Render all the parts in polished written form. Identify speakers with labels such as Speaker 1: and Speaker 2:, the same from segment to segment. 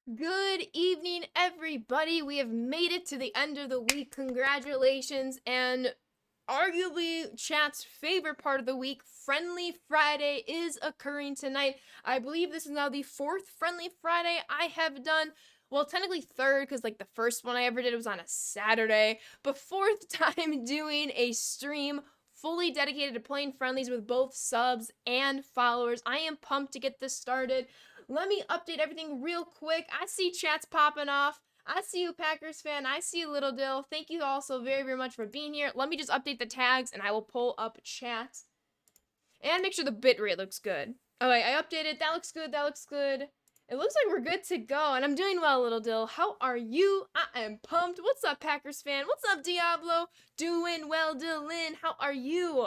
Speaker 1: Good evening, everybody. We have made it to the end of the week. Congratulations. And arguably chat's favorite part of the week, Friendly Friday, is occurring tonight. I believe this is now the fourth Friendly Friday I have done. Well, technically third, because like the first one I ever did was on a Saturday, but fourth time doing a stream fully dedicated to playing friendlies with both subs and followers. I am pumped to get this started. Let me update everything real quick. I see chats popping off. I see you, Packers fan. I see you, Little Dill. Thank you all so very, very much for being here. Let me just update the tags and I will pull up chat. And make sure the bitrate looks good. Okay, I updated. That looks good. That looks good. It looks like we're good to go. And I'm doing well, Little Dill. How are you? I am pumped. What's up, Packers fan? What's up, Diablo? Doing well, Dylan. How are you?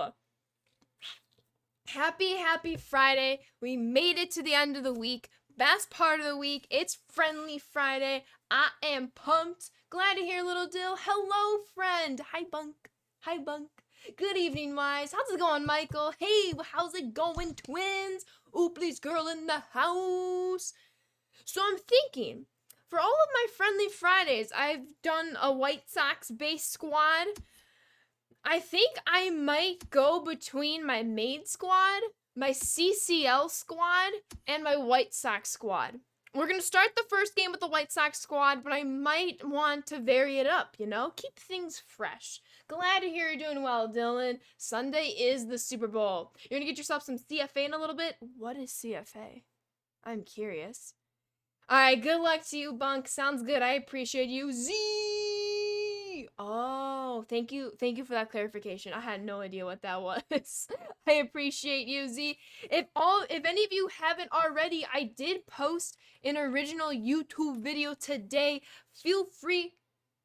Speaker 1: Happy Friday. We made it to the end of the week. Best part of the week. It's Friendly Friday. I am pumped. Glad to hear, Little Dill. Hello, friend. Hi, Bunk. Hi, Bunk. Good evening, Wise. How's it going, Michael? Hey, how's it going, twins? Ooplies girl in the house. So I'm thinking, for all of my Friendly Fridays, I've done a White Sox base squad. I think I might go between my main squad, my CCL squad, and my White Sox squad. We're going to start the first game with the White Sox squad, but I might want to vary it up, Keep things fresh. Glad to hear you're doing well, Dylan. Sunday is the Super Bowl. You're going to get yourself some CFA in a little bit? What is CFA? I'm curious. All right, good luck to you, Bunk. Sounds good. I appreciate you. Z. Oh, thank you. Thank you for that clarification. I had no idea what that was. I appreciate you, Z. If any of you haven't already, I did post an original YouTube video today. Feel free.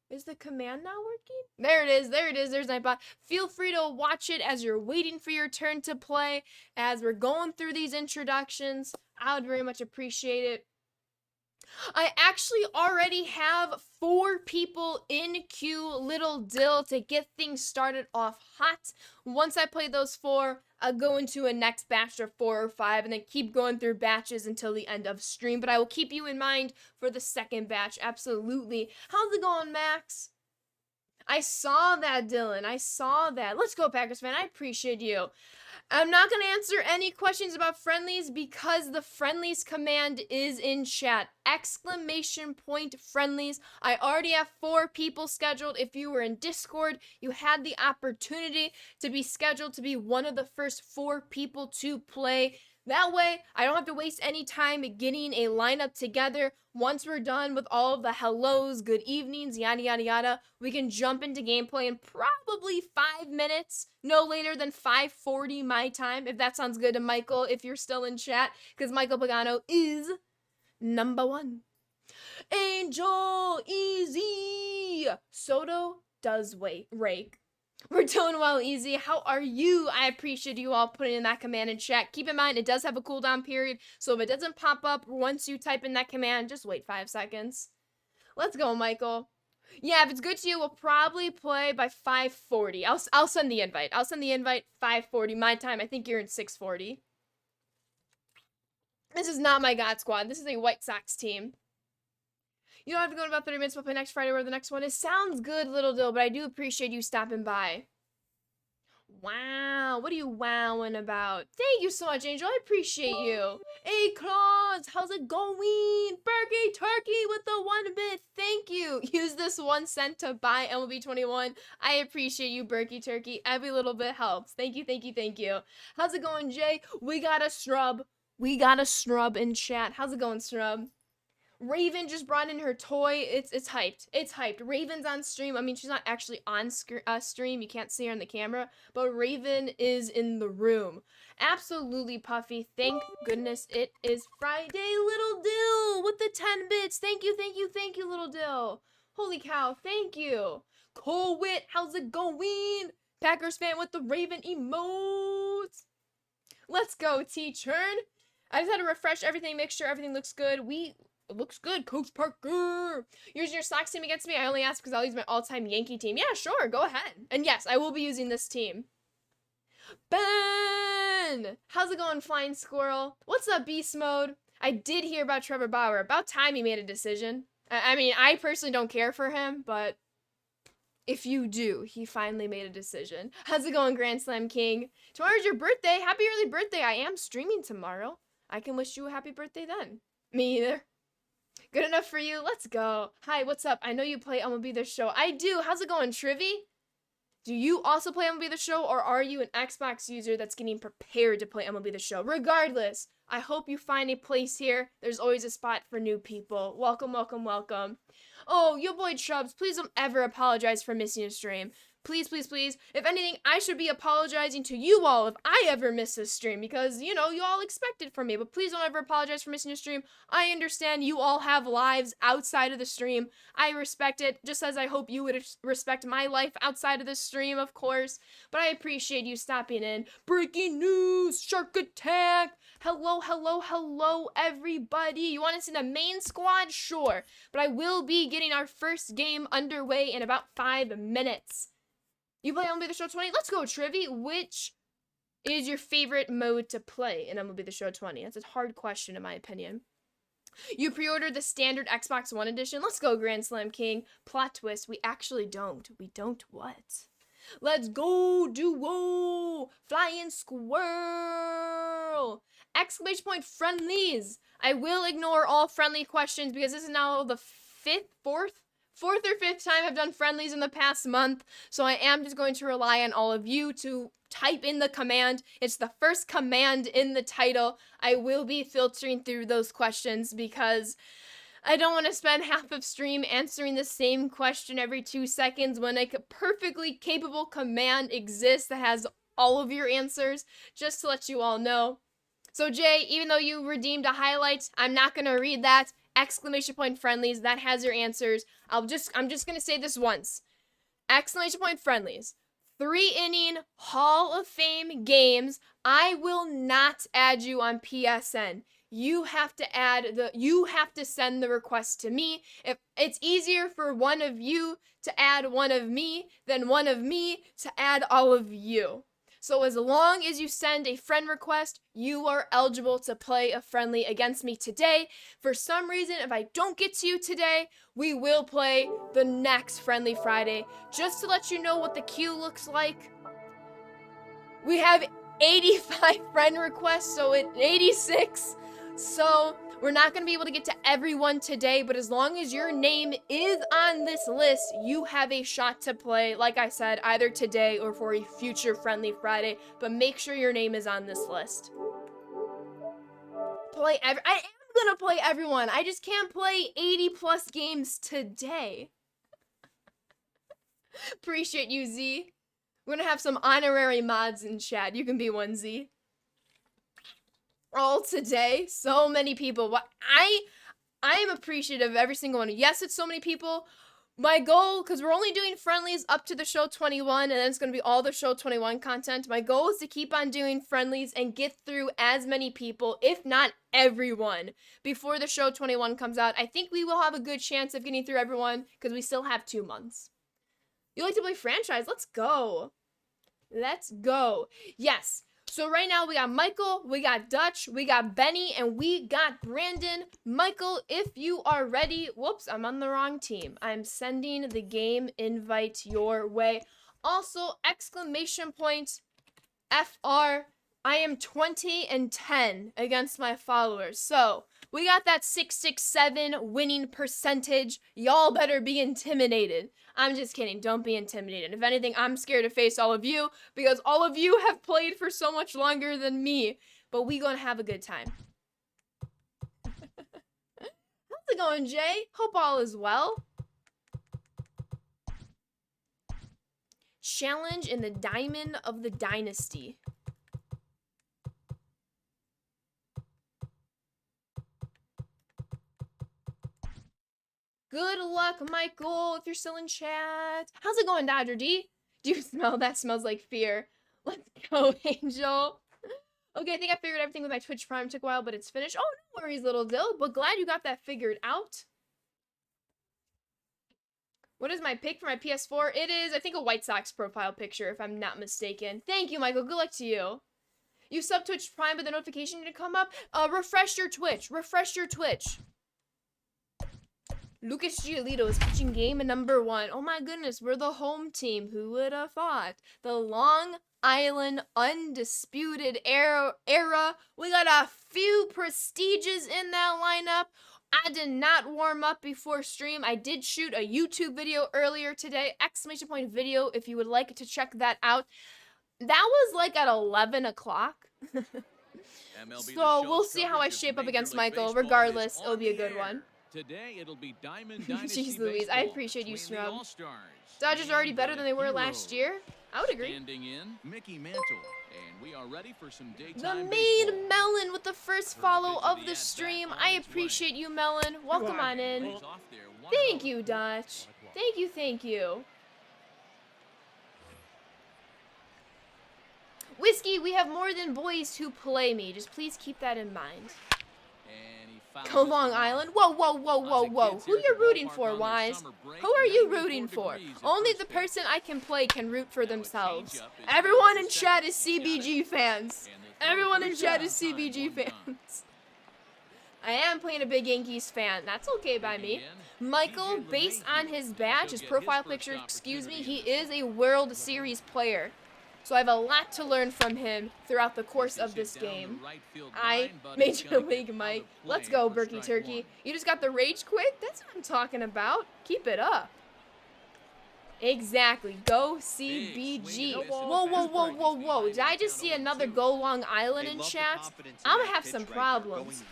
Speaker 1: Is the command not working? There it is. There it is. There's Nightbot. Feel free to watch it as you're waiting for your turn to play. As we're going through these introductions, I would very much appreciate it. I actually already have 4 people in queue, Little Dill, to get things started off hot. Once I play those 4, I'll go into a next batch of 4 or 5 and then keep going through batches until the end of stream. But I will keep you in mind for the second batch, absolutely. How's it going, Max? I saw that, Dylan. I saw that. Let's go, Packers fan. I appreciate you. I'm not going to answer any questions about friendlies because the friendlies command is in chat. Exclamation point friendlies. I already have 4 people scheduled. If you were in Discord, you had the opportunity to be scheduled to be one of the first 4 people to play. That way, I don't have to waste any time getting a lineup together. Once we're done with all of the hellos, good evenings, yada yada yada, we can jump into gameplay in probably 5 minutes, no later than 5:40 my time, if that sounds good to Michael, if you're still in chat, because Michael Pagano is number 1. Angel Easy! Soto does rake. We're doing well, Easy. How are you? I appreciate you all putting in that command in chat. Keep in mind, it does have a cooldown period, so if it doesn't pop up once you type in that command, just wait 5 seconds. Let's go, Michael. Yeah, if it's good to you, we'll probably play by 5:40. I'll send the invite. I'll send the invite 5:40 my time. I think you're in 6:40. This is not my God Squad. This is a White Sox team. You don't have to go in about 30 minutes. We'll play next Friday where the next one is. Sounds good, Little Dill, but I do appreciate you stopping by. Wow, what are you wowing about? Thank you so much, Angel. I appreciate you. Hey, Claus, how's it going? Berkey Turkey with the 1 bit. Thank you. Use this 1 cent to buy MLB 21. I appreciate you, Berkey Turkey. Every little bit helps. Thank you, thank you, thank you. How's it going, Jay? We got a scrub. We got a scrub in chat. How's it going, scrub? Raven just brought in her toy. It's hyped. It's hyped. Raven's on stream. I mean, she's not actually on stream. You can't see her on the camera, but Raven is in the room. Absolutely, Puffy. Thank goodness it is Friday. Little Dill with the 10 bits. Thank you, thank you, thank you, Little Dill. Holy cow, thank you. Colwit, how's it going? Packers fan with the Raven emotes. Let's go, T-Churn. I just had to refresh everything, make sure everything looks good. It looks good, Coach Parker. Using your Sox team against me? I only ask because I'll use my all-time Yankee team. Yeah, sure, go ahead. And yes, I will be using this team. Ben! How's it going, Flying Squirrel? What's up, Beast Mode? I did hear about Trevor Bauer. About time he made a decision. I mean, I personally don't care for him, but if you do, he finally made a decision. How's it going, Grand Slam King? Tomorrow's your birthday. Happy early birthday. I am streaming tomorrow. I can wish you a happy birthday then. Me either. Good enough for you? Let's go. Hi, what's up? I know you play MLB The Show. I do. How's it going, Trivy? Do you also play MLB The Show, or are you an Xbox user that's getting prepared to play MLB The Show? Regardless, I hope you find a place here. There's always a spot for new people. Welcome, welcome, welcome. Oh, yo boy Chubbs, please don't ever apologize for missing a stream. Please, please, please. If anything, I should be apologizing to you all if I ever miss a stream because, you know, you all expect it from me. But please don't ever apologize for missing a stream. I understand you all have lives outside of the stream. I respect it, just as I hope you would respect my life outside of the stream, of course. But I appreciate you stopping in. Breaking news! Shark attack! Hello, hello, hello, everybody. You want to see the main squad? Sure. But I will be getting our first game underway in about 5 minutes. You play MLB The Show 20? Let's go, Trivy. Which is your favorite mode to play in MLB The Show 20? That's a hard question, in my opinion. You pre-ordered the standard Xbox One edition? Let's go, Grand Slam King. Plot twist, we actually don't. We don't what? Let's go, duo! Flying squirrel! Exclamation point friendlies! I will ignore all friendly questions because this is now the fourth or fifth time I've done friendlies in the past month, so I am just going to rely on all of you to type in the command. It's the first command in the title. I will be filtering through those questions because I don't want to spend half of stream answering the same question every 2 seconds when a perfectly capable command exists that has all of your answers, just to let you all know. So Jay, even though you redeemed a highlight, I'm not going to read that. Exclamation point friendlies, that has your answers. I'm just going to say this once. Exclamation point friendlies. 3-inning Hall of Fame games. I will not add you on PSN. You have to send the request to me. If it's easier for one of you to add one of me than one of me to add all of you. So as long as you send a friend request, you are eligible to play a friendly against me today. For some reason, if I don't get to you today, we will play the next Friendly Friday. Just to let you know what the queue looks like, we have 85 friend requests, so it's 86. So we're not going to be able to get to everyone today, but as long as your name is on this list, you have a shot to play, like I said, either today or for a future Friendly Friday, but make sure your name is on this list. I am going to play everyone. I just can't play 80 plus games today. Appreciate you, Z. We're going to have some honorary mods in chat. You can be one, Z. All today, so many people. What I am appreciative of every single one. Yes, it's so many people. My goal, because we're only doing friendlies up to the show 21, and then it's going to be all the show 21 content. My goal is to keep on doing friendlies and get through as many people, if not everyone, before the show 21 comes out. I think we will have a good chance of getting through everyone because we still have 2 months. You like to play franchise? Let's go. Let's go. Yes. So right now we got Michael, we got Dutch, we got Benny, and we got Brandon. Michael, if you are ready, whoops, I'm on the wrong team. I'm sending the game invite your way. Also, exclamation point, FR, I am 20-10 against my followers. So we got that 667 winning percentage. Y'all better be intimidated. I'm just kidding. Don't be intimidated. If anything, I'm scared to face all of you because all of you have played for so much longer than me. But we gonna have a good time. How's it going, Jay? Hope all is well. Challenge in the Diamond of the Dynasty. Good luck, Michael, if you're still in chat. How's it going, Dodger D? Do you smell? That smells like fear. Let's go, Angel. Okay, I think I figured everything with my Twitch Prime. Took a while, but it's finished. Oh, no worries, little Dill. But glad you got that figured out. What is my pick for my PS4? It is, I think, a White Sox profile picture, if I'm not mistaken. Thank you, Michael. Good luck to you. You sub Twitch Prime, but the notification didn't come up? Refresh your Twitch. Refresh your Twitch. Lucas Giolito is pitching game number 1. Oh my goodness, we're the home team. Who would have thought? The Long Island undisputed era. We got a few prestiges in that lineup. I did not warm up before stream. I did shoot a YouTube video earlier today. Exclamation point video if you would like to check that out. That was like at 11 o'clock. So we'll see how I shape up against Michael. Regardless, it'll be a good one.
Speaker 2: Today it'll be Diamond Dynasty
Speaker 1: Jeez Louise, I appreciate you,
Speaker 2: between
Speaker 1: Snub.
Speaker 2: the All-Stars.
Speaker 1: Dodgers are already better than they were last year. I would agree.
Speaker 2: Standing in, Mickey Mantle, and we are ready for some
Speaker 1: The
Speaker 2: daytime
Speaker 1: main
Speaker 2: baseball.
Speaker 1: Melon with the first follow of the stream. I appreciate you, Melon. Welcome on in.
Speaker 2: He's off there, 1-0.
Speaker 1: Thank you, Dutch. Thank you, thank you. Whiskey, we have more than boys who play me. Just please keep that in mind.
Speaker 2: And he fouls
Speaker 1: Go
Speaker 2: it
Speaker 1: Long
Speaker 2: for
Speaker 1: Island. Whoa, whoa, whoa, whoa, whoa. Who you rooting for, Wise? Who are you rooting for? Only the person I can play can root for themselves. Everyone in chat is CBG fans. Everyone in chat is CBG fans. I am playing a big Yankees fan. That's okay by me. Michael, based on his badge, his profile picture, excuse me, he is a World Series player. So I have a lot to learn from him throughout the course of this game. Major League Mike. Let's go, Berkey Turkey. You just got the rage quit? That's what I'm talking about. Keep it up. Exactly. Go CBG. Whoa, whoa, whoa, whoa, whoa. Did I just see another Go Long Island in chat? I'm gonna have some problems.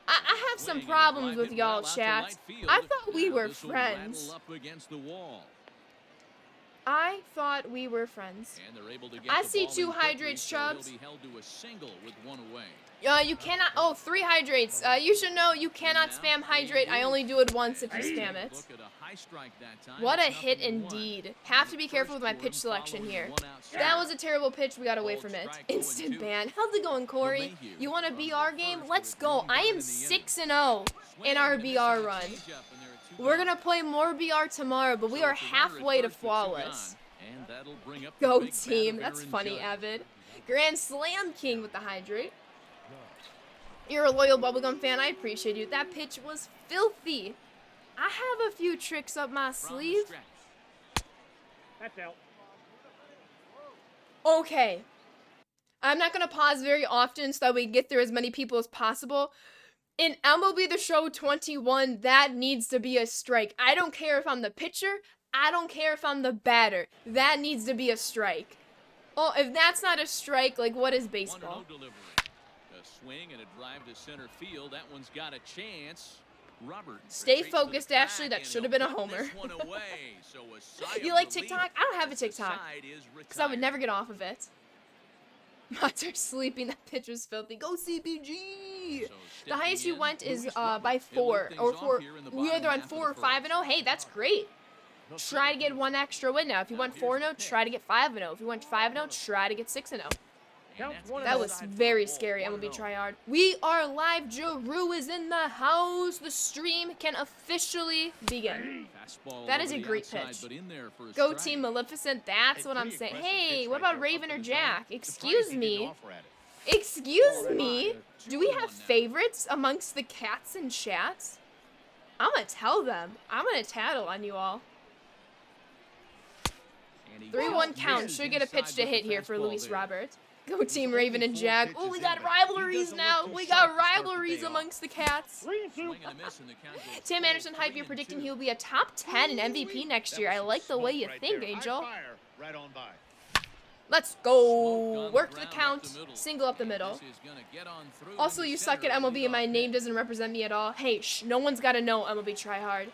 Speaker 1: I have some problems with y'all, chat. I thought we were friends. I thought we were friends. I see 2 hydrates, Chubbs. You cannot. Oh, 3 hydrates. You should know you cannot spam hydrate. I only do it once if you spam it. What a hit indeed. Have to be careful with my pitch selection here. That was a terrible pitch. We got away from it. Instant ban. How's it going, Corey? You want a BR game? Let's go. I am 6-0 in our BR run. We're gonna play more BR tomorrow, but we are halfway to flawless. Go team. That's funny, Avid. Grand Slam King with the hydrate. You're a loyal Bubblegum fan. I appreciate you. That pitch was filthy. I have a few tricks up my sleeve.
Speaker 3: That's out.
Speaker 1: Okay. I'm not gonna pause very often so that we get through as many people as possible. In MLB The Show 21, that needs to be a strike. I don't care if I'm the pitcher. I don't care if I'm the batter. That needs to be a strike. Oh, if that's not a strike, like, what is baseball?
Speaker 2: A swing and a drive to center field. That one's got a chance. Robert.
Speaker 1: Stay focused, Ashley. That should have been a homer. You like TikTok? I don't have a TikTok because I would never get off of it. Mods are sleeping. That pitch was filthy. Go CBG! The highest you went is by 4 or 4. We're either on 4 or 5-0. Hey, that's great. Try to get 1 extra win now. If you went 4-0, try to get 5-0. If you went 5-0, try to get 6-0. That was very scary, MLB Tryhard. We are live. Jeru is in the house. The stream can officially begin. That is a great pitch. Go Team Maleficent. That's what I'm saying. Hey, what about Raven or Jack? Excuse me. Excuse me. Do we have favorites amongst the cats in chats? I'm gonna tell them. I'm gonna tattle on you all. 3-1 count. Should get a pitch to hit here for Luis Robert. Go Team Raven and Jack. Oh, we got rivalries now. We got rivalries amongst the cats. Tim Anderson hype, you're predicting he'll be a top 10 in MVP next year. I like the way you think, Angel. Let's go. Work the count. Single up the middle. Also, you suck at MLB and my name doesn't represent me at all. Hey, shh, no one's got to know MLB Tryhard.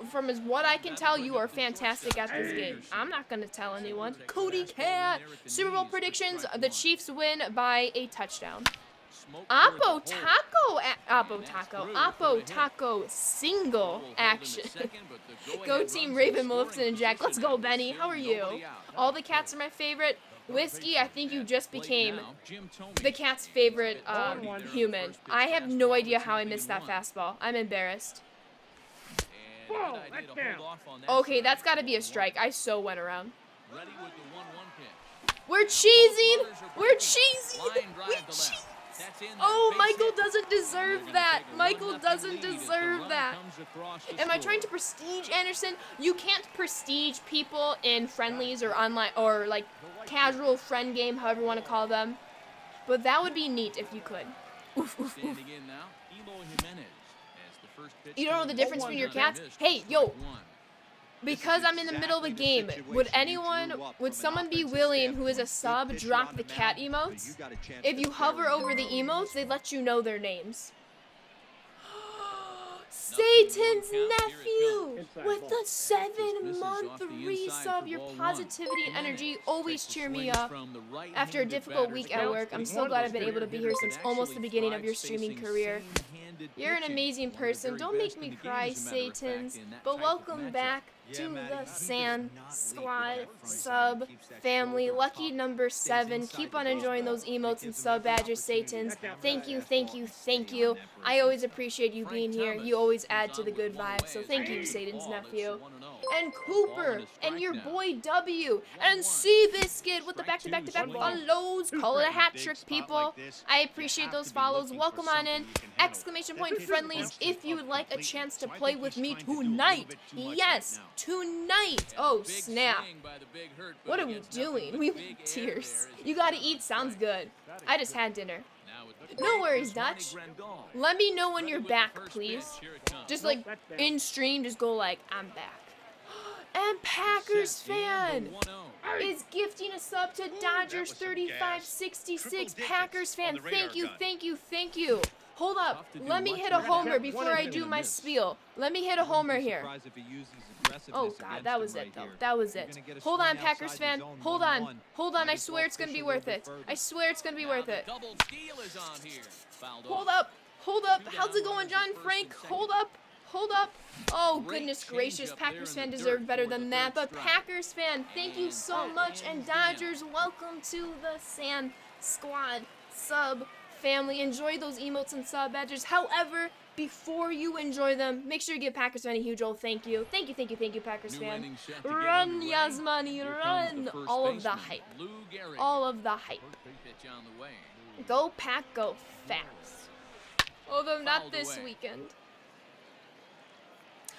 Speaker 1: From what I can tell, you are fantastic at this game. I'm not going to tell anyone. Cody Cat. Super Bowl predictions. The Chiefs win by a touchdown. Oppo Taco single action. Go Team Raven, Maleficent, and Jack. Let's go, Benny. How are you? All the cats are my favorite. Whiskey, I think you just became the cat's favorite human. I have no idea how I missed that fastball. I'm embarrassed. Okay, that's got to be a strike. I so went around. We're cheesing. We're cheesing.
Speaker 2: Line drive
Speaker 1: We
Speaker 2: to left.
Speaker 1: cheese.
Speaker 2: That's in there.
Speaker 1: Oh,
Speaker 2: Base
Speaker 1: Michael
Speaker 2: hit.
Speaker 1: doesn't
Speaker 2: They're
Speaker 1: deserve
Speaker 2: gonna
Speaker 1: that.
Speaker 2: take a
Speaker 1: Michael
Speaker 2: 1-0
Speaker 1: doesn't
Speaker 2: lead as the
Speaker 1: deserve
Speaker 2: run
Speaker 1: that.
Speaker 2: comes across the
Speaker 1: Am I
Speaker 2: score.
Speaker 1: trying to prestige Anderson? You can't prestige people in friendlies or online or like casual friend game, however you want to call them. But that would be neat if you could. Oof, oof, oof.
Speaker 2: Standing in now, Eloy Jimenez as the first pitch
Speaker 1: You don't know
Speaker 2: to
Speaker 1: the
Speaker 2: him
Speaker 1: difference
Speaker 2: is
Speaker 1: between your
Speaker 2: missed
Speaker 1: cats?
Speaker 2: for
Speaker 1: Hey, yo.
Speaker 2: strike one.
Speaker 1: Because I'm in the middle of a game, would someone be willing who is a sub drop the cat emotes? If you hover over the emotes, they let you know their names. Satan's nephew with the 7-month resub. Your positivity and energy always cheer me up. After a difficult week at work, I'm so glad I've been able to be here since almost the beginning of your streaming career. You're an amazing person. Don't make me cry, Satans. But welcome back to the Sand Squad sub family. Lucky number 7. Keep on enjoying those emotes and sub badges, Satans. Thank you, thank you, thank you. I always appreciate you being here. You always add to the good vibes. So thank you, Satan's nephew. And Cooper, and your boy W, and Seabiscuit with the back-to-back-to-back follows. Call it a hat trick, people. I appreciate those follows. Welcome on in. Exclamation point friendlies if you would like a chance to play with me tonight. Yes, tonight. Oh, snap. What are we doing? We tears. You gotta eat. Sounds good. I just had dinner. No worries, Dutch. Let me know when you're back, please. Just like in stream, just go like, I'm back. And Packers fan is gifting a sub to Dodgers 3566. Packers fan, thank you, thank you, thank you. Hold up, let me hit a homer before I do my spiel. Let me hit a homer here. Oh god, that was it though. That was it. Hold on, Packers fan. Hold on. Hold on, I swear it's gonna be worth it. I swear it's gonna be worth it. Hold up. Hold up. How's it going, John Frank? Hold up. Hold up. Oh, goodness gracious. Packers fan deserved better than that. But Packers fan, thank you so much. And Dodgers, welcome to the Sand Squad sub family. Enjoy those emotes and sub badges. However, before you enjoy them, make sure you give Packers fan a huge old thank you. Thank you, thank you, thank you, Packers fan. Run, Yasmani, run. All of the hype. All of the hype. Go Pack, go fast. Although not this weekend.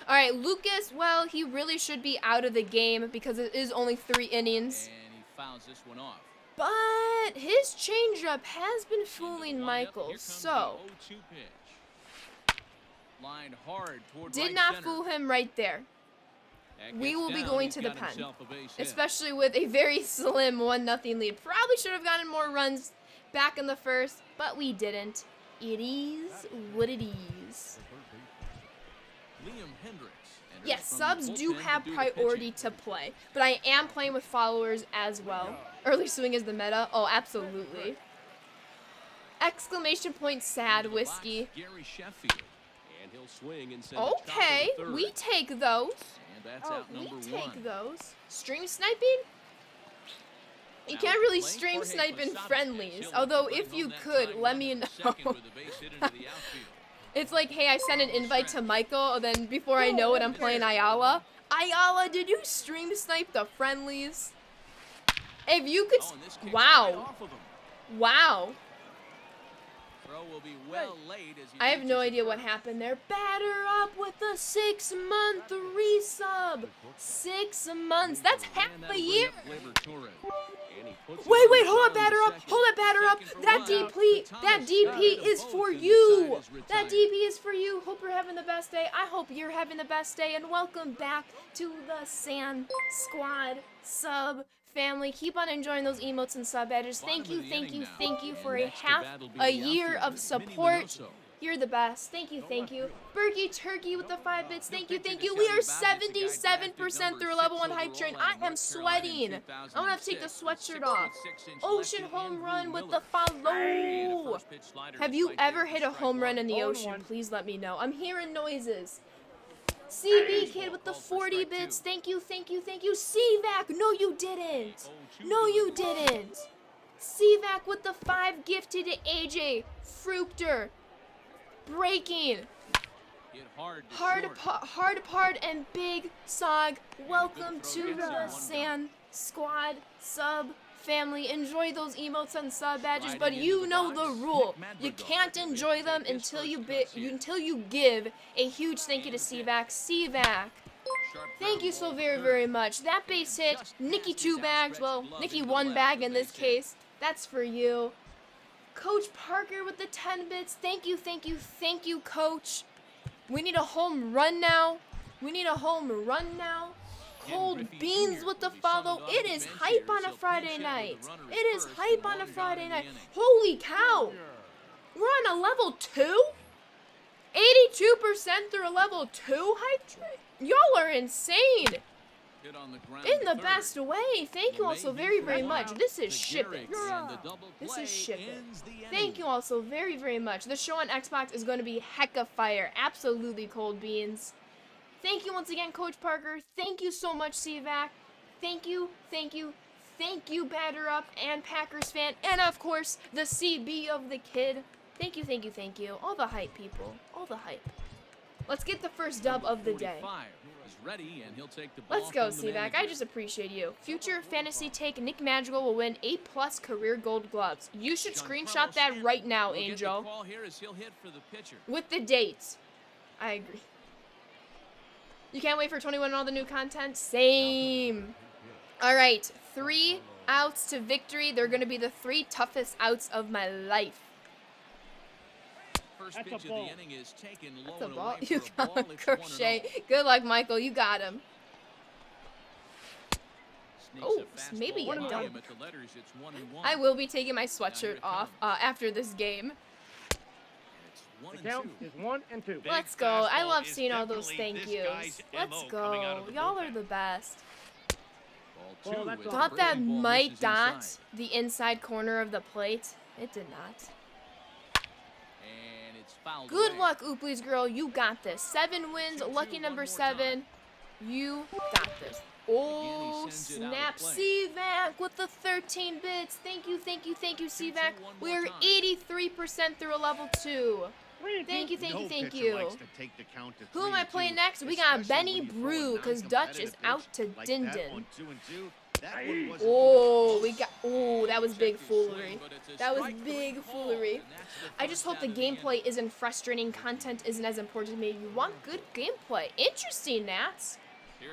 Speaker 1: All right, Lucas, well, he really should be out of the game because it is only 3 innings.
Speaker 2: And he fouls this one off.
Speaker 1: But his changeup has been fooling Michael, so did not fool him right there. We will be going to the pen, especially with a very slim 1-0 lead. Probably should have gotten more runs back in the first, but we didn't. It is what it is. Yes, subs do have priority to play, but I am playing with followers as well. Early swing is the meta. Oh, absolutely. Exclamation point sad whiskey. Okay, we take those. Oh, we take those. Stream sniping? You can't really stream snipe in friendlies, although if you could, let me know. It's like, hey, I sent an invite to Michael, and then before I know it, I'm playing Ayala. Ayala, did you stream snipe the friendlies? If you could, wow. Wow. I have no idea what happened there. Batter up with a 6-month resub. 6 months. That's half a year. Wait, hold up, batter up. Hold up, batter up. That DP is for you. That DP is for you. Hope you're having the best day. I hope you're having the best day. And welcome back to the Sand Squad sub family. Keep on enjoying those emotes and sub badges. Thank you, thank you, thank you for a year of support. You're the best. Thank you, thank you. Berkey Turkey with the 5 bits. Thank you, thank you. We are 77% through level 1 hype train. I am sweating. I'm gonna have to take the sweatshirt off. Ocean home run with the follow. Have you ever hit a home run in the ocean? Please let me know. I'm hearing noises. CB Kid with the 40 bits. Thank you, thank you, thank you. CVAC. No, you didn't. No, you didn't. CVAC with the 5 gifted to AJ. Fruchter. Breaking. Hard apart and Big Sog. Welcome to the Sand Squad sub family, enjoy those emotes and sub badges, but you know the rule. You can't enjoy them until you give a huge thank you to CVAC. CVAC, thank you so very, very much. That base hit, Nikki 2 bags, well, Nikki 1 bag in this case. That's for you. Coach Parker with the 10 bits. Thank you, thank you, thank you, Coach. We need a home run now. We need a home run now. Cold Beans with the follow. It is hype on a Friday night. It is hype on a Friday night. Holy cow. We're on a level 2? 82% through a level 2 hype train? Y'all are insane. In the best way. Thank you all so very, very much. This is shipping. This is shipping. Thank you all so very, very much. The show on Xbox is going to be hecka fire. Absolutely, Cold Beans. Thank you once again, Coach Parker. Thank you so much, CVAC. Thank you, thank you, thank you, Batter Up and Packers fan. And, of course, the CB of the kid. Thank you, thank you, thank you. All the hype, people. All the hype. Let's get the first dub of the day. Let's go, CVAC. I just appreciate you. Future fantasy take, Nick Madrigal will win 8+ career gold gloves. You should screenshot that right now, Angel. With the dates. I agree. You can't wait for 21 and all the new content? Same. All right, 3 outs to victory. They're going to be the 3 toughest outs of my life.
Speaker 2: First pitch of the inning is taken low.
Speaker 1: That's a ball. You got him, Crochet. Good luck, Michael. You got him. Oh, maybe you don't. I will be taking my sweatshirt off after this game.
Speaker 3: The count is 1 and 2.
Speaker 1: Let's go. I love seeing all those thank yous. Let's go. Y'all are the best. Thought that might dot the inside corner of the plate. It did not. Good luck, Ooplies girl. You got this. 7 wins. Lucky number 7. You got this. Oh, snap. CVAC with the 13 bits. Thank you, thank you, thank you, CVAC. We are 83% through a level 2. Thank you, thank you, thank you. Who am I playing next? We got Benny Brew, because Dutch is out to Din Din. Oh, that was big foolery. That was big foolery. I just hope the gameplay isn't frustrating. Content isn't as important to me. You want good gameplay. Interesting, Nats.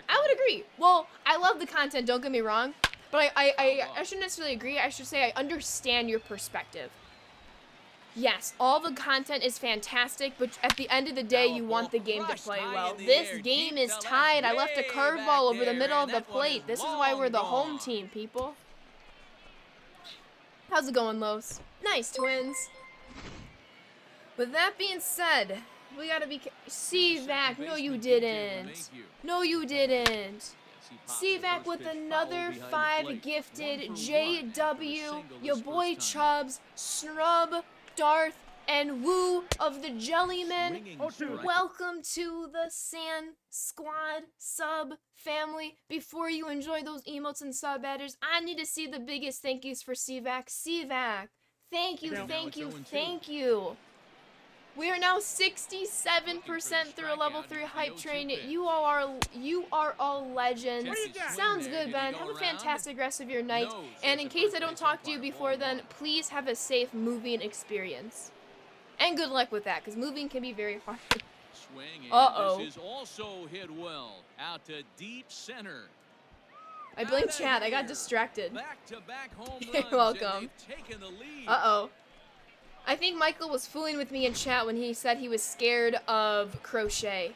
Speaker 1: I would agree. Well, I love the content, don't get me wrong. But I shouldn't necessarily agree. I should say I understand your perspective. Yes, all the content is fantastic, but at the end of the day, you want the game to play well. This game is tied. I left a curveball over the middle of the plate. This is why we're the home team, people. How's it going, Los? Nice, Twins. With that being said, we gotta be... CVAC, no you didn't. No you didn't. CVAC with another 5 gifted. JW, your boy Chubbs, Snrub, Darth, and Woo of the Jellymen. Welcome to the Sand Squad sub family. Before you enjoy those emotes and sub adders, I need to see the biggest thank yous for CVAC. CVAC, thank you, thank you, thank you. We are now 67% through a level 3 hype train. You are all legends. Sounds good, Ben. Have a fantastic rest of your night. And in case I don't talk to you before then, please have a safe moving experience. And good luck with that, because moving can be very hard. Uh-oh.
Speaker 2: This is also hit well out to deep center.
Speaker 1: I blinked chat. I got distracted.
Speaker 2: Back-to-back home
Speaker 1: You're
Speaker 2: runs,
Speaker 1: welcome.
Speaker 2: taken the lead.
Speaker 1: Uh-oh. I think Michael was fooling with me in chat when he said he was scared of Crochet.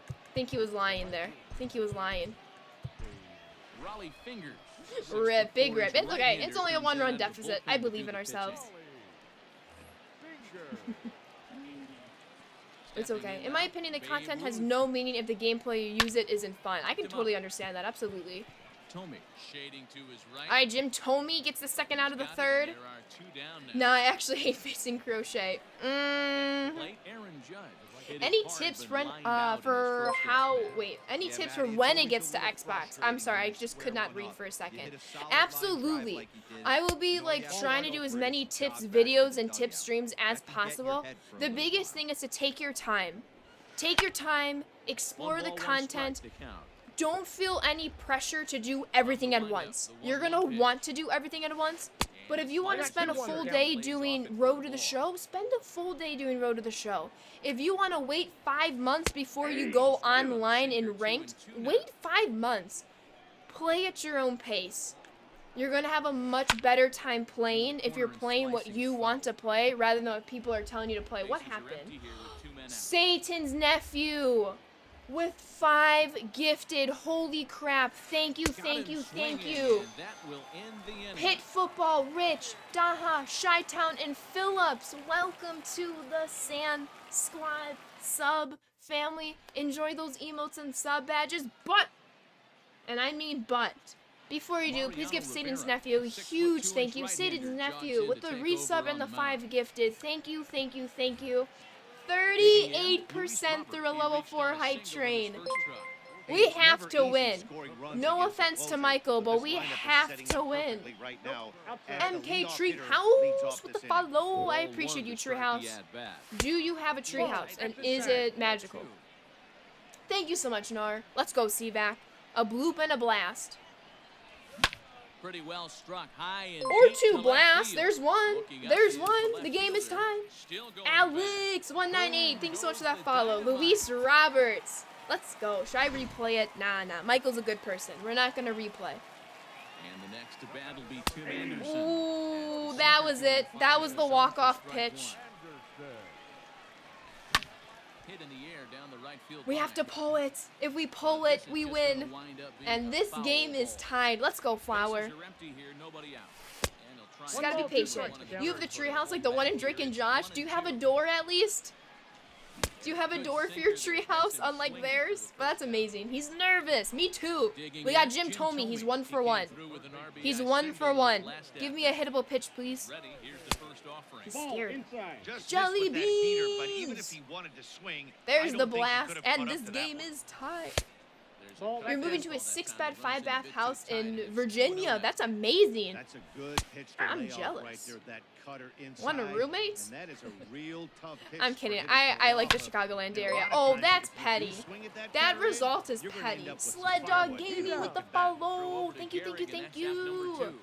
Speaker 1: I think he was lying there. I think he was lying.
Speaker 2: Raleigh Fingers.
Speaker 1: Rip, big rip. It's okay. It's only a 1-run deficit. I believe in ourselves. It's okay. In my opinion, the content has no meaning if the gameplay you use it isn't fun. I can totally understand that. Absolutely.
Speaker 2: Tommy shading to his right.
Speaker 1: All right, Jim Tomey gets the second out of the third. No, I actually hate facing Crochet. Any tips for any tips for when it gets to Xbox? I'm sorry, I just could not read for a second. Absolutely. I will be like trying to do as many tips videos and tip streams as possible. The biggest thing is to take your time. Take your time, explore the content. don't feel any pressure to do everything at once. You're gonna want to do everything at once, but if you want to spend a full day doing Road to the Show, spend a full day doing Road to the Show. If you want to wait 5 months before you go online in ranked, wait 5 months. Play at your own pace. You're going to have a much better time playing if you're playing what you want to play rather than what people are telling you to play. What happened? Satan's nephew with 5 gifted. Holy crap. Thank you, thank you, thank you. Hit Football, Rich, Daha, Chi-Town, and Phillips. Welcome to the Sand Squad sub family. Enjoy those emotes and sub badges, but, and I mean but, before you do, please give Satan's nephew a huge thank you. Satan's nephew with the resub and the 5 gifted. Thank you, thank you, thank you. 38% through a level 4 hype train. We have to win. No offense to Michael, but we have to win. MK Treehouse with the follow. I appreciate you, Treehouse. Do you have a treehouse? And is it magical? Thank you so much, Nar. Let's go, CVAC. A bloop and a blast.
Speaker 2: Pretty well struck high and
Speaker 1: Or
Speaker 2: deep
Speaker 1: 2
Speaker 2: to left
Speaker 1: blasts.
Speaker 2: field.
Speaker 1: There's one.
Speaker 2: Looking up
Speaker 1: There's
Speaker 2: is the
Speaker 1: one.
Speaker 2: left
Speaker 1: The game is
Speaker 2: fielder.
Speaker 1: tied.
Speaker 2: Still going back.
Speaker 1: Alex198. Thanks so much for that follow. Luis Roberts. Let's go. Should I replay it? Nah. Michael's a good person. We're not going to replay.
Speaker 2: And the next to bat will be Tim Anderson.
Speaker 1: Ooh, that was it. That was the walk-off pitch.
Speaker 2: Hit in the air down the right field
Speaker 1: We
Speaker 2: line.
Speaker 1: have to pull it. If we pull it, we win. And this game is tied. Let's go, Flower.
Speaker 2: Bases are empty here, nobody out. And he'll try
Speaker 1: Just
Speaker 2: and
Speaker 1: gotta be
Speaker 2: get
Speaker 1: patient.
Speaker 2: this one
Speaker 1: You have the
Speaker 2: in.
Speaker 1: treehouse like the one in Drake and Josh. Do you have a door at least? Do you have a door for your treehouse, unlike theirs? But that's amazing. He's nervous. Me too. We got Jim Tomey. He's 1 for 1. He's 1 for 1. Give me a hittable pitch, please.
Speaker 2: Ready, here's the first offering.
Speaker 1: He's
Speaker 3: Ball
Speaker 1: scared.
Speaker 3: inside.
Speaker 4: Just
Speaker 1: Jelly
Speaker 4: missed with that heater, but even
Speaker 1: beans.
Speaker 4: if he wanted to swing, I
Speaker 1: There's
Speaker 4: don't
Speaker 1: the
Speaker 4: think he
Speaker 1: blast,
Speaker 4: could have
Speaker 1: and
Speaker 4: caught up
Speaker 1: this
Speaker 4: to that
Speaker 1: game
Speaker 4: one.
Speaker 1: is tied.
Speaker 2: There's
Speaker 3: Ball
Speaker 2: a
Speaker 3: back
Speaker 1: You're
Speaker 3: in.
Speaker 1: moving to a
Speaker 2: fastball that
Speaker 1: 6-bed,
Speaker 2: time runs
Speaker 1: 5-bath
Speaker 2: in a
Speaker 1: house
Speaker 2: bit too tight.
Speaker 1: in
Speaker 2: It's
Speaker 1: Virginia.
Speaker 2: 2-0.
Speaker 1: That's amazing.
Speaker 4: That's a good pitch to
Speaker 1: I'm
Speaker 4: lay off
Speaker 1: jealous.
Speaker 4: right there, that cutter inside.
Speaker 1: Want a roommate?
Speaker 4: And that is a real tough pitch
Speaker 1: I'm
Speaker 4: for
Speaker 1: kidding.
Speaker 4: hitters to
Speaker 1: I
Speaker 4: lay
Speaker 1: like the
Speaker 4: off of.
Speaker 1: Chicagoland
Speaker 4: And a
Speaker 1: area.
Speaker 4: lot of
Speaker 1: Oh,
Speaker 4: times,
Speaker 1: that's
Speaker 4: if you do
Speaker 1: petty.
Speaker 4: swing at
Speaker 1: That
Speaker 4: cutter in,
Speaker 1: result is
Speaker 4: you're gonna
Speaker 1: petty.
Speaker 4: end up with some
Speaker 1: Sled Dog
Speaker 4: firewood.
Speaker 1: Gaming with the
Speaker 2: Throw
Speaker 1: follow.
Speaker 2: over to
Speaker 1: Thank you,
Speaker 2: Gehrig, and
Speaker 1: thank
Speaker 2: that's out number
Speaker 1: you.
Speaker 2: 2.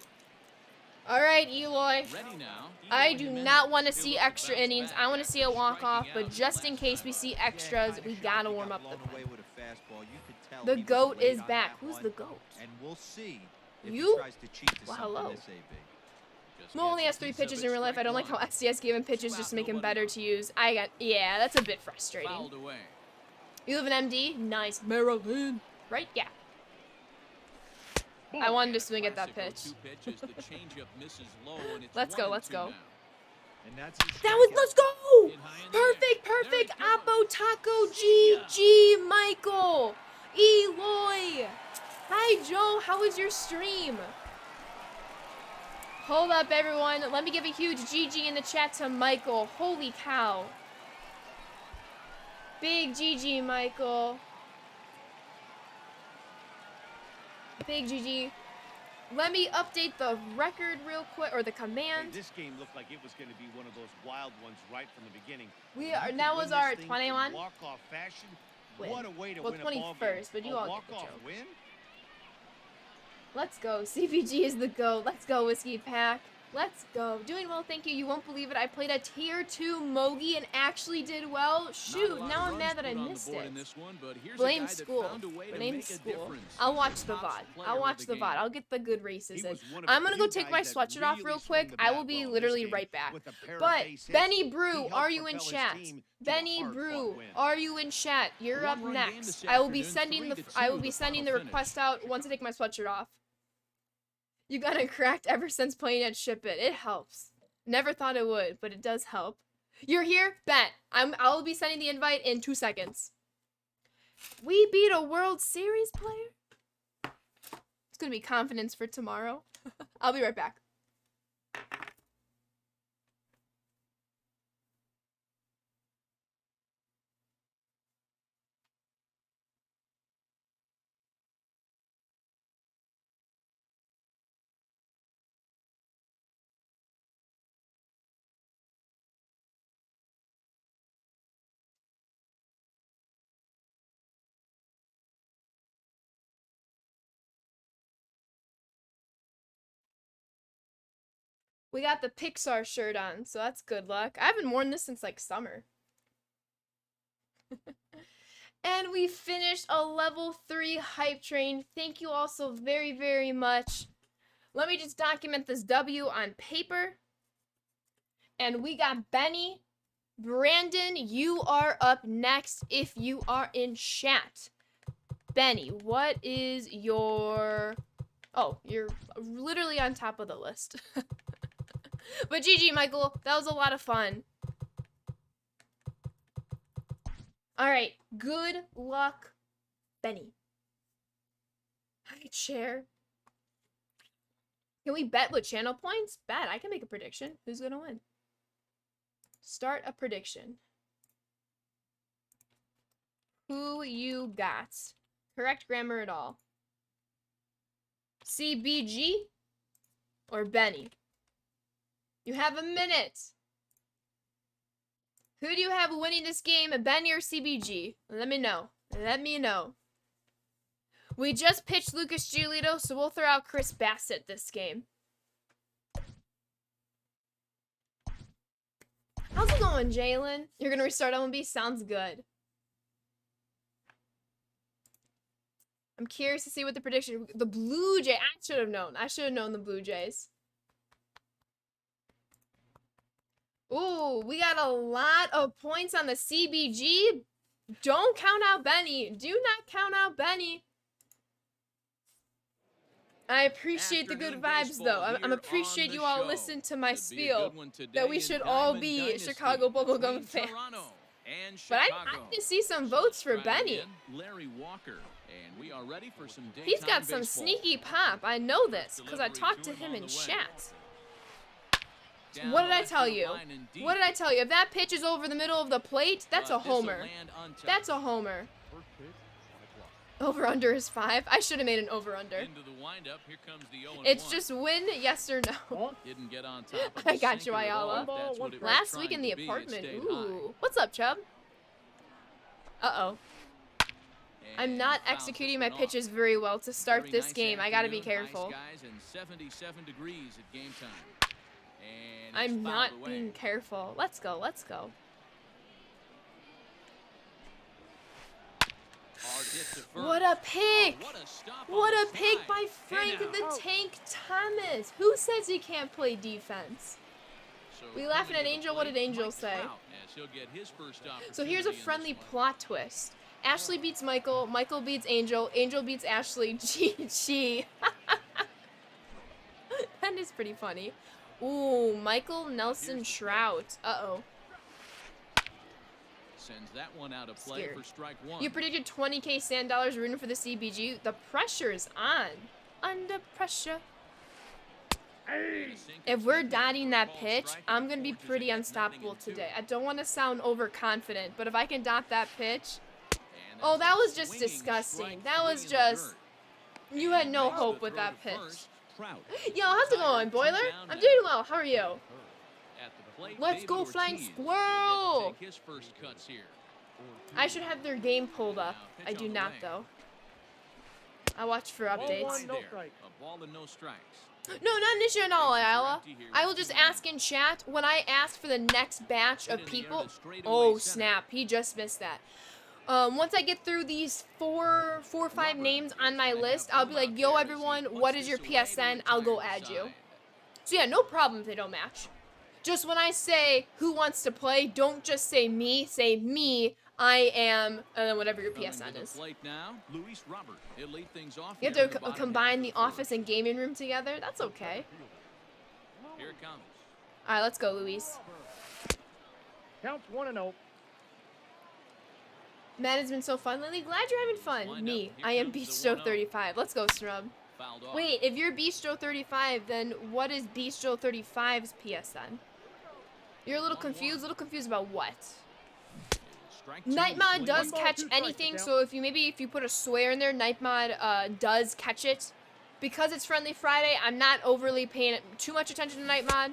Speaker 1: All right, Eloy.
Speaker 2: Ready now.
Speaker 1: I do not want to see extra innings. I want to see a walk-off, but just in case we see extras, we gotta warm up the pen. The GOAT is back. Who's the GOAT?
Speaker 5: And we'll see if
Speaker 1: You?
Speaker 5: he tries to cheat to
Speaker 1: Well,
Speaker 5: something
Speaker 1: hello.
Speaker 5: this AB.
Speaker 1: Mo only has 3 pitches in real life. I don't like how SDS gave him pitches just to make him better to use. Yeah, that's a bit frustrating.
Speaker 2: Fouled away.
Speaker 1: You have an MD? Nice. Maryland. Right? Yeah. I wanted to swing at that pitch.
Speaker 2: Classic 0-2 pitch as the changeup misses low, and it's
Speaker 1: Let's go,
Speaker 2: 1-2
Speaker 1: let's go.
Speaker 2: now.
Speaker 5: And that's
Speaker 1: That was, let's go! Perfect. Apo Taco GG Michael. Eloy. Hi, Joe. How was your stream? Hold up, everyone. Let me give a huge GG in the chat to Michael. Holy cow. Big GG, Michael. Big GG. Let me update the record real quick, or the
Speaker 4: Hey,
Speaker 1: command.
Speaker 4: this game looked like it was going to be one of those wild ones right from the beginning.
Speaker 1: We
Speaker 4: If
Speaker 1: are
Speaker 4: you
Speaker 1: now
Speaker 4: could
Speaker 1: was
Speaker 4: win
Speaker 1: our
Speaker 4: this thing in
Speaker 1: 21.
Speaker 4: walk-off fashion.
Speaker 1: Win.
Speaker 4: What a way to
Speaker 1: Well,
Speaker 4: win a ball game.
Speaker 1: 21st, but you
Speaker 4: A
Speaker 1: all get the
Speaker 4: walk-off
Speaker 1: joke.
Speaker 4: win?
Speaker 1: Let's go. CPG is the GOAT. Let's go, Whiskey Pack. Let's go. Doing well, thank you. You won't believe it. I played a tier 2 Mogi and actually did well. Shoot, now I'm mad that I missed it. Blame school. Blame school. I'll watch the VOD. I'll watch the VOD. I'll get the good races
Speaker 4: He
Speaker 1: in.
Speaker 4: was one of
Speaker 1: I'm
Speaker 4: the
Speaker 1: gonna go
Speaker 4: few
Speaker 1: take my
Speaker 4: guys that
Speaker 1: sweatshirt off
Speaker 4: really
Speaker 1: real
Speaker 4: swung
Speaker 1: quick.
Speaker 4: the
Speaker 1: I will
Speaker 4: bat
Speaker 1: be
Speaker 4: well in
Speaker 1: literally
Speaker 4: this
Speaker 1: right
Speaker 4: game
Speaker 1: back.
Speaker 4: with a pair of
Speaker 1: But
Speaker 4: base hits.
Speaker 1: Benny
Speaker 4: He
Speaker 1: Brew,
Speaker 4: helped
Speaker 1: are you in
Speaker 4: propel his
Speaker 1: chat?
Speaker 4: team to a
Speaker 1: Benny
Speaker 4: hard-fought
Speaker 1: Brew,
Speaker 4: win.
Speaker 1: are you in chat? You're up
Speaker 2: One-run game
Speaker 1: next.
Speaker 2: this
Speaker 1: I will be
Speaker 2: afternoon,
Speaker 1: sending the
Speaker 2: 3-2
Speaker 1: I will
Speaker 2: the
Speaker 1: be sending
Speaker 2: final
Speaker 1: the request out once I take my sweatshirt off. You got it cracked ever since playing at Ship It. It helps. Never thought it would, but it does help. You're here? Bet. I'll be sending the invite in 2 seconds. We beat a World Series player? It's gonna be confidence for tomorrow. I'll be right back. We got the Pixar shirt on, so that's good luck. I haven't worn this since like summer. And we finished a level 3 hype train. Thank you all so very, very much. Let me just document this W on paper. And we got Benny. Brandon, you are up next if you are in chat. Benny, what is your... Oh, you're literally on top of the list. But GG, Michael. That was a lot of fun. Alright, good luck, Benny. Hi, chair. Can we bet with channel points? Bet. I can make a prediction. Who's gonna win? Start a prediction. Who you got? Correct grammar at all. CBG or Benny? You have a minute. Who do you have winning this game, Benny or CBG? Let me know. Let me know. We just pitched Lucas Giolito, so we'll throw out Chris Bassett this game. How's it going, Jalen? You're going to restart MLB? Sounds good. I'm curious to see what the prediction... The Blue Jays... I should have known. I should have known the Blue Jays. Ooh, we got a lot of points on the CBG. Don't count out Benny. Do not count out Benny. I appreciate the good vibes, though. I'm appreciate you all listen to my spiel that we should all be Chicago Bubblegum fans. But I need to see some votes for Benny.
Speaker 2: Larry Walker, and we are ready for some
Speaker 1: He's got some sneaky pop. I know this because I talked to him in chat. What did I tell you? What did I tell you? If that pitch is over the middle of the plate, that's a homer. That's a homer. Over under is 5. I should have made an over under. It's just win, yes or no. I got you, Ayala. Last week in the apartment. Ooh. What's up, Chubb? Uh-oh. I'm not executing my pitches very well to start this game. I gotta be careful. I'm not being careful. Let's go, let's go. What a pick! What a pick by Frank the Tank Thomas. Who says he can't play defense? We laughing at Angel? What did Angel say? So here's a friendly plot twist. Ashley beats Michael, Michael beats Angel, Angel beats Ashley, GG. That is pretty funny. Ooh, Michael Nelson Trout. Uh-oh.
Speaker 2: Sends that one out of play for strike one.
Speaker 1: You predicted 20K sand dollars rooting for the CBG. The pressure's on. Under pressure. If we're dotting that pitch, I'm going to be pretty unstoppable today. I don't want to sound overconfident, but if I can dot that pitch... Oh, that was just disgusting. That was just... You had no hope with that pitch. Yo, how's it going, Boiler? I'm doing well. How are you? Let's go, Flying Squirrel! I should have their game pulled up. I do not, though. I watch for updates. No, not an issue at all, Ayala. I will just ask in chat when I ask for the next batch of people. Oh, snap. He just missed that. Once I get through these four or five names on my list, I'll be like, yo, everyone, what is your PSN? I'll go add you. So, yeah, no problem if they don't match. Just when I say who wants to play, don't just say me. Say me, I am, and then whatever your PSN is. You have to combine the office and gaming room together. That's okay.
Speaker 2: Here it comes.
Speaker 1: All right, let's go, Luis.
Speaker 3: Counts 1-0.
Speaker 1: Matt has been so fun lately. Glad you're having fun. Me, I am Beastro 35. Let's go, Scrub. Wait, if you're Beastro 35, then what is Beastro 35's PSN? You're a little confused about what? Nightmod does catch anything, so if you put a swear in there, Nightmod does catch it. Because it's Friendly Friday, I'm not overly paying too much attention to Nightmod.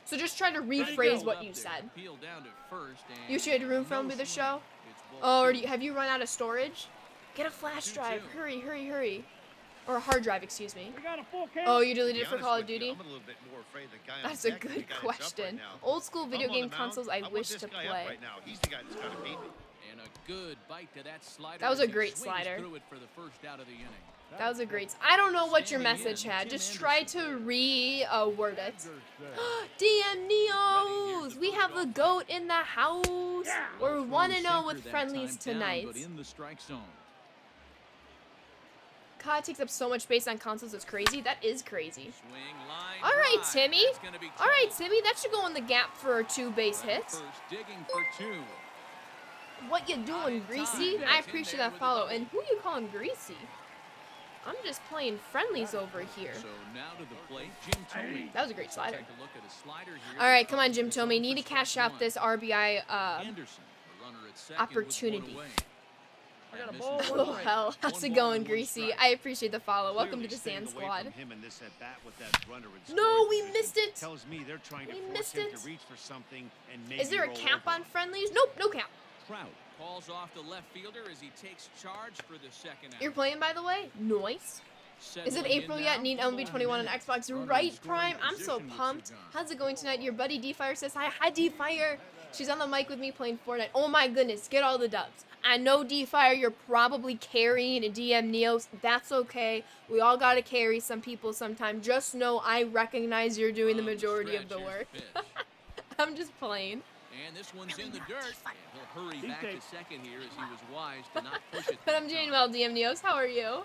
Speaker 1: So just try to rephrase what you said. You shared a room from the show? Oh, or have you run out of storage? Get a flash drive. Hurry, hurry, hurry. Or a hard drive, excuse me.
Speaker 3: We got a full count.
Speaker 1: Oh, you
Speaker 4: To
Speaker 1: deleted
Speaker 4: be
Speaker 1: it for
Speaker 4: honest
Speaker 1: Call of
Speaker 4: with you,
Speaker 1: Duty?
Speaker 4: I'm a little bit more afraid of the guy on
Speaker 1: That's a
Speaker 4: deck than the
Speaker 1: good
Speaker 4: guy that's up right
Speaker 1: question.
Speaker 4: now.
Speaker 1: Old school video
Speaker 4: I'm on
Speaker 1: game
Speaker 4: the mound.
Speaker 1: consoles I
Speaker 4: want
Speaker 1: wish
Speaker 4: this
Speaker 1: to
Speaker 4: guy up
Speaker 1: play.
Speaker 4: right now. He's the guy that's got to beat me.
Speaker 2: And a good bite to that slider.
Speaker 1: That was
Speaker 2: as
Speaker 1: a
Speaker 2: he
Speaker 1: great
Speaker 2: swings
Speaker 1: slider.
Speaker 2: through it for the first out of the inning.
Speaker 1: That was a great. I don't know what your
Speaker 2: Standing
Speaker 1: message
Speaker 2: in,
Speaker 1: had.
Speaker 2: Tim
Speaker 1: Just try
Speaker 2: Anderson.
Speaker 1: to re-word it. DM Neos! We have the GOAT in the house! We're 1-0 with friendlies tonight.
Speaker 2: But in the strike zone.
Speaker 1: COD takes up so much space on consoles, it's crazy. That is crazy.
Speaker 2: Swing, line
Speaker 1: Alright,
Speaker 2: drive.
Speaker 1: Timmy.
Speaker 2: That's gonna be
Speaker 1: Alright,
Speaker 2: trouble.
Speaker 1: Timmy, that should go in the gap for a 2 base hit.
Speaker 2: First digging for 2.
Speaker 1: What you doing, Greasy? I appreciate that follow. And who you calling Greasy? I'm just playing friendlies over here.
Speaker 2: So now to the plate, Jim Thome.
Speaker 1: That was a great slider.
Speaker 2: Take a look at a slider here.
Speaker 1: Alright, come on, Jim Thome. Need to cash out this RBI
Speaker 2: Anderson, the runner at second with
Speaker 1: opportunity.
Speaker 2: one away.
Speaker 3: I got a
Speaker 2: And
Speaker 3: ball,
Speaker 2: misses
Speaker 3: one
Speaker 2: the
Speaker 1: Oh,
Speaker 3: strike.
Speaker 1: hell. How's
Speaker 2: One
Speaker 1: it
Speaker 2: ball
Speaker 1: going,
Speaker 2: and one
Speaker 1: Greasy?
Speaker 2: strike.
Speaker 1: I appreciate the follow. Welcome to
Speaker 4: Clearly
Speaker 1: the Sand
Speaker 4: staying away
Speaker 1: Squad.
Speaker 4: from him in this at-bat with that runner in
Speaker 1: No,
Speaker 4: scoring
Speaker 1: we
Speaker 4: position
Speaker 1: missed it.
Speaker 4: Tells me they're trying to
Speaker 1: We
Speaker 4: force
Speaker 1: missed
Speaker 4: him
Speaker 1: it.
Speaker 4: to reach for something and maybe
Speaker 1: Is there a
Speaker 4: roll
Speaker 1: cap
Speaker 4: over.
Speaker 1: on friendlies? Nope, no cap.
Speaker 2: Trout calls off the left fielder as he takes charge for the second out.
Speaker 1: You're playing, by the way? Nice. Is it
Speaker 2: Settling in
Speaker 1: April
Speaker 2: now,
Speaker 1: yet? Need
Speaker 2: ball
Speaker 1: MLB21 on Xbox.
Speaker 2: Runner in
Speaker 1: Right,
Speaker 2: scoring
Speaker 1: Prime? I'm so
Speaker 2: position with
Speaker 1: pumped.
Speaker 2: two guns.
Speaker 1: How's it going tonight? Your buddy D-Fire says hi. Hi, D-Fire. She's on the mic with me playing Fortnite. Oh my goodness, get all the dubs. I know, D-Fire, you're probably carrying a DM Neos. That's okay. We all gotta carry some people sometime. Just know I recognize you're doing the
Speaker 2: On
Speaker 1: majority of the
Speaker 2: stretch,
Speaker 1: work.
Speaker 2: here's the pitch.
Speaker 1: I'm just playing.
Speaker 2: And this one's in the dirt. And he'll hurry
Speaker 3: He
Speaker 2: back to
Speaker 3: takes-
Speaker 2: second here as he was wise to not push it.
Speaker 1: But I'm doing well, DM Neos. How are you?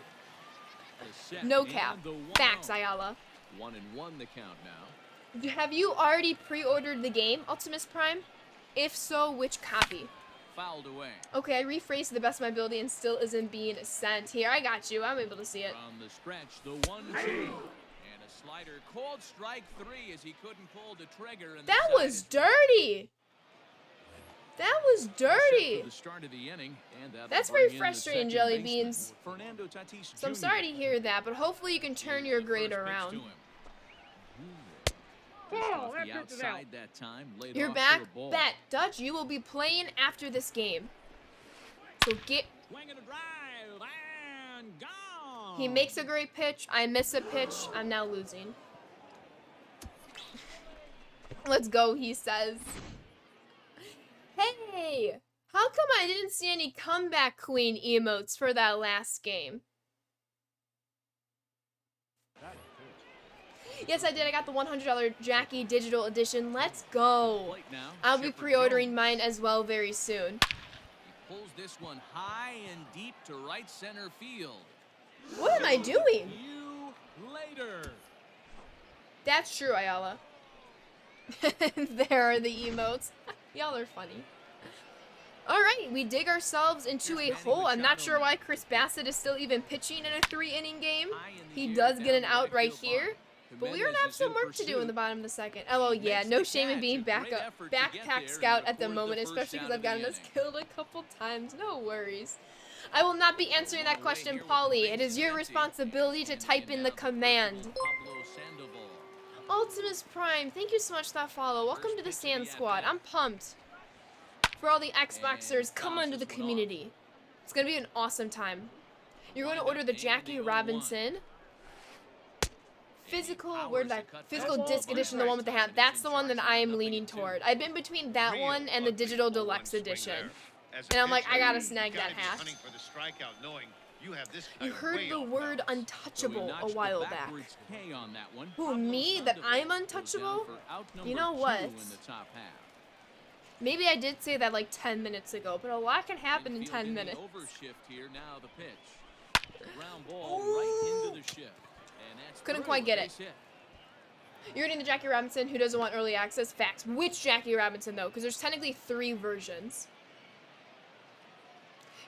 Speaker 2: The set
Speaker 1: No
Speaker 2: and
Speaker 1: cap.
Speaker 2: the 1-0.
Speaker 1: Facts, Ayala.
Speaker 2: 1-1 the count now.
Speaker 1: Have you already pre-ordered the game, Ultimus Prime? If so, which copy?
Speaker 2: Fouled away.
Speaker 1: Okay, I rephrased to the best of my ability and still isn't being sent. Here, I got you. I'm able to see it.
Speaker 2: From the stretch, the 1-2. And a slider called strike 3 as he couldn't pull the trigger. And the
Speaker 1: That
Speaker 2: side
Speaker 1: was
Speaker 2: is
Speaker 1: dirty. That was
Speaker 2: set
Speaker 1: dirty.
Speaker 2: for the start of the inning, and that'll
Speaker 1: That's
Speaker 2: bring
Speaker 1: very
Speaker 2: in the
Speaker 1: frustrating,
Speaker 2: second
Speaker 1: Jelly
Speaker 2: baseman,
Speaker 1: Beans.
Speaker 2: Fernando Tatis
Speaker 1: So I'm
Speaker 2: Jr.
Speaker 1: sorry to hear that, but hopefully you can turn your grade around.
Speaker 3: Ball,
Speaker 2: Off
Speaker 3: that
Speaker 2: the
Speaker 3: pitch is out.
Speaker 2: outside that time, laid
Speaker 1: You're
Speaker 2: off
Speaker 1: back?
Speaker 2: for a ball.
Speaker 1: Bet. Dutch, you will be playing after this game. So get...
Speaker 2: Swing and a drive, and gone.
Speaker 1: He makes a great pitch. I miss a pitch. I'm now losing. Let's go, he says. Hey! How come I didn't see any comeback queen emotes for that last game? Yes, I did. I got the $100 Jackie Digital Edition. Let's go.
Speaker 2: Plate now,
Speaker 1: I'll be
Speaker 2: Shepherd
Speaker 1: pre-ordering
Speaker 2: Jones.
Speaker 1: mine as well very soon.
Speaker 2: He pulls this one high and deep to right center field.
Speaker 1: What am I doing?
Speaker 2: You later.
Speaker 1: That's true, Ayala. There are the emotes. Y'all are funny. Alright, we dig ourselves into a hole. I'm not sure why Chris Bassett is still even pitching in a 3-inning game.
Speaker 2: High in the
Speaker 1: He
Speaker 2: air,
Speaker 1: does get
Speaker 2: down
Speaker 1: an
Speaker 2: the
Speaker 1: out right
Speaker 2: field
Speaker 1: here.
Speaker 2: line.
Speaker 1: But we're
Speaker 2: Jimenez
Speaker 1: gonna have
Speaker 2: is
Speaker 1: some
Speaker 2: in
Speaker 1: work to do in
Speaker 2: pursuit.
Speaker 1: the bottom of the second. Oh yeah,
Speaker 2: Makes
Speaker 1: no
Speaker 2: the
Speaker 1: shame in
Speaker 2: catch.
Speaker 1: being
Speaker 2: A great effort to get there
Speaker 1: backpack
Speaker 2: and
Speaker 1: scout at the
Speaker 2: record
Speaker 1: moment,
Speaker 2: the first
Speaker 1: especially because
Speaker 2: out
Speaker 1: I've
Speaker 2: of the
Speaker 1: gotten us
Speaker 2: inning.
Speaker 1: killed a couple times. No worries. I will not be answering that question, Polly. It is your responsibility to type in the command.
Speaker 2: Pablo Sandoval.
Speaker 1: Ultimus Prime, thank you so much for that follow. Welcome to the Sand Squad. I'm pumped. For all the Xboxers, come onto the community. It's gonna be an awesome time. You're going to order the Jackie Robinson physical, where'd that physical disc edition, the one with the hat. That's the one that I am leaning toward. I've been between that
Speaker 4: Real
Speaker 1: one and the
Speaker 4: ugly
Speaker 1: digital
Speaker 4: 0-1
Speaker 1: deluxe
Speaker 4: swing
Speaker 1: edition.
Speaker 4: there. As a
Speaker 1: And I'm like,
Speaker 4: pitcher,
Speaker 1: I gotta snag
Speaker 4: you gotta
Speaker 1: that
Speaker 4: be
Speaker 1: hat.
Speaker 4: hunting for the strikeout, knowing you have this guy
Speaker 1: You heard
Speaker 4: way
Speaker 1: the
Speaker 4: off
Speaker 1: word
Speaker 4: balance.
Speaker 2: So he
Speaker 1: untouchable a
Speaker 2: notched the
Speaker 1: while back.
Speaker 2: backwards K on that one.
Speaker 1: Who,
Speaker 2: Pablo
Speaker 1: me? That
Speaker 2: Sandoval
Speaker 1: I'm
Speaker 2: goes
Speaker 1: untouchable?
Speaker 2: down for out
Speaker 1: You
Speaker 2: number
Speaker 1: know
Speaker 2: 2
Speaker 1: what?
Speaker 2: in the top half.
Speaker 1: Maybe I did say that like 10 minutes ago, but a lot can happen in
Speaker 2: Infield
Speaker 1: 10
Speaker 2: the
Speaker 1: minutes.
Speaker 2: overshift here, now the pitch. Ground ball right into the shift. And that's
Speaker 1: Couldn't
Speaker 2: through,
Speaker 1: quite get
Speaker 2: a
Speaker 1: it.
Speaker 2: base hit.
Speaker 1: You're getting the Jackie Robinson. Who doesn't want early access? Facts. Which Jackie Robinson, though? Because there's technically 3 versions.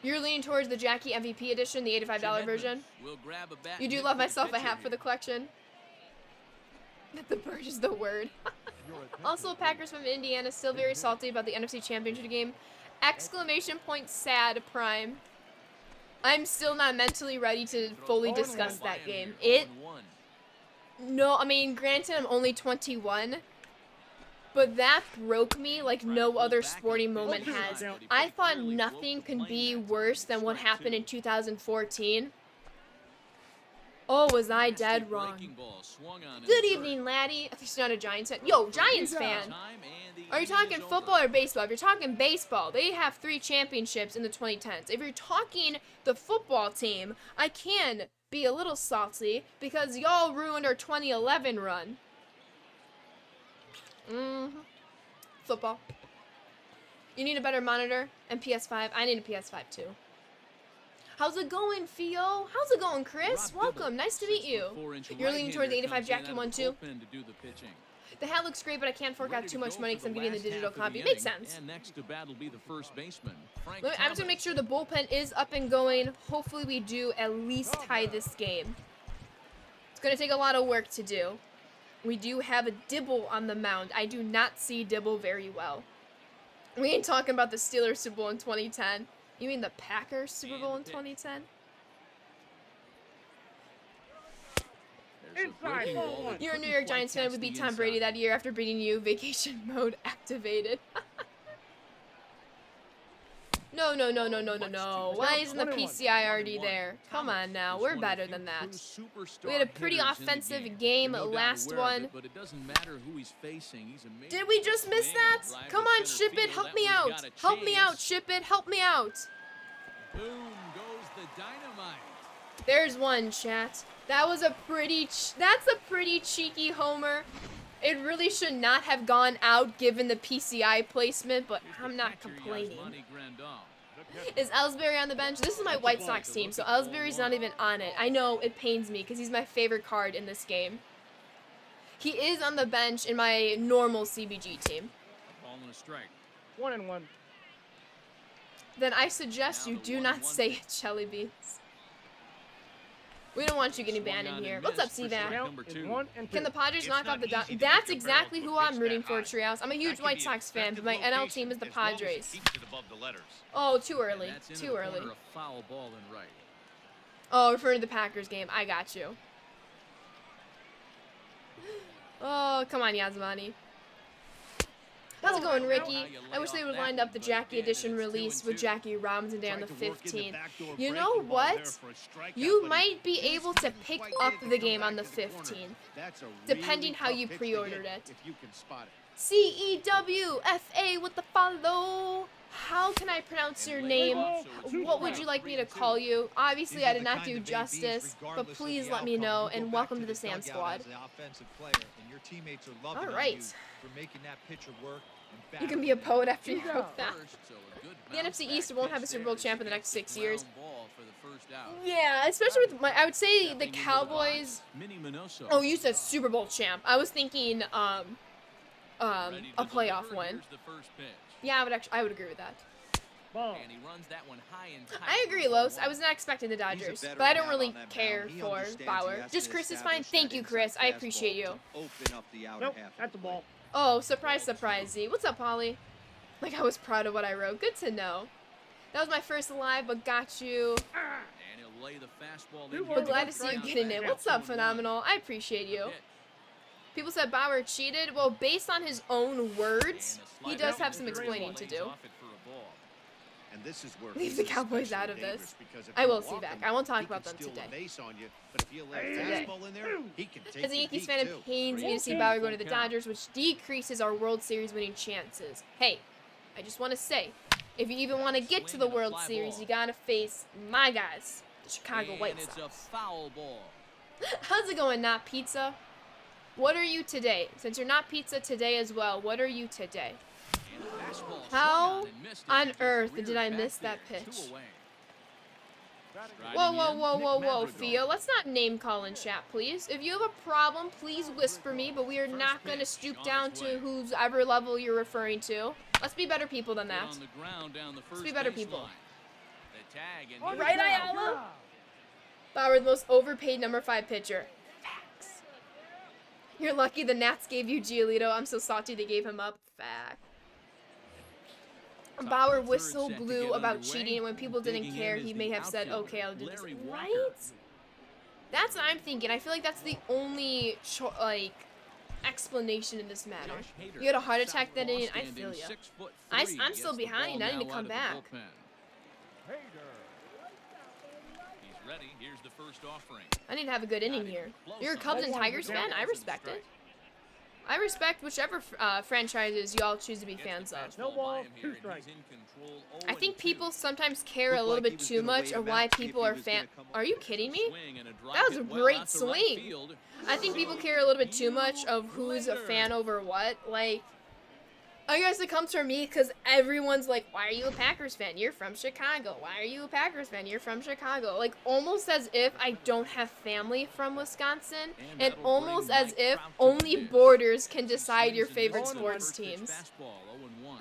Speaker 1: You're leaning towards the Jackie MVP edition, the $85
Speaker 2: Jim
Speaker 1: version.
Speaker 2: Edmonds will grab a bat
Speaker 1: You
Speaker 2: and
Speaker 1: do
Speaker 2: hit
Speaker 1: love
Speaker 2: for the
Speaker 1: myself a
Speaker 2: pitcher
Speaker 1: hat for
Speaker 2: here.
Speaker 1: the collection. The bird is the word. Also, Packers from Indiana still very salty about the NFC Championship game. Exclamation point sad, Prime. I'm still not mentally ready to fully discuss that game. It
Speaker 2: 0-1.
Speaker 1: No, I mean, granted, I'm only 21, but that broke me like no other sporting moment has. I thought nothing could be worse than what happened in 2014. Oh, was I dead
Speaker 2: Nasty
Speaker 1: wrong?
Speaker 2: breaking ball swung on in
Speaker 1: Good
Speaker 2: the
Speaker 1: evening, laddie. He's not a Giants fan. Yo, Giants fan.
Speaker 2: third. Time and the
Speaker 1: Are you
Speaker 2: inning
Speaker 1: talking
Speaker 2: is
Speaker 1: football
Speaker 2: over.
Speaker 1: or baseball? If you're talking baseball, they have 3 championships in the 2010s. If you're talking the football team, I can be a little salty because y'all ruined our 2011 run. Football. You need a better monitor and PS5. I need a PS5 too. How's it going, Theo? How's it going, Chris?
Speaker 2: Rob
Speaker 1: Welcome.
Speaker 2: Dibble,
Speaker 1: Nice to meet you.
Speaker 2: 6'4"
Speaker 1: You're leaning towards the 85
Speaker 2: right-hander
Speaker 1: Jackie
Speaker 2: comes in
Speaker 1: one
Speaker 2: out of
Speaker 1: too.
Speaker 2: the bullpen to do the pitching.
Speaker 1: The hat looks great, but I can't fork out
Speaker 2: Ready
Speaker 1: too
Speaker 2: to
Speaker 1: much
Speaker 2: go
Speaker 1: money
Speaker 2: for
Speaker 1: because I'm
Speaker 2: the
Speaker 1: getting the
Speaker 2: last
Speaker 1: digital
Speaker 2: half of
Speaker 1: copy.
Speaker 2: the
Speaker 1: Makes
Speaker 2: inning,
Speaker 1: sense.
Speaker 2: And next to bat will be the first baseman, Frank
Speaker 1: I'm just
Speaker 2: Thomas.
Speaker 1: gonna make sure the bullpen is up and going. Hopefully we do at least tie this game. It's gonna take a lot of work to do. We do have a Dibble on the mound. I do not see Dibble very well. We ain't talking about the Steelers Super Bowl in 2010. You mean the Packers Super Bowl in 2010?
Speaker 2: There's a
Speaker 3: Inside,
Speaker 2: breaking
Speaker 3: ball
Speaker 2: ball
Speaker 3: one.
Speaker 2: that
Speaker 1: You're a New
Speaker 2: couldn't
Speaker 1: York
Speaker 2: quite
Speaker 1: Giants fan
Speaker 2: catch
Speaker 1: would
Speaker 2: the
Speaker 1: beat Tom Brady
Speaker 2: inside.
Speaker 1: that year after beating you. Vacation mode activated. No. Why isn't the PCI already there? Come on now, we're better than that. We had a pretty offensive game last one.
Speaker 2: But it doesn't matter who he's facing. He's amazing.
Speaker 1: Did we just miss that? Come on, Ship It, help me out. Help me out, Ship It, help me out.
Speaker 2: Boom goes the dynamite.
Speaker 1: There's one, chat. That was a that's a pretty cheeky homer. It really should not have gone out given the PCI placement, but I'm not complaining. Is Ellsbury on the bench? This is my White Sox team, so Ellsbury's not even on it. I know, it pains me because he's my favorite card in this game. He is on the bench in my normal CBG team.
Speaker 2: Ball and a strike.
Speaker 3: 1-1.
Speaker 1: Then I suggest you do not say it, Jelly Beans. We don't want you getting banned in here. What's up, CVAC?
Speaker 3: Count is 1-2.
Speaker 1: Can the Padres
Speaker 4: It's
Speaker 1: knock
Speaker 4: not
Speaker 1: off the
Speaker 4: easy to
Speaker 1: Dodgers?
Speaker 4: get
Speaker 1: That's
Speaker 4: your
Speaker 1: exactly
Speaker 4: barrel
Speaker 1: who
Speaker 4: to
Speaker 1: I'm
Speaker 4: pitch
Speaker 1: rooting
Speaker 4: that
Speaker 1: for,
Speaker 4: high.
Speaker 1: Trios. I'm a
Speaker 4: That
Speaker 1: huge
Speaker 4: can
Speaker 1: White
Speaker 4: be
Speaker 1: Sox
Speaker 4: an
Speaker 1: fan, but
Speaker 4: effective
Speaker 1: my NL
Speaker 4: location
Speaker 1: team is the
Speaker 4: as long as it
Speaker 1: Padres.
Speaker 4: keeps it above the letters.
Speaker 1: Oh, too early.
Speaker 2: That's into
Speaker 1: Too
Speaker 2: the
Speaker 1: early.
Speaker 2: corner, a foul ball and right.
Speaker 1: Oh, referring to the Packers game. I got you. Oh, come on, Yasmani. How's it going, Ricky? I wish they would lined up the Jackie Edition release with Jackie Robinson Day on the
Speaker 4: Tried to work in the
Speaker 1: 15th.
Speaker 4: backdoor
Speaker 1: You
Speaker 4: breaking
Speaker 1: know
Speaker 4: ball there
Speaker 1: what?
Speaker 4: for a strikeout,
Speaker 1: You
Speaker 4: but he
Speaker 1: might be
Speaker 4: just
Speaker 1: able to
Speaker 4: didn't
Speaker 1: pick
Speaker 4: quite
Speaker 1: up
Speaker 4: get it
Speaker 1: the
Speaker 4: to go
Speaker 1: game on the
Speaker 4: back to corner.
Speaker 1: 15th,
Speaker 4: That's a
Speaker 1: depending
Speaker 4: really
Speaker 1: how you
Speaker 4: tough pitch to
Speaker 1: pre-ordered
Speaker 4: hit
Speaker 1: it.
Speaker 4: if you can spot it.
Speaker 1: CEWFA with the follow. How can I pronounce your name? What would you like me to call you? Obviously, I did not do justice, but please let me know, and welcome to the Sam Squad. All right. You can be a poet after you wrote that. The NFC East won't have a Super Bowl champ in the next 6 years. Yeah, especially with I would say the Cowboys. Oh, you said Super Bowl champ. I was thinking a playoff win. Yeah, I would agree with that.
Speaker 3: Ball.
Speaker 2: And he runs that one high and tight.
Speaker 1: I agree, Los. I was not expecting the Dodgers, but I don't really care for Bauer. Just Chris is fine. Thank you, Chris. I appreciate you.
Speaker 3: Nope, that's the ball.
Speaker 1: Oh, surprise, Z. What's up, Holly? Like, I was proud of what I wrote. Good to know. That was my first live, but got you.
Speaker 2: And he'll lay the fastball in.
Speaker 1: But glad to see you getting it. What's up, Phenomenal? I appreciate you. People said Bauer cheated. Well, based on his own words, he does have some explaining to do.
Speaker 4: And this is where
Speaker 1: Leave the Cowboys out of this. I will see back. I won't talk about them today. As a Yankees fan, it pains me to see Bauer go to the Dodgers, which decreases our World Series winning chances. Hey, I just want to say, if you even want to get to the World Series, you gotta face my guys, the Chicago White
Speaker 2: It's a
Speaker 1: Sox.
Speaker 2: foul ball.
Speaker 1: How's it going, Not Pizza? What are you today? Since you're not pizza today as well, what are you today?
Speaker 2: And a fastball
Speaker 1: How
Speaker 2: swung and missed it
Speaker 1: on
Speaker 2: as it's
Speaker 1: earth
Speaker 2: reared
Speaker 1: did I
Speaker 2: back
Speaker 1: miss that
Speaker 2: there,
Speaker 1: pitch?
Speaker 2: 2 away.
Speaker 1: Whoa, Theo. Let's not name call in chat, please. If you have a problem, please whisper me, but we are not going to stoop down to whose ever level you're referring to. Let's be better people than that.
Speaker 2: On the ground down the first
Speaker 1: be better
Speaker 2: baseline.
Speaker 1: people.
Speaker 2: The tag and
Speaker 1: Right, Ayala? Bauer, the most overpaid number 5 pitcher. Facts. You're lucky the Nats gave you Giolito. I'm so salty they gave him up. Fact. Bauer whistle blew about cheating, and when people didn't care, he may have said, okay, I'll do this. Right? That's what I'm thinking. I feel like that's the only, explanation in this matter. You had a heart attack that inning. I feel ya. I'm still behind. I need to come back.
Speaker 2: ready. Here's the first offering.
Speaker 1: I need to have a good inning here. You're a Cubs and Tigers fan? I respect it. I respect whichever franchises y'all choose to be fans of.
Speaker 3: No ball, 2 strikes.
Speaker 1: I think people sometimes care a little bit too much of why people are fan. Are you kidding me? That was a great swing. I think people care a little bit too much of who's a fan over what. Like, I guess it comes from me because everyone's like, why are you a Packers fan? You're from Chicago. Why are you a Packers fan? You're from Chicago. Like, almost as if I don't have family from Wisconsin, and almost as if only borders can decide your favorite sports teams.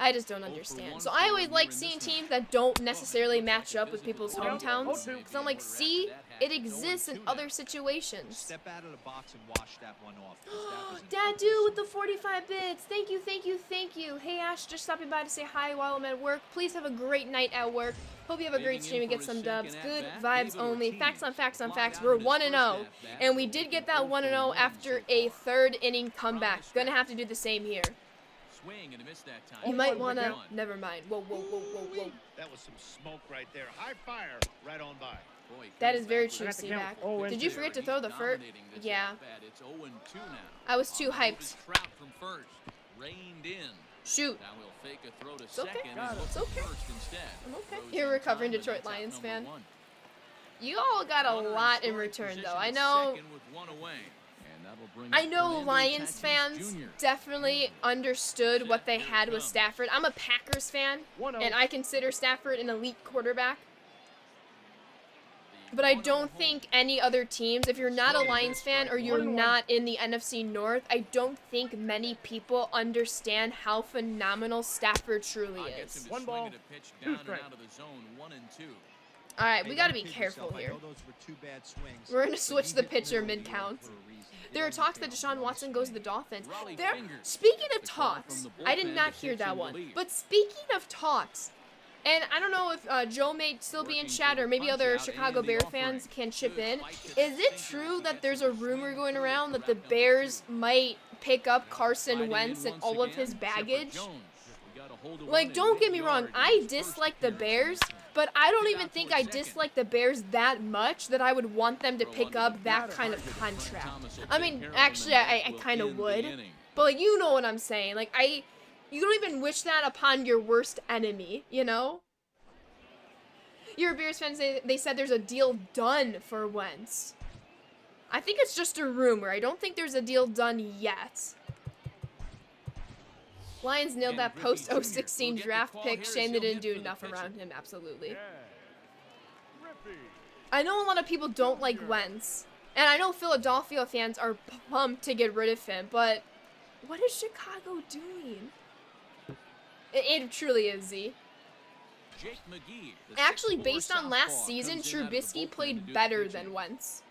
Speaker 1: I just don't understand. So I always like seeing teams that don't necessarily match up with people's hometowns. Because I'm like, see, it exists in other situations.
Speaker 5: Step out of the box and wash that one off. 'cause that was
Speaker 1: Dad Dude with the 45 bits. Thank you, thank you, thank you. Hey Ash, just stopping by to say hi while I'm at work. Please have a great night at work. Hope you have a great stream and get some dubs. Good vibes only. Facts on facts on facts. We're 1-0. And we did get that 1-0 after a third inning comeback. Gonna have to do the same here.
Speaker 2: Swing and a miss that time.
Speaker 1: You might wanna. Never mind. Whoa, whoa, whoa, whoa, whoa.
Speaker 4: That was some smoke right there. High fire right on by.
Speaker 2: Boy,
Speaker 1: That
Speaker 2: comes
Speaker 1: is very
Speaker 2: back
Speaker 1: true,
Speaker 2: with
Speaker 1: C-Mac.
Speaker 3: Oh,
Speaker 1: Did you forget to throw the first?
Speaker 2: dominating this
Speaker 1: Yeah.
Speaker 2: at-bat. It's 0-2 now.
Speaker 1: I was too
Speaker 2: On the move
Speaker 1: hyped.
Speaker 2: is Trout from first. Reined in.
Speaker 1: Shoot.
Speaker 2: Now he'll fake a throw to
Speaker 1: It's okay.
Speaker 2: second and look
Speaker 1: It's
Speaker 2: for
Speaker 1: okay.
Speaker 2: first instead.
Speaker 1: I'm okay.
Speaker 2: Throws
Speaker 1: You're a
Speaker 2: in
Speaker 1: recovering
Speaker 2: time, and
Speaker 1: Detroit
Speaker 2: that's out
Speaker 1: Lions
Speaker 2: number
Speaker 1: fan.
Speaker 2: 1.
Speaker 1: You all got a
Speaker 2: Runner in
Speaker 1: lot in
Speaker 2: scoring
Speaker 1: return,
Speaker 2: position
Speaker 1: though. I
Speaker 2: at
Speaker 1: know.
Speaker 2: second with one away. And that'll bring
Speaker 1: I
Speaker 2: up
Speaker 1: know
Speaker 2: Fernando
Speaker 1: Lions
Speaker 2: Tatis
Speaker 1: fans
Speaker 2: Jr.
Speaker 1: definitely understood what they had with Stafford. I'm a Packers fan,
Speaker 3: 1-0.
Speaker 1: and I consider Stafford an elite quarterback. But I don't think any other teams, if you're not a Lions fan or you're
Speaker 3: 1-1.
Speaker 1: not in the NFC North, I don't think many people understand how phenomenal Stafford truly
Speaker 2: Gets him
Speaker 1: is.
Speaker 2: to
Speaker 3: One
Speaker 2: swing
Speaker 3: ball,
Speaker 2: and a pitch
Speaker 3: 2
Speaker 2: down and
Speaker 3: strikes.
Speaker 2: out of the zone, 1-2.
Speaker 1: All right,
Speaker 5: Hey,
Speaker 1: we got to
Speaker 5: don't
Speaker 1: be
Speaker 5: kid
Speaker 1: careful
Speaker 5: yourself. I
Speaker 1: here.
Speaker 5: know those were 2 bad swings,
Speaker 1: We're gonna
Speaker 5: but
Speaker 1: switch
Speaker 5: you
Speaker 1: the
Speaker 5: hit
Speaker 1: pitcher
Speaker 5: early
Speaker 1: mid-count.
Speaker 5: for a reason.
Speaker 1: There are
Speaker 5: It
Speaker 1: talks
Speaker 5: only
Speaker 1: that
Speaker 5: takes
Speaker 1: Deshaun
Speaker 5: one
Speaker 1: Watson goes to the
Speaker 5: swing.
Speaker 1: Dolphins.
Speaker 2: Raleigh
Speaker 1: There.
Speaker 2: fingers.
Speaker 1: Speaking of
Speaker 2: The call
Speaker 1: talks,
Speaker 2: from the
Speaker 1: I did
Speaker 2: bullpen
Speaker 1: not
Speaker 2: to
Speaker 1: hear
Speaker 2: pitch
Speaker 1: that
Speaker 2: in
Speaker 1: one.
Speaker 2: relief.
Speaker 1: But speaking of talks, and I don't know if Joe may still be in
Speaker 2: Working
Speaker 1: chat
Speaker 2: for
Speaker 1: or
Speaker 2: the
Speaker 1: maybe other
Speaker 2: punch-out
Speaker 1: Chicago
Speaker 2: and the
Speaker 1: Bear
Speaker 2: offering.
Speaker 1: fans can chip
Speaker 2: Good
Speaker 1: in.
Speaker 2: fight to the
Speaker 1: Is it
Speaker 2: fingers
Speaker 1: true
Speaker 2: to
Speaker 1: that
Speaker 2: get
Speaker 1: there's
Speaker 2: to
Speaker 1: a
Speaker 2: the
Speaker 1: rumor
Speaker 2: swing
Speaker 1: going
Speaker 2: third
Speaker 1: around
Speaker 2: to
Speaker 1: that the
Speaker 2: wrap up the
Speaker 1: Bears
Speaker 2: 2.
Speaker 1: might pick up
Speaker 2: Riding
Speaker 1: Carson
Speaker 2: in
Speaker 1: Wentz and
Speaker 2: once
Speaker 1: all of
Speaker 2: again,
Speaker 1: his
Speaker 2: Shepard
Speaker 1: baggage?
Speaker 2: Jones. We got a hold of one
Speaker 1: Like,
Speaker 2: in
Speaker 1: don't get me wrong,
Speaker 2: mid-yard in
Speaker 1: I
Speaker 2: his first
Speaker 1: dislike the
Speaker 2: appearance
Speaker 1: Bears,
Speaker 2: in this one.
Speaker 1: but I don't
Speaker 2: Hit
Speaker 1: even
Speaker 2: out
Speaker 1: think
Speaker 2: towards
Speaker 1: I
Speaker 2: second.
Speaker 1: dislike the Bears that much that I would want them to
Speaker 2: Throw
Speaker 1: pick
Speaker 2: under
Speaker 1: up
Speaker 2: the
Speaker 1: that
Speaker 2: bat.
Speaker 1: kind of
Speaker 2: Frank
Speaker 1: contract.
Speaker 2: Thomas will
Speaker 1: I
Speaker 2: take
Speaker 1: mean,
Speaker 2: care of him,
Speaker 1: actually,
Speaker 2: and
Speaker 1: I
Speaker 2: that will
Speaker 1: kind
Speaker 2: end
Speaker 1: of
Speaker 2: the
Speaker 1: would.
Speaker 2: inning.
Speaker 1: But like, you know what I'm saying. Like, you don't even wish that upon your worst enemy, you know? Your Bears fans, they said there's a deal done for Wentz. I think it's just a rumor. I don't think there's a deal done yet. Lions nailed
Speaker 2: And
Speaker 1: that
Speaker 2: Griffey
Speaker 1: post
Speaker 2: Jr. will
Speaker 1: 016
Speaker 2: get the
Speaker 1: draft
Speaker 2: call
Speaker 1: pick.
Speaker 2: here as
Speaker 1: Shame they
Speaker 2: he'll
Speaker 1: didn't
Speaker 2: hit
Speaker 1: do
Speaker 2: for the
Speaker 1: enough
Speaker 2: pitcher.
Speaker 1: around him, absolutely.
Speaker 3: Yeah. Griffey.
Speaker 1: I know a lot of people don't like Wentz. And I know Philadelphia fans are pumped to get rid of him, but what is Chicago doing? It truly is, Z.
Speaker 2: Jake McGee, the
Speaker 1: Actually,
Speaker 2: 6'4"
Speaker 1: based on last
Speaker 2: southpaw,
Speaker 1: season,
Speaker 2: comes in out of the bullpen
Speaker 1: Trubisky
Speaker 2: to
Speaker 1: played
Speaker 2: do
Speaker 1: better
Speaker 2: pitching.
Speaker 1: than Wentz.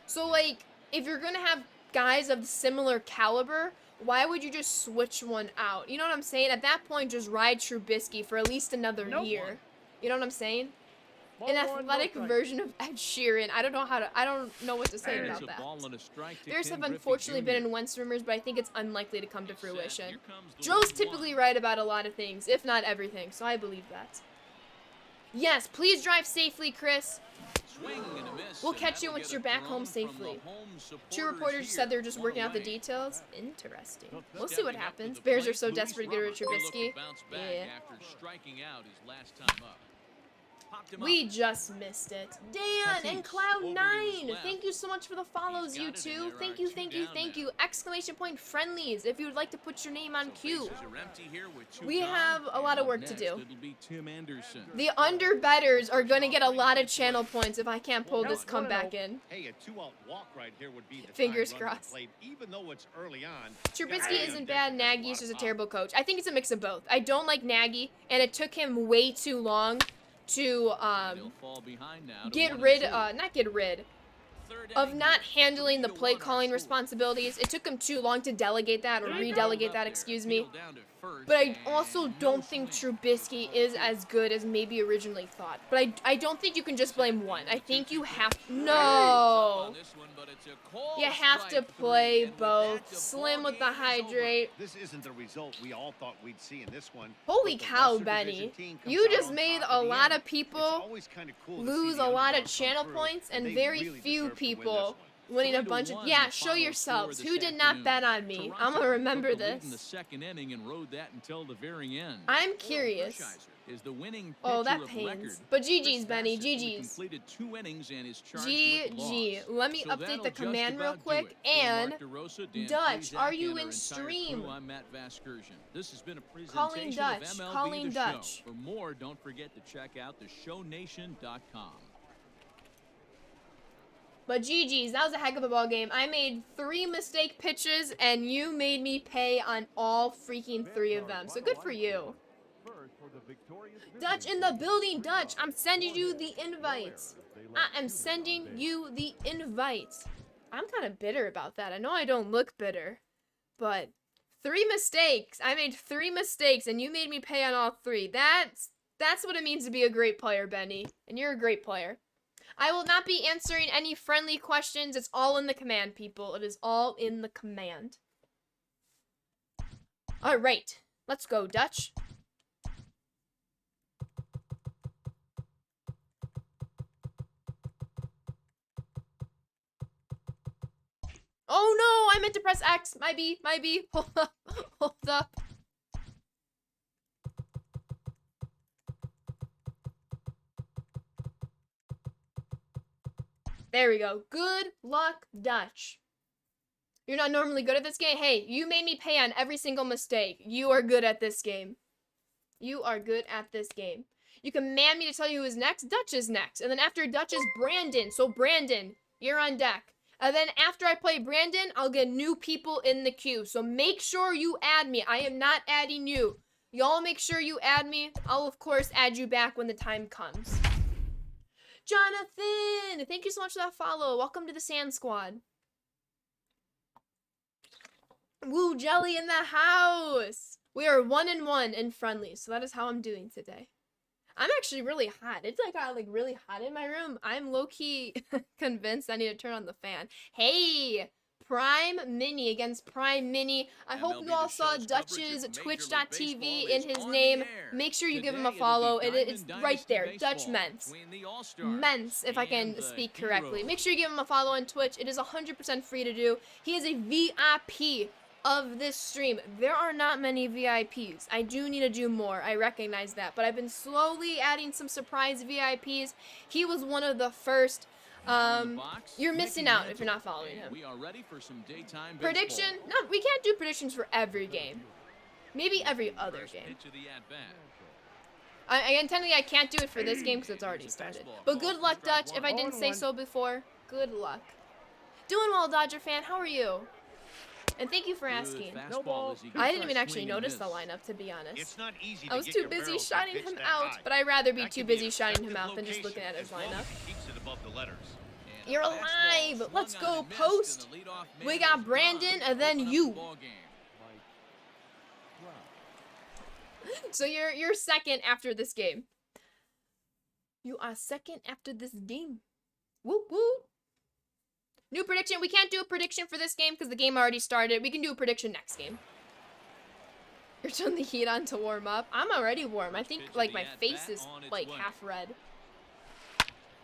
Speaker 1: So, like, if you're going to have guys of similar caliber, why would you just switch one out? You know what I'm saying? At that point, just ride Trubisky for at least another
Speaker 3: Nope.
Speaker 1: year. You know what I'm saying?
Speaker 3: Ball
Speaker 1: An
Speaker 3: 1, no
Speaker 1: athletic
Speaker 3: strike.
Speaker 1: version of Ed Sheeran. I don't know what to say
Speaker 2: There's
Speaker 1: about
Speaker 2: a
Speaker 1: that.
Speaker 2: ball and a strike to
Speaker 1: Bears
Speaker 2: Ken
Speaker 1: have
Speaker 2: Griffey
Speaker 1: unfortunately been
Speaker 2: Jr.
Speaker 1: in Wentz rumors, but I think it's unlikely to come to
Speaker 2: Set.
Speaker 1: fruition.
Speaker 2: Here comes the
Speaker 1: Joe's
Speaker 2: 1-1.
Speaker 1: typically right about a lot of things, if not everything, so I believe that. Yes, please drive safely, Chris.
Speaker 2: Swing and a miss,
Speaker 1: We'll
Speaker 2: and
Speaker 1: catch you
Speaker 2: that'll
Speaker 1: once
Speaker 2: get
Speaker 1: you're
Speaker 2: a
Speaker 1: back
Speaker 2: run
Speaker 1: home
Speaker 2: from the
Speaker 1: safely.
Speaker 2: home
Speaker 1: 2
Speaker 2: supporters
Speaker 1: reporters
Speaker 2: here.
Speaker 1: said they're just
Speaker 2: One
Speaker 1: working out the
Speaker 2: away.
Speaker 1: details. Interesting. We'll see
Speaker 2: Stepping
Speaker 1: what
Speaker 2: up to
Speaker 1: happens.
Speaker 2: the
Speaker 1: Bears
Speaker 2: plate,
Speaker 1: are so
Speaker 2: Luis
Speaker 1: desperate to get rid of
Speaker 2: Robert. He'll look to
Speaker 1: Trubisky.
Speaker 2: bounce back
Speaker 1: Yeah.
Speaker 2: after striking out his last time up. Popped him
Speaker 1: We
Speaker 2: up.
Speaker 1: just missed it. Dan and
Speaker 2: Tatis over to his
Speaker 1: Cloud9,
Speaker 2: left.
Speaker 1: thank you so much for the follows,
Speaker 2: He's
Speaker 1: you
Speaker 2: got it,
Speaker 1: two.
Speaker 2: and there
Speaker 1: Thank
Speaker 2: are
Speaker 1: you,
Speaker 2: two
Speaker 1: thank you,
Speaker 2: down
Speaker 1: thank
Speaker 2: now.
Speaker 1: you. Exclamation point friendlies if you would like to put your name on
Speaker 2: So
Speaker 1: queue.
Speaker 2: bases are empty here with 2
Speaker 1: We
Speaker 2: gone,
Speaker 1: have a lot of
Speaker 2: and
Speaker 1: work to
Speaker 2: next
Speaker 1: do.
Speaker 2: It'll be Tim Anderson.
Speaker 1: The under-betters are going to get a lot of channel points if I can't pull this comeback in.
Speaker 4: Hey, a 2-out walk right here would be the
Speaker 1: Fingers
Speaker 4: tying run to the
Speaker 1: crossed.
Speaker 4: plate, even though it's early on.
Speaker 1: Trubisky isn't bad, Nagy's just a terrible coach. I think it's a mix of both. I don't like Nagy, and it took him way too long to
Speaker 2: He'll fall behind now to
Speaker 1: get
Speaker 2: 1-2.
Speaker 1: rid, not get rid,
Speaker 2: Third
Speaker 1: of
Speaker 2: inning
Speaker 1: not
Speaker 2: here,
Speaker 1: handling the
Speaker 2: 3-1
Speaker 1: play
Speaker 2: our
Speaker 1: calling
Speaker 2: score.
Speaker 1: responsibilities. It took him too long to delegate that or
Speaker 2: Field
Speaker 1: redelegate
Speaker 2: up
Speaker 1: that,
Speaker 2: there.
Speaker 1: excuse me.
Speaker 2: Field down to first.
Speaker 1: But I
Speaker 2: and
Speaker 1: also
Speaker 2: no
Speaker 1: don't think
Speaker 2: swing.
Speaker 1: Trubisky is as good as maybe originally thought. But I don't think you can just blame one. I think you have no. You have to play both. Slim with the hydrate.
Speaker 4: This isn't the result we all thought we'd see in this one.
Speaker 1: Holy
Speaker 4: but the
Speaker 1: cow,
Speaker 4: lesser
Speaker 1: Benny.
Speaker 4: division team comes
Speaker 1: You
Speaker 4: out
Speaker 1: just
Speaker 4: on
Speaker 1: made
Speaker 4: top
Speaker 1: a
Speaker 4: at the
Speaker 1: lot
Speaker 4: end.
Speaker 1: of
Speaker 4: It's
Speaker 1: people
Speaker 4: always kinda cool to see
Speaker 1: lose
Speaker 4: the
Speaker 1: a lot of
Speaker 4: underdog come
Speaker 1: channel
Speaker 4: through,
Speaker 1: points and
Speaker 4: they
Speaker 1: very
Speaker 4: really
Speaker 1: few
Speaker 4: deserve to win this
Speaker 1: people
Speaker 4: one.
Speaker 1: winning a bunch of. Yeah, show yourselves. Who did not bet on me? I'm gonna remember this.
Speaker 2: In the second inning and rode that until the very end.
Speaker 1: I'm curious.
Speaker 2: Is the winning
Speaker 1: Oh, that
Speaker 2: pitcher of
Speaker 1: pains.
Speaker 2: record.
Speaker 1: But
Speaker 2: Chris
Speaker 1: GG's, Benny.
Speaker 2: Bassett only
Speaker 1: GG's.
Speaker 2: completed 2 innings and is charged
Speaker 1: GG.
Speaker 2: with loss.
Speaker 1: Let me
Speaker 2: So
Speaker 1: update
Speaker 2: that'll
Speaker 1: the
Speaker 2: just
Speaker 1: command real
Speaker 2: about do
Speaker 1: quick.
Speaker 2: it. For
Speaker 1: And
Speaker 2: Mark DeRosa, Dan
Speaker 1: Dutch,
Speaker 2: Plesac,
Speaker 1: are you
Speaker 2: and our
Speaker 1: in
Speaker 2: entire
Speaker 1: stream?
Speaker 2: crew, I'm Matt Vasgersian. This has been a
Speaker 1: Calling
Speaker 2: presentation
Speaker 1: Dutch.
Speaker 2: of MLB
Speaker 1: Calling
Speaker 2: The
Speaker 1: Dutch.
Speaker 2: Show. For more, don't forget to check out theshownation.com.
Speaker 1: But GG's, that was a heck of a ball game. I made 3 mistake pitches, and you made me pay on all freaking 3 of them. So good for you. Dutch in the building, Dutch. I'm sending you the invites. I am sending you the invites. I'm kind of bitter about that. I know I don't look bitter, but 3 mistakes. I made 3 mistakes, and you made me pay on all 3. That's what it means to be a great player, Benny. And you're a great player. I will not be answering any friendly questions. It's all in the command, people. It is all in the command. All right. Let's go, Dutch. Oh no, I meant to press X. Might be. Hold up. Hold up. There we go. Good luck, Dutch. You're not normally good at this game. Hey, you made me pay on every single mistake. You are good at this game. You are good at this game. You command me to tell you who's next. Dutch is next. And then after Dutch is Brandon. So Brandon, you're on deck. And then after I play Brandon, I'll get new people in the queue. So make sure you add me. I am not adding you. Y'all make sure you add me. I'll, of course, add you back when the time comes. Jonathan! Thank you so much for that follow. Welcome to the Sand Squad. Woo, Jelly in the house! We are 1-1 in friendly, so that is how I'm doing today. I'm actually really hot. It's like got really hot in my room. I'm low-key convinced I need to turn on the fan. Hey! Prime Mini against Prime Mini. I hope you all saw Dutch's Twitch.tv in his name. Make sure you give him a follow. It's right there. Dutch Ments. Ments, if I can speak correctly. Make sure you give him a follow on Twitch. It is 100% free to do. He is a VIP of this stream. There are not many VIPs. I do need to do more. I recognize that. But I've been slowly adding some surprise VIPs. He was one of the first. You're missing out if you're not following him.
Speaker 2: We are ready for some daytime
Speaker 1: Prediction? No, we can't do predictions for every game. Maybe every other game. Technically, I can't do it for this game because it's already started. But good luck, Dutch. If I didn't say so before, good luck. Doing well, Dodger fan. How are you? And thank you for asking. I didn't even actually notice the lineup, to be honest.
Speaker 4: It's not easy
Speaker 1: I was too busy shouting him out, but I'd rather be too busy shouting him out than just looking at his lineup.
Speaker 4: Keeps it above the letters.
Speaker 1: You're alive! Let's go, Post! We got Brandon, and then you. So you're second after this game. You are second after this game. Woo woo! New prediction. We can't do a prediction for this game because the game already started. We can do a prediction next game. You're turning the heat on to warm up. I'm already warm. I think like my face is like half red.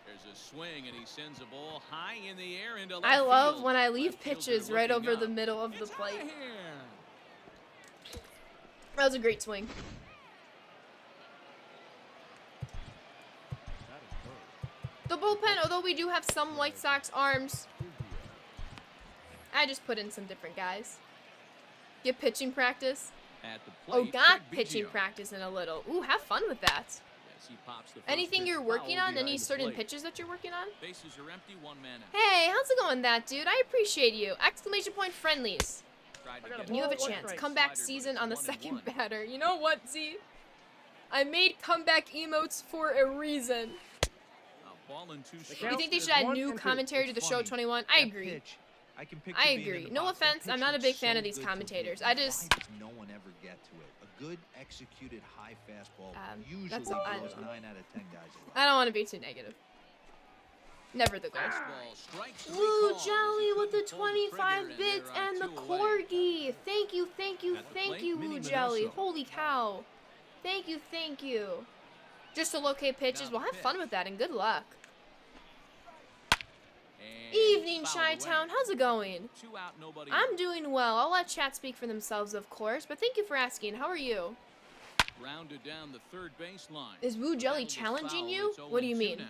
Speaker 2: There's a swing and he sends a ball high in the air into left
Speaker 1: I love
Speaker 2: field.
Speaker 1: when I leave
Speaker 2: Left fielder
Speaker 1: pitches right
Speaker 2: looking
Speaker 1: over
Speaker 2: up.
Speaker 1: the middle of the
Speaker 2: It's
Speaker 1: plate.
Speaker 2: out of here.
Speaker 1: That was a great swing. The bullpen, although we do have some White Sox arms, I just put in some different guys. Get pitching practice.
Speaker 2: At the
Speaker 1: Oh,
Speaker 2: plate,
Speaker 1: got
Speaker 2: Craig
Speaker 1: pitching
Speaker 2: Biggio.
Speaker 1: practice in a little. Ooh, have fun with that.
Speaker 2: Yes, he pops the first
Speaker 1: Anything
Speaker 2: pitch
Speaker 1: you're working
Speaker 2: foul
Speaker 1: on? Any
Speaker 2: behind the
Speaker 1: certain
Speaker 2: plate.
Speaker 1: pitches that you're working on?
Speaker 2: Bases are empty, 1 man out.
Speaker 1: Hey, how's it going, that dude? I appreciate you. Exclamation point friendlies.
Speaker 2: Tried to
Speaker 3: I got a
Speaker 2: get
Speaker 1: You have a
Speaker 3: Ball, one
Speaker 1: chance.
Speaker 3: strike.
Speaker 1: Comeback
Speaker 2: Slider, but
Speaker 1: season
Speaker 2: it's
Speaker 1: on the
Speaker 2: 1-1.
Speaker 1: second batter. You know what, Z? I made comeback emotes for a reason.
Speaker 2: A ball and two
Speaker 3: The
Speaker 2: strikes.
Speaker 1: You
Speaker 3: count
Speaker 1: think they
Speaker 3: is
Speaker 1: should add
Speaker 3: 1
Speaker 1: new
Speaker 3: and 2.
Speaker 1: commentary to the show, 21? I agree.
Speaker 5: I can
Speaker 1: I agree. No offense, I'm not a big fan of these commentators. I just,
Speaker 5: no one ever get to it? A good executed high fastball usually
Speaker 1: that's-
Speaker 5: blows
Speaker 1: I don't know.
Speaker 5: 9 out of 10 guys away.
Speaker 1: I don't want to be too negative. Never the goal.
Speaker 2: Fastball, strike three
Speaker 1: Woo
Speaker 2: called as he
Speaker 1: Jelly with the
Speaker 2: couldn't pull the
Speaker 1: 25
Speaker 2: trigger,
Speaker 1: bits
Speaker 2: they're on
Speaker 1: and the
Speaker 2: 2 away.
Speaker 1: corgi. Thank you, thank you,
Speaker 2: At the
Speaker 1: thank
Speaker 2: plate,
Speaker 1: you,
Speaker 2: Minnie
Speaker 1: Woo Jelly.
Speaker 2: Minoso.
Speaker 1: Holy cow. Thank you, thank you. Just to locate pitches.
Speaker 2: Now
Speaker 1: Well, have fun
Speaker 2: pitch.
Speaker 1: with that and good luck.
Speaker 2: And
Speaker 1: Evening,
Speaker 2: fouled away.
Speaker 1: Chi-Town. How's it going?
Speaker 2: 2 out, nobody
Speaker 1: I'm
Speaker 2: on.
Speaker 1: doing well. I'll let chat speak for themselves, of course, but thank you for asking. How are you?
Speaker 2: Rounded down the third baseline.
Speaker 1: Is Woo Jelly
Speaker 2: Battle was
Speaker 1: challenging
Speaker 2: fouled.
Speaker 1: you?
Speaker 2: It's
Speaker 1: What do you
Speaker 2: 0-2
Speaker 1: mean?
Speaker 2: now.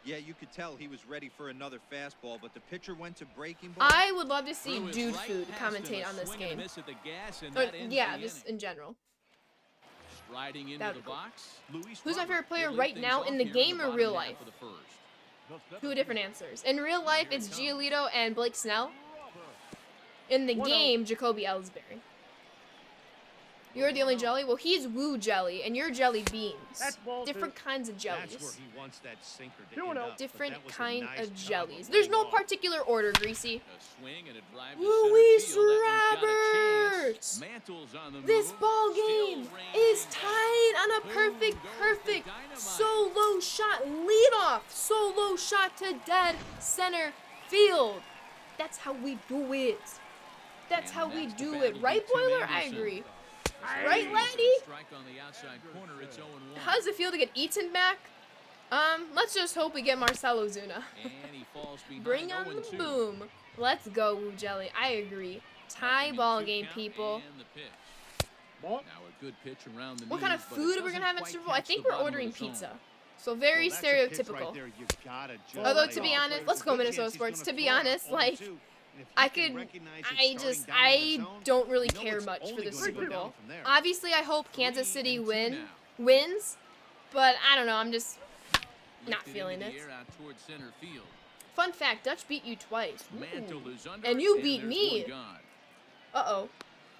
Speaker 5: Yeah, you could tell he was ready for another fastball, but the pitcher went to breaking ball.
Speaker 1: I would love to see
Speaker 2: Threw it
Speaker 1: Dude
Speaker 2: right
Speaker 1: Food
Speaker 2: past him,
Speaker 1: commentate
Speaker 2: a
Speaker 1: on this
Speaker 2: swing and a
Speaker 1: game.
Speaker 2: miss at the gas, and
Speaker 1: Or,
Speaker 2: that ends
Speaker 1: yeah,
Speaker 2: the
Speaker 1: just
Speaker 2: inning.
Speaker 1: in general.
Speaker 2: Striding into
Speaker 1: That'd
Speaker 2: the
Speaker 1: be cool.
Speaker 2: box. Luis
Speaker 1: Who's my
Speaker 2: Robert
Speaker 1: favorite player
Speaker 2: will lead
Speaker 1: right
Speaker 2: things
Speaker 1: now
Speaker 2: off
Speaker 1: in the
Speaker 2: here
Speaker 1: game or
Speaker 2: bottom
Speaker 1: real
Speaker 2: half
Speaker 1: life?
Speaker 2: of the first.
Speaker 1: Two different answers. In real life, it's Giolito and Blake Snell. In the
Speaker 3: 1-0.
Speaker 1: game, Jacoby Ellsbury. You're the only jelly? Well, he's Woo Jelly, and you're Jelly Beans.
Speaker 3: That's ball
Speaker 1: Different kinds of
Speaker 4: That's where
Speaker 1: jellies.
Speaker 4: he wants that sinker to
Speaker 3: 2-0.
Speaker 4: end up, but
Speaker 1: Different
Speaker 4: that was a
Speaker 1: kind
Speaker 4: nice
Speaker 1: of
Speaker 4: job
Speaker 1: jellies.
Speaker 4: of
Speaker 1: There's
Speaker 4: laying
Speaker 1: no
Speaker 4: off.
Speaker 1: particular order, Greasy.
Speaker 2: A swing and a drive to
Speaker 1: Luis
Speaker 2: center field. That one's got a
Speaker 1: Roberts!
Speaker 2: chance. Mantle's on the
Speaker 1: This
Speaker 2: move.
Speaker 1: ball
Speaker 2: Still
Speaker 1: game
Speaker 2: ranging
Speaker 1: is
Speaker 2: back.
Speaker 1: tied on a
Speaker 2: Boom
Speaker 1: perfect,
Speaker 2: goes the
Speaker 1: perfect
Speaker 2: dynamite.
Speaker 1: solo shot leadoff. Solo shot to dead center field. That's how we do it. That's
Speaker 2: And
Speaker 1: how we
Speaker 2: that's the
Speaker 1: do
Speaker 2: battle
Speaker 1: it. Right,
Speaker 2: between
Speaker 1: Boiler? I
Speaker 2: Anderson.
Speaker 1: agree.
Speaker 2: Hey.
Speaker 1: Right, laddie?
Speaker 2: Strike on the outside corner. It's 0-1.
Speaker 1: How does it feel to get Eaton back? Let's just hope we get Marcelo Zuna.
Speaker 2: And he falls behind.
Speaker 1: Bring on the
Speaker 2: 0-2.
Speaker 1: boom. Let's go, Woo Jelly. I agree. Tie
Speaker 2: Nothing
Speaker 1: ball
Speaker 2: in 2
Speaker 1: game,
Speaker 2: count,
Speaker 1: people.
Speaker 2: and the pitch.
Speaker 3: Ball.
Speaker 2: Now a good pitch around the
Speaker 1: What kind of
Speaker 2: knees, but
Speaker 1: food
Speaker 2: it
Speaker 1: are we gonna
Speaker 2: doesn't
Speaker 1: have at
Speaker 2: quite
Speaker 1: Super Bowl? I
Speaker 2: catch
Speaker 1: think
Speaker 2: the
Speaker 1: we're
Speaker 2: bottom of
Speaker 1: ordering
Speaker 2: the zone.
Speaker 1: pizza. So very
Speaker 4: Well, that's a pitch
Speaker 1: stereotypical.
Speaker 4: right there. You gotta just
Speaker 1: Although,
Speaker 4: lay
Speaker 1: to be
Speaker 4: off.
Speaker 1: honest,
Speaker 4: There's
Speaker 1: let's
Speaker 4: a
Speaker 1: go
Speaker 4: good
Speaker 1: Minnesota
Speaker 4: chance he's
Speaker 1: sports.
Speaker 4: gonna
Speaker 1: To be
Speaker 4: throw it
Speaker 1: honest,
Speaker 4: 0-2.
Speaker 1: like,
Speaker 4: And if
Speaker 1: I
Speaker 4: he can
Speaker 1: could,
Speaker 4: recognize it
Speaker 1: I
Speaker 4: starting
Speaker 1: just,
Speaker 4: down in the
Speaker 1: I
Speaker 4: zone,
Speaker 1: don't really
Speaker 4: you know
Speaker 1: care
Speaker 4: it's
Speaker 1: much for
Speaker 4: only
Speaker 1: the
Speaker 4: gonna
Speaker 1: Super
Speaker 4: go down
Speaker 1: Bowl.
Speaker 4: from there.
Speaker 1: Obviously, I hope Kansas City
Speaker 2: 3-2 now.
Speaker 1: wins, but I don't know. I'm just not
Speaker 2: Lifted
Speaker 1: feeling
Speaker 2: into
Speaker 1: it.
Speaker 2: the air out towards center field.
Speaker 1: Fun fact: Dutch beat you twice.
Speaker 2: Mantle
Speaker 1: Ooh.
Speaker 2: is under,
Speaker 1: And you beat
Speaker 2: there's
Speaker 1: me.
Speaker 2: one gone.
Speaker 1: Uh-oh.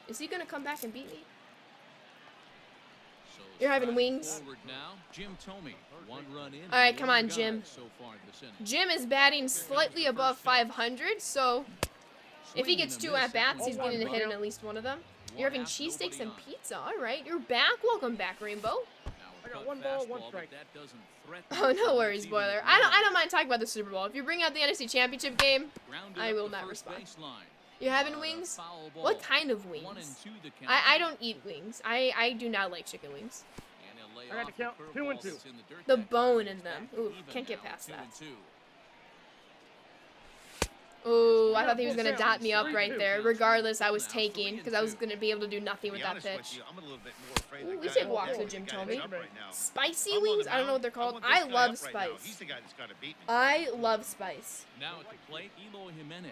Speaker 1: Is he gonna come back and beat me?
Speaker 2: So
Speaker 1: You're having
Speaker 2: striding
Speaker 1: wings?
Speaker 2: forward now, Jim Thome. 1 run in.
Speaker 1: All right,
Speaker 2: and
Speaker 1: come
Speaker 2: 1
Speaker 1: on,
Speaker 2: gone
Speaker 1: Jim.
Speaker 2: So far this inning.
Speaker 1: Jim is batting slightly above 500, so if he
Speaker 2: Swing
Speaker 1: gets
Speaker 2: and a
Speaker 1: 2
Speaker 2: miss.
Speaker 1: at
Speaker 2: That
Speaker 1: bats,
Speaker 2: one's
Speaker 1: he's
Speaker 2: one
Speaker 1: going to hit
Speaker 2: run.
Speaker 1: in at least one of them.
Speaker 2: One
Speaker 1: You're having
Speaker 2: out,
Speaker 1: cheesesteaks
Speaker 2: nobody
Speaker 1: and
Speaker 2: on.
Speaker 1: pizza. All right, you're back. Welcome back, Rainbow.
Speaker 2: Now a
Speaker 3: I got
Speaker 2: cut
Speaker 3: 1 ball, 1
Speaker 2: fastball,
Speaker 3: strike.
Speaker 2: but that doesn't threaten
Speaker 1: Oh,
Speaker 2: the
Speaker 1: no
Speaker 2: zone.
Speaker 1: worries,
Speaker 2: It's even
Speaker 1: Boiler.
Speaker 2: at
Speaker 1: I
Speaker 2: one.
Speaker 1: don't mind talking about the Super Bowl. If you bring out the NFC Championship game,
Speaker 2: Grounded
Speaker 1: I
Speaker 2: up
Speaker 1: will
Speaker 2: the
Speaker 1: not
Speaker 2: first
Speaker 1: respond.
Speaker 2: baseline.
Speaker 1: you're having
Speaker 2: But a
Speaker 1: wings?
Speaker 2: foul ball.
Speaker 1: What kind of
Speaker 2: 1 and
Speaker 1: wings?
Speaker 2: 2 the count.
Speaker 1: I don't eat wings. I do not like chicken wings.
Speaker 2: And he'll lay
Speaker 3: I got
Speaker 2: off
Speaker 3: to count
Speaker 2: the
Speaker 3: 2 and
Speaker 2: curveball
Speaker 3: 2.
Speaker 2: that's in the dirt
Speaker 1: The
Speaker 2: that
Speaker 1: bone
Speaker 2: time.
Speaker 1: in
Speaker 2: It's
Speaker 1: them.
Speaker 2: back
Speaker 1: Ooh,
Speaker 2: even
Speaker 1: can't get
Speaker 2: now,
Speaker 1: past
Speaker 2: 2
Speaker 1: that.
Speaker 2: and 2.
Speaker 1: Oh, I
Speaker 3: Yeah,
Speaker 1: thought he was
Speaker 3: full
Speaker 1: going to
Speaker 3: count.
Speaker 1: dot me up right
Speaker 3: 3-2.
Speaker 1: there. Regardless, I was
Speaker 2: Now,
Speaker 1: taking
Speaker 2: 3
Speaker 1: because
Speaker 2: and
Speaker 1: I was
Speaker 2: 2.
Speaker 1: going to be able to do nothing
Speaker 4: To
Speaker 1: with
Speaker 4: be
Speaker 1: that
Speaker 4: honest with
Speaker 1: pitch.
Speaker 4: you, I'm a little bit more afraid of
Speaker 1: Ooh,
Speaker 4: the
Speaker 1: we
Speaker 4: guy
Speaker 1: take
Speaker 4: that
Speaker 1: walks
Speaker 4: has
Speaker 1: with
Speaker 4: the
Speaker 1: Jim
Speaker 4: guy
Speaker 1: Tomey.
Speaker 4: that's up right now.
Speaker 1: Spicy
Speaker 4: I'm on
Speaker 1: wings?
Speaker 4: the
Speaker 1: I don't know what
Speaker 4: mound.
Speaker 1: they're called.
Speaker 4: want this
Speaker 1: I
Speaker 4: guy
Speaker 1: love
Speaker 4: up right now.
Speaker 1: spice.
Speaker 4: He's the guy that's got to beat me.
Speaker 1: I love spice.
Speaker 2: Now at the plate, Eloy Jimenez.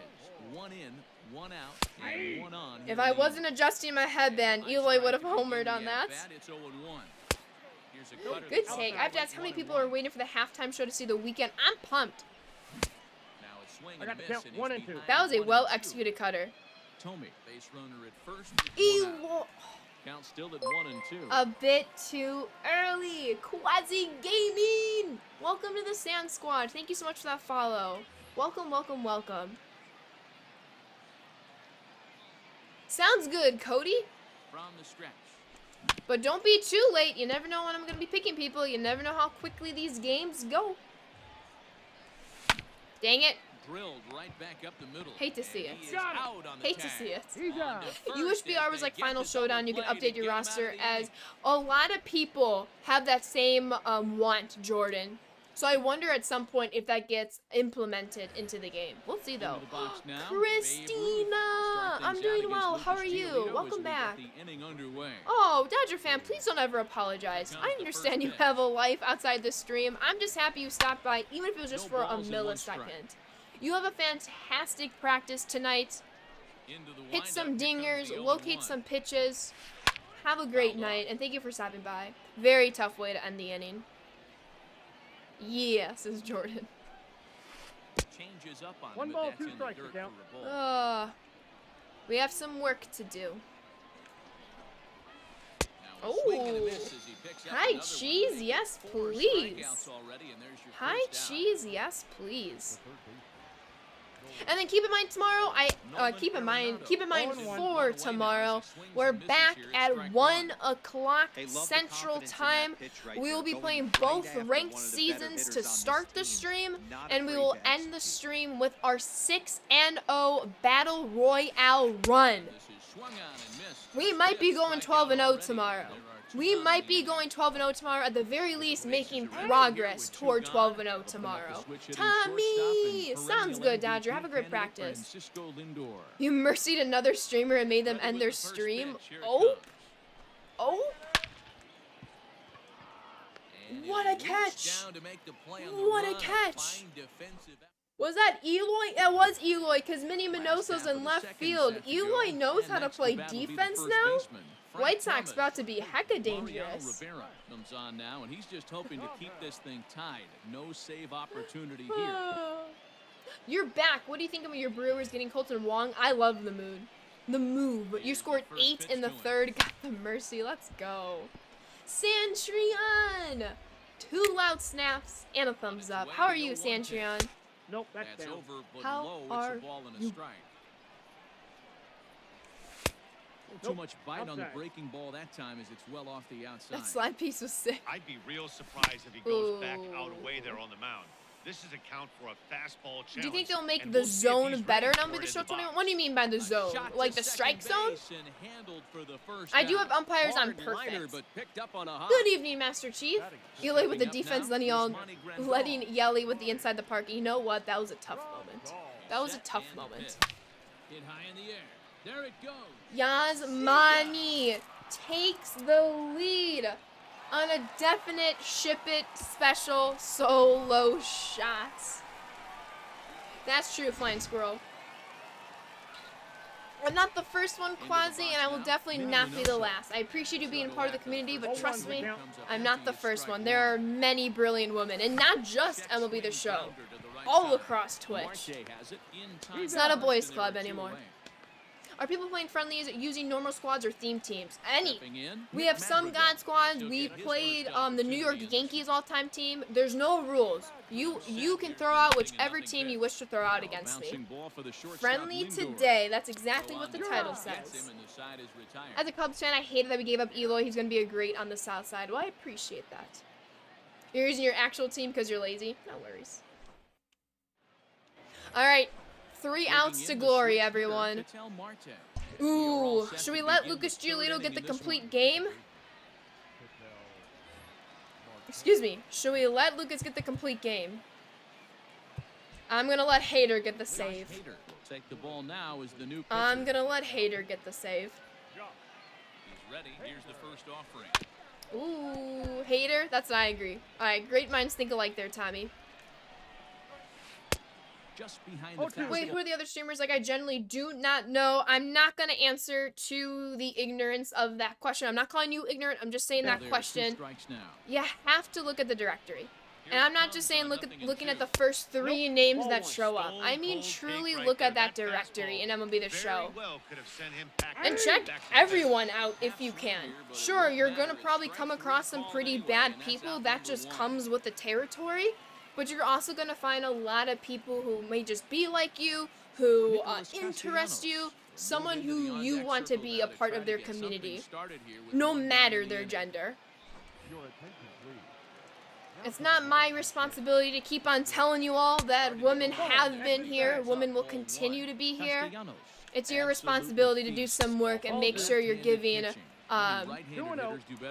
Speaker 2: 1 in, 1 out, and 1 on.
Speaker 1: If I wasn't adjusting my headband, Eloy would have homered on that.
Speaker 2: It's 0-1. Here's a cutter
Speaker 1: Good
Speaker 2: that's
Speaker 1: take.
Speaker 2: outside
Speaker 1: I have to ask how many
Speaker 2: with
Speaker 1: people
Speaker 2: 1
Speaker 1: are
Speaker 2: and 1.
Speaker 1: waiting for the halftime show to see The Weeknd. I'm pumped.
Speaker 2: Now a swing
Speaker 3: I
Speaker 2: and
Speaker 3: got
Speaker 2: a
Speaker 3: to
Speaker 2: miss,
Speaker 3: count
Speaker 2: and he's
Speaker 3: 1 and 2.
Speaker 2: behind
Speaker 1: That was a
Speaker 2: 1 and
Speaker 1: well
Speaker 2: 2.
Speaker 1: executed cutter.
Speaker 2: Tomey, base runner at first. 1 out.
Speaker 1: Ew,
Speaker 2: Count still at 1 and 2.
Speaker 1: a bit too early. Quasi Gaming. Welcome to the Sand Squad. Thank you so much for that follow. Welcome, welcome, welcome. Sounds good, Cody.
Speaker 2: From the stretch.
Speaker 1: But don't be too late. You never know when I'm going to be picking people. You never know how quickly these games go. Dang it.
Speaker 2: Drilled right back up the middle.
Speaker 1: Hate to see
Speaker 2: And
Speaker 1: it.
Speaker 2: he is
Speaker 3: Got it.
Speaker 2: out on the
Speaker 1: Hate to
Speaker 2: tag.
Speaker 1: see it.
Speaker 3: He's
Speaker 2: On
Speaker 3: out.
Speaker 2: to
Speaker 1: You wish
Speaker 2: first
Speaker 1: BR
Speaker 2: as
Speaker 1: was
Speaker 2: they
Speaker 1: like
Speaker 2: get
Speaker 1: Final
Speaker 2: the
Speaker 1: Showdown. You
Speaker 2: double
Speaker 1: could
Speaker 2: play
Speaker 1: update
Speaker 2: to
Speaker 1: your
Speaker 2: get him out of
Speaker 1: roster
Speaker 2: the
Speaker 1: as
Speaker 2: inning.
Speaker 1: a lot of people have that same want, Jordan. So I wonder at some point if that gets implemented into the game. We'll see though.
Speaker 2: Into the box now,
Speaker 1: Christina,
Speaker 2: Babe Ruth to start
Speaker 1: I'm
Speaker 2: things
Speaker 1: doing
Speaker 2: out
Speaker 1: well.
Speaker 2: against
Speaker 1: How are
Speaker 2: Lucas
Speaker 1: you?
Speaker 2: Giolito as
Speaker 1: Welcome
Speaker 2: we get
Speaker 1: back.
Speaker 2: the inning underway.
Speaker 1: Oh, Dodger fan, please don't ever apologize.
Speaker 2: Here
Speaker 1: I
Speaker 2: comes the
Speaker 1: understand
Speaker 2: first
Speaker 1: you
Speaker 2: pitch.
Speaker 1: have a life outside the stream. I'm just happy you stopped by, even if it was just
Speaker 2: No
Speaker 1: for a
Speaker 2: balls and 1 strike.
Speaker 1: millisecond. You have a fantastic practice tonight.
Speaker 2: Into the
Speaker 1: Hit some
Speaker 2: windup. Here comes
Speaker 1: dingers,
Speaker 2: the 0-1.
Speaker 1: locate some pitches. Have a great
Speaker 2: Foul
Speaker 1: night,
Speaker 2: off.
Speaker 1: and thank you for stopping by. Very tough way to end the inning. Yeah, says Jordan.
Speaker 2: Changes up on
Speaker 3: 1
Speaker 2: him,
Speaker 3: ball,
Speaker 2: but that's
Speaker 3: 2
Speaker 2: in the
Speaker 3: strikes,
Speaker 2: dirt
Speaker 3: count.
Speaker 2: for a ball.
Speaker 1: We have some work to do.
Speaker 2: Now a swing and a
Speaker 1: Oh.
Speaker 2: miss as he picks up
Speaker 1: Hi,
Speaker 2: another one.
Speaker 1: cheese,
Speaker 2: They
Speaker 1: yes,
Speaker 2: get 4
Speaker 1: please.
Speaker 2: strikeouts already, and there's your
Speaker 1: Hi,
Speaker 2: first out.
Speaker 1: cheese, yes, please. And then keep in mind tomorrow, keep in mind mind
Speaker 3: 0-1.
Speaker 1: for tomorrow. We're back at 1 o'clock
Speaker 5: Hey, love the
Speaker 1: Central
Speaker 5: confidence in that
Speaker 1: Time.
Speaker 5: pitch right
Speaker 1: We will
Speaker 5: there,
Speaker 1: be
Speaker 5: going
Speaker 1: playing
Speaker 5: right
Speaker 1: both
Speaker 5: after
Speaker 1: ranked
Speaker 5: one of the better
Speaker 1: seasons to
Speaker 5: hitters on
Speaker 1: start the
Speaker 5: this team.
Speaker 1: stream,
Speaker 5: Not
Speaker 1: and we
Speaker 5: afraid
Speaker 1: will
Speaker 5: to
Speaker 1: end the
Speaker 5: execute.
Speaker 1: stream with our 6-0 Battle Royale run.
Speaker 2: This is swung on and missed.
Speaker 1: We might be going 12-0
Speaker 2: already.
Speaker 1: tomorrow.
Speaker 2: There are two
Speaker 1: We
Speaker 2: on
Speaker 1: might
Speaker 2: the
Speaker 1: be
Speaker 2: inning.
Speaker 1: going 12-0 tomorrow, at the very least making
Speaker 2: Bases are
Speaker 1: progress
Speaker 2: with two
Speaker 1: toward
Speaker 2: gone.
Speaker 1: 12-0
Speaker 2: Open up the
Speaker 1: tomorrow.
Speaker 2: switch hitting
Speaker 1: Tommy!
Speaker 2: shortstop and
Speaker 1: Sounds
Speaker 2: perennial
Speaker 1: good, Dodger.
Speaker 2: MVP
Speaker 1: Have a great
Speaker 2: candidate
Speaker 1: practice.
Speaker 2: Francisco Lindor.
Speaker 1: You mercied another streamer and made them
Speaker 2: Ready
Speaker 1: end
Speaker 2: with
Speaker 1: their
Speaker 2: the first
Speaker 1: stream?
Speaker 2: pitch. Here it
Speaker 1: Oh!
Speaker 2: comes.
Speaker 1: Oh!
Speaker 2: And
Speaker 1: What
Speaker 2: he
Speaker 1: a
Speaker 2: reached
Speaker 1: catch.
Speaker 2: down to make the play on the
Speaker 1: What a
Speaker 2: run.
Speaker 1: catch.
Speaker 2: Fine defensive effort.
Speaker 1: Was that Eloy? It was Eloy, because Minnie
Speaker 2: Last
Speaker 1: Minoso's
Speaker 2: half of
Speaker 1: in
Speaker 2: the
Speaker 1: left
Speaker 2: second
Speaker 1: field.
Speaker 2: set to
Speaker 1: Eloy
Speaker 2: go.
Speaker 1: knows
Speaker 2: And
Speaker 1: how to
Speaker 2: next
Speaker 1: play
Speaker 2: bat will be the
Speaker 1: defense
Speaker 2: first
Speaker 1: now.
Speaker 2: baseman, Frank
Speaker 1: White Sox
Speaker 2: Thomas.
Speaker 1: about to be hecka
Speaker 2: Mariano
Speaker 1: dangerous.
Speaker 2: Rivera comes on now, and he's just hoping to keep this thing tied. No save opportunity here.
Speaker 1: You're back. What do you think of your Brewers getting Colton Wong? I love the mood. The move. You scored
Speaker 2: First
Speaker 1: 8
Speaker 2: pitch
Speaker 1: in the
Speaker 2: to him.
Speaker 1: third. Got the mercy. Let's go. Santrion! 2 loud snaps and a thumbs up. How are you, Santrion?
Speaker 3: Nope, that's
Speaker 2: That's
Speaker 3: down.
Speaker 2: over, but
Speaker 1: How
Speaker 2: low. It's
Speaker 1: are
Speaker 2: a ball and a
Speaker 1: you?
Speaker 2: strike. Too
Speaker 3: Nope,
Speaker 2: much bite on the
Speaker 3: outside.
Speaker 2: breaking ball that time as it's well off the outside.
Speaker 1: That slide piece was sick.
Speaker 4: I'd be real surprised if he goes back out
Speaker 1: Ooh.
Speaker 4: away there on the mound. This is a count for a fastball challenge.
Speaker 1: Do you think they'll make
Speaker 4: and
Speaker 1: the
Speaker 4: we'll see if
Speaker 1: zone
Speaker 4: he's
Speaker 1: better
Speaker 4: ready
Speaker 1: now
Speaker 4: for
Speaker 1: with
Speaker 4: it
Speaker 1: the
Speaker 4: in
Speaker 1: show
Speaker 4: box.
Speaker 1: 21? What do you mean by the
Speaker 2: A
Speaker 1: zone?
Speaker 2: shot
Speaker 1: Like
Speaker 2: to
Speaker 1: the strike
Speaker 2: second
Speaker 1: zone?
Speaker 2: base and handled for the first
Speaker 1: I do
Speaker 2: out.
Speaker 1: have umpires on
Speaker 2: Hard liner,
Speaker 1: perfect.
Speaker 2: but picked up on a hop.
Speaker 1: Good evening, Master Chief. Eloy with the
Speaker 2: Stepping up
Speaker 1: defense,
Speaker 2: now,
Speaker 1: letting
Speaker 2: here's
Speaker 1: y'all,
Speaker 2: Monty Grandal.
Speaker 1: letting Yelly with the inside the park. You know what? That was a tough moment. That was a
Speaker 2: Set
Speaker 1: tough
Speaker 2: and the
Speaker 1: moment.
Speaker 2: pitch. Hit high in the air. There it goes.
Speaker 1: Yasmani takes the lead on a definite ship it special solo shot. That's true, Flying Squirrel. I'm not the first one, Quasi, and I will definitely not be the last. I appreciate you being part of the community, but trust me, I'm not the first one. There are many brilliant women, and not just MLB The Show. All across Twitch. It's not a boys' club anymore. Are people playing friendlies using normal squads or theme teams? Any. We have some God squads. We played the New York Yankees all-time team. There's no rules. You can throw out whichever team you wish to throw out against me. Friendly today. That's exactly what the title says. As a Cubs fan, I hated that we gave up Eloy. He's going to be a great on the south side. Well, I appreciate that. You're using your actual team because you're lazy? No worries. All right. 3 outs to glory, everyone. Ooh, should we let Lucas Giolito get the complete game? Excuse me. Should we let Lucas get the complete game? I'm going to let Hader get the save.
Speaker 2: Take the ball now as the new
Speaker 1: I'm
Speaker 2: pitcher.
Speaker 1: going to let Hader get the save.
Speaker 2: He's ready. Here's the first offering.
Speaker 1: Ooh, Hader? That's what I agree. All right, great minds think alike there, Tommy.
Speaker 2: Just behind
Speaker 3: Oh,
Speaker 2: the fastball.
Speaker 1: Wait, who are the other streamers? Like, I generally do not know. I'm not going to answer to the ignorance of that question. I'm not calling you ignorant. I'm just saying that
Speaker 2: There's 2
Speaker 1: question.
Speaker 2: strikes now.
Speaker 1: You have to look at the directory. And I'm not just saying looking at the first 3
Speaker 3: Nope.
Speaker 1: names
Speaker 3: Ball
Speaker 1: that
Speaker 3: one.
Speaker 1: show up. I mean truly look at that directory and MLB The Show. And check everyone out if you can. Sure, you're going to probably come across some pretty bad people. That just comes with the territory. But you're also going to find a lot of people who may just be like you, who interest you, someone who you want to be a part of their community, no matter their gender. It's not my responsibility to keep on telling you all that women have been here, women will continue to be here. It's your responsibility to do some work and make sure you're giving,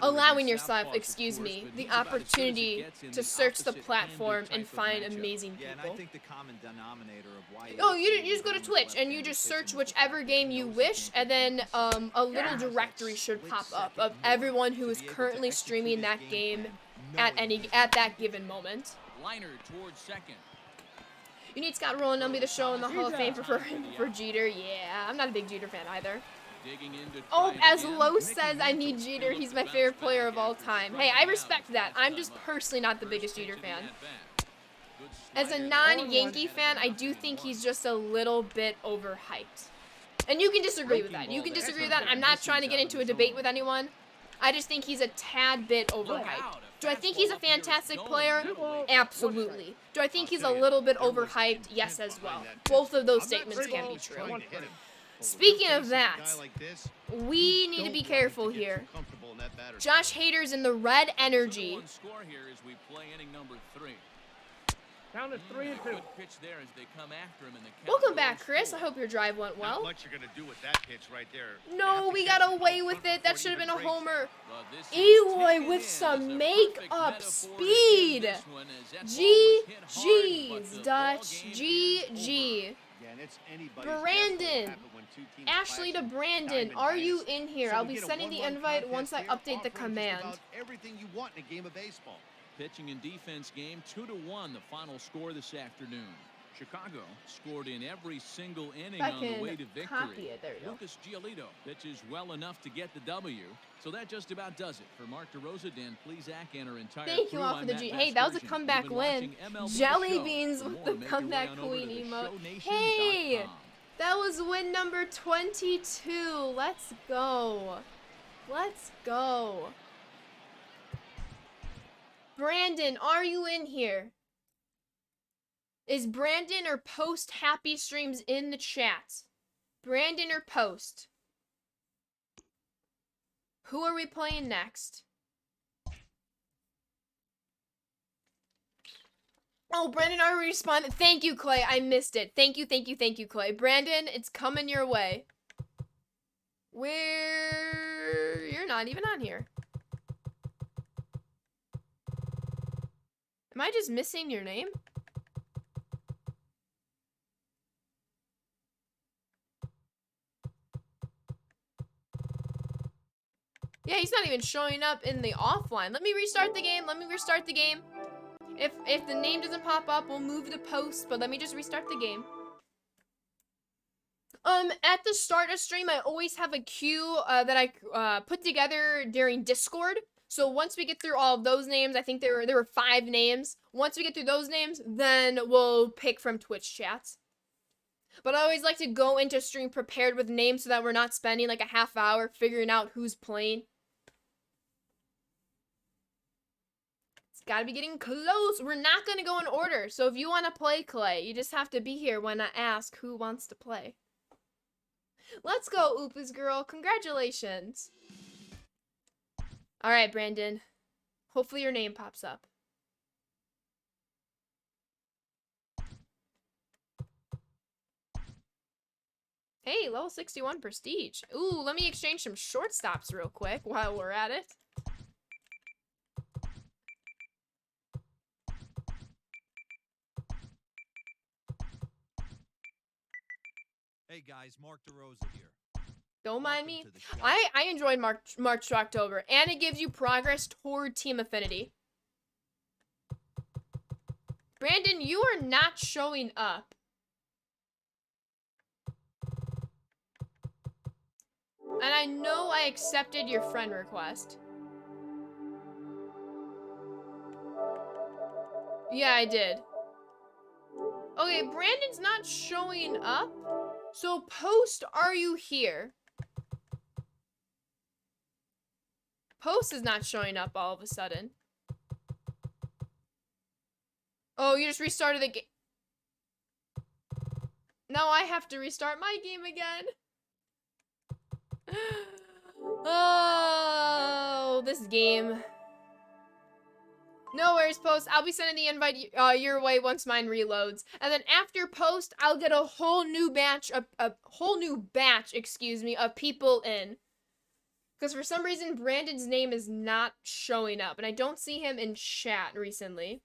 Speaker 1: allowing yourself, the opportunity to search the platform and find amazing
Speaker 5: Yeah, and I
Speaker 1: people.
Speaker 5: think the common denominator of why.
Speaker 1: Oh, you just go to Twitch and you just search whichever game you wish, and then a little directory should pop up of everyone who is currently streaming that game at that given moment.
Speaker 2: Liner towards second.
Speaker 1: You need Scott Rowland to be the show in the Hall of Fame for Jeter. Yeah, I'm not a big Jeter fan either.
Speaker 2: Digging in to
Speaker 1: Oh,
Speaker 2: try it
Speaker 1: as
Speaker 2: again.
Speaker 1: Lowe says, I need Jeter. He's my favorite player of all time. Hey, I respect that. I'm just personally not the biggest Jeter fan. As a non-Yankee fan, I do think he's just a little bit overhyped. And you can disagree with that. You can disagree with that. I'm not trying to get into a debate with anyone. I just think he's a tad bit overhyped. Do I think he's a fantastic player? Absolutely. Do I think he's a little bit overhyped? Yes, as well. Both of those statements can be true. Speaking
Speaker 4: When
Speaker 1: of
Speaker 4: you're
Speaker 1: that,
Speaker 4: facing a guy like this,
Speaker 1: we
Speaker 4: you
Speaker 1: need to
Speaker 4: don't
Speaker 1: be
Speaker 4: want him
Speaker 1: careful
Speaker 4: get too
Speaker 1: here.
Speaker 4: comfortable in that batter's
Speaker 1: Josh
Speaker 4: box.
Speaker 1: Hader's in the red energy.
Speaker 2: 2-1 score here as we play inning number 3.
Speaker 3: Count is 3 and 2.
Speaker 2: Good pitch there as they come after him in the count.
Speaker 1: Welcome back,
Speaker 2: 0-4.
Speaker 1: Chris. I hope your drive went
Speaker 4: Not
Speaker 1: well.
Speaker 4: much you're gonna do with that pitch right there. You
Speaker 1: No,
Speaker 4: have to
Speaker 1: we
Speaker 4: catch
Speaker 1: got
Speaker 4: it
Speaker 1: away
Speaker 4: out
Speaker 1: with
Speaker 4: front
Speaker 1: it. That
Speaker 4: before
Speaker 1: should have
Speaker 4: he
Speaker 1: been a
Speaker 4: even breaks
Speaker 1: homer.
Speaker 4: it.
Speaker 2: Well, this is
Speaker 1: Eloy
Speaker 2: taken
Speaker 1: with
Speaker 2: in
Speaker 1: some
Speaker 2: as a
Speaker 1: make
Speaker 2: perfect
Speaker 1: up
Speaker 2: metaphor to
Speaker 1: speed.
Speaker 2: end this one as that ball was hit hard, but
Speaker 1: GG's,
Speaker 2: the
Speaker 1: Dutch.
Speaker 2: ball game is
Speaker 1: GG.
Speaker 2: over.
Speaker 4: Yeah, and it's anybody's
Speaker 1: Brandon.
Speaker 4: guess what happened when two teams
Speaker 1: Ashley to
Speaker 4: clash in
Speaker 1: Brandon,
Speaker 4: diamond
Speaker 1: are you
Speaker 4: dynasty.
Speaker 1: in here?
Speaker 4: So
Speaker 1: I'll
Speaker 4: we
Speaker 1: be
Speaker 4: get a
Speaker 1: sending the
Speaker 4: 1-1
Speaker 1: invite once I
Speaker 4: contest here,
Speaker 1: update the
Speaker 4: offering just
Speaker 1: command.
Speaker 4: about everything you want in a game of baseball.
Speaker 2: Pitching and defense game 2-1, the final score this afternoon. Chicago scored in every single inning
Speaker 1: I
Speaker 2: on the way to
Speaker 1: can copy
Speaker 2: victory.
Speaker 1: it. There you go.
Speaker 2: Lucas Giolito pitches well enough to get the W. So that just about does it for Mark DeRosa, Dan Plesac, and our entire
Speaker 1: Thank you
Speaker 2: crew.
Speaker 1: all for
Speaker 2: I'm
Speaker 1: the
Speaker 2: Matt
Speaker 1: G. Hey, that was a
Speaker 2: Vasgersian.
Speaker 1: comeback
Speaker 2: You've been
Speaker 1: win.
Speaker 2: watching MLB The
Speaker 1: Jelly
Speaker 2: Show.
Speaker 1: beans
Speaker 2: For
Speaker 1: with
Speaker 2: more,
Speaker 1: the
Speaker 2: make your way
Speaker 1: comeback
Speaker 2: on over to
Speaker 1: queen emote.
Speaker 2: theshowNation.com.
Speaker 1: Hey, that was win number 22. Let's go. Let's go. Brandon, are you in here? Is Brandon or Post Happy Streams in the chat? Brandon or Post? Who are we playing next? Oh, Brandon already responded. Thank you, Clay. I missed it. Thank you, Clay. Brandon, it's coming your way. You're not even on here. Am I just missing your name? Yeah, he's not even showing up in the offline. Let me restart the game. If the name doesn't pop up, we'll move the post, but let me just restart the game. At the start of stream, I always have a queue that I put together during Discord. So once we get through all of those names, I think there were 5 names. Once we get through those names, then we'll pick from Twitch chats. But I always like to go into stream prepared with names so that we're not spending like a half hour figuring out who's playing. It's gotta be getting close. We're not gonna go in order. So if you want to play, Clay, you just have to be here when I ask who wants to play. Let's go, Oopus girl. Congratulations. All right, Brandon. Hopefully your name pops up. Hey, level 61 prestige. Ooh, let me exchange some shortstops real quick while we're at it.
Speaker 5: Hey guys, Mark DeRosa here.
Speaker 1: Don't mind me.
Speaker 5: Welcome to the show.
Speaker 1: I enjoyed March to October, and it gives you progress toward team affinity. Brandon, you are not showing up. And I know I accepted your friend request. Yeah, I did. Okay, Brandon's not showing up. So, Post, are you here? Post is not showing up all of a sudden. Oh, you just restarted the game. Now I have to restart my game again. Oh, this game. No worries, Post. I'll be sending the invite your way once mine reloads. And then after Post, I'll get a whole new batch of people in. Because for some reason, Brandon's name is not showing up. And I don't see him in chat recently.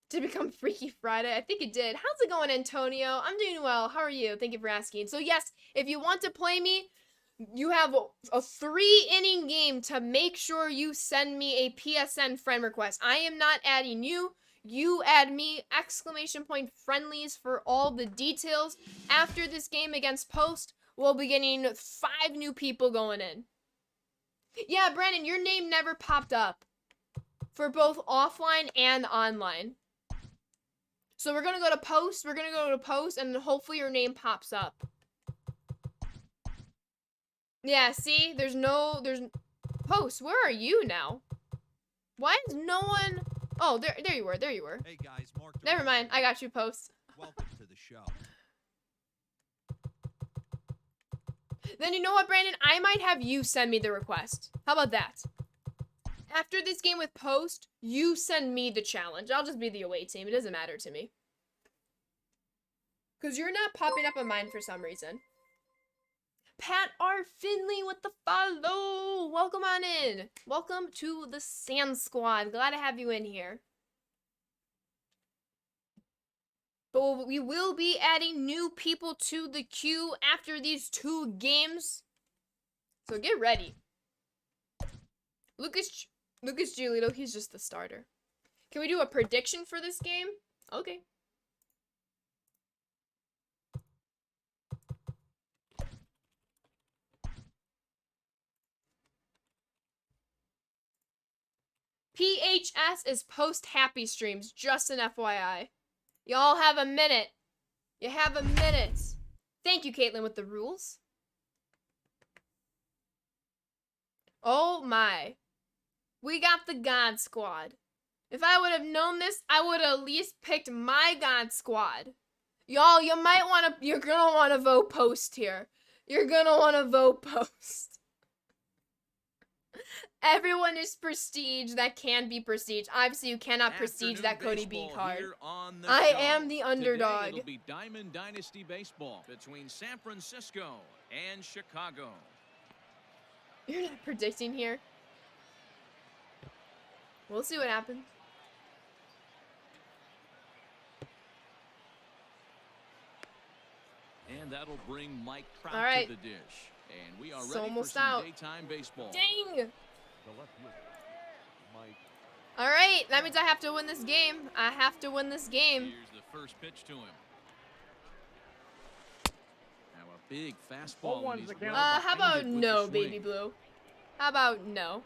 Speaker 1: To become Freaky Friday? I think it did. How's it going, Antonio? I'm doing well. How are you? Thank you for asking. So yes, if you want to play me, you have a 3-inning game to make sure you send me a PSN friend request. I am not adding you. You add me, ! Friendlies for all the details. After this game against Post, we'll be getting 5 new people going in. Yeah, Brandon, your name never popped up for both offline and online. So we're gonna go to Post, and then hopefully your name pops up. Yeah, see? There's Post, where are you now? Why is no one... Oh, there you were.
Speaker 5: Hey guys, Mark DeRosa.
Speaker 1: Never mind, I got you, Post.
Speaker 5: Welcome to the show.
Speaker 1: Then you know what, Brandon? I might have you send me the request. How about that? After this game with Post, you send me the challenge. I'll just be the away team. It doesn't matter to me. Because you're not popping up on mine for some reason. Pat R. Finley with the follow. Welcome on in. Welcome to the Sand Squad. Glad to have you in here. But we will be adding new people to the queue after these 2 games. So get ready. Lucas Giolito, he's just the starter. Can we do a prediction for this game? Okay. PHS is post-happy streams, just an FYI. Y'all have a minute. You have a minute. Thank you, Caitlin, with the rules. Oh my. We got the God Squad. If I would have known this, I would have at least picked my God Squad. Y'all, you're gonna want to vote Post here. You're gonna want to vote Post. Everyone is prestige that can be prestige. Obviously, you cannot prestige that Cody B card. I am the underdog.
Speaker 2: Today, it'll be Diamond Dynasty Baseball between San Francisco and Chicago.
Speaker 1: You're not predicting here. We'll see what happens.
Speaker 2: And that'll bring Mike Trout
Speaker 1: All right.
Speaker 2: to the dish. And we are
Speaker 1: It's
Speaker 2: ready
Speaker 1: almost
Speaker 2: for some
Speaker 1: out.
Speaker 2: daytime baseball.
Speaker 1: Dang! All right, that means I have to win this game. I have to win this game.
Speaker 2: Here's the first pitch to him. Now a big fastball.
Speaker 3: 0-1's
Speaker 2: and he's
Speaker 3: the count.
Speaker 2: well
Speaker 1: How
Speaker 2: behind
Speaker 1: about
Speaker 2: it with
Speaker 1: no,
Speaker 2: the swing.
Speaker 1: Baby Blue? How about no?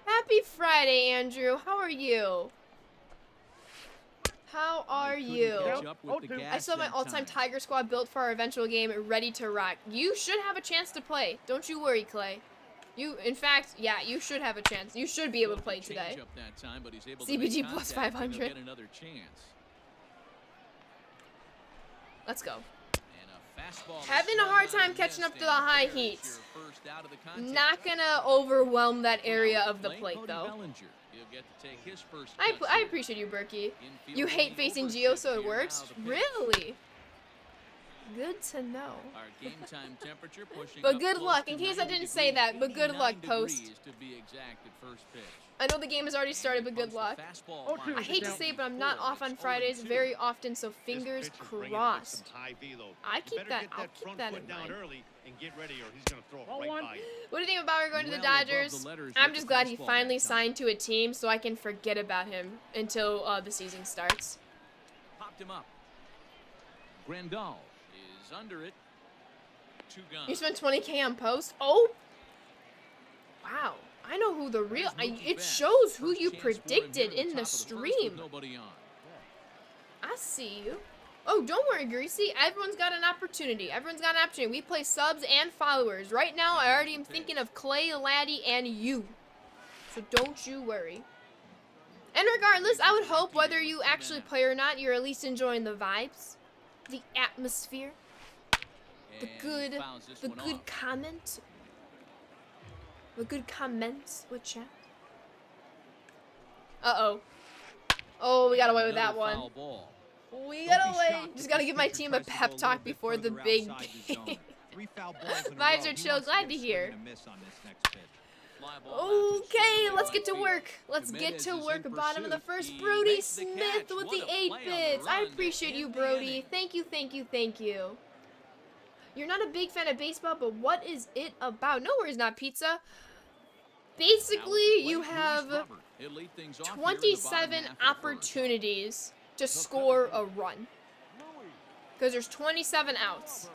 Speaker 1: Happy Friday, Andrew. How are you? How are
Speaker 2: Couldn't
Speaker 1: you?
Speaker 2: catch up with the
Speaker 3: 0-2.
Speaker 1: I
Speaker 2: gas
Speaker 1: saw my
Speaker 2: that
Speaker 1: all-time
Speaker 2: time.
Speaker 1: Tiger squad built for our eventual game, ready to rock. You should have a chance to play. Don't you worry, Clay. In fact, yeah, you should have a chance. You should be able to play today.
Speaker 2: Change up that time, but he's able to
Speaker 1: CBG
Speaker 2: make
Speaker 1: plus
Speaker 2: contact, and
Speaker 1: 500.
Speaker 2: he'll get another chance.
Speaker 1: Let's go.
Speaker 2: And a fastball
Speaker 1: Having a
Speaker 2: swung
Speaker 1: hard
Speaker 2: on
Speaker 1: time
Speaker 2: and
Speaker 1: catching up
Speaker 2: missed,
Speaker 1: to the
Speaker 2: and
Speaker 1: high
Speaker 2: there's
Speaker 1: heat.
Speaker 2: your first out of the contest.
Speaker 1: Not gonna overwhelm that area of the plate,
Speaker 2: Cody
Speaker 1: though.
Speaker 2: Bellinger. He'll get to take his first
Speaker 1: I
Speaker 2: cuts
Speaker 1: I
Speaker 2: here.
Speaker 1: appreciate you, Berkey.
Speaker 2: Infield
Speaker 1: You hate
Speaker 2: lead
Speaker 1: facing
Speaker 2: over
Speaker 1: Gio,
Speaker 2: six
Speaker 1: so it
Speaker 2: here.
Speaker 1: works?
Speaker 2: Now the pitch.
Speaker 1: Really? Good to know.
Speaker 2: Our game time temperature pushing
Speaker 1: But
Speaker 2: up
Speaker 1: good
Speaker 2: close
Speaker 1: luck,
Speaker 2: to
Speaker 1: in case I
Speaker 2: 90
Speaker 1: didn't say
Speaker 2: degrees,
Speaker 1: that, but good
Speaker 2: 89
Speaker 1: luck, Post.
Speaker 2: degrees to be exact at first pitch.
Speaker 1: I know the game has already started, but good luck.
Speaker 3: Oh, two.
Speaker 1: I hate to say it, but I'm not off on Fridays very often, so fingers crossed. I keep that. I'll keep that in mind.
Speaker 4: Early and get ready, or he's gonna throw it right
Speaker 3: 0-1.
Speaker 4: by you.
Speaker 1: What do you think of Bauer going to the
Speaker 2: Well above
Speaker 1: Dodgers?
Speaker 2: the letters
Speaker 1: I'm
Speaker 2: with
Speaker 1: just
Speaker 2: the
Speaker 1: glad he
Speaker 2: fastball
Speaker 1: finally
Speaker 2: that time.
Speaker 1: signed to a team, so I can forget about him until the season starts.
Speaker 2: Popped him up. Grandal is under it. Two guns.
Speaker 1: You spent 20K on Post? Oh! Wow. I know who the real...
Speaker 2: There's Mookie
Speaker 1: it
Speaker 2: Betts.
Speaker 1: shows who
Speaker 2: First
Speaker 1: you
Speaker 2: chance for him here
Speaker 1: predicted
Speaker 2: at the
Speaker 1: in
Speaker 2: top
Speaker 1: the
Speaker 2: of first with
Speaker 1: stream.
Speaker 2: nobody on.
Speaker 1: I see you. Oh, don't worry, Greasy. Everyone's got an opportunity. Everyone's got an opportunity. We play subs and followers. Right now, I already am thinking of Clay, Laddie, and you. So don't you worry. And regardless, I would hope whether you actually play or not, you're at least enjoying the vibes, the atmosphere, the
Speaker 2: And he
Speaker 1: good,
Speaker 2: fouls this
Speaker 1: the
Speaker 2: one
Speaker 1: good
Speaker 2: off.
Speaker 1: comment, the good comments with chat. Uh-oh. Oh, we got away with that
Speaker 2: Another
Speaker 1: one.
Speaker 2: foul ball.
Speaker 1: We
Speaker 5: Don't
Speaker 1: got
Speaker 5: be
Speaker 1: away.
Speaker 5: shocked
Speaker 1: Just
Speaker 5: if
Speaker 1: gotta
Speaker 5: this
Speaker 1: give my
Speaker 5: pitcher
Speaker 1: team a
Speaker 5: tries to go
Speaker 1: pep
Speaker 5: little
Speaker 1: talk
Speaker 5: bit
Speaker 1: before the
Speaker 5: further
Speaker 1: big
Speaker 5: outside the zone.
Speaker 1: game.
Speaker 5: 3 foul balls in a
Speaker 1: Vibes
Speaker 5: row.
Speaker 1: are
Speaker 5: He
Speaker 1: chill.
Speaker 5: wants to
Speaker 1: Glad
Speaker 5: get
Speaker 1: to
Speaker 5: a swing
Speaker 1: hear.
Speaker 5: and a miss on this next pitch.
Speaker 2: Fly ball out to
Speaker 1: Okay,
Speaker 2: straightaway
Speaker 1: let's
Speaker 2: right
Speaker 1: get to
Speaker 2: field.
Speaker 1: work. Let's get
Speaker 2: Jimenez
Speaker 1: to
Speaker 2: is
Speaker 1: work.
Speaker 2: in
Speaker 1: Bottom of the
Speaker 2: pursuit.
Speaker 1: first.
Speaker 2: He
Speaker 1: Brody
Speaker 2: makes the
Speaker 1: Smith
Speaker 2: catch.
Speaker 1: with
Speaker 2: What
Speaker 1: the
Speaker 2: a play
Speaker 1: 8
Speaker 2: on the
Speaker 1: bits. I
Speaker 2: run to
Speaker 1: appreciate you,
Speaker 2: end the
Speaker 1: Brody.
Speaker 2: inning.
Speaker 1: Thank you, thank you, thank you. You're not a big fan of baseball, but what is it about? No worries, not pizza.
Speaker 2: Now with the
Speaker 1: Basically, you
Speaker 2: plate, Luis
Speaker 1: have
Speaker 2: Robert. He'll lead things off here in the bottom
Speaker 1: 27
Speaker 2: half of the first.
Speaker 1: opportunities to score a run. Because there's 27 outs.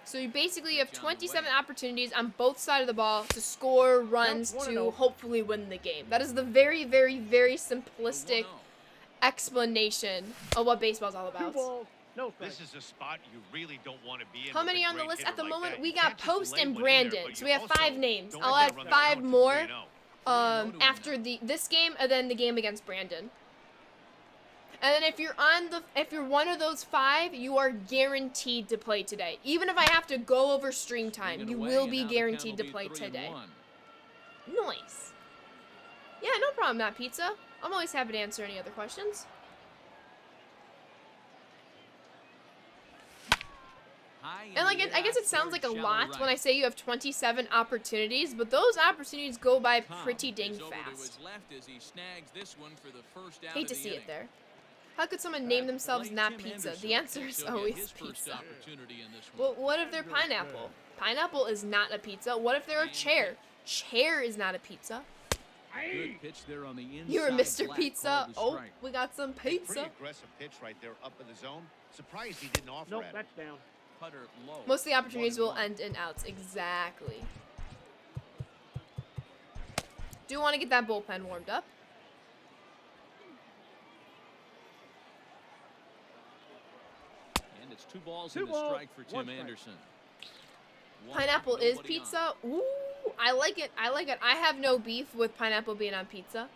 Speaker 1: So you basically have 27 opportunities on both sides of the ball to score runs
Speaker 3: Counts 1-0.
Speaker 1: to hopefully win the game. That is the very, very, very simplistic
Speaker 2: 1-0.
Speaker 1: explanation of what baseball's all
Speaker 3: 2
Speaker 1: about.
Speaker 3: balls, no strikes.
Speaker 4: This is a spot you really don't want to be in.
Speaker 1: How
Speaker 4: with a
Speaker 1: many on the
Speaker 4: great
Speaker 1: list
Speaker 4: hitter
Speaker 1: at the
Speaker 4: like
Speaker 1: moment?
Speaker 4: that.
Speaker 1: We
Speaker 4: You
Speaker 1: got
Speaker 4: can't just
Speaker 1: Post
Speaker 4: lay
Speaker 1: and
Speaker 4: one in there,
Speaker 1: Brandon.
Speaker 4: but
Speaker 1: So
Speaker 4: you
Speaker 1: we have
Speaker 4: also
Speaker 1: 5 names.
Speaker 4: don't
Speaker 1: I'll
Speaker 4: let
Speaker 1: add
Speaker 4: that run
Speaker 1: 5
Speaker 4: down to
Speaker 1: more
Speaker 4: 3-0.
Speaker 1: after this game and then the game against Brandon. And then if you're one of those 5, you are guaranteed to play today. Even if I have to go over stream time, you will be guaranteed to play today. Nice. Yeah, no problem, Matt Pizza. I'm always happy to answer any other questions. And like, I guess it sounds like a lot when I say you have 27 opportunities, but those opportunities go by pretty dang fast. Hate to see it there. How could someone name themselves not pizza? The answer is always pizza. Well, what if they're pineapple? Pineapple is not a pizza. What if they're a chair? Chair is not a pizza.
Speaker 2: Good pitch there on the inside.
Speaker 1: You're Mr.
Speaker 2: Flat,
Speaker 1: Pizza.
Speaker 2: called a
Speaker 1: Oh,
Speaker 2: strike.
Speaker 1: we got some pizza.
Speaker 4: Pretty aggressive pitch right there up in the zone. Surprised he didn't offer
Speaker 3: Nope,
Speaker 4: at it.
Speaker 3: that's down.
Speaker 2: Putter low.
Speaker 1: Most of the opportunities will
Speaker 2: 1-1.
Speaker 1: end in outs. Exactly. Do want to get that bullpen warmed up.
Speaker 2: And it's 2 balls
Speaker 3: Two
Speaker 2: and a
Speaker 3: balls,
Speaker 2: strike for
Speaker 3: 1
Speaker 2: Tim
Speaker 3: strike.
Speaker 2: Anderson.
Speaker 1: Pineapple is
Speaker 2: Nobody on.
Speaker 1: pizza. Ooh, I like it. I like it. I have no beef with pineapple being on pizza.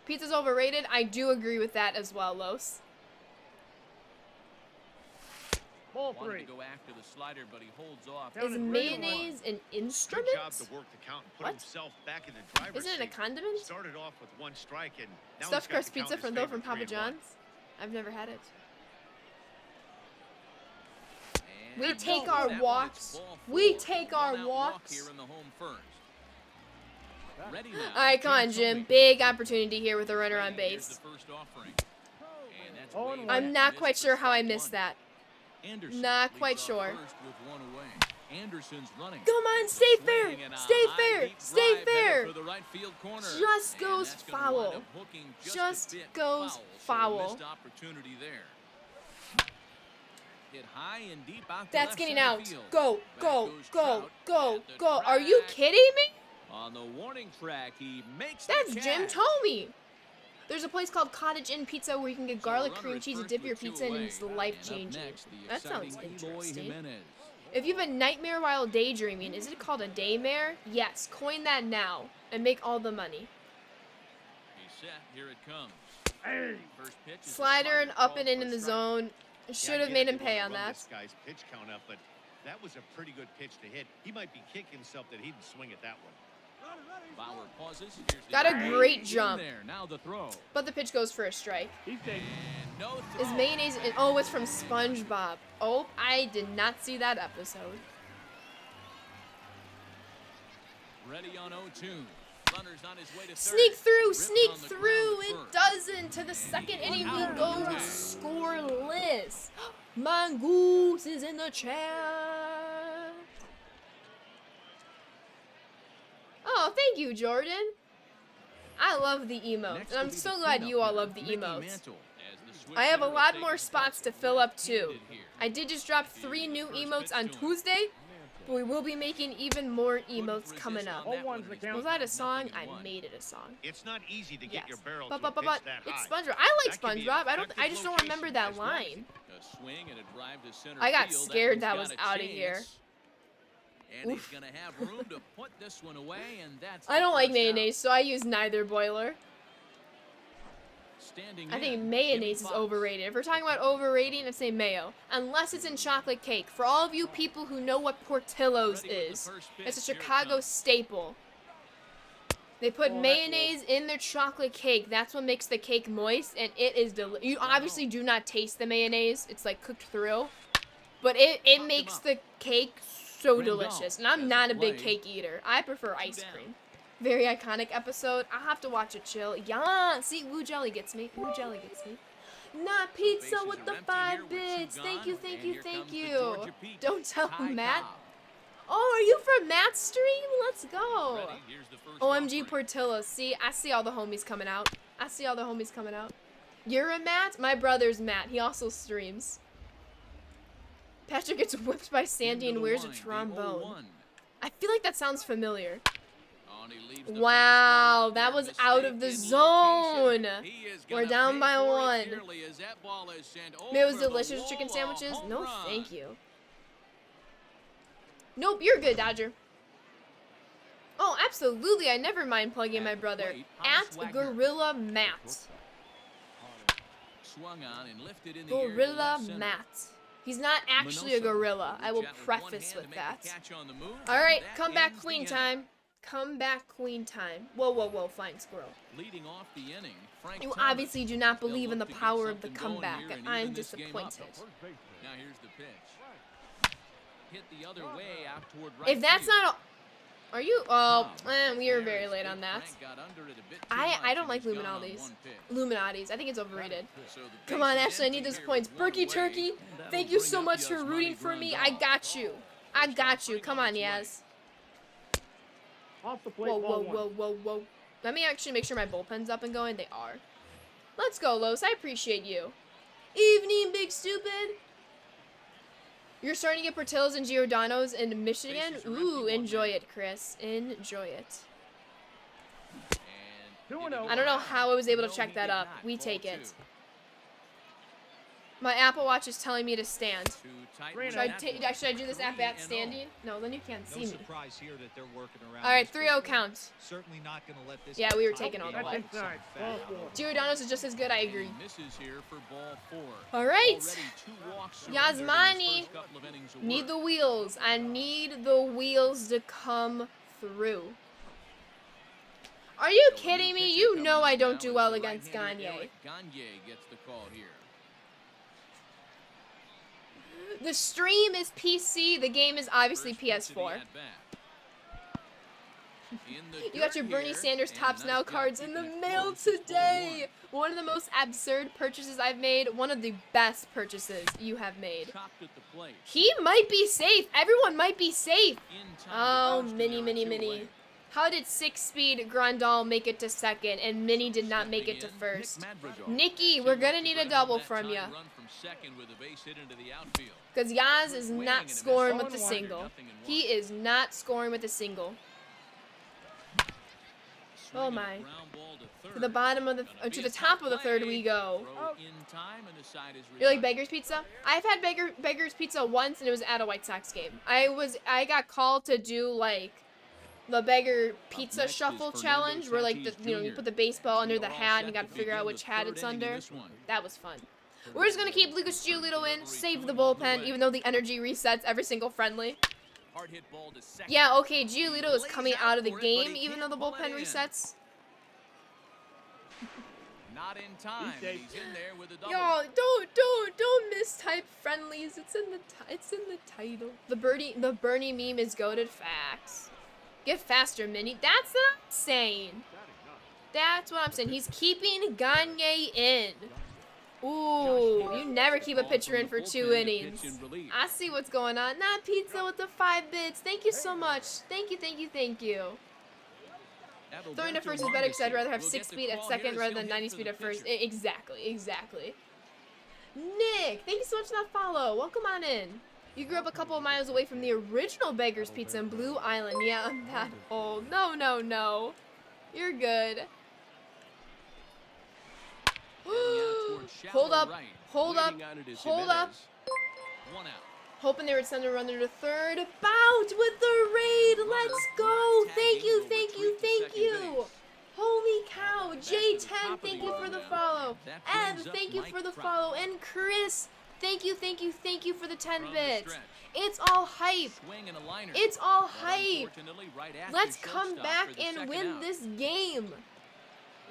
Speaker 1: Pizza's overrated. I do agree with that as well, Los.
Speaker 3: Ball
Speaker 2: Wanted
Speaker 3: 3.
Speaker 2: to go after the slider, but he holds off.
Speaker 3: Down
Speaker 1: Is
Speaker 3: and 3-1.
Speaker 1: mayonnaise an
Speaker 4: Good
Speaker 1: instrument?
Speaker 4: job to work the count and put
Speaker 1: What?
Speaker 4: himself back in the driver's
Speaker 1: Isn't it a
Speaker 4: seat.
Speaker 1: condiment?
Speaker 4: Started off with 1 strike and now
Speaker 1: Stuffed
Speaker 4: he's got
Speaker 1: crust
Speaker 4: the count
Speaker 1: pizza
Speaker 4: in his
Speaker 1: from
Speaker 4: favor,
Speaker 1: Papa
Speaker 4: 3-1.
Speaker 1: John's? I've never had it.
Speaker 2: And
Speaker 1: We
Speaker 2: no,
Speaker 1: take
Speaker 2: that
Speaker 1: our
Speaker 2: one, it's
Speaker 1: walks.
Speaker 2: ball
Speaker 1: We
Speaker 2: 4.
Speaker 1: take our
Speaker 2: 1-out walk
Speaker 1: walks.
Speaker 2: here in the home first. Ready now.
Speaker 1: All right, come on, Jim. Big opportunity here with a runner on
Speaker 2: Here's
Speaker 1: base.
Speaker 2: the first offering. And that's
Speaker 3: Oh,
Speaker 2: way
Speaker 3: and
Speaker 1: I'm
Speaker 3: one.
Speaker 1: not
Speaker 2: missed
Speaker 1: quite
Speaker 2: for
Speaker 1: sure how I
Speaker 2: strike
Speaker 1: missed
Speaker 2: 1.
Speaker 1: that.
Speaker 2: Anderson
Speaker 1: Not
Speaker 2: leads
Speaker 1: quite
Speaker 2: off
Speaker 1: sure.
Speaker 2: first with 1 away. Anderson's running.
Speaker 1: Come on,
Speaker 2: The
Speaker 1: stay
Speaker 2: swing
Speaker 1: fair.
Speaker 2: and a
Speaker 1: Stay
Speaker 2: high,
Speaker 1: fair.
Speaker 2: deep
Speaker 1: Stay
Speaker 2: drive headed
Speaker 1: fair.
Speaker 2: for the right field corner.
Speaker 1: Just
Speaker 2: And
Speaker 1: goes
Speaker 2: that's gonna wind
Speaker 1: foul.
Speaker 2: up hooking just
Speaker 1: Just
Speaker 2: a bit
Speaker 1: goes
Speaker 2: so
Speaker 1: foul.
Speaker 2: missed opportunity there. Hit high and deep out to
Speaker 1: That's
Speaker 2: left
Speaker 1: getting
Speaker 2: center
Speaker 1: out.
Speaker 2: field.
Speaker 1: Go,
Speaker 2: Back
Speaker 1: go,
Speaker 2: goes
Speaker 1: go,
Speaker 2: Trout
Speaker 1: go,
Speaker 2: at the
Speaker 1: go. Are you
Speaker 2: track.
Speaker 1: kidding me?
Speaker 2: On the warning track, he makes
Speaker 1: That's
Speaker 2: the
Speaker 1: Jim
Speaker 2: catch.
Speaker 1: Tomey. There's a place called Cottage Inn Pizza where you can get
Speaker 2: So
Speaker 1: garlic
Speaker 2: runner
Speaker 1: cream
Speaker 2: at
Speaker 1: cheese to
Speaker 2: first
Speaker 1: dip your
Speaker 2: with 2
Speaker 1: pizza in, and
Speaker 2: away.
Speaker 1: it's
Speaker 2: And up
Speaker 1: life-changing.
Speaker 2: next, the
Speaker 1: That sounds
Speaker 2: exciting Eloy
Speaker 1: interesting.
Speaker 2: Jimenez.
Speaker 1: If you have a nightmare while daydreaming, is it called a daymare? Yes, coin that now and make all the money.
Speaker 2: He's set. Here it comes.
Speaker 3: Hey.
Speaker 2: First pitch is a
Speaker 1: Slider and up
Speaker 2: called
Speaker 1: and in
Speaker 2: for a
Speaker 1: the
Speaker 2: strike.
Speaker 1: zone.
Speaker 4: Yeah,
Speaker 1: Should
Speaker 4: I
Speaker 1: have
Speaker 4: get
Speaker 1: made
Speaker 4: it,
Speaker 1: him
Speaker 4: they
Speaker 1: pay
Speaker 4: wanna
Speaker 1: on
Speaker 4: run
Speaker 1: that.
Speaker 4: This guy's pitch count up, but that was a pretty good pitch to hit. He might be kicking himself that he didn't swing at that one.
Speaker 2: Bauer pauses. Here's the
Speaker 1: Got a
Speaker 2: drive.
Speaker 1: great
Speaker 2: In
Speaker 1: jump.
Speaker 2: there. Now the throw.
Speaker 1: But the pitch goes for a strike.
Speaker 3: He's taking.
Speaker 2: And no
Speaker 1: Is
Speaker 2: throw.
Speaker 1: mayonnaise in, oh, it's from SpongeBob. Oh, I did not see that episode.
Speaker 2: Ready on 0-2. Runners on his way to
Speaker 1: Sneak
Speaker 2: third.
Speaker 1: through,
Speaker 2: Ripped
Speaker 1: sneak
Speaker 2: on the
Speaker 1: through.
Speaker 2: ground
Speaker 1: It
Speaker 2: to first.
Speaker 1: doesn't. To the second inning we go scoreless. Mongoose is in the chair. Oh, thank you, Jordan. I love the emotes,
Speaker 2: Next
Speaker 1: and I'm
Speaker 2: will be
Speaker 1: so
Speaker 2: the
Speaker 1: glad
Speaker 2: cleanup
Speaker 1: you all
Speaker 2: hitter,
Speaker 1: love the
Speaker 2: Mickey
Speaker 1: emotes.
Speaker 2: Mantle, as the
Speaker 1: I have a
Speaker 2: switch
Speaker 1: lot
Speaker 2: hitter
Speaker 1: more
Speaker 2: takes
Speaker 1: spots to
Speaker 2: up
Speaker 1: fill up too.
Speaker 2: left-handed here.
Speaker 1: I did just drop 3 new emotes on Tuesday, but we will be making even more emotes coming up.
Speaker 3: Oh, one's the count.
Speaker 1: Was that a song? I made it a song.
Speaker 4: It's not easy to get
Speaker 1: Yes.
Speaker 4: your barrel
Speaker 1: But
Speaker 4: to a pitch that
Speaker 1: it's
Speaker 4: high.
Speaker 1: SpongeBob. I like
Speaker 4: That can be an
Speaker 1: SpongeBob. I
Speaker 4: effective
Speaker 1: just don't remember
Speaker 4: location
Speaker 1: that
Speaker 4: as well.
Speaker 1: line.
Speaker 2: A swing and a drive to center
Speaker 1: I got
Speaker 2: field.
Speaker 1: scared that
Speaker 2: one's
Speaker 1: was
Speaker 2: got a
Speaker 1: outta here.
Speaker 2: chance. And
Speaker 1: Oof.
Speaker 2: he's gonna have room to put this one away, and that's
Speaker 1: I
Speaker 2: the
Speaker 1: don't like
Speaker 2: first out.
Speaker 1: mayonnaise, so I use neither boiler.
Speaker 2: Standing
Speaker 1: I think
Speaker 2: in,
Speaker 1: mayonnaise is
Speaker 2: Jimmy Fox.
Speaker 1: overrated. If we're talking about overrating, I'd say mayo. Unless it's in chocolate cake. For all of you people who know what Portillo's
Speaker 2: Ready with the
Speaker 1: is,
Speaker 2: first
Speaker 1: it's a
Speaker 2: pitch. Here it
Speaker 1: Chicago
Speaker 2: comes.
Speaker 1: staple. They put
Speaker 3: Oh, that's
Speaker 1: mayonnaise in their chocolate cake. That's what makes the cake moist, and it is You obviously do not taste the mayonnaise. It's like cooked through. But it makes the cake so
Speaker 2: Rendon
Speaker 1: delicious. And I'm
Speaker 2: has
Speaker 1: not
Speaker 2: the
Speaker 1: a big
Speaker 2: play.
Speaker 1: cake eater. I prefer ice
Speaker 2: down.
Speaker 1: cream. Very iconic episode. I'll have to watch it chill. Yeah, see, Woo Jelly gets me. Woo Jelly gets me. Not pizza
Speaker 2: Bases
Speaker 1: with
Speaker 2: are
Speaker 1: the
Speaker 2: empty
Speaker 1: 5
Speaker 2: here with two
Speaker 1: bits. Thank
Speaker 2: gone,
Speaker 1: you, thank
Speaker 2: and
Speaker 1: you,
Speaker 2: here
Speaker 1: thank
Speaker 2: comes the
Speaker 1: you.
Speaker 2: Georgia Peach.
Speaker 1: Don't tell
Speaker 2: Ty
Speaker 1: Matt.
Speaker 2: Cobb.
Speaker 1: Oh, are you from Matt's stream? Let's go.
Speaker 2: Ready, here's the first
Speaker 1: OMG
Speaker 2: offering.
Speaker 1: Portillo. See, I see all the homies coming out. I see all the homies coming out. You're a Matt? My brother's Matt. He also streams. Patrick gets whipped by Sandy
Speaker 2: Into
Speaker 1: and
Speaker 2: the
Speaker 1: wears a
Speaker 2: line, the
Speaker 1: trombone.
Speaker 2: 0-1.
Speaker 1: I feel like that sounds familiar.
Speaker 2: Oh, and he leaves the
Speaker 1: Wow,
Speaker 2: fastball
Speaker 1: that
Speaker 2: up
Speaker 1: was
Speaker 2: there.
Speaker 1: out of the
Speaker 2: Mistake in
Speaker 1: zone.
Speaker 2: location. He is
Speaker 1: We're
Speaker 2: gonna
Speaker 1: down
Speaker 2: pay
Speaker 1: by
Speaker 2: for it
Speaker 1: 1.
Speaker 2: dearly as that ball is sent
Speaker 1: It was
Speaker 2: over the
Speaker 1: delicious
Speaker 2: wall,
Speaker 1: chicken
Speaker 2: a
Speaker 1: sandwiches?
Speaker 2: home
Speaker 1: No,
Speaker 2: run.
Speaker 1: thank you. Nope, you're good, Dodger. Oh, absolutely. I never mind plugging my
Speaker 2: At the
Speaker 1: brother.
Speaker 2: plate, Thomas
Speaker 1: At
Speaker 2: Wagner.
Speaker 1: Gorilla Matt.
Speaker 2: swung on and lifted in the air to
Speaker 1: Gorilla
Speaker 2: left center.
Speaker 1: Matt. He's not actually a
Speaker 2: Minoso
Speaker 1: gorilla.
Speaker 2: will
Speaker 1: I will
Speaker 2: reach out with one
Speaker 1: preface
Speaker 2: hand
Speaker 1: with
Speaker 2: to make
Speaker 1: that.
Speaker 2: the catch on the move,
Speaker 1: All
Speaker 2: and
Speaker 1: right,
Speaker 2: that
Speaker 1: comeback
Speaker 2: ends the
Speaker 1: queen
Speaker 2: inning.
Speaker 1: time. Comeback queen time. Whoa, whoa, whoa, flying squirrel.
Speaker 2: Leading off the inning, Frank
Speaker 1: You
Speaker 2: Thomas.
Speaker 1: obviously do not
Speaker 2: They'll
Speaker 1: believe in the
Speaker 2: look to get
Speaker 1: power of the
Speaker 2: something going
Speaker 1: comeback,
Speaker 2: here
Speaker 1: and
Speaker 2: and
Speaker 1: I'm
Speaker 2: even this game up.
Speaker 1: disappointed.
Speaker 2: Now here's the pitch. Hit the other way out toward right
Speaker 1: If that's
Speaker 2: field.
Speaker 1: not a... Are you... Oh,
Speaker 2: Tom,
Speaker 1: we are
Speaker 2: there
Speaker 1: very
Speaker 2: is
Speaker 1: late
Speaker 2: Big
Speaker 1: on that.
Speaker 2: Frank got under it a bit too
Speaker 1: I
Speaker 2: much
Speaker 1: don't
Speaker 2: and
Speaker 1: like
Speaker 2: he's gone on
Speaker 1: Illuminatis.
Speaker 2: one pitch.
Speaker 1: Illuminatis. I think it's overrated.
Speaker 2: So the
Speaker 1: Come
Speaker 2: base
Speaker 1: on,
Speaker 2: is
Speaker 1: Ashley, I need
Speaker 2: empty
Speaker 1: those
Speaker 2: here
Speaker 1: points.
Speaker 2: with one
Speaker 1: Berkey
Speaker 2: away,
Speaker 1: Turkey,
Speaker 2: and that'll
Speaker 1: thank you
Speaker 2: bring
Speaker 1: so
Speaker 2: up
Speaker 1: much for
Speaker 2: Yasmani
Speaker 1: rooting for me. I
Speaker 2: Grandal.
Speaker 1: got you. I got you. Come on, Yaz.
Speaker 3: Off the plate,
Speaker 1: Whoa,
Speaker 3: ball
Speaker 1: whoa,
Speaker 3: one.
Speaker 1: whoa, whoa, whoa. Let me actually make sure my bullpen's up and going. They are. Let's go, Los. I appreciate you. Evening, big stupid. You're starting to get Portillo's and Giordano's in Michigan?
Speaker 2: Bases are
Speaker 1: Ooh,
Speaker 2: empty, one
Speaker 1: enjoy
Speaker 2: man.
Speaker 1: it, Chris. Enjoy it.
Speaker 2: And
Speaker 3: 2-0.
Speaker 1: I don't know how I was able to
Speaker 2: No,
Speaker 1: check
Speaker 2: he
Speaker 1: that
Speaker 2: did
Speaker 1: up.
Speaker 2: not.
Speaker 1: We
Speaker 2: Ball
Speaker 1: take
Speaker 2: two.
Speaker 1: it. My Apple Watch is telling me to stand.
Speaker 2: Too tight
Speaker 3: Should
Speaker 2: with
Speaker 1: Should I,
Speaker 2: that
Speaker 1: ta-
Speaker 2: one.
Speaker 1: should I do this at
Speaker 2: 3-0.
Speaker 1: bat standing? No, then you can't
Speaker 5: No
Speaker 1: see me.
Speaker 5: surprise here that they're working around.
Speaker 1: All right,
Speaker 5: this
Speaker 1: 3-0
Speaker 5: pitch.
Speaker 1: count.
Speaker 5: Certainly not going to let this.
Speaker 1: Yeah,
Speaker 5: get
Speaker 1: we were
Speaker 5: tied
Speaker 1: taking all
Speaker 5: up.
Speaker 1: the way.
Speaker 3: That's inside. Ball four.
Speaker 1: Giordano's is just as good. I agree.
Speaker 2: And he misses here for ball four.
Speaker 1: All right.
Speaker 2: Already 2 walks surrendered in his
Speaker 1: Yasmani.
Speaker 2: first couple of innings of
Speaker 1: Need
Speaker 2: work.
Speaker 1: the wheels. I need the wheels to come through. Are you
Speaker 2: So a new
Speaker 1: kidding me?
Speaker 2: pitcher
Speaker 1: You
Speaker 2: coming
Speaker 1: know
Speaker 2: up
Speaker 1: I
Speaker 2: now
Speaker 1: don't do
Speaker 2: is
Speaker 1: well
Speaker 2: the
Speaker 1: against
Speaker 2: right-hander
Speaker 1: Gagne.
Speaker 2: Eric Gagne gets the call here.
Speaker 1: The stream is PC. The game is obviously
Speaker 2: First pitch of the
Speaker 1: PS4.
Speaker 2: at-bat. In the
Speaker 1: You got
Speaker 2: dirt
Speaker 1: your Bernie
Speaker 2: here,
Speaker 1: Sanders
Speaker 2: and
Speaker 1: Tops
Speaker 2: nice
Speaker 1: Now
Speaker 2: job
Speaker 1: cards in the
Speaker 2: keeping it
Speaker 1: mail
Speaker 2: close. It's ball
Speaker 1: today.
Speaker 2: one.
Speaker 1: One of the most absurd purchases I've made. One of the best purchases you have made.
Speaker 2: Chopped at the plate.
Speaker 1: He might be safe. Everyone might be safe.
Speaker 2: In time
Speaker 1: Oh,
Speaker 2: to first,
Speaker 1: mini,
Speaker 2: and
Speaker 1: mini,
Speaker 2: there are 2
Speaker 1: mini.
Speaker 2: away.
Speaker 1: How did 6-speed Grandal make it to second and Mini did not make it to
Speaker 2: Stepping in,
Speaker 1: first?
Speaker 2: Nick Madrigal.
Speaker 1: Nikki, we're gonna need a double from
Speaker 2: you.
Speaker 1: ya.
Speaker 2: Run from second with a base hit into the outfield.
Speaker 1: Because Yaz is
Speaker 2: Swing and a
Speaker 1: not
Speaker 2: miss.
Speaker 1: scoring
Speaker 3: Ball
Speaker 1: with the
Speaker 3: one.
Speaker 1: single.
Speaker 2: Nothing in
Speaker 1: He
Speaker 2: one.
Speaker 1: is not scoring with a single.
Speaker 2: Swing
Speaker 1: Oh
Speaker 2: and a
Speaker 1: my.
Speaker 2: ground ball to
Speaker 1: To the
Speaker 2: third.
Speaker 1: bottom of the,
Speaker 2: Gonna
Speaker 1: or
Speaker 2: be
Speaker 1: to
Speaker 2: a
Speaker 1: the
Speaker 2: tough
Speaker 1: top of the third
Speaker 2: play.
Speaker 1: we go.
Speaker 2: Throw in time and the side is
Speaker 1: You like
Speaker 2: retired.
Speaker 1: Beggar's Pizza? I've had Beggar's Pizza once and it was at a White Sox game. I got called to do like the Beggar Pizza
Speaker 2: next is
Speaker 1: Shuffle
Speaker 2: Fernando
Speaker 1: challenge where like the,
Speaker 2: Tatis
Speaker 1: you
Speaker 2: Jr.
Speaker 1: the baseball under the
Speaker 2: They're all
Speaker 1: hat
Speaker 2: set
Speaker 1: and you got
Speaker 2: to
Speaker 1: to figure out
Speaker 2: begin
Speaker 1: which
Speaker 2: the
Speaker 1: hat
Speaker 2: third
Speaker 1: it's
Speaker 2: inning in
Speaker 1: under.
Speaker 2: this one.
Speaker 1: That was fun. We're just gonna keep Lucas Giolito in, save the bullpen, even though the energy resets every single friendly.
Speaker 2: Hard hit ball to second.
Speaker 1: Yeah, okay, Giolito is
Speaker 2: Lays
Speaker 1: coming
Speaker 2: out
Speaker 1: out of the
Speaker 2: for it, but
Speaker 1: game,
Speaker 2: he
Speaker 1: even though the
Speaker 2: can't pull it
Speaker 1: bullpen
Speaker 2: in.
Speaker 1: resets.
Speaker 2: Not in time.
Speaker 3: He's
Speaker 2: and He's in there with a double.
Speaker 1: Y'all, don't mistype friendlies. It's in the title. The Bernie meme is goated. Facts. Get faster, Mini. That's what I'm saying. That's what I'm saying. He's keeping Gagne in. Ooh, you never keep a pitcher in for 2 innings. I see what's going on. Not pizza with the 5 bits. Thank you so much. Thank you, thank you, thank you. Throwing to first is better because I'd rather have 6 speed at second rather than 90 speed at first. Exactly. Nick, thank you so much for that follow. Welcome on in. You grew up a couple of miles away from the original Beggar's Pizza in Blue Island. Yeah, I'm that old. No. You're good. Hold up.
Speaker 2: One out.
Speaker 1: Hoping they would send a runner to third. Bout with the raid. Let's go. Thank you. Holy cow. J10, thank you for the follow. Ev, thank you for the follow. And Chris, thank you for the 10 bits. It's all hype. It's all hype. Let's come back and win this game.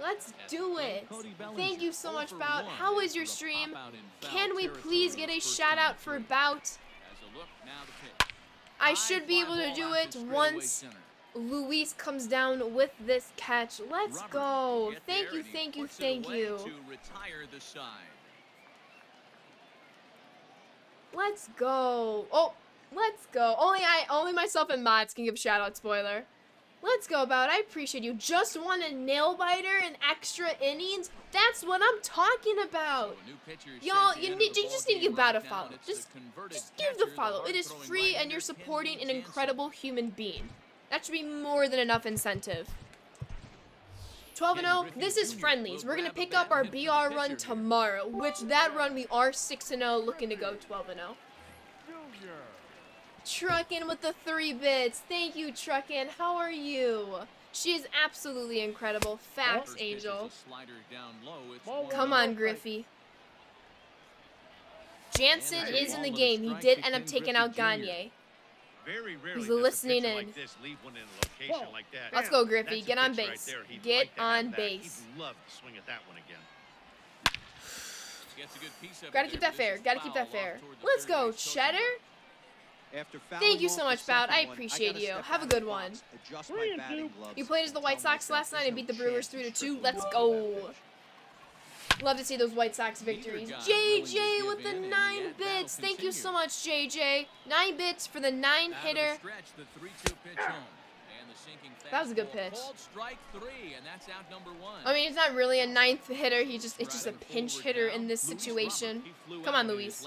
Speaker 1: Let's do it. Thank you so much, Bout. How is your stream? Can we please get a shout out for Bout? I should be able to do it once Luis comes down with this catch. Let's go. Thank you. Let's go. Oh, let's go. Only myself and mods can give shout out, spoiler. Let's go, Bout. I appreciate you. Just won a nail biter in extra innings. That's what I'm talking about. Y'all, you just need to give Bout a follow. Just give the follow. It is free and you're supporting an incredible human being. That should be more than enough incentive. 12-0, this is friendlies. We're going to pick up our BR run tomorrow, which that run we are 6-0, looking to go 12-0. Truckin' with the 3 bits. Thank you, Truckin'. How are you? She is absolutely incredible. Facts, Angel. Come on, Griffey. Jansen
Speaker 2: And
Speaker 1: is in the
Speaker 2: ball with a
Speaker 1: game. He
Speaker 2: strike
Speaker 1: did
Speaker 2: to
Speaker 1: end up
Speaker 2: Ken
Speaker 1: taking
Speaker 2: Griffey
Speaker 1: out
Speaker 2: Jr.
Speaker 1: Gagne.
Speaker 4: Very rarely
Speaker 1: He's
Speaker 4: does a
Speaker 1: listening
Speaker 4: pitcher
Speaker 1: in.
Speaker 4: like this leave one in a location like that.
Speaker 1: Let's go, Griffey.
Speaker 4: That's a
Speaker 1: Get on
Speaker 4: pitch right
Speaker 1: base.
Speaker 4: there. He'd
Speaker 1: Get
Speaker 4: like to have
Speaker 1: on
Speaker 4: that.
Speaker 1: base.
Speaker 4: He'd love to swing at that one again.
Speaker 2: Gets a good piece of it
Speaker 1: Gotta keep
Speaker 2: there,
Speaker 1: that
Speaker 2: but
Speaker 1: fair.
Speaker 2: this is
Speaker 1: Gotta keep
Speaker 2: foul
Speaker 1: that fair.
Speaker 2: off toward the
Speaker 1: Let's
Speaker 2: third
Speaker 1: go,
Speaker 2: base coaching
Speaker 1: Cheddar.
Speaker 2: mound.
Speaker 5: After fouling
Speaker 1: Thank you
Speaker 5: off
Speaker 1: so
Speaker 5: the
Speaker 1: much, Bout.
Speaker 5: second
Speaker 1: I
Speaker 5: one,
Speaker 1: appreciate
Speaker 5: gotta
Speaker 1: you.
Speaker 5: step
Speaker 1: Have a
Speaker 5: out
Speaker 1: good
Speaker 5: of the
Speaker 1: one.
Speaker 5: box, adjust
Speaker 3: 3
Speaker 5: my
Speaker 3: and
Speaker 5: batting
Speaker 3: 2.
Speaker 5: gloves,
Speaker 1: You played as
Speaker 5: and
Speaker 1: the
Speaker 5: tell
Speaker 1: White Sox
Speaker 5: myself
Speaker 1: last night
Speaker 5: there's
Speaker 1: and beat the
Speaker 5: no
Speaker 1: Brewers
Speaker 5: chance
Speaker 1: 3-2.
Speaker 5: to strip
Speaker 1: Let's
Speaker 5: him
Speaker 1: go.
Speaker 5: of that pitch.
Speaker 1: Love to see those White Sox victories.
Speaker 2: Neither guy willing to
Speaker 1: JJ
Speaker 2: give
Speaker 1: with the
Speaker 2: in, and the
Speaker 1: 9
Speaker 2: ad
Speaker 1: bits.
Speaker 2: battle
Speaker 1: Thank you so
Speaker 2: continues.
Speaker 1: much, JJ. 9 bits for the 9
Speaker 2: Out of
Speaker 1: hitter.
Speaker 2: the stretch, the 3-2 pitch home. And the sinking
Speaker 1: That was a good
Speaker 2: fastball
Speaker 1: pitch.
Speaker 2: called strike 3, and that's out number 1.
Speaker 1: I mean, he's not really a 9th hitter. It's just a pinch hitter in this situation. Come on, Luis.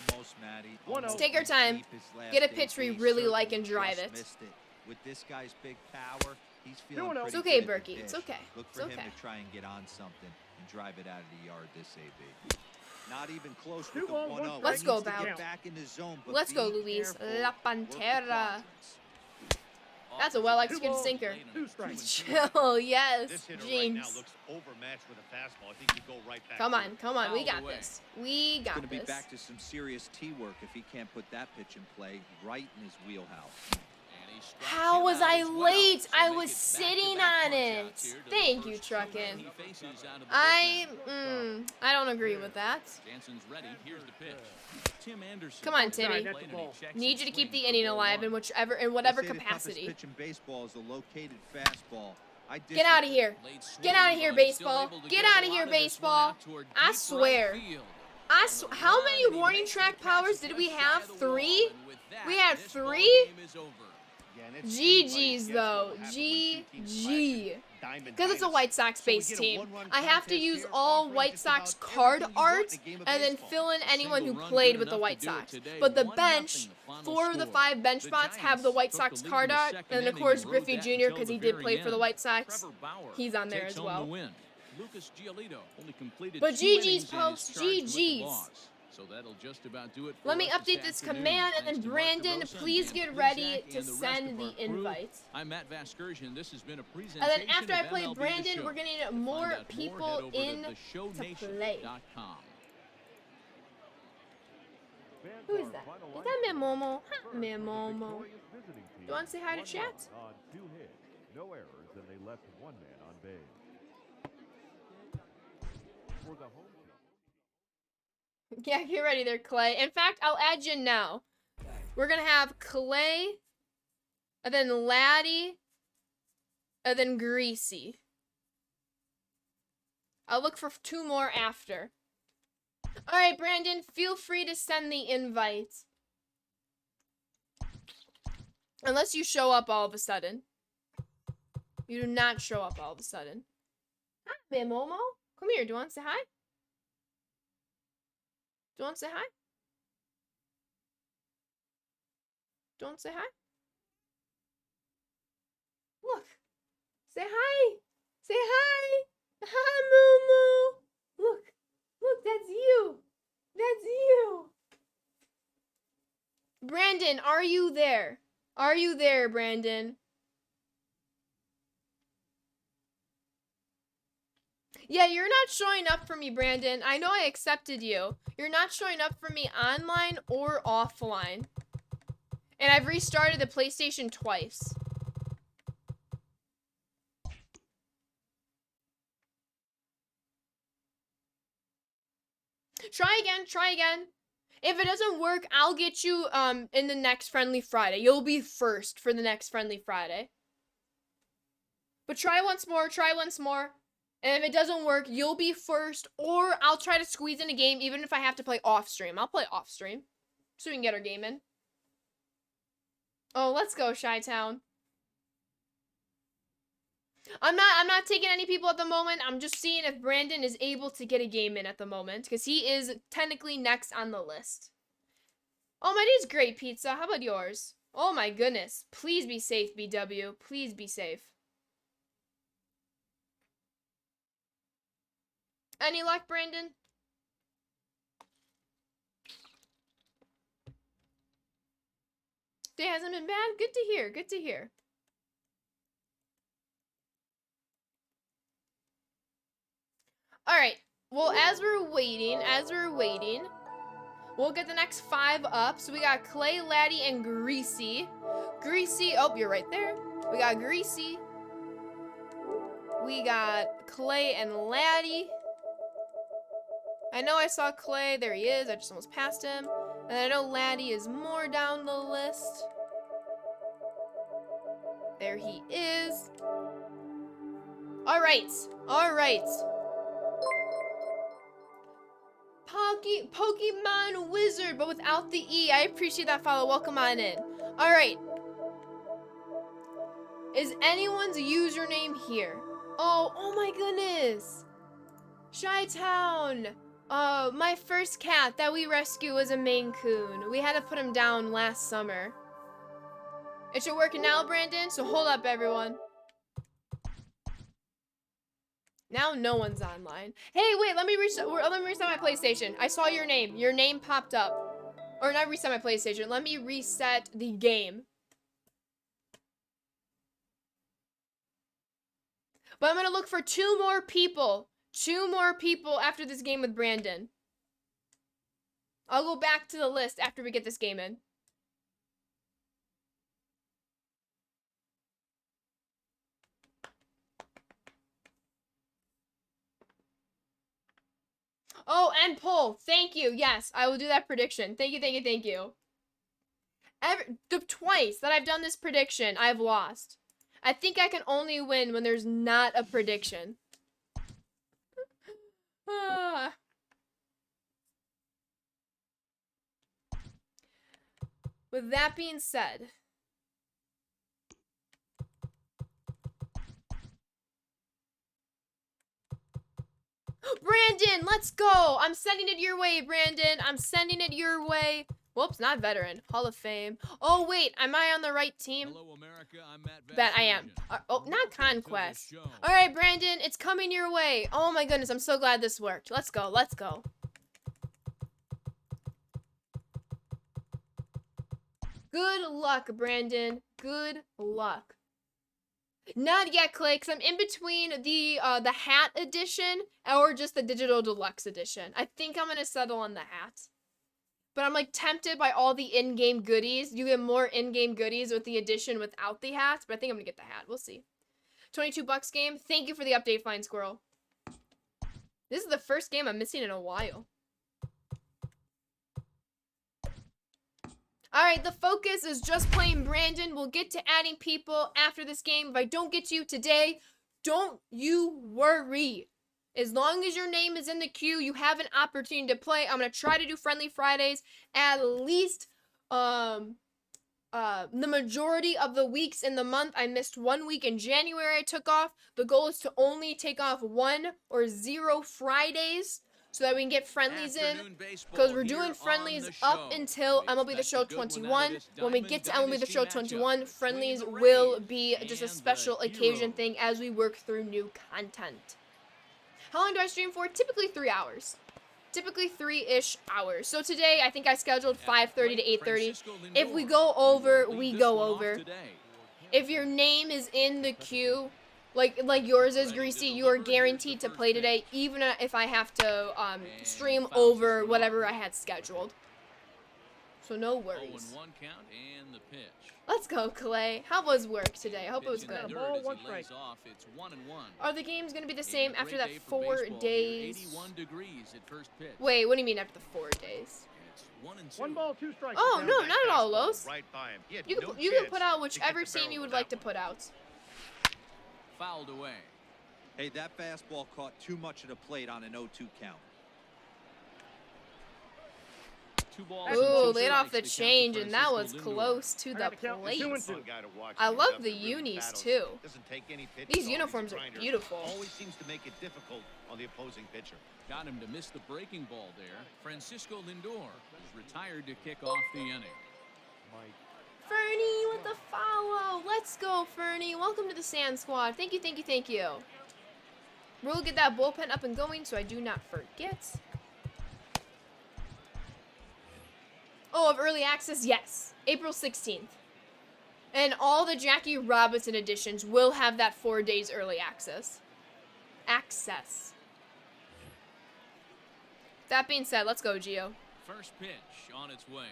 Speaker 5: Almost, Matty.
Speaker 3: 1-0.
Speaker 5: Almost
Speaker 1: Take our time.
Speaker 5: deep his last
Speaker 1: Get a pitch we
Speaker 5: AB,
Speaker 1: really like
Speaker 5: certainly
Speaker 1: and drive
Speaker 5: just
Speaker 1: it.
Speaker 5: missed With this guy's big power, he's feeling
Speaker 3: 2-0.
Speaker 5: pretty
Speaker 1: It's okay,
Speaker 5: good at the
Speaker 1: Berkey. It's
Speaker 5: dish.
Speaker 1: okay.
Speaker 5: Look
Speaker 1: It's
Speaker 5: for him
Speaker 1: okay.
Speaker 5: to try and get on something and drive it out of the yard this AB. Not even close with the
Speaker 3: 2-1,
Speaker 5: 1-0.
Speaker 1: Let's
Speaker 5: He
Speaker 1: go,
Speaker 5: needs to
Speaker 1: Bout.
Speaker 5: get back in the zone, but
Speaker 1: Let's go,
Speaker 5: be
Speaker 1: Luis.
Speaker 5: careful.
Speaker 1: La
Speaker 5: Work the
Speaker 1: Pantera.
Speaker 5: quadrants.
Speaker 1: That's a well-executed
Speaker 3: 2 balls,
Speaker 1: sinker.
Speaker 3: 2 strikes.
Speaker 1: Chill, yes,
Speaker 4: This hitter right now
Speaker 1: James.
Speaker 4: looks overmatched with a fastball. I think he'd go right back.
Speaker 1: Come
Speaker 4: to
Speaker 1: on,
Speaker 4: it.
Speaker 1: come on. We
Speaker 2: Fouled
Speaker 1: got
Speaker 2: away.
Speaker 1: this. We
Speaker 5: He's
Speaker 1: got
Speaker 5: going to be
Speaker 1: this.
Speaker 5: back to some serious tee work if he can't put that pitch in play right in his wheelhouse.
Speaker 1: How was I late? I was sitting on it. Thank you, Truckin'. I don't agree with that.
Speaker 2: Jansen's ready. Here's the pitch. Tim Anderson.
Speaker 1: Come on, Timmy.
Speaker 3: That's the ball.
Speaker 1: Need you to keep the inning alive in whatever
Speaker 5: They say the toughest
Speaker 1: capacity.
Speaker 5: pitch in baseball is a located fastball. I
Speaker 1: Get out of here. Get out of here, baseball. Get out of here, baseball. I swear. How many warning track powers did we have? 3? We had 3?
Speaker 4: Yeah, and it's
Speaker 1: GG's
Speaker 4: anybody's guess
Speaker 1: though.
Speaker 4: what'll happen when two teams
Speaker 1: GG.
Speaker 4: clash at Diamond
Speaker 1: Because it's a
Speaker 4: Dynasty.
Speaker 1: White Sox
Speaker 4: So we
Speaker 1: based
Speaker 4: get a
Speaker 1: team.
Speaker 4: one-run
Speaker 1: I have to
Speaker 4: contest
Speaker 1: use
Speaker 4: here,
Speaker 1: all
Speaker 4: offering
Speaker 1: White
Speaker 4: just
Speaker 1: Sox
Speaker 4: about
Speaker 1: card
Speaker 4: everything you want
Speaker 1: art
Speaker 4: in a game of
Speaker 1: and then
Speaker 4: baseball.
Speaker 1: fill in anyone who
Speaker 2: Single run
Speaker 1: played
Speaker 2: good
Speaker 1: with the
Speaker 2: enough
Speaker 1: White
Speaker 2: to do it
Speaker 1: Sox.
Speaker 2: today.
Speaker 1: But the
Speaker 2: 1-0
Speaker 1: bench,
Speaker 2: the final
Speaker 1: 4 of the
Speaker 2: score.
Speaker 1: 5 bench
Speaker 2: The
Speaker 1: spots have
Speaker 2: Giants
Speaker 1: the White
Speaker 2: took
Speaker 1: Sox
Speaker 2: the lead
Speaker 1: card
Speaker 2: in the
Speaker 1: art.
Speaker 2: second
Speaker 1: And then, of
Speaker 2: inning
Speaker 1: course,
Speaker 2: and rode
Speaker 1: Griffey
Speaker 2: that
Speaker 1: Jr.
Speaker 2: until
Speaker 1: because
Speaker 2: the
Speaker 1: he did
Speaker 2: very
Speaker 1: play for the
Speaker 2: end.
Speaker 1: White Sox.
Speaker 2: Trevor Bauer
Speaker 1: He's on there
Speaker 2: takes
Speaker 1: as
Speaker 2: home
Speaker 1: well.
Speaker 2: the win. Lucas Giolito only completed
Speaker 1: But
Speaker 2: 2
Speaker 1: GG's,
Speaker 2: innings and is
Speaker 1: post,
Speaker 2: charged with the
Speaker 1: GG's.
Speaker 2: loss. So that'll just about do it for
Speaker 1: Let me
Speaker 2: us
Speaker 1: update this
Speaker 2: afternoon.
Speaker 1: command, and
Speaker 2: Thanks
Speaker 1: then
Speaker 2: to Mark
Speaker 1: Brandon,
Speaker 2: DeRosa,
Speaker 1: please
Speaker 2: Dan
Speaker 1: get
Speaker 2: Plesac,
Speaker 1: ready
Speaker 2: and
Speaker 1: to
Speaker 2: the rest
Speaker 1: send
Speaker 2: of
Speaker 1: the
Speaker 2: our crew.
Speaker 1: invite.
Speaker 2: I'm Matt Vasgersian. This has been a presentation
Speaker 1: And then after I
Speaker 2: of
Speaker 1: play
Speaker 2: MLB The
Speaker 1: Brandon,
Speaker 2: Show.
Speaker 1: we're going to
Speaker 2: To
Speaker 1: get
Speaker 2: find
Speaker 1: more
Speaker 2: out head
Speaker 1: people
Speaker 2: over to
Speaker 1: in to play.
Speaker 2: theshowNation.com.
Speaker 1: Who is that? Is that Memomo? Huh, Memomo. Do you want to say hi to chat?
Speaker 6: On 2 hits, no errors, and they left 1 man on base. For the home team.
Speaker 1: Yeah, get ready there, Clay. In fact, I'll add you now. We're going to have Clay, and then Laddie, and then Greasy. I'll look for 2 more after. All right, Brandon, feel free to send the invite. Unless you show up all of a sudden. You do not show up all of a sudden. Hi, Memomo. Come here. Do you want to say hi? Do you want to say hi? Do you want to say hi? Look. Say hi. Say hi. Hi, Moo. Look. Look, that's you. That's you. Brandon, are you there? Are you there, Brandon? Yeah, you're not showing up for me, Brandon. I know I accepted you. You're not showing up for me online or offline. And I've restarted the PlayStation twice. Try again, try again. If it doesn't work, I'll get you in the next Friendly Friday. You'll be first for the next Friendly Friday. But try once more, try once more. And if it doesn't work, you'll be first, or I'll try to squeeze in a game even if I have to play off stream. I'll play off stream so we can get our game in. Oh, let's go, Chi-Town. I'm not taking any people at the moment. I'm just seeing if Brandon is able to get a game in at the moment, because he is technically next on the list. Oh, my day's great, Pizza. How about yours? Oh my goodness. Please be safe, BW. Please be safe. Any luck, Brandon? Day hasn't been bad? Good to hear. Good to hear. All right. Well, as we're waiting, We'll get the next 5 up. So we got Clay, Laddie, and Greasy. Greasy, oh, you're right there. We got Greasy. We got Clay and Laddie. I know I saw Clay. There he is. I just almost passed him. And I know Laddie is more down the list. There he is. All right. All right. Pokemon Wizard, but without the E. I appreciate that follow. Welcome on in. All right. Is anyone's username here? Oh my goodness. Chi-Town. My first cat that we rescued was a Maine Coon. We had to put him down last summer. It should work now, Brandon, so hold up, everyone. Now no one's online. Hey, wait, let me reset my PlayStation. I saw your name. Your name popped up. Or not reset my PlayStation. Let me reset the game. But I'm going to look for 2 more people. 2 more people after this game with Brandon. I'll go back to the list after we get this game in. Oh, and poll. Thank you. Yes, I will do that prediction. Thank you, thank you, thank you. The twice that I've done this prediction, I've lost. I think I can only win when there's not a prediction. With that being said, Brandon, let's go. I'm sending it your way, Brandon. I'm sending it your way. Whoops, not veteran. Hall of Fame. Oh, wait. Am I on the right team?
Speaker 2: Hello, America. I'm Matt
Speaker 1: Bet I am. Oh, not Conquest. All right, Brandon. It's coming your way. Oh, my goodness. I'm so glad this worked. Let's go. Let's go. Good luck, Brandon. Good luck. Not yet, Clay, because I'm in between the hat edition or just the digital deluxe edition. I think I'm going to settle on the hat. But I'm like tempted by all the in-game goodies. You get more in-game goodies with the edition without the hats, but I think I'm going to get the hat. We'll see. $22 game. Thank you for the update, Flying Squirrel. This is the first game I'm missing in a while. Alright, the focus is just playing Brandon. We'll get to adding people after this game. If I don't get you today, don't you worry. As long as your name is in the queue, you have an opportunity to play. I'm going to try to do Friendly Fridays at least the majority of the weeks in the month. I missed 1 week in January I took off. The goal is to only take off 1 or 0 Fridays so that we can get friendlies in, because we're doing friendlies up until MLB The Show 21. When we get to MLB The Show 21, friendlies will be just a special occasion thing as we work through new content. How long do I stream for? Typically 3 hours. Typically 3-ish hours. So today, I think I scheduled 5:30 to 8:30. If we go over, we go over. If your name is in the queue, like yours is, Greasy, you are guaranteed to play today, even if I have to stream over whatever I had scheduled. So no worries.
Speaker 2: 0-1 count and the pitch.
Speaker 1: Let's go, Clay. How was work today? I hope it was
Speaker 2: Pitching
Speaker 1: good.
Speaker 2: the dirt as he
Speaker 3: One
Speaker 2: lays
Speaker 3: strike.
Speaker 2: off. It's 1-1.
Speaker 1: Are the games going to be the
Speaker 2: And
Speaker 1: same
Speaker 2: a
Speaker 1: after
Speaker 2: great
Speaker 1: that
Speaker 2: day for
Speaker 1: 4
Speaker 2: baseball here.
Speaker 1: days?
Speaker 2: 81 degrees at first pitch.
Speaker 1: Wait, what do you mean after the 4 days?
Speaker 2: It's 1-2.
Speaker 3: 1 ball, 2 strikes.
Speaker 1: Oh,
Speaker 3: to
Speaker 1: no,
Speaker 3: count.
Speaker 1: not at all,
Speaker 4: Fastball
Speaker 1: Los.
Speaker 4: right by him. He had
Speaker 1: You
Speaker 4: no
Speaker 1: can
Speaker 4: chance
Speaker 1: put out
Speaker 4: to
Speaker 1: whichever
Speaker 4: get the
Speaker 1: scene
Speaker 4: barrel
Speaker 1: you would
Speaker 4: of
Speaker 1: like
Speaker 4: that
Speaker 1: to
Speaker 4: one.
Speaker 1: put out.
Speaker 2: Fouled away.
Speaker 5: Hey, that fastball caught too much of the plate on an 0-2 count.
Speaker 2: 2 balls.
Speaker 3: Ooh,
Speaker 2: and 2
Speaker 1: Ooh, laid off the
Speaker 2: strikes to count
Speaker 1: change,
Speaker 2: for
Speaker 1: and that was
Speaker 2: Francisco Lindor.
Speaker 1: close to
Speaker 3: I
Speaker 1: the
Speaker 3: got the count.
Speaker 1: plate.
Speaker 3: 2-2.
Speaker 4: Fun guy to watch
Speaker 1: I
Speaker 4: when he's
Speaker 1: love
Speaker 4: up
Speaker 1: the
Speaker 4: there really
Speaker 1: unis,
Speaker 4: battles.
Speaker 1: too.
Speaker 4: Doesn't take any pitch
Speaker 1: These
Speaker 4: at all. He's a
Speaker 1: uniforms are
Speaker 4: grinder.
Speaker 1: beautiful.
Speaker 4: Always seems to make it difficult on the opposing pitcher.
Speaker 2: Got him to miss the breaking ball there. Francisco Lindor is retired to kick off the inning.
Speaker 1: Fernie with the follow. Let's go, Fernie. Welcome to the Sand Squad. Thank you, thank you, thank you. We'll get that bullpen up and going so I do not forget. Oh, of early access? Yes. April 16th. And all the Jackie Robinson editions will have that 4 days early access. That being said, let's go, Gio.
Speaker 2: First pitch on its way.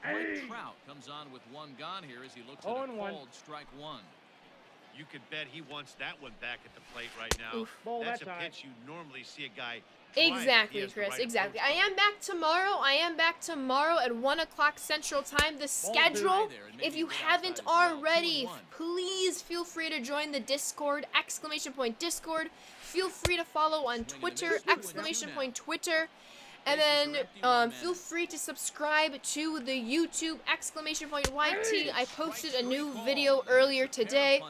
Speaker 3: Hey.
Speaker 2: Mike Trout comes on with one gone here as he looks at
Speaker 3: 0-1.
Speaker 2: a cold strike one.
Speaker 4: You could bet he wants that one back at the plate right now.
Speaker 1: Oof.
Speaker 3: Ball
Speaker 4: That's
Speaker 3: that
Speaker 4: a
Speaker 3: time.
Speaker 4: pitch you normally see a guy try if he
Speaker 1: Exactly,
Speaker 4: has the
Speaker 1: Chris.
Speaker 4: right
Speaker 1: Exactly.
Speaker 4: approach
Speaker 1: I
Speaker 4: to it.
Speaker 1: am back tomorrow. I am back tomorrow at 1 o'clock Central Time. The schedule,
Speaker 2: there, and maybe
Speaker 1: if you
Speaker 2: a bit
Speaker 1: haven't
Speaker 2: outside as well.
Speaker 1: already,
Speaker 2: 2-1.
Speaker 1: please feel free to join the Discord, ! Discord. Feel free to follow on Twitter, ! Twitter. And then feel free to subscribe to the YouTube, !YT. I posted a new video earlier today, !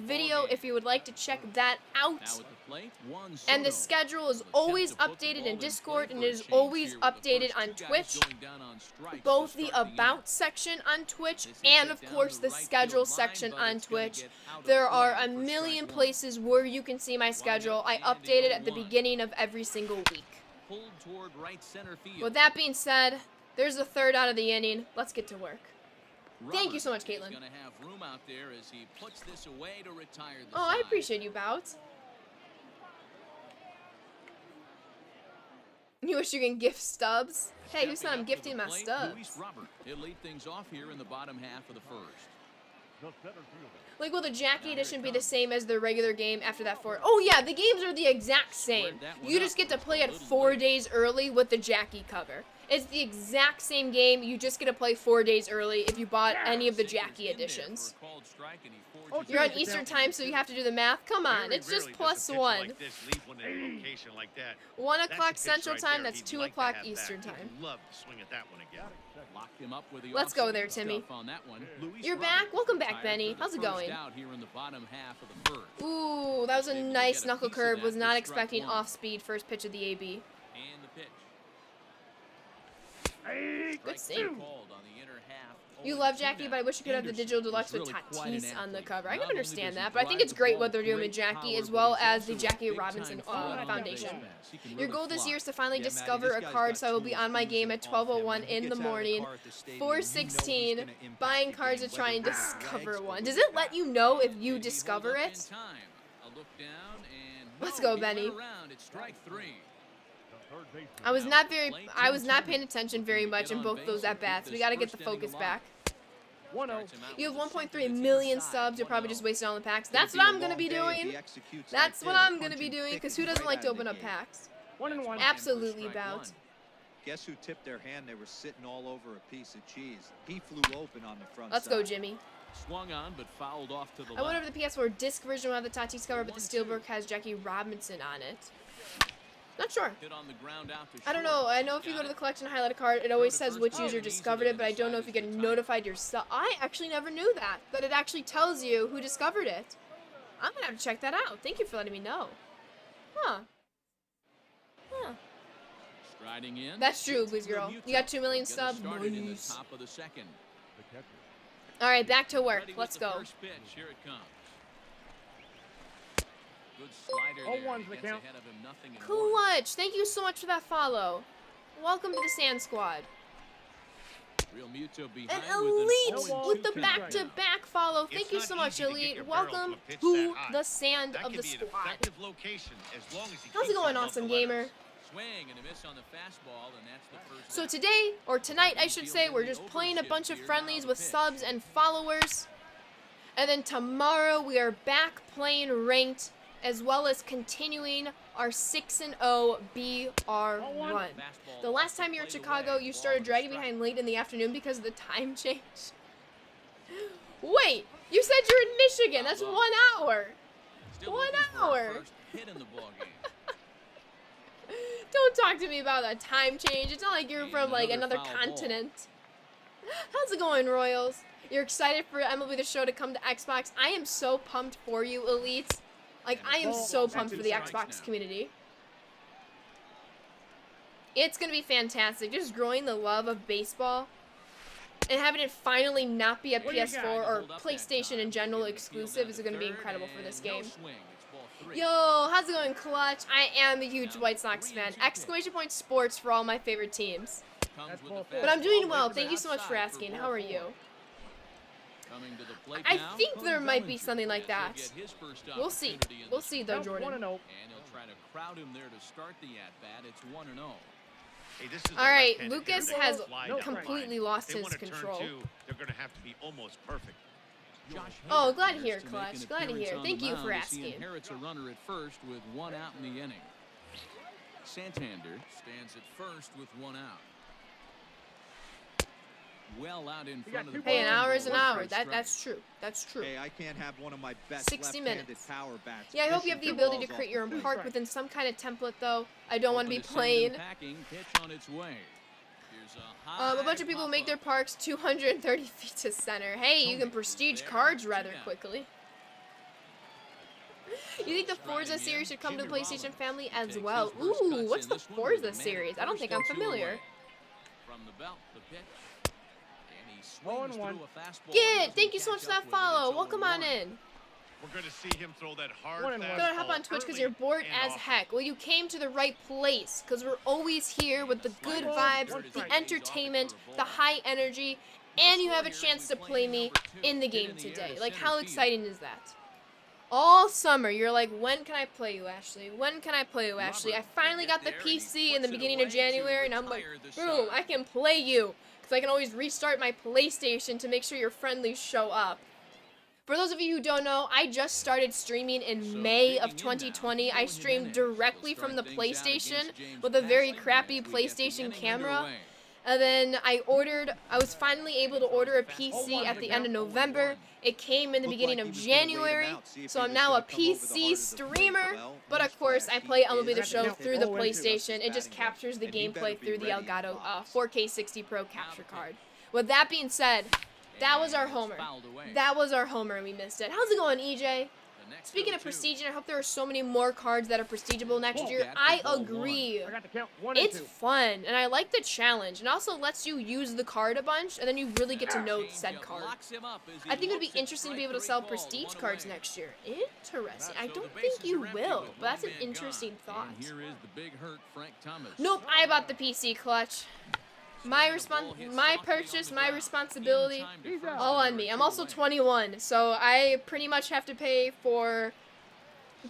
Speaker 1: Video, if you would like to check that
Speaker 2: Now
Speaker 1: out.
Speaker 2: at the plate, Juan
Speaker 1: And the
Speaker 2: Soto.
Speaker 1: schedule is
Speaker 2: Attempt
Speaker 1: always
Speaker 2: to put the
Speaker 1: updated
Speaker 2: ball
Speaker 1: in
Speaker 2: in
Speaker 1: Discord,
Speaker 2: play
Speaker 1: and
Speaker 2: for
Speaker 1: it
Speaker 2: a
Speaker 1: is
Speaker 2: change
Speaker 1: always
Speaker 2: here with the
Speaker 1: updated
Speaker 2: first
Speaker 1: on
Speaker 2: two guys
Speaker 1: Twitch.
Speaker 2: going down on strikes to
Speaker 1: Both the
Speaker 2: start inning.
Speaker 1: About section on Twitch
Speaker 2: This is
Speaker 1: and,
Speaker 2: hit
Speaker 1: of
Speaker 2: down
Speaker 1: course,
Speaker 2: the
Speaker 1: the
Speaker 2: right
Speaker 1: schedule
Speaker 2: field line,
Speaker 1: section
Speaker 2: but
Speaker 1: on
Speaker 2: it's gonna
Speaker 1: Twitch.
Speaker 2: get out of
Speaker 1: There
Speaker 2: play
Speaker 1: are a
Speaker 2: for strike
Speaker 1: million
Speaker 2: one.
Speaker 1: places where you can see my schedule. I update it at the beginning of every single week.
Speaker 2: Pulled toward right center field.
Speaker 1: With that being said, there's the third out of the inning. Let's get to work. Thank you so much,
Speaker 2: Roberts is
Speaker 1: Caitlin.
Speaker 2: gonna have room out there as he puts this away to retire the
Speaker 1: Oh, I
Speaker 2: side.
Speaker 1: appreciate you, Bout. You wish you can gift stubs? Hey, who said I'm
Speaker 2: Stepping up to
Speaker 1: gifting
Speaker 2: the
Speaker 1: my
Speaker 2: plate,
Speaker 1: stubs?
Speaker 2: Luis Robert. He'll lead things off here in the bottom half of the first.
Speaker 6: The center fielder.
Speaker 1: Like, will the Jackie edition be the same as the regular game after that 4? Oh, yeah, the games are the exact same. You just get to play it 4 days early with the Jackie cover. It's the exact same game. You just get to play 4 days early if you bought any of the Jackie editions. You're on Eastern time, so you have to do the math. Come on,
Speaker 4: Very
Speaker 1: it's just
Speaker 4: rarely does a
Speaker 1: plus
Speaker 4: pitcher
Speaker 1: 1.
Speaker 4: like this leave one in a location like that.
Speaker 1: 1
Speaker 4: That's a
Speaker 1: o'clock
Speaker 4: pitch
Speaker 1: Central
Speaker 4: right
Speaker 1: time,
Speaker 4: there
Speaker 1: that's
Speaker 4: he'd
Speaker 1: 2
Speaker 4: like to
Speaker 1: o'clock
Speaker 4: have
Speaker 1: Eastern
Speaker 4: back.
Speaker 1: time.
Speaker 4: He'd love to swing at that one again.
Speaker 2: Locked him up with the
Speaker 1: Let's go
Speaker 2: offside
Speaker 1: there, Timmy.
Speaker 2: stuff on that one. Luis
Speaker 1: You're
Speaker 2: Robert
Speaker 1: back? Welcome back,
Speaker 2: retired
Speaker 1: Benny.
Speaker 2: for the
Speaker 1: How's it
Speaker 2: first
Speaker 1: going?
Speaker 2: out here in the bottom half of the first.
Speaker 1: Ooh, that was a
Speaker 2: Able to
Speaker 1: nice
Speaker 2: get a
Speaker 1: knuckle
Speaker 2: piece of
Speaker 1: curve.
Speaker 2: that
Speaker 1: Was
Speaker 2: for
Speaker 1: not
Speaker 2: strike
Speaker 1: expecting
Speaker 2: one.
Speaker 1: off-speed first pitch of the AB.
Speaker 2: And the pitch.
Speaker 3: Hey.
Speaker 1: Good
Speaker 2: Strike
Speaker 1: save.
Speaker 2: called on the inner half.
Speaker 1: You
Speaker 2: 0-2
Speaker 1: love Jackie,
Speaker 2: now.
Speaker 1: but I wish you could have the
Speaker 2: Anderson
Speaker 1: digital deluxe
Speaker 2: is
Speaker 1: with
Speaker 2: really quite an
Speaker 1: Tatis on the
Speaker 2: athlete.
Speaker 1: cover. I
Speaker 2: Not
Speaker 1: can
Speaker 2: only
Speaker 1: understand
Speaker 2: does he
Speaker 1: that, but I think
Speaker 2: drive
Speaker 1: it's
Speaker 2: the
Speaker 1: great
Speaker 2: ball
Speaker 1: what they're doing
Speaker 2: great
Speaker 1: with Jackie
Speaker 2: power,
Speaker 1: as
Speaker 2: but
Speaker 1: well
Speaker 2: he's
Speaker 1: as the
Speaker 2: also a
Speaker 1: Jackie
Speaker 2: big-time
Speaker 1: Robinson
Speaker 2: thrower.
Speaker 1: Foundation.
Speaker 2: He can
Speaker 1: Your
Speaker 2: really
Speaker 1: goal this
Speaker 2: fly.
Speaker 1: year is to finally
Speaker 5: Yeah, Maddie,
Speaker 1: discover
Speaker 5: this
Speaker 1: a
Speaker 5: guy's
Speaker 1: card,
Speaker 5: got
Speaker 1: so I will be
Speaker 5: tools
Speaker 1: on my
Speaker 5: to use
Speaker 1: game
Speaker 5: it
Speaker 1: at
Speaker 5: off him.
Speaker 1: 12:01
Speaker 5: When he
Speaker 1: in the
Speaker 5: gets out of
Speaker 1: morning.
Speaker 5: car at the stadium, you know he's
Speaker 1: 4:16,
Speaker 5: gonna impact
Speaker 1: buying
Speaker 5: the
Speaker 1: cards
Speaker 5: game,
Speaker 1: to try and
Speaker 5: whether with
Speaker 1: discover
Speaker 5: legs or
Speaker 1: one.
Speaker 5: with
Speaker 1: Does
Speaker 5: his
Speaker 1: it let
Speaker 5: bat.
Speaker 1: you know if you
Speaker 2: Maybe hold
Speaker 1: discover
Speaker 2: up in
Speaker 1: it?
Speaker 2: time. A look down and
Speaker 1: Let's
Speaker 2: no,
Speaker 1: go,
Speaker 2: he
Speaker 1: Benny.
Speaker 2: went around. It's strike 3.
Speaker 6: The third baseman.
Speaker 1: I was not paying attention very much in both those at-bats. We gotta get the focus back.
Speaker 3: 1-0.
Speaker 1: You have 1.3 million subs. You're probably just wasting all the packs. That's what I'm gonna be doing. That's what I'm gonna be doing, because who doesn't like to open up packs?
Speaker 3: 1-1.
Speaker 1: Absolutely, Bout.
Speaker 5: Guess who tipped their hand? They were sitting all over a piece of cheese. He flew open on the front
Speaker 1: Let's
Speaker 5: side.
Speaker 1: go, Jimmy.
Speaker 2: Swung on, but fouled off to the
Speaker 1: I wonder
Speaker 2: left.
Speaker 1: if the PS4 disc version will have the Tatis cover, but the Steelbook has Jackie Robinson on it. Not sure.
Speaker 2: Hit on the ground out to
Speaker 1: I don't
Speaker 2: short.
Speaker 1: know. I know if you go to the collection and highlight a card, it always says which user discovered it, but I don't know if you get notified yourself. I actually never knew that it actually tells you who discovered it. I'm gonna have to check that out. Thank you for letting me know. Huh.
Speaker 2: Striding in.
Speaker 1: That's true, Blues Girl. You got 2 million
Speaker 2: Get us
Speaker 1: subs.
Speaker 2: started in the
Speaker 1: Nice.
Speaker 2: top of the second.
Speaker 6: The catcher.
Speaker 1: All right, back to work.
Speaker 2: Ready with
Speaker 1: Let's
Speaker 2: the
Speaker 1: go.
Speaker 2: First pitch. Here it comes. Good slider there.
Speaker 3: 0-1's
Speaker 2: He
Speaker 3: the
Speaker 2: gets
Speaker 3: count.
Speaker 2: ahead of him, nothing in one.
Speaker 1: Clutch. Thank you so much for that follow. Welcome to the Sand Squad.
Speaker 2: Real Muto
Speaker 1: An
Speaker 2: behind
Speaker 1: Elite
Speaker 2: with, an 0-2
Speaker 1: with the
Speaker 2: count.
Speaker 1: back-to-back follow.
Speaker 4: It's
Speaker 1: Thank you
Speaker 4: not
Speaker 1: so much,
Speaker 4: easy to get
Speaker 1: Elite.
Speaker 4: your barrel
Speaker 1: Welcome
Speaker 4: from a pitch
Speaker 1: to
Speaker 4: that high.
Speaker 1: the sand
Speaker 4: That
Speaker 1: of
Speaker 4: can
Speaker 1: the
Speaker 4: be an
Speaker 1: squad.
Speaker 4: effective location as long as he
Speaker 1: How's it
Speaker 4: keeps
Speaker 1: going,
Speaker 4: above
Speaker 1: awesome
Speaker 4: the
Speaker 1: gamer?
Speaker 4: letters.
Speaker 2: Swing and a miss on the fastball, and that's the first
Speaker 1: So
Speaker 2: out.
Speaker 1: today, or tonight I should say, we're just playing a bunch of friendlies with subs and followers. And then tomorrow we are back playing ranked, as well as continuing our 6-0 BR run.
Speaker 2: Fastball
Speaker 1: The last time you were in Chicago, you started dragging behind late in the afternoon because of the time change. Wait, you said you're in Michigan. That's 1 hour.
Speaker 2: Still
Speaker 1: 1
Speaker 2: looking for a
Speaker 1: hour.
Speaker 2: first hit in the ballgame.
Speaker 1: Don't talk to me about a time change. It's not like you're
Speaker 2: And
Speaker 1: from like
Speaker 2: another
Speaker 1: another
Speaker 2: foul ball.
Speaker 1: continent. How's it going, Royals? You're excited for MLB The Show to come to Xbox? I am so pumped for you, Elite. Like, I am so pumped for the Xbox community. It's gonna be fantastic. Just growing the love of baseball and having it finally not be a
Speaker 3: What do you got?
Speaker 1: PS4 or
Speaker 2: Hold up that
Speaker 1: PlayStation
Speaker 2: time.
Speaker 1: in general
Speaker 2: Getting the field
Speaker 1: exclusive
Speaker 2: down
Speaker 1: is
Speaker 2: to
Speaker 1: gonna be
Speaker 2: third,
Speaker 1: incredible for this
Speaker 2: and no
Speaker 1: game.
Speaker 2: swing. It's ball 3.
Speaker 1: Yo, how's it going, Clutch? I am a huge White Sox fan. Exclamation point sports for all my favorite teams.
Speaker 2: Comes
Speaker 3: That's
Speaker 2: with
Speaker 3: ball
Speaker 2: the
Speaker 3: four.
Speaker 1: But I'm doing
Speaker 2: fastball,
Speaker 1: well.
Speaker 2: waits
Speaker 1: Thank you so much for
Speaker 2: outside
Speaker 1: asking.
Speaker 2: ball
Speaker 1: How are
Speaker 2: 4.
Speaker 1: you?
Speaker 2: Coming to the plate
Speaker 1: I
Speaker 2: now,
Speaker 1: think there
Speaker 2: Cody
Speaker 1: might be
Speaker 2: Bellinger,
Speaker 1: something like
Speaker 2: as he'll
Speaker 1: that.
Speaker 2: get his first
Speaker 1: We'll see.
Speaker 2: opportunity in
Speaker 1: We'll
Speaker 2: this
Speaker 1: see though,
Speaker 3: Count
Speaker 1: Jordan.
Speaker 3: 1-0.
Speaker 2: And he'll try to crowd him there to start the at-bat. It's 1-0.
Speaker 4: Hey, this is
Speaker 1: All right,
Speaker 4: the left-handed
Speaker 1: Lucas
Speaker 4: hitter.
Speaker 1: has
Speaker 4: Fly
Speaker 3: no
Speaker 4: down the
Speaker 1: completely
Speaker 4: line.
Speaker 1: lost
Speaker 4: If they
Speaker 1: his
Speaker 4: want to turn
Speaker 1: control.
Speaker 4: two, they're going to have to be almost perfect.
Speaker 2: Josh
Speaker 1: Oh,
Speaker 2: Hader
Speaker 1: glad to
Speaker 2: appears
Speaker 1: hear,
Speaker 2: make
Speaker 1: Clutch.
Speaker 2: an
Speaker 1: Glad to
Speaker 2: appearance
Speaker 1: hear.
Speaker 2: on
Speaker 1: Thank
Speaker 2: the
Speaker 1: you for
Speaker 2: mound as he
Speaker 1: asking.
Speaker 2: inherits a runner at first with 1 out in the inning. Santander stands at first with 1 out. Well out in front of the
Speaker 1: Hey, an
Speaker 2: plate.
Speaker 1: hour is an
Speaker 2: One
Speaker 1: hour.
Speaker 2: strike strike.
Speaker 1: That's true. That's true.
Speaker 5: Hey, I can't have one of my best
Speaker 1: 60
Speaker 5: left-handed
Speaker 1: minutes.
Speaker 5: power bats.
Speaker 1: Yeah, I hope you have the
Speaker 5: missing
Speaker 1: ability to
Speaker 5: balls
Speaker 1: create
Speaker 5: off
Speaker 1: your
Speaker 5: the
Speaker 1: own
Speaker 5: plate.
Speaker 1: park within some kind of template, though. I don't want to be
Speaker 2: Hoping send him
Speaker 1: plain.
Speaker 2: Packing, pitch on its way. Here's a high
Speaker 1: A bunch of people make their
Speaker 2: pop-up.
Speaker 1: parks 230 feet to center. Hey, you can prestige cards rather quickly. You think the Forza series should come to the PlayStation family as well? Ooh, what's the Forza series? I don't think I'm familiar.
Speaker 2: From the belt, the pitch. And he swings
Speaker 3: 0-1.
Speaker 2: through a fastball.
Speaker 1: Get,
Speaker 2: and
Speaker 1: thank you
Speaker 2: doesn't
Speaker 1: so much for
Speaker 2: catch
Speaker 1: that
Speaker 2: up with it.
Speaker 1: follow.
Speaker 2: It's
Speaker 1: Welcome on
Speaker 2: 0-1.
Speaker 1: in.
Speaker 4: We're going to see him throw that hard
Speaker 3: 1-1.
Speaker 4: fastball.
Speaker 1: Gonna hop on Twitch because you're bored
Speaker 4: early and
Speaker 1: as
Speaker 4: often.
Speaker 1: heck. Well, you came to the right place because we're always here with the good vibes, the entertainment, the high energy, and you have a chance to play me in the game today. Like, how exciting is that? All summer, you're like, when can I play you, Ashley? When can I play you, Ashley? I finally got the PC in the beginning of January, and I'm like, boom, I can play you. Because I can always restart my PlayStation to make sure your friendlies show up. For those of you who don't know, I just started streaming in May of 2020. I streamed directly from the PlayStation with a very crappy PlayStation camera. And then I was finally able to order a PC at the end of November. It came in the beginning of January, so I'm now a PC streamer. But of course, I play MLB The Show through the PlayStation. It just captures the gameplay through the Elgato 4K 60 Pro capture card. With that being said, that was our homer. That was our homer, and we missed it. How's it going, EJ? Speaking of prestiging, I hope there are so many more cards that are prestigible next year. I agree.
Speaker 3: I got to count 1
Speaker 1: It's
Speaker 3: and 2.
Speaker 1: fun, and I like the challenge. And also lets you use the card a bunch, and then you really get to know said card. I think it would be interesting to be able to sell prestige cards next year. Interesting. I don't think you will, but that's an interesting thought.
Speaker 2: And here is the big hurt Frank Thomas.
Speaker 1: Nope, I bought the PC, Clutch. My purchase, my responsibility, all on me. I'm also 21, so I pretty much have to pay for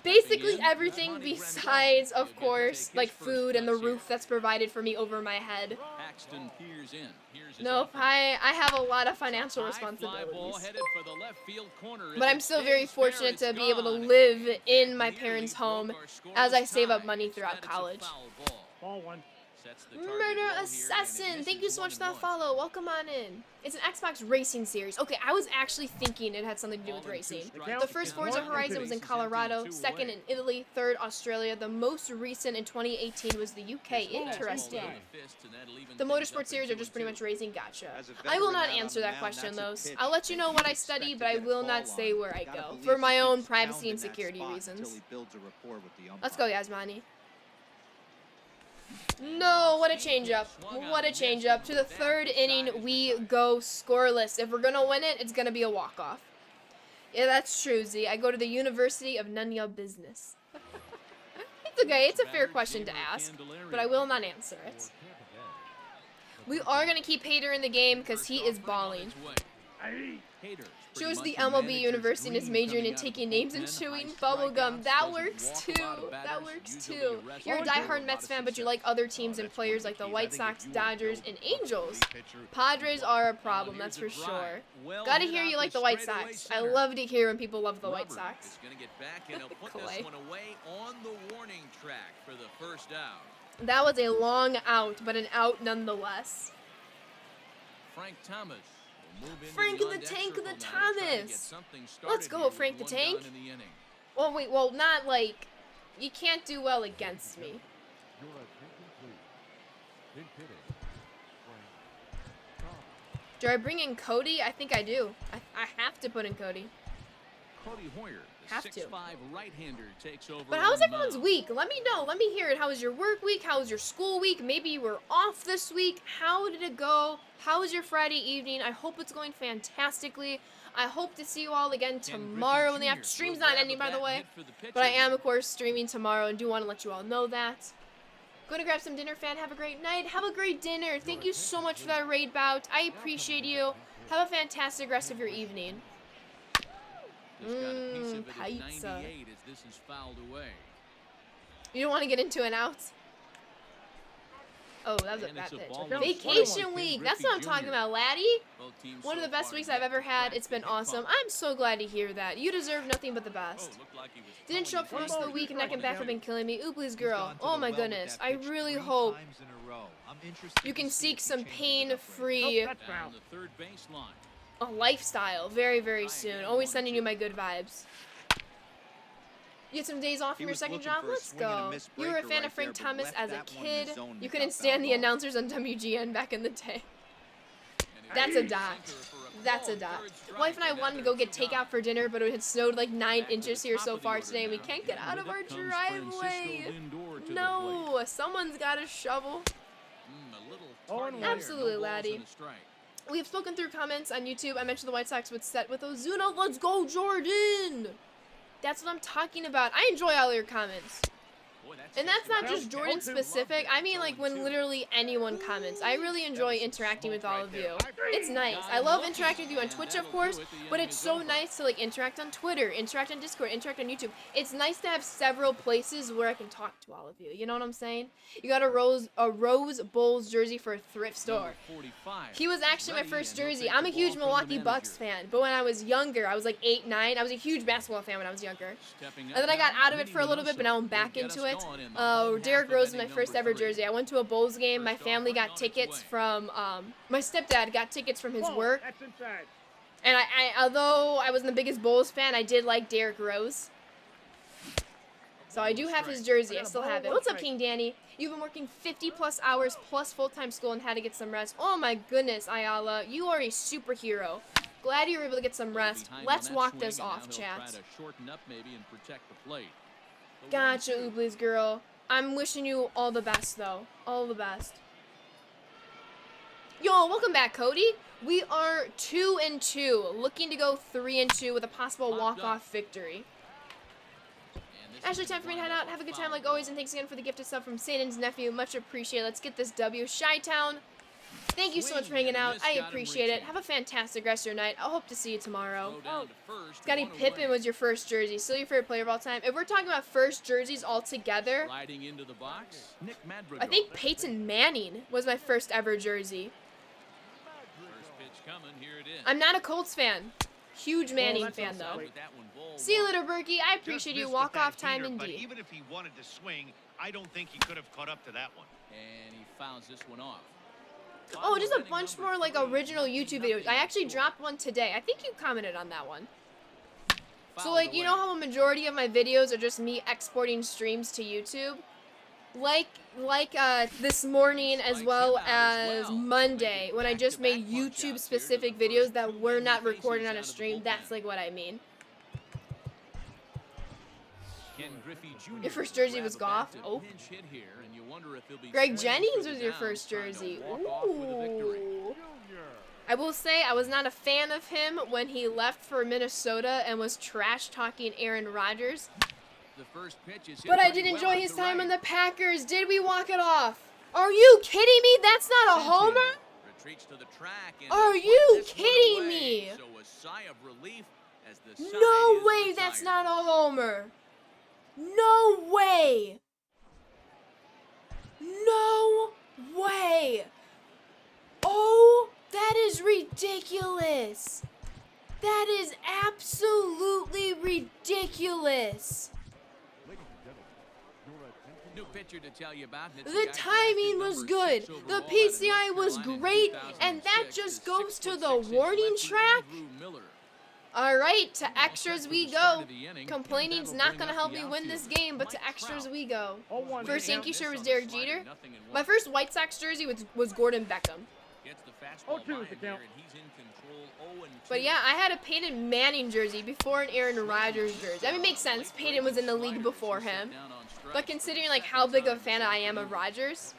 Speaker 1: basically everything besides, of course, like food and the roof that's provided for me over my head.
Speaker 2: Paxton peers in. Here's his
Speaker 1: Nope,
Speaker 2: offering.
Speaker 1: I have a lot of financial
Speaker 2: High fly ball
Speaker 1: responsibilities.
Speaker 2: headed for the left field corner.
Speaker 1: But I'm still very fortunate to be able to live in my parents' home as I save up money throughout college.
Speaker 3: Ball 1.
Speaker 1: Murder Assassin, thank you so much for that follow. Welcome on in. It's an Xbox racing series. Okay, I was actually thinking it had something to do with racing. The first Forza Horizon was in Colorado, second in Italy, third Australia. The most recent in 2018 was the UK. Interesting. The motorsport series are just pretty much racing. Gotcha. I will not answer that question, though. I'll let you know what I study, but I will not say where I go for my own privacy and security reasons. Let's go, Yasmani. No, what a changeup. What a changeup. To the third inning, we go scoreless. If we're going to win it, it's going to be a walk-off. Yeah, that's true, Z. I go to the University of None Ya Business. It's okay. It's a fair question to ask, but I will not answer it. We are going to keep Hader in the game because he is balling. Shows the MLB University and is majoring in taking names and chewing bubblegum. That works too. That works too. You're a diehard Mets fan, but you like other teams and players like the White Sox, Dodgers, and Angels. Padres are a problem, that's for sure. Gotta hear you like the White Sox. I love to hear when people love the White Sox. Clay. That was a long out, but an out nonetheless.
Speaker 2: Frank Thomas.
Speaker 1: Frank the Tank the Thomas. Let's go, Frank the Tank. Well, wait, well, not like, you can't do well against me. Do I bring in Cody? I think I do. I have to put in Cody.
Speaker 2: Cody Hoyer, the
Speaker 1: Have to.
Speaker 2: 6'5" right-hander, takes over.
Speaker 1: But how was
Speaker 2: on the
Speaker 1: everyone's
Speaker 2: mound.
Speaker 1: week? Let me know. Let me hear it. How was your work week? How was your school week? Maybe you were off this week. How did it go? How was your Friday evening? I hope it's going fantastically. I hope to see you all again tomorrow when the after stream's not ending, by the way. But I am, of course, streaming tomorrow and do want to let you all know that. Go to grab some dinner, fan. Have a great night. Have a great dinner. Thank you so much for that raid bout. I appreciate you. Have a fantastic rest of your evening.
Speaker 2: Just got a piece of it at
Speaker 1: Pizza.
Speaker 2: 98 as this is fouled away.
Speaker 1: You don't want to get into an out? Oh, that was a
Speaker 2: And
Speaker 1: bad
Speaker 2: it's a
Speaker 1: pitch.
Speaker 2: ball with
Speaker 1: Vacation
Speaker 3: 21.
Speaker 1: week. That's
Speaker 2: Griffey
Speaker 1: what I'm talking
Speaker 2: Jr.
Speaker 1: about, laddie.
Speaker 2: Both teams
Speaker 1: One of
Speaker 2: so
Speaker 1: the best
Speaker 2: far
Speaker 1: weeks
Speaker 2: yet
Speaker 1: I've ever
Speaker 2: to
Speaker 1: had.
Speaker 2: crack
Speaker 1: It's
Speaker 2: the
Speaker 1: been
Speaker 2: hit
Speaker 1: awesome.
Speaker 2: column.
Speaker 1: I'm so glad to hear that. You deserve nothing but the
Speaker 2: Oh,
Speaker 1: best.
Speaker 2: looked like he was
Speaker 1: Didn't show up for
Speaker 2: throwing
Speaker 1: most of the
Speaker 2: it
Speaker 1: week,
Speaker 2: in
Speaker 1: neck and back have been killing me. Ooh, please,
Speaker 5: He's
Speaker 1: girl.
Speaker 5: gone to
Speaker 1: Oh
Speaker 5: the
Speaker 1: my
Speaker 5: well with
Speaker 1: goodness.
Speaker 5: that
Speaker 1: I
Speaker 5: pitch
Speaker 1: really
Speaker 5: 3
Speaker 1: hope
Speaker 5: times in a row. I'm interested
Speaker 1: you
Speaker 5: to
Speaker 1: can
Speaker 5: see
Speaker 1: seek
Speaker 5: if he
Speaker 1: some
Speaker 5: changes it up right now.
Speaker 1: pain-free
Speaker 3: That's foul.
Speaker 2: down the third baseline.
Speaker 1: a lifestyle very, very soon. Always sending you my good vibes. You had some days off
Speaker 5: He
Speaker 1: from your
Speaker 5: was
Speaker 1: second
Speaker 5: looking
Speaker 1: job?
Speaker 5: for a
Speaker 1: Let's
Speaker 5: swing and a
Speaker 1: go.
Speaker 5: miss
Speaker 1: You were a
Speaker 5: breaker
Speaker 1: fan
Speaker 5: right
Speaker 1: of Frank
Speaker 5: there, but
Speaker 1: Thomas
Speaker 5: left
Speaker 1: as a
Speaker 5: that one in the
Speaker 1: kid.
Speaker 5: zone and
Speaker 1: You
Speaker 5: got
Speaker 1: couldn't stand the
Speaker 5: fouled off.
Speaker 1: announcers on WGN back in the day.
Speaker 2: And he
Speaker 1: That's a
Speaker 2: was
Speaker 1: dot.
Speaker 2: sinker for a
Speaker 1: That's a
Speaker 2: called
Speaker 1: dot.
Speaker 2: third strike,
Speaker 1: Wife and I
Speaker 2: and now
Speaker 1: wanted to
Speaker 2: there
Speaker 1: go
Speaker 2: are
Speaker 1: get
Speaker 2: 2
Speaker 1: takeout
Speaker 2: down.
Speaker 1: for dinner, but it had snowed like 9
Speaker 2: Back to
Speaker 1: inches
Speaker 2: the
Speaker 1: here
Speaker 2: top
Speaker 1: so
Speaker 2: of the
Speaker 1: far
Speaker 2: order
Speaker 1: today, and we
Speaker 2: now.
Speaker 1: can't get out of
Speaker 2: With
Speaker 1: our
Speaker 2: it comes
Speaker 1: driveway.
Speaker 2: Francisco Lindor to the
Speaker 1: No, someone's got a shovel.
Speaker 2: plate. A little
Speaker 3: Oh,
Speaker 2: tardy
Speaker 3: and
Speaker 2: there,
Speaker 1: Absolutely,
Speaker 2: no balls
Speaker 1: laddie.
Speaker 2: and a strike.
Speaker 1: We have spoken through comments on YouTube. I mentioned the White Sox would set with Ozuna. Let's go, Jordan! That's what I'm talking about. I enjoy all your comments.
Speaker 2: Boy,
Speaker 1: And that's not
Speaker 3: Well,
Speaker 1: just Jordan
Speaker 3: L2.
Speaker 1: specific. I mean, like, when literally anyone comments. I really enjoy interacting with all of you. It's nice. I love interacting with you on Twitch, of course, but it's so nice to, like, interact on Twitter, interact on Discord, interact on YouTube. It's nice to have several places where I can talk to all of you. You know what I'm saying? You got a Rose Bulls jersey for a thrift store.
Speaker 2: 45.
Speaker 1: He was actually my
Speaker 2: Ready,
Speaker 1: first
Speaker 2: and he'll
Speaker 1: jersey.
Speaker 2: take
Speaker 1: I'm
Speaker 2: the
Speaker 1: a huge
Speaker 2: ball from the
Speaker 1: Milwaukee Bucks
Speaker 2: manager.
Speaker 1: fan, but when I was younger, I was like 8, 9, I was a huge basketball fan when I was younger.
Speaker 2: Stepping
Speaker 1: And then I got
Speaker 2: up now,
Speaker 1: out of it for a little bit, but now I'm
Speaker 2: Vinny
Speaker 1: back
Speaker 2: Minoso
Speaker 1: into
Speaker 2: will
Speaker 1: it.
Speaker 2: get us going in the home
Speaker 1: Derrick
Speaker 2: half of
Speaker 1: Rose was my
Speaker 2: inning
Speaker 1: first
Speaker 2: number
Speaker 1: ever
Speaker 2: 3.
Speaker 1: jersey. I went to a Bulls game. My
Speaker 2: First
Speaker 1: family
Speaker 2: off,
Speaker 1: got
Speaker 2: on its
Speaker 1: tickets
Speaker 2: way.
Speaker 1: from, my stepdad got tickets from his
Speaker 3: Ball.
Speaker 1: work.
Speaker 3: That's inside.
Speaker 1: And I, although I wasn't the biggest Bulls fan, I did like Derrick Rose. So I do have his jersey. I still have it. What's up, King Danny? You've been working 50 plus hours plus full-time school and had to get some rest. Oh my goodness, Ayala. You are a superhero. Glad you were able to get some rest.
Speaker 2: Behind
Speaker 1: Let's
Speaker 2: on that
Speaker 1: walk
Speaker 2: swing,
Speaker 1: this
Speaker 2: and now
Speaker 1: off,
Speaker 2: he'll
Speaker 1: chat.
Speaker 2: try to shorten up maybe and protect the plate. The
Speaker 1: Gotcha,
Speaker 2: 1-2.
Speaker 1: Ooblies girl. I'm wishing you all the best, though. All the best. Yo, welcome back, Cody. We are 2-2, looking to go 3-2 with a possible
Speaker 2: Popped
Speaker 1: walk-off
Speaker 2: up.
Speaker 1: victory.
Speaker 2: And this
Speaker 1: Ashley,
Speaker 2: is
Speaker 1: time for me to head
Speaker 2: lined
Speaker 1: out.
Speaker 2: up
Speaker 1: Have a good
Speaker 2: foul
Speaker 1: time like
Speaker 2: ball.
Speaker 1: always, and thanks again for the gifted sub from Satan's nephew. Much appreciated. Let's get this W. Chi-Town, thank you so much for hanging out. I appreciate it. Have a fantastic rest of your night. I hope to see you tomorrow.
Speaker 2: Go down to first,
Speaker 1: Scottie
Speaker 2: one away.
Speaker 1: Pippen was your first jersey. Still your favorite player of all time. If we're talking about first jerseys all together,
Speaker 2: Sliding into the box, Nick Madrigal.
Speaker 1: I think Peyton Manning was my first ever jersey.
Speaker 2: First pitch coming, here it is.
Speaker 1: I'm not a Colts fan. Huge Manning
Speaker 3: that's
Speaker 1: fan,
Speaker 3: also
Speaker 1: though.
Speaker 3: late.
Speaker 2: With that one, ball
Speaker 1: See you
Speaker 2: one.
Speaker 1: later, Berkey. I
Speaker 4: Just
Speaker 1: appreciate you.
Speaker 4: missed with
Speaker 1: Walk
Speaker 4: that
Speaker 1: off time
Speaker 4: heater, but
Speaker 1: indeed.
Speaker 4: even if he wanted to swing, I don't think he could have caught up to that one.
Speaker 2: And he fouls this one off.
Speaker 1: Oh, just a
Speaker 2: Inning
Speaker 1: bunch
Speaker 2: number
Speaker 1: more like
Speaker 2: 3,
Speaker 1: original YouTube videos. I
Speaker 2: nothing
Speaker 1: actually
Speaker 2: on
Speaker 1: dropped one today. I think you commented on that one. So
Speaker 2: Fouled
Speaker 1: like, you know
Speaker 2: away.
Speaker 1: how a majority of my videos are just me exporting streams to YouTube? Like this morning as
Speaker 2: Strikes
Speaker 1: well
Speaker 2: him out as
Speaker 1: as
Speaker 2: well.
Speaker 1: Monday
Speaker 2: Making
Speaker 1: when I just made
Speaker 2: back-to-back punch-outs here
Speaker 1: YouTube
Speaker 2: to
Speaker 1: specific
Speaker 2: the
Speaker 1: videos
Speaker 2: first
Speaker 1: that
Speaker 2: two
Speaker 1: were
Speaker 2: men
Speaker 1: not
Speaker 2: he
Speaker 1: recorded
Speaker 2: faces
Speaker 1: on a
Speaker 2: out of the
Speaker 1: stream.
Speaker 2: bullpen.
Speaker 1: That's like what I mean.
Speaker 2: Ken Griffey Jr.
Speaker 1: Your first jersey
Speaker 2: grab
Speaker 1: was
Speaker 2: a bat
Speaker 1: Goff?
Speaker 2: to
Speaker 1: Oh.
Speaker 2: pinch hit here, and you wonder if he'll be
Speaker 1: Greg
Speaker 2: swinging
Speaker 1: Jennings
Speaker 2: for
Speaker 1: was
Speaker 2: the
Speaker 1: your
Speaker 2: downs,
Speaker 1: first
Speaker 2: trying to
Speaker 1: jersey.
Speaker 2: walk off with a victory.
Speaker 1: Ooh. I will say I was not a fan of him when he left for Minnesota and was trash talking Aaron Rodgers.
Speaker 2: The first pitch is hit
Speaker 1: But I
Speaker 2: pretty
Speaker 1: did
Speaker 2: well
Speaker 1: enjoy
Speaker 2: at
Speaker 1: his
Speaker 2: the
Speaker 1: time
Speaker 2: right.
Speaker 1: on the Packers. Did we walk it off? Are you kidding me? That's not a homer?
Speaker 2: Retreats to the track and
Speaker 1: Are
Speaker 2: puts
Speaker 1: you
Speaker 2: this one
Speaker 1: kidding
Speaker 2: away.
Speaker 1: me?
Speaker 2: So a sigh of relief as the side
Speaker 1: No
Speaker 2: is
Speaker 1: way that's
Speaker 2: retired.
Speaker 1: not a homer. No way. No way. Oh, that is ridiculous. That is absolutely ridiculous.
Speaker 6: Ladies and gentlemen, your attention.
Speaker 2: New pitcher to tell you about. and it's
Speaker 1: The
Speaker 2: guy
Speaker 1: timing
Speaker 2: drafted
Speaker 1: was
Speaker 2: number
Speaker 1: good.
Speaker 2: 6
Speaker 1: The
Speaker 2: overall out of
Speaker 1: PCI
Speaker 2: North
Speaker 1: was
Speaker 2: Carolina in
Speaker 1: great, and that
Speaker 2: 2006.
Speaker 1: just
Speaker 2: The
Speaker 1: goes to the
Speaker 2: 6'6"
Speaker 1: warning
Speaker 2: lefty
Speaker 1: track.
Speaker 2: Andrew Miller.
Speaker 1: All right, to extras we go.
Speaker 2: Complaining's
Speaker 1: Complaining's not going to help me win this game, but to
Speaker 2: Mike
Speaker 1: extras
Speaker 2: Trout.
Speaker 1: we go.
Speaker 3: 0-1.
Speaker 1: First
Speaker 3: Count.
Speaker 1: Yankee shirt was
Speaker 2: Missed on the
Speaker 1: Derek
Speaker 2: slider,
Speaker 1: Jeter.
Speaker 2: nothing in
Speaker 1: My
Speaker 2: one.
Speaker 1: first White Sox jersey was Gordon Beckham.
Speaker 2: Gets the fastball
Speaker 3: 0-2
Speaker 2: by
Speaker 3: is the
Speaker 2: him
Speaker 3: count.
Speaker 2: here, and he's in control, 0-2.
Speaker 1: But yeah, I had a Peyton Manning jersey before an Aaron Rodgers jersey. I mean, it makes sense. Peyton was in the league before him. But considering like how big of a fan I am of Rodgers,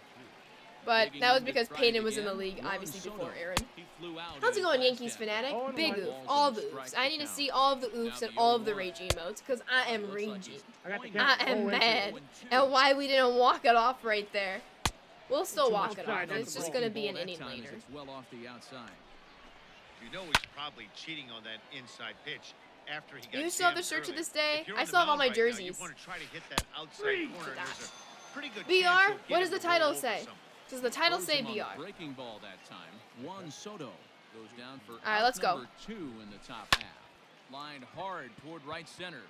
Speaker 1: but that was because Peyton was in the league obviously before Aaron. How's it going, Yankees fanatic?
Speaker 3: Oh,
Speaker 1: Big
Speaker 3: and
Speaker 1: oof,
Speaker 3: one.
Speaker 1: all the oofs. I need to see all of the oofs and all of the raging emotes because I am raging.
Speaker 3: I got the
Speaker 1: I
Speaker 3: count.
Speaker 1: am
Speaker 3: 0-2.
Speaker 1: mad. And why we didn't walk it off right there. We'll still walk it off.
Speaker 3: Outside,
Speaker 1: It's
Speaker 3: that's
Speaker 1: just
Speaker 3: the
Speaker 1: going to be an
Speaker 2: That
Speaker 1: inning
Speaker 2: time as
Speaker 1: later.
Speaker 2: it's well off the outside.
Speaker 4: You know he's probably cheating on that inside pitch after he got
Speaker 1: You still have the
Speaker 4: jammed
Speaker 1: shirt to
Speaker 4: early.
Speaker 1: this day?
Speaker 4: If you're
Speaker 1: I
Speaker 4: on the
Speaker 1: still have all
Speaker 4: mound
Speaker 1: my
Speaker 4: right now,
Speaker 1: jerseys.
Speaker 4: you want to try to hit that outside corner. and there's a pretty good chance
Speaker 1: BR?
Speaker 4: you'll get
Speaker 1: What does
Speaker 4: him
Speaker 1: the
Speaker 4: to roll
Speaker 1: title
Speaker 4: over
Speaker 1: say?
Speaker 4: something.
Speaker 1: Does the title
Speaker 2: Throws
Speaker 1: say
Speaker 2: him on the
Speaker 1: BR?
Speaker 2: breaking ball that time. Juan Soto goes down for
Speaker 1: right, let's go.
Speaker 2: number 2 in the top half. Lined hard toward right center.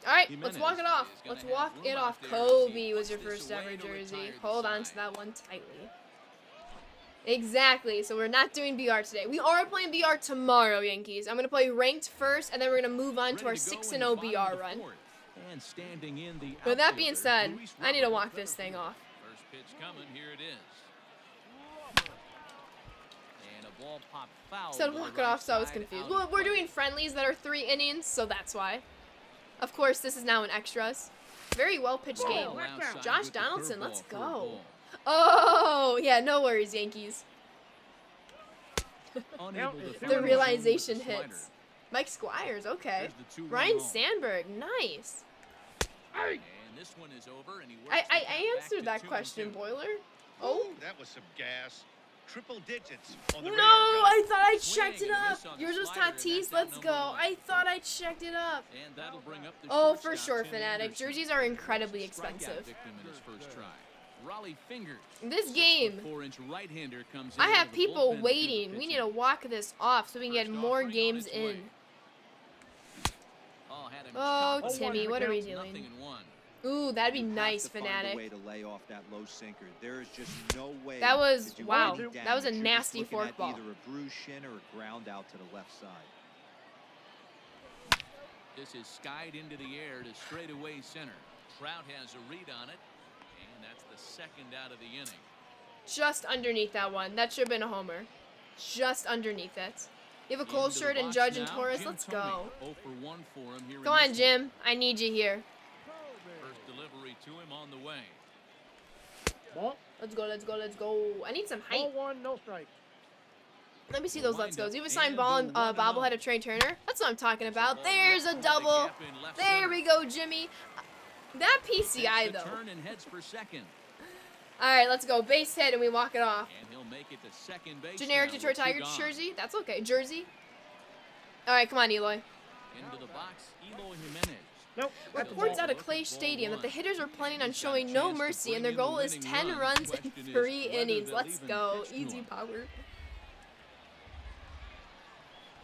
Speaker 1: All right,
Speaker 2: Jimenez
Speaker 1: let's walk it off.
Speaker 2: is gonna
Speaker 1: Let's
Speaker 2: have
Speaker 1: walk
Speaker 2: room
Speaker 1: it
Speaker 2: out
Speaker 1: off.
Speaker 2: there as he
Speaker 1: Kobe was
Speaker 2: puts
Speaker 1: your
Speaker 2: this
Speaker 1: first
Speaker 2: away
Speaker 1: ever
Speaker 2: to
Speaker 1: jersey.
Speaker 2: retire the
Speaker 1: Hold on
Speaker 2: side.
Speaker 1: to that one tightly. Exactly. So we're not doing BR today. We are playing BR tomorrow, Yankees. I'm gonna play ranked first, and then we're gonna move on to our
Speaker 2: Ready to go
Speaker 1: 6-0
Speaker 2: in the bottom
Speaker 1: BR
Speaker 2: of the
Speaker 1: run.
Speaker 2: fourth. And standing in the
Speaker 1: With that being
Speaker 2: outfielder,
Speaker 1: said,
Speaker 2: Luis
Speaker 1: I need to
Speaker 2: Robert.
Speaker 1: walk this thing off.
Speaker 2: First pitch coming, here it is. And a ball popped foul.
Speaker 1: Said
Speaker 2: to the
Speaker 1: walk it
Speaker 2: right
Speaker 1: off, so I was
Speaker 2: side,
Speaker 1: confused.
Speaker 2: out
Speaker 1: Well,
Speaker 2: of
Speaker 1: we're
Speaker 2: play.
Speaker 1: doing friendlies that are 3 innings, so that's why. Of course, this is now an extras. Very well pitched game.
Speaker 2: Ball outside
Speaker 1: Josh
Speaker 2: with the
Speaker 1: Donaldson,
Speaker 2: curveball
Speaker 1: let's
Speaker 2: for a
Speaker 1: go.
Speaker 2: ball.
Speaker 1: Oh, yeah, no worries, Yankees.
Speaker 2: Unable to
Speaker 3: The
Speaker 2: throw
Speaker 1: The
Speaker 2: it
Speaker 1: realization
Speaker 2: with the slider.
Speaker 1: hits. Mike Squires, okay.
Speaker 2: There's the 2-1
Speaker 1: Ryan
Speaker 2: home.
Speaker 1: Sandberg, nice.
Speaker 2: And this one is over, and he works
Speaker 1: I
Speaker 2: the count back
Speaker 1: answered
Speaker 2: to
Speaker 1: that
Speaker 2: 2-2.
Speaker 1: question, Boiler. Oh.
Speaker 4: Ooh, that was some gas. Triple digits on the
Speaker 1: No,
Speaker 4: radar gun.
Speaker 1: I thought I
Speaker 2: Swing
Speaker 1: checked it
Speaker 2: and a
Speaker 1: up.
Speaker 2: miss on the
Speaker 1: Yours was
Speaker 2: slider, and
Speaker 1: Tatis.
Speaker 2: that's out
Speaker 1: Let's
Speaker 2: number
Speaker 1: go.
Speaker 2: 1.
Speaker 1: I thought I checked it up.
Speaker 2: And that'll bring up the
Speaker 1: Oh, for
Speaker 2: shortstop,
Speaker 1: sure,
Speaker 2: Tim
Speaker 1: Fanatic.
Speaker 2: Anderson.
Speaker 1: Jerseys are incredibly
Speaker 2: Strikeout
Speaker 1: expensive.
Speaker 2: victim in his first try. Raleigh Fingers.
Speaker 1: This
Speaker 2: sets
Speaker 1: game,
Speaker 2: the 4-inch right-hander comes in
Speaker 1: I
Speaker 2: out
Speaker 1: have
Speaker 2: of the
Speaker 1: people
Speaker 2: bullpen to do the
Speaker 1: waiting. We need to
Speaker 2: pitching.
Speaker 1: walk this off so we can get
Speaker 2: First
Speaker 1: more
Speaker 2: offering on
Speaker 1: games
Speaker 2: its way.
Speaker 1: in.
Speaker 2: Oh, had him
Speaker 1: Oh,
Speaker 2: chopped.
Speaker 1: Timmy, what are we
Speaker 2: Nothing
Speaker 1: doing?
Speaker 2: in one.
Speaker 1: Ooh, that'd be
Speaker 5: You have
Speaker 1: nice,
Speaker 5: to find
Speaker 1: Fanatic.
Speaker 5: a way to lay off that low sinker. There is just no way.
Speaker 1: That was-
Speaker 5: to do
Speaker 1: wow,
Speaker 5: any
Speaker 1: that was a
Speaker 5: damage. You're just
Speaker 1: nasty
Speaker 5: looking
Speaker 1: fork
Speaker 5: at
Speaker 1: ball.
Speaker 5: Either a bruised shin or a ground out to the left side.
Speaker 2: This is skied into the air to straightaway center. Trout has a read on it, and that's the second out of the inning.
Speaker 1: Just underneath that one. That should have been a homer. Just underneath it. You have a cold
Speaker 2: Into the
Speaker 1: shirt and
Speaker 2: box
Speaker 1: Judge and
Speaker 2: now,
Speaker 1: Torres.
Speaker 2: Jim
Speaker 1: Let's
Speaker 2: Thome.
Speaker 1: go.
Speaker 2: 0 for 1 for him here in
Speaker 1: Come on,
Speaker 2: this
Speaker 1: Jim.
Speaker 2: one.
Speaker 1: I need you here.
Speaker 2: First delivery to him on the way.
Speaker 3: Ball.
Speaker 1: Let's go, let's go, let's go. I need some
Speaker 3: Ball
Speaker 1: height.
Speaker 3: 1, no strike.
Speaker 1: Let me see those let's goes. You have a signed
Speaker 2: And
Speaker 1: ball
Speaker 2: the
Speaker 1: and
Speaker 2: 1-0.
Speaker 1: bobblehead of Trey Turner. That's what I'm talking about.
Speaker 2: Ball
Speaker 1: There's a
Speaker 2: ripped through the
Speaker 1: double.
Speaker 2: gap in left
Speaker 1: There
Speaker 2: center.
Speaker 1: we go, Jimmy. That
Speaker 2: Takes
Speaker 1: PCI,
Speaker 2: the
Speaker 1: though.
Speaker 2: turn and heads for second.
Speaker 1: All right, let's go. Base hit, and we walk it off.
Speaker 2: And he'll make it to second base.
Speaker 1: Generic
Speaker 2: now
Speaker 1: Detroit
Speaker 2: with two
Speaker 1: Tigers
Speaker 2: gone.
Speaker 1: jersey. That's okay. Jersey. All right, come on, Eloy.
Speaker 2: Into the box, Eloy Jimenez.
Speaker 3: Nope. That's a
Speaker 1: Reports
Speaker 3: ball.
Speaker 1: out of Clay Stadium that the hitters are planning on
Speaker 2: He's got a
Speaker 1: showing no
Speaker 2: chance to
Speaker 1: mercy, and
Speaker 2: bring
Speaker 1: their
Speaker 2: in the
Speaker 1: goal is
Speaker 2: winning
Speaker 1: 10
Speaker 2: run.
Speaker 1: runs in
Speaker 2: Question is
Speaker 1: 3
Speaker 2: whether
Speaker 1: innings.
Speaker 2: they'll
Speaker 1: Let's
Speaker 2: even
Speaker 1: go.
Speaker 2: pitch to
Speaker 1: Easy
Speaker 2: him.
Speaker 1: power.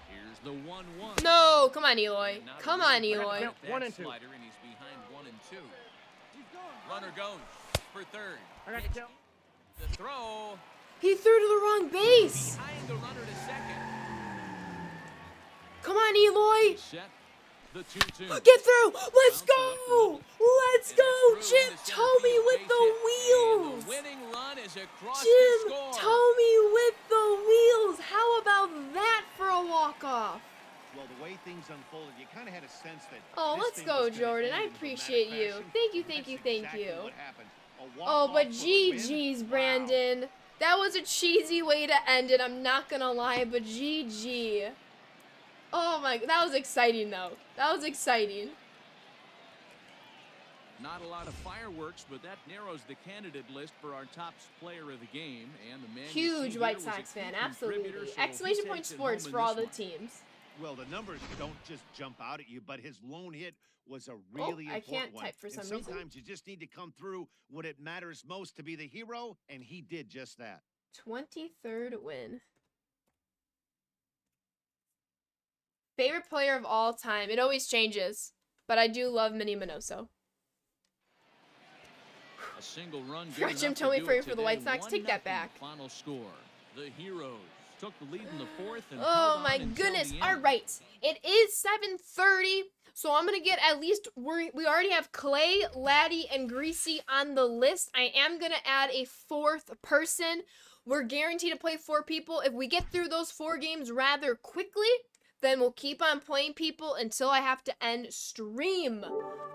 Speaker 2: Here's the 1-1.
Speaker 1: No, come on, Eloy.
Speaker 2: And now
Speaker 1: Come
Speaker 2: the
Speaker 1: on,
Speaker 2: runner
Speaker 1: Eloy.
Speaker 2: back that
Speaker 3: 1 and 2.
Speaker 2: slider, and he's behind 1 and 2. Runner goes for third.
Speaker 3: I got the count.
Speaker 2: The throw
Speaker 1: He threw to the wrong base.
Speaker 2: behind the runner to second.
Speaker 1: Come on, Eloy.
Speaker 2: Set the 2-2.
Speaker 1: Get through. Let's go. Let's go. Jim Tomey with the wheels.
Speaker 2: The winning run is across the
Speaker 1: Jim
Speaker 2: score.
Speaker 1: Tomey with the wheels. How about that for a walk-off?
Speaker 4: Well, the way things unfolded, you kind of had a sense that.
Speaker 1: Oh,
Speaker 4: this
Speaker 1: let's
Speaker 4: thing
Speaker 1: go,
Speaker 4: was gonna
Speaker 1: Jordan.
Speaker 4: end
Speaker 1: I
Speaker 4: in dramatic
Speaker 1: appreciate you.
Speaker 4: fashion,
Speaker 1: Thank you,
Speaker 4: and
Speaker 1: thank
Speaker 4: that's
Speaker 1: you, thank
Speaker 4: exactly
Speaker 1: you.
Speaker 4: what happened. A
Speaker 1: Oh,
Speaker 4: walk-off
Speaker 1: but
Speaker 4: for the win?
Speaker 1: GG's,
Speaker 4: Wow.
Speaker 1: Brandon. That was a cheesy way to end it. I'm not gonna lie, but GG. Oh my, that was exciting though. That was exciting.
Speaker 2: Not a lot of fireworks, but that narrows the candidate list for our top player of the game. And the man you see
Speaker 1: Huge
Speaker 2: here
Speaker 1: White
Speaker 2: was a
Speaker 1: Sox
Speaker 2: key
Speaker 1: fan,
Speaker 2: contributor,
Speaker 1: absolutely.
Speaker 2: so
Speaker 1: Exclamation
Speaker 2: he
Speaker 1: point
Speaker 2: takes it
Speaker 1: sports
Speaker 2: home in
Speaker 1: for all
Speaker 2: this
Speaker 1: the
Speaker 2: one.
Speaker 1: teams.
Speaker 4: Well, the numbers don't just jump out at you, but his lone hit was a really
Speaker 1: I
Speaker 4: important
Speaker 1: can't
Speaker 4: one.
Speaker 1: type for
Speaker 4: And
Speaker 1: some reason.
Speaker 4: sometimes you just need to come through when it matters most to be the hero, and he did just that.
Speaker 1: 23rd win. Favorite player of all time. It always changes, but I do love Minnie Minoso.
Speaker 2: A single run
Speaker 1: For
Speaker 2: good
Speaker 1: Jim
Speaker 2: enough to
Speaker 1: Thome
Speaker 2: do
Speaker 1: for
Speaker 2: it
Speaker 1: the White
Speaker 2: today.
Speaker 1: Sox, take that
Speaker 2: 1-0
Speaker 1: back.
Speaker 2: Final score. The Heroes took the lead in the fourth and
Speaker 1: Oh
Speaker 2: held
Speaker 1: my
Speaker 2: on until
Speaker 1: goodness.
Speaker 2: the
Speaker 1: All
Speaker 2: end.
Speaker 1: right. It is 7:30. So I'm going to get at least, we already have Clay, Laddie, and Greasy on the list. I am going to add a 4th person. We're guaranteed to play 4 people. If we get through those 4 games rather quickly, then we'll keep on playing people until I have to end stream.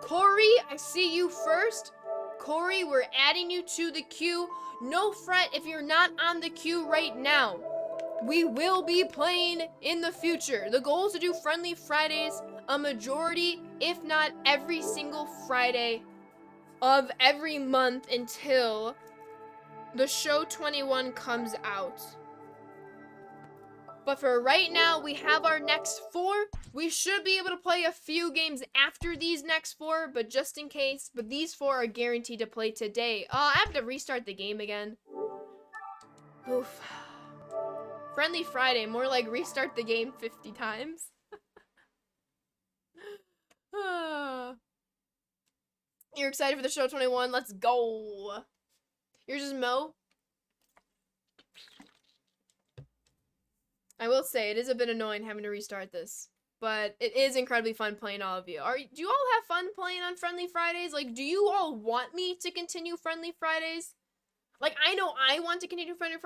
Speaker 1: Corey, I see you first. Corey, we're adding you to the queue. No fret if you're not on the queue right now. We will be playing in the future. The goal is to do Friendly Fridays a majority, if not every single Friday of every month until the show 21 comes out. But for right now, we have our next 4. We should be able to play a few games after these next 4, but just in case. But these 4 are guaranteed to play today. I have to restart the game again. Oof. Friendly Friday, more like restart the game 50 times. You're excited for the show 21? Let's go. Yours is Mo. I will say, it is a bit annoying having to restart this, but it is incredibly fun playing all of you. Do you all have fun playing on Friendly Fridays? Like, do you all want me to continue Friendly Fridays? Like, I know I want to continue Friendly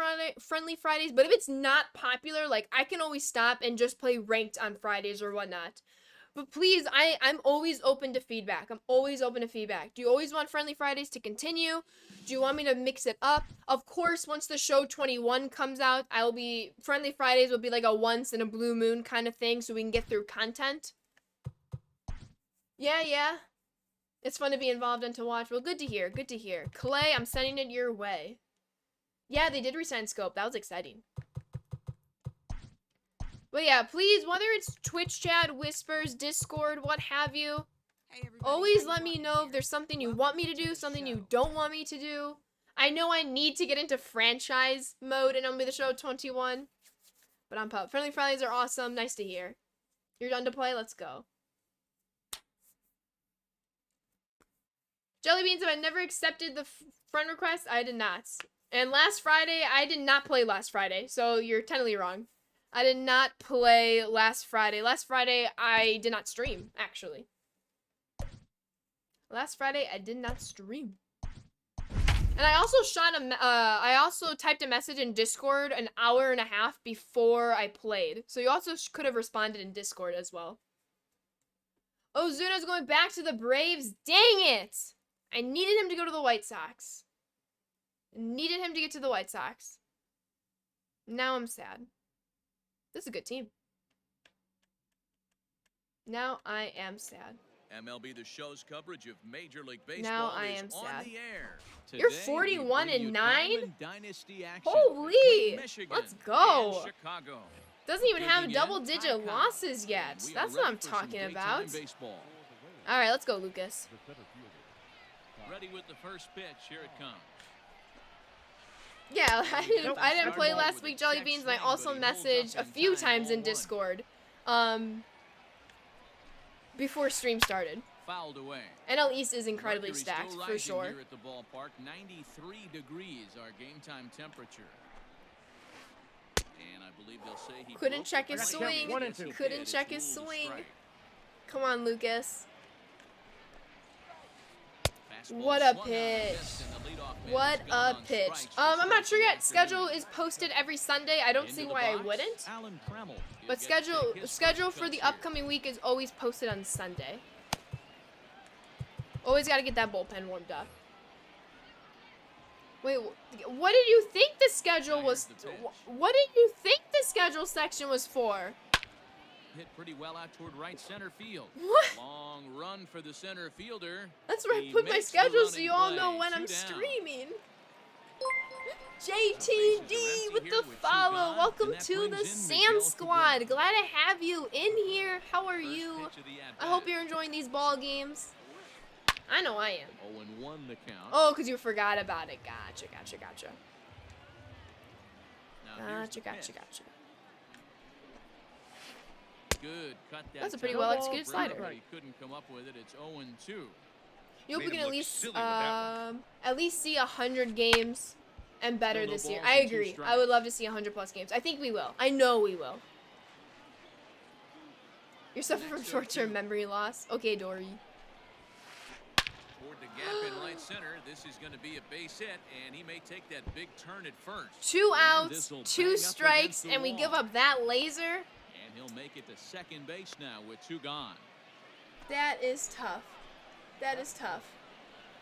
Speaker 1: Fridays, but if it's not popular, like, I can always stop and just play ranked on Fridays or whatnot. But please, I'm always open to feedback. I'm always open to feedback. Do you always want Friendly Fridays to continue? Do you want me to mix it up? Of course, once the show 21 comes out, Friendly Fridays will be like a once in a blue moon kind of thing so we can get through content. Yeah. It's fun to be involved and to watch. Well, good to hear. Good to hear. Clay, I'm sending it your way. Yeah, they did resign Scope. That was exciting. But yeah, please, whether it's Twitch chat, Whispers, Discord, what have you, always let me know if there's something you want me to do, something you don't want me to do. I know I need to get into franchise mode in MLB The Show 21, but I'm pumped. Friendly Fridays are awesome. Nice to hear. You're done to play? Let's go. Jelly Beans, have I never accepted the friend request? I did not. And last Friday, I did not play last Friday, so you're technically wrong. I did not play last Friday. Last Friday, I did not stream, actually. Last Friday, I did not stream. And I also I also typed a message in Discord an hour and a half before I played. So you also could have responded in Discord as well. Ozuna's going back to the Braves. Dang it! I needed him to go to the White Sox. Needed him to get to the White Sox. Now I'm sad. This is a good team. Now I am sad.
Speaker 2: MLB The Show's coverage of Major League Baseball
Speaker 1: Now I
Speaker 2: is
Speaker 1: am
Speaker 2: on
Speaker 1: sad.
Speaker 2: the air.
Speaker 1: You're
Speaker 2: Today,
Speaker 1: 41
Speaker 2: we bring
Speaker 1: and
Speaker 2: you
Speaker 1: 9?
Speaker 2: Diamond Dynasty action
Speaker 1: Holy!
Speaker 2: between Michigan
Speaker 1: Let's go.
Speaker 2: and Chicago.
Speaker 1: Doesn't even have
Speaker 2: Digging in,
Speaker 1: double-digit
Speaker 2: Ty Cobb.
Speaker 1: losses yet.
Speaker 2: We are
Speaker 1: That's what
Speaker 2: ready
Speaker 1: I'm
Speaker 2: for some
Speaker 1: talking
Speaker 2: daytime
Speaker 1: about.
Speaker 2: baseball.
Speaker 1: All right, let's go, Lucas.
Speaker 6: The center fielder.
Speaker 2: Ready with the first pitch. Here it comes.
Speaker 1: Yeah, I didn't play last week, Jelly Beans, and I also messaged a few times in Discord, before stream started.
Speaker 2: Fouled away.
Speaker 1: NL East is incredibly
Speaker 2: Mercury's
Speaker 1: stacked,
Speaker 2: still
Speaker 1: for
Speaker 2: rising
Speaker 1: sure.
Speaker 2: Here at the ballpark, 93 degrees our game time temperature. And I believe they'll say he
Speaker 1: Couldn't
Speaker 2: broke
Speaker 1: check
Speaker 2: the
Speaker 1: his
Speaker 2: plate.
Speaker 1: swing.
Speaker 3: One and two.
Speaker 1: Couldn't
Speaker 2: It's
Speaker 1: check his
Speaker 2: ruled a
Speaker 1: swing.
Speaker 2: strike.
Speaker 1: Come on, Lucas.
Speaker 2: Fastball
Speaker 1: What a
Speaker 2: swung on and
Speaker 1: pitch.
Speaker 2: missed, and the leadoff man
Speaker 1: What
Speaker 2: has gone
Speaker 1: a
Speaker 2: on
Speaker 1: pitch.
Speaker 2: strikes to
Speaker 1: I'm not
Speaker 2: start
Speaker 1: sure
Speaker 2: the
Speaker 1: yet. Schedule
Speaker 2: afternoon.
Speaker 1: is posted every Sunday. I don't
Speaker 2: Into
Speaker 1: see
Speaker 2: the
Speaker 1: why I
Speaker 2: box,
Speaker 1: wouldn't.
Speaker 2: Alan Trammell. He'll
Speaker 1: But
Speaker 2: get to take his
Speaker 1: schedule
Speaker 2: first
Speaker 1: for the
Speaker 2: pitch here.
Speaker 1: upcoming week is always posted on Sunday. Always got to get that bullpen warmed up. Wait, what did you think the schedule was?
Speaker 2: Here's the pitch.
Speaker 1: What did you think the schedule section was for?
Speaker 2: Hit pretty well out toward right center field.
Speaker 1: What?
Speaker 2: Long run for the center fielder.
Speaker 1: That's where I
Speaker 2: He
Speaker 1: put my
Speaker 2: makes the
Speaker 1: schedule so
Speaker 2: running
Speaker 1: you all
Speaker 2: play.
Speaker 1: know when
Speaker 2: 2
Speaker 1: I'm
Speaker 2: down.
Speaker 1: streaming.
Speaker 2: Bases are
Speaker 1: JTD
Speaker 2: empty
Speaker 1: with
Speaker 2: here
Speaker 1: the
Speaker 2: with 2
Speaker 1: follow.
Speaker 2: gone,
Speaker 1: Welcome
Speaker 2: and that
Speaker 1: to the
Speaker 2: brings in
Speaker 1: Sam
Speaker 2: Miguel
Speaker 1: Squad.
Speaker 2: Cabrera.
Speaker 1: Glad to have you in here. How are
Speaker 2: First
Speaker 1: you?
Speaker 2: pitch of the
Speaker 1: I hope
Speaker 2: at-bat.
Speaker 1: you're enjoying these ball games. I know I am.
Speaker 2: 0-1 the count.
Speaker 1: Oh, because you forgot about it. Gotcha.
Speaker 2: Now here's the
Speaker 1: Gotcha.
Speaker 2: pitch. Good. Cut that
Speaker 1: That's a pretty
Speaker 2: down.
Speaker 1: well executed
Speaker 2: Cabrera,
Speaker 1: slider.
Speaker 2: but he couldn't come up with it. It's 0-2.
Speaker 1: You hope we
Speaker 4: Made
Speaker 1: can
Speaker 4: him
Speaker 1: at
Speaker 4: look
Speaker 1: least
Speaker 4: silly with that
Speaker 1: at least see 100 games and better
Speaker 2: Still no
Speaker 1: this year.
Speaker 2: balls
Speaker 1: I
Speaker 2: and 2
Speaker 1: agree. I
Speaker 2: strikes.
Speaker 1: would love to see 100 plus games. I think we will. I know we will. You're suffering from
Speaker 2: Next
Speaker 1: short-term
Speaker 2: 0-2.
Speaker 1: memory loss. Okay, Dory.
Speaker 2: Toward the gap in right center. This is going to be a base hit, and he may take that big turn at first.
Speaker 1: 2
Speaker 2: And
Speaker 1: outs,
Speaker 2: this'll
Speaker 1: 2
Speaker 2: bang up
Speaker 1: strikes,
Speaker 2: against the
Speaker 1: and we give
Speaker 2: wall.
Speaker 1: up that laser.
Speaker 2: And he'll make it to second base now with 2 gone.
Speaker 1: That is tough. That is tough.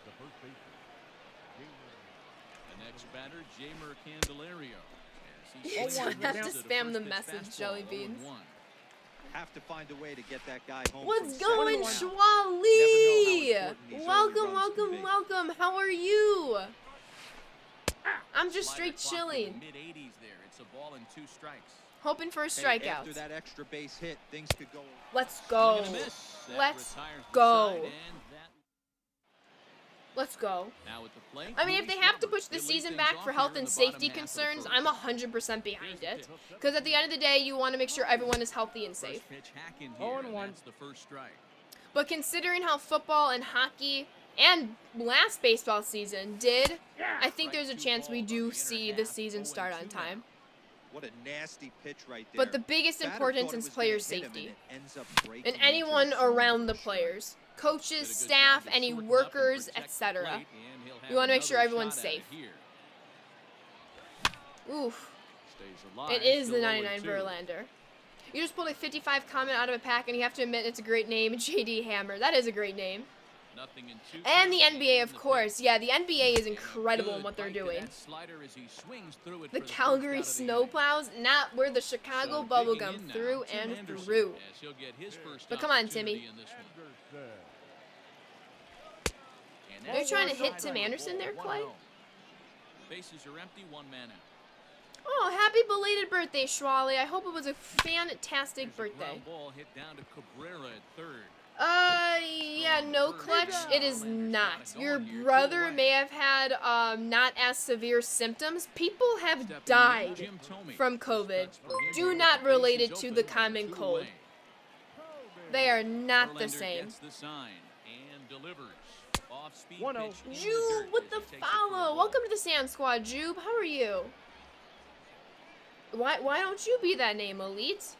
Speaker 6: The first baseman, Jamer.
Speaker 2: The next batter, Jamer Candelario. As he
Speaker 1: Oh,
Speaker 2: swings
Speaker 1: I
Speaker 2: and
Speaker 1: have to
Speaker 2: misses at a
Speaker 1: spam the
Speaker 2: first pitch
Speaker 1: message,
Speaker 2: fastball,
Speaker 1: Jelly Beans.
Speaker 2: 0-1.
Speaker 5: Have to find a way to get that guy home.
Speaker 1: What's
Speaker 5: from
Speaker 1: going,
Speaker 5: second down.
Speaker 1: Schwali?
Speaker 5: Never know how important these early
Speaker 1: Welcome,
Speaker 5: runs can be.
Speaker 1: welcome. How are you? I'm just
Speaker 2: Slider
Speaker 1: straight
Speaker 2: clocked in the
Speaker 1: chilling.
Speaker 2: mid-80s there. It's a ball and 2 strikes.
Speaker 1: Hoping for a
Speaker 5: Hey,
Speaker 1: strikeout.
Speaker 5: after that extra base hit, things could go.
Speaker 1: Let's
Speaker 2: Swing
Speaker 1: go.
Speaker 2: and a miss. That
Speaker 1: Let's
Speaker 2: retires the
Speaker 1: go.
Speaker 2: side, and that-
Speaker 1: Let's go.
Speaker 2: Now at the plate,
Speaker 1: I mean, if they
Speaker 2: Luis
Speaker 1: have to
Speaker 2: Roberts.
Speaker 1: push the
Speaker 2: They lead
Speaker 1: season
Speaker 2: things
Speaker 1: back
Speaker 2: off
Speaker 1: for
Speaker 2: here
Speaker 1: health
Speaker 2: in
Speaker 1: and
Speaker 2: the bottom
Speaker 1: safety
Speaker 2: half of the
Speaker 1: concerns,
Speaker 2: first.
Speaker 1: I'm 100% behind it. Because at the end of the day, you want to make sure everyone is healthy and safe.
Speaker 2: First pitch hack in here,
Speaker 3: 0-1.
Speaker 2: and that's the first strike.
Speaker 1: But considering how football and hockey and last baseball season did, I think there's a chance we do see the season start on time.
Speaker 5: What a nasty pitch right there.
Speaker 1: But the biggest
Speaker 5: Batter
Speaker 1: importance
Speaker 5: thought it
Speaker 1: is
Speaker 5: was
Speaker 1: player
Speaker 5: gonna hit him,
Speaker 1: safety.
Speaker 5: and it ends up breaking
Speaker 1: And
Speaker 5: into
Speaker 1: anyone
Speaker 5: his zone
Speaker 1: around the
Speaker 5: for sure.
Speaker 1: players,
Speaker 2: Did a
Speaker 1: coaches,
Speaker 2: good
Speaker 1: staff,
Speaker 2: job to
Speaker 1: any
Speaker 2: shorten up and
Speaker 1: workers,
Speaker 2: protect the
Speaker 1: etc.
Speaker 2: plate, and he'll have
Speaker 1: We want to make sure
Speaker 2: another
Speaker 1: everyone's
Speaker 2: shot at it
Speaker 1: safe.
Speaker 2: here.
Speaker 1: Oof.
Speaker 2: Stays alive,
Speaker 1: It is the
Speaker 2: still
Speaker 1: 99
Speaker 2: 0-2.
Speaker 1: Verlander. You just pulled a 55 comment out of a pack, and you have to admit it's a great name, J.D. Hammer. That is a great name.
Speaker 2: Nothing in two
Speaker 1: And the
Speaker 2: counts,
Speaker 1: NBA,
Speaker 2: and
Speaker 1: of
Speaker 2: the
Speaker 1: course.
Speaker 2: pitch.
Speaker 1: Yeah, the NBA is
Speaker 2: And a
Speaker 1: incredible in
Speaker 2: good
Speaker 1: what they're
Speaker 2: bite to
Speaker 1: doing.
Speaker 2: that slider as he swings through it
Speaker 1: The
Speaker 2: for first
Speaker 1: Calgary
Speaker 2: out of the inning.
Speaker 1: Snowplows, not where the Chicago
Speaker 2: So
Speaker 1: Bubblegum
Speaker 2: digging in now,
Speaker 1: through
Speaker 2: Tim
Speaker 1: and
Speaker 2: Anderson,
Speaker 1: through.
Speaker 2: as he'll get his first
Speaker 1: But come on,
Speaker 2: opportunity
Speaker 1: Timmy.
Speaker 2: in this one.
Speaker 6: Anderson.
Speaker 2: And
Speaker 1: They're
Speaker 2: that's
Speaker 1: trying to
Speaker 2: the
Speaker 1: hit
Speaker 2: side
Speaker 1: Tim
Speaker 2: on the
Speaker 1: Anderson there,
Speaker 2: ball,
Speaker 1: Clay?
Speaker 2: 1-0. Bases are empty, one man out.
Speaker 1: Oh, happy belated birthday, Schwally. I hope it was a fantastic
Speaker 2: Here's a
Speaker 1: birthday.
Speaker 2: ground ball hit down to Cabrera at third.
Speaker 1: Yeah, no clutch. It is not. Your brother may have had not as severe symptoms. People have
Speaker 2: Stepping in,
Speaker 1: died
Speaker 2: Jim Thome.
Speaker 1: from COVID.
Speaker 2: That's for him.
Speaker 1: Do not
Speaker 2: Bases
Speaker 1: relate it to
Speaker 2: open,
Speaker 1: the common
Speaker 2: 2
Speaker 1: cold.
Speaker 2: away.
Speaker 1: They are not the
Speaker 2: Verlander
Speaker 1: same.
Speaker 2: gets the sign and delivers. Off-speed
Speaker 3: 1-0.
Speaker 2: pitch in the
Speaker 1: Jube
Speaker 2: dirt
Speaker 1: with
Speaker 2: as
Speaker 1: the
Speaker 2: he takes it for a
Speaker 1: follow.
Speaker 2: ball.
Speaker 1: Welcome to the Sand Squad, Jube. How are you? Why don't you be that name, Elite?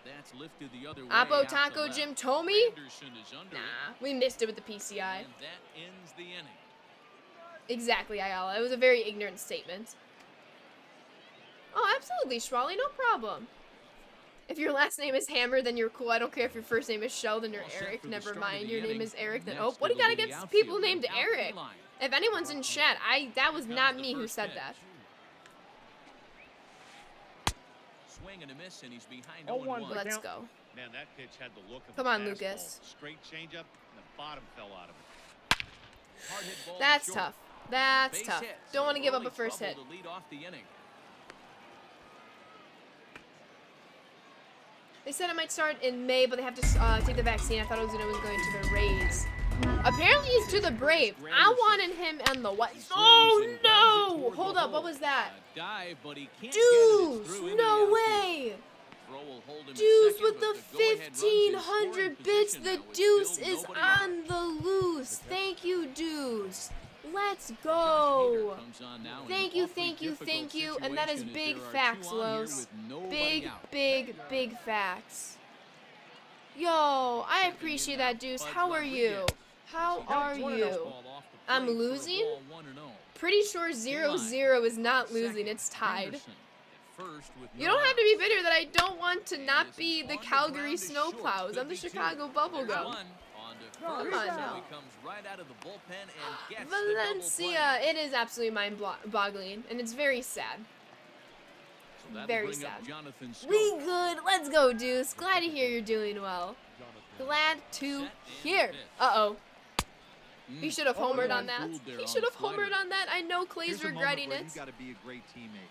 Speaker 2: That's lifted the other way.
Speaker 1: Apo
Speaker 2: out to
Speaker 1: Taco
Speaker 2: left.
Speaker 1: Jim Thome?
Speaker 2: Anderson is under it,
Speaker 1: Nah, we missed it with the PCI.
Speaker 2: and that ends the inning.
Speaker 1: Exactly, Ayala. It was a very ignorant statement. Oh, absolutely, Schwally. No problem. If your last name is Hammer, then you're cool. I don't care if your first name is Sheldon or
Speaker 2: All set
Speaker 1: Eric.
Speaker 2: for the
Speaker 1: Never
Speaker 2: start of
Speaker 1: mind.
Speaker 2: the
Speaker 1: Your name
Speaker 2: inning.
Speaker 1: is Eric. Then
Speaker 2: Next,
Speaker 1: oh, what do you got
Speaker 2: it'll be the
Speaker 1: against people
Speaker 2: outfielder,
Speaker 1: named
Speaker 2: Alfie
Speaker 1: Eric?
Speaker 2: Line.
Speaker 1: If anyone's in chat, that was
Speaker 2: Here
Speaker 1: not
Speaker 2: comes
Speaker 1: me
Speaker 2: the
Speaker 1: who
Speaker 2: first
Speaker 1: said
Speaker 2: pitch.
Speaker 1: that.
Speaker 2: Swing and a miss, and he's behind
Speaker 3: 0-1.
Speaker 2: 0-1.
Speaker 1: Let's
Speaker 3: count.
Speaker 1: go.
Speaker 4: Man, that pitch had the look of
Speaker 1: Come
Speaker 4: a
Speaker 1: on,
Speaker 4: fastball.
Speaker 1: Lucas.
Speaker 4: Straight changeup, and the bottom fell out of it.
Speaker 2: Hard hit ball to
Speaker 1: That's
Speaker 2: short.
Speaker 1: tough. That's
Speaker 2: Base
Speaker 1: tough.
Speaker 2: hit,
Speaker 1: Don't
Speaker 2: so
Speaker 1: want to give up
Speaker 2: early
Speaker 1: a first hit.
Speaker 2: trouble to lead off the inning.
Speaker 1: They said it might start in May, but they have to take the vaccine. I thought it was going to the Rays. Apparently, it's to the Braves. I wanted him on the what?
Speaker 2: He
Speaker 1: Oh
Speaker 2: swings and grounds it
Speaker 1: no!
Speaker 2: toward
Speaker 1: Hold
Speaker 2: the
Speaker 1: up, what
Speaker 2: hole.
Speaker 1: was that?
Speaker 2: A dive, but he can't get it. It's
Speaker 1: Deuce!
Speaker 2: through into the
Speaker 1: No
Speaker 2: outfield.
Speaker 1: way!
Speaker 2: Throw will hold him at
Speaker 1: Deuce
Speaker 2: second,
Speaker 1: with the
Speaker 2: but go-ahead runs in scoring
Speaker 1: 1500 bits.
Speaker 2: position
Speaker 1: The
Speaker 2: now with
Speaker 1: Deuce
Speaker 2: still
Speaker 1: is
Speaker 2: nobody out.
Speaker 1: on the loose. Thank you, Deuce. Let's
Speaker 2: Josh Hader
Speaker 1: go.
Speaker 2: comes on now in
Speaker 1: Thank
Speaker 2: an
Speaker 1: you,
Speaker 2: awfully
Speaker 1: thank you,
Speaker 2: difficult
Speaker 1: thank you. And that is
Speaker 2: situation as
Speaker 1: big
Speaker 2: there are
Speaker 1: facts,
Speaker 2: two on here
Speaker 1: Los.
Speaker 2: with nobody
Speaker 1: Big,
Speaker 2: out.
Speaker 1: big, big facts. Yo, I appreciate that, Deuce. How are you? How are you? I'm losing? Pretty sure 0-0 is not losing. It's tied. You don't have to be bitter that I don't want to not be the Calgary Snowplows. I'm the Chicago Bubblegum. Come on now. Valencia. It is absolutely mind-boggling, and it's very sad. Very sad. We good. Let's go, Deuce. Glad to hear you're doing well. Glad to hear. Uh-oh. He should have homered on that. He should have homered on that. I know Clay's
Speaker 5: Here's a moment
Speaker 1: regretting
Speaker 5: where
Speaker 1: it.
Speaker 5: You got to be a great teammate.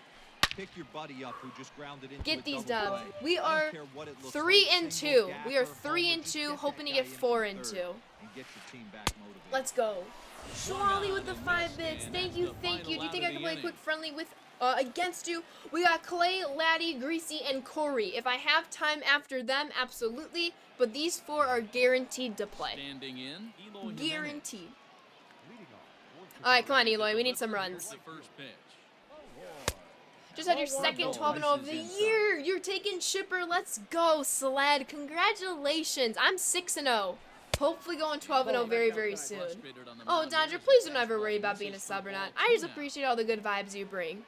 Speaker 5: Pick your buddy up who just grounded into
Speaker 1: Get
Speaker 5: a
Speaker 1: these
Speaker 5: double
Speaker 1: dubs.
Speaker 5: play.
Speaker 1: We
Speaker 5: I don't
Speaker 1: are
Speaker 5: care what it looks
Speaker 1: 3
Speaker 5: like,
Speaker 1: and
Speaker 5: single,
Speaker 1: 2.
Speaker 5: gap,
Speaker 1: We are
Speaker 5: or
Speaker 1: 3
Speaker 5: homer,
Speaker 1: and
Speaker 5: just
Speaker 1: 2,
Speaker 5: get
Speaker 1: hoping to
Speaker 5: that
Speaker 1: get
Speaker 5: guy into
Speaker 1: 4
Speaker 5: the
Speaker 1: and 2.
Speaker 5: third and get your team back motivated.
Speaker 1: Let's go. Schwally with the 5 bits. Thank you, thank you. Do you think I can play quick friendly with against you? We got Clay, Laddie, Greasy, and Corey. If I have time after them, absolutely. But these 4 are guaranteed to play.
Speaker 2: Standing in, Eloy Jimenez.
Speaker 1: Guaranteed. All right, come on, Eloy. We need some runs.
Speaker 2: The first pitch.
Speaker 1: Just had your second 12-0 of the year. You're taking Chipper. Let's go, Sled. Congratulations. I'm 6-0. Hopefully going 12-0 very, very soon. Oh, Dodger, please don't ever worry about being a sub or not. I just appreciate all the good vibes you bring.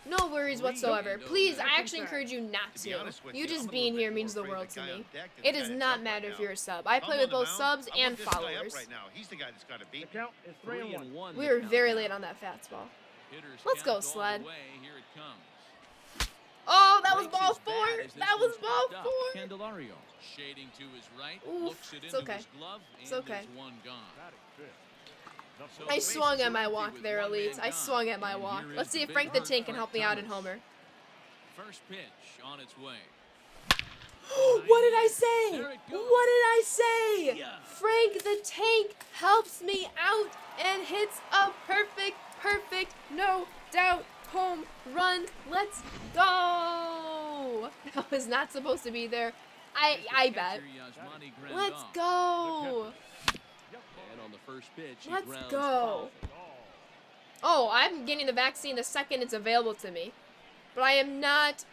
Speaker 1: No worries whatsoever. Please, I actually encourage you not to. You just being here means the world to me. It does not matter if you're a sub. I play with both subs and followers.
Speaker 4: Right now. He's the guy that's got to
Speaker 3: The
Speaker 4: beat.
Speaker 3: count is 3-1.
Speaker 1: We were very late on that fastball. Let's go, Sled.
Speaker 2: Here it comes.
Speaker 1: Oh, that was
Speaker 2: Breaks
Speaker 1: ball
Speaker 2: his
Speaker 1: 4.
Speaker 2: bat as this
Speaker 1: That was
Speaker 2: one's
Speaker 1: ball
Speaker 2: picked
Speaker 1: 4.
Speaker 2: up. Candelario shading to his right,
Speaker 1: Oof,
Speaker 2: looks it
Speaker 1: it's
Speaker 2: into
Speaker 1: okay.
Speaker 2: his glove,
Speaker 1: It's
Speaker 2: and
Speaker 1: okay.
Speaker 2: there's one gone. So
Speaker 1: I
Speaker 2: the
Speaker 1: swung
Speaker 2: bases
Speaker 1: at my
Speaker 2: are empty
Speaker 1: walk
Speaker 2: with
Speaker 1: there,
Speaker 2: one man
Speaker 1: Elites. I
Speaker 2: gone.
Speaker 1: swung at my
Speaker 2: And
Speaker 1: walk.
Speaker 2: here is
Speaker 1: Let's see
Speaker 2: the
Speaker 1: if
Speaker 2: big
Speaker 1: Frank the
Speaker 2: hurt
Speaker 1: Tank can
Speaker 2: Frank
Speaker 1: help me out in
Speaker 2: Thomas.
Speaker 1: Homer.
Speaker 2: First pitch on its way.
Speaker 1: What did I say?
Speaker 2: There it goes.
Speaker 1: What did I say?
Speaker 2: Yeah.
Speaker 1: Frank the Tank helps me out and hits a perfect, no doubt home run. Let's go. That was not supposed to be there. I bet.
Speaker 2: Catcher Yasmani
Speaker 1: Let's
Speaker 2: Grandal.
Speaker 1: go.
Speaker 2: And on the first pitch, he
Speaker 1: Let's
Speaker 2: grounds
Speaker 1: go.
Speaker 2: foul.
Speaker 1: Oh, I'm getting the vaccine the second it's available to me. But I am not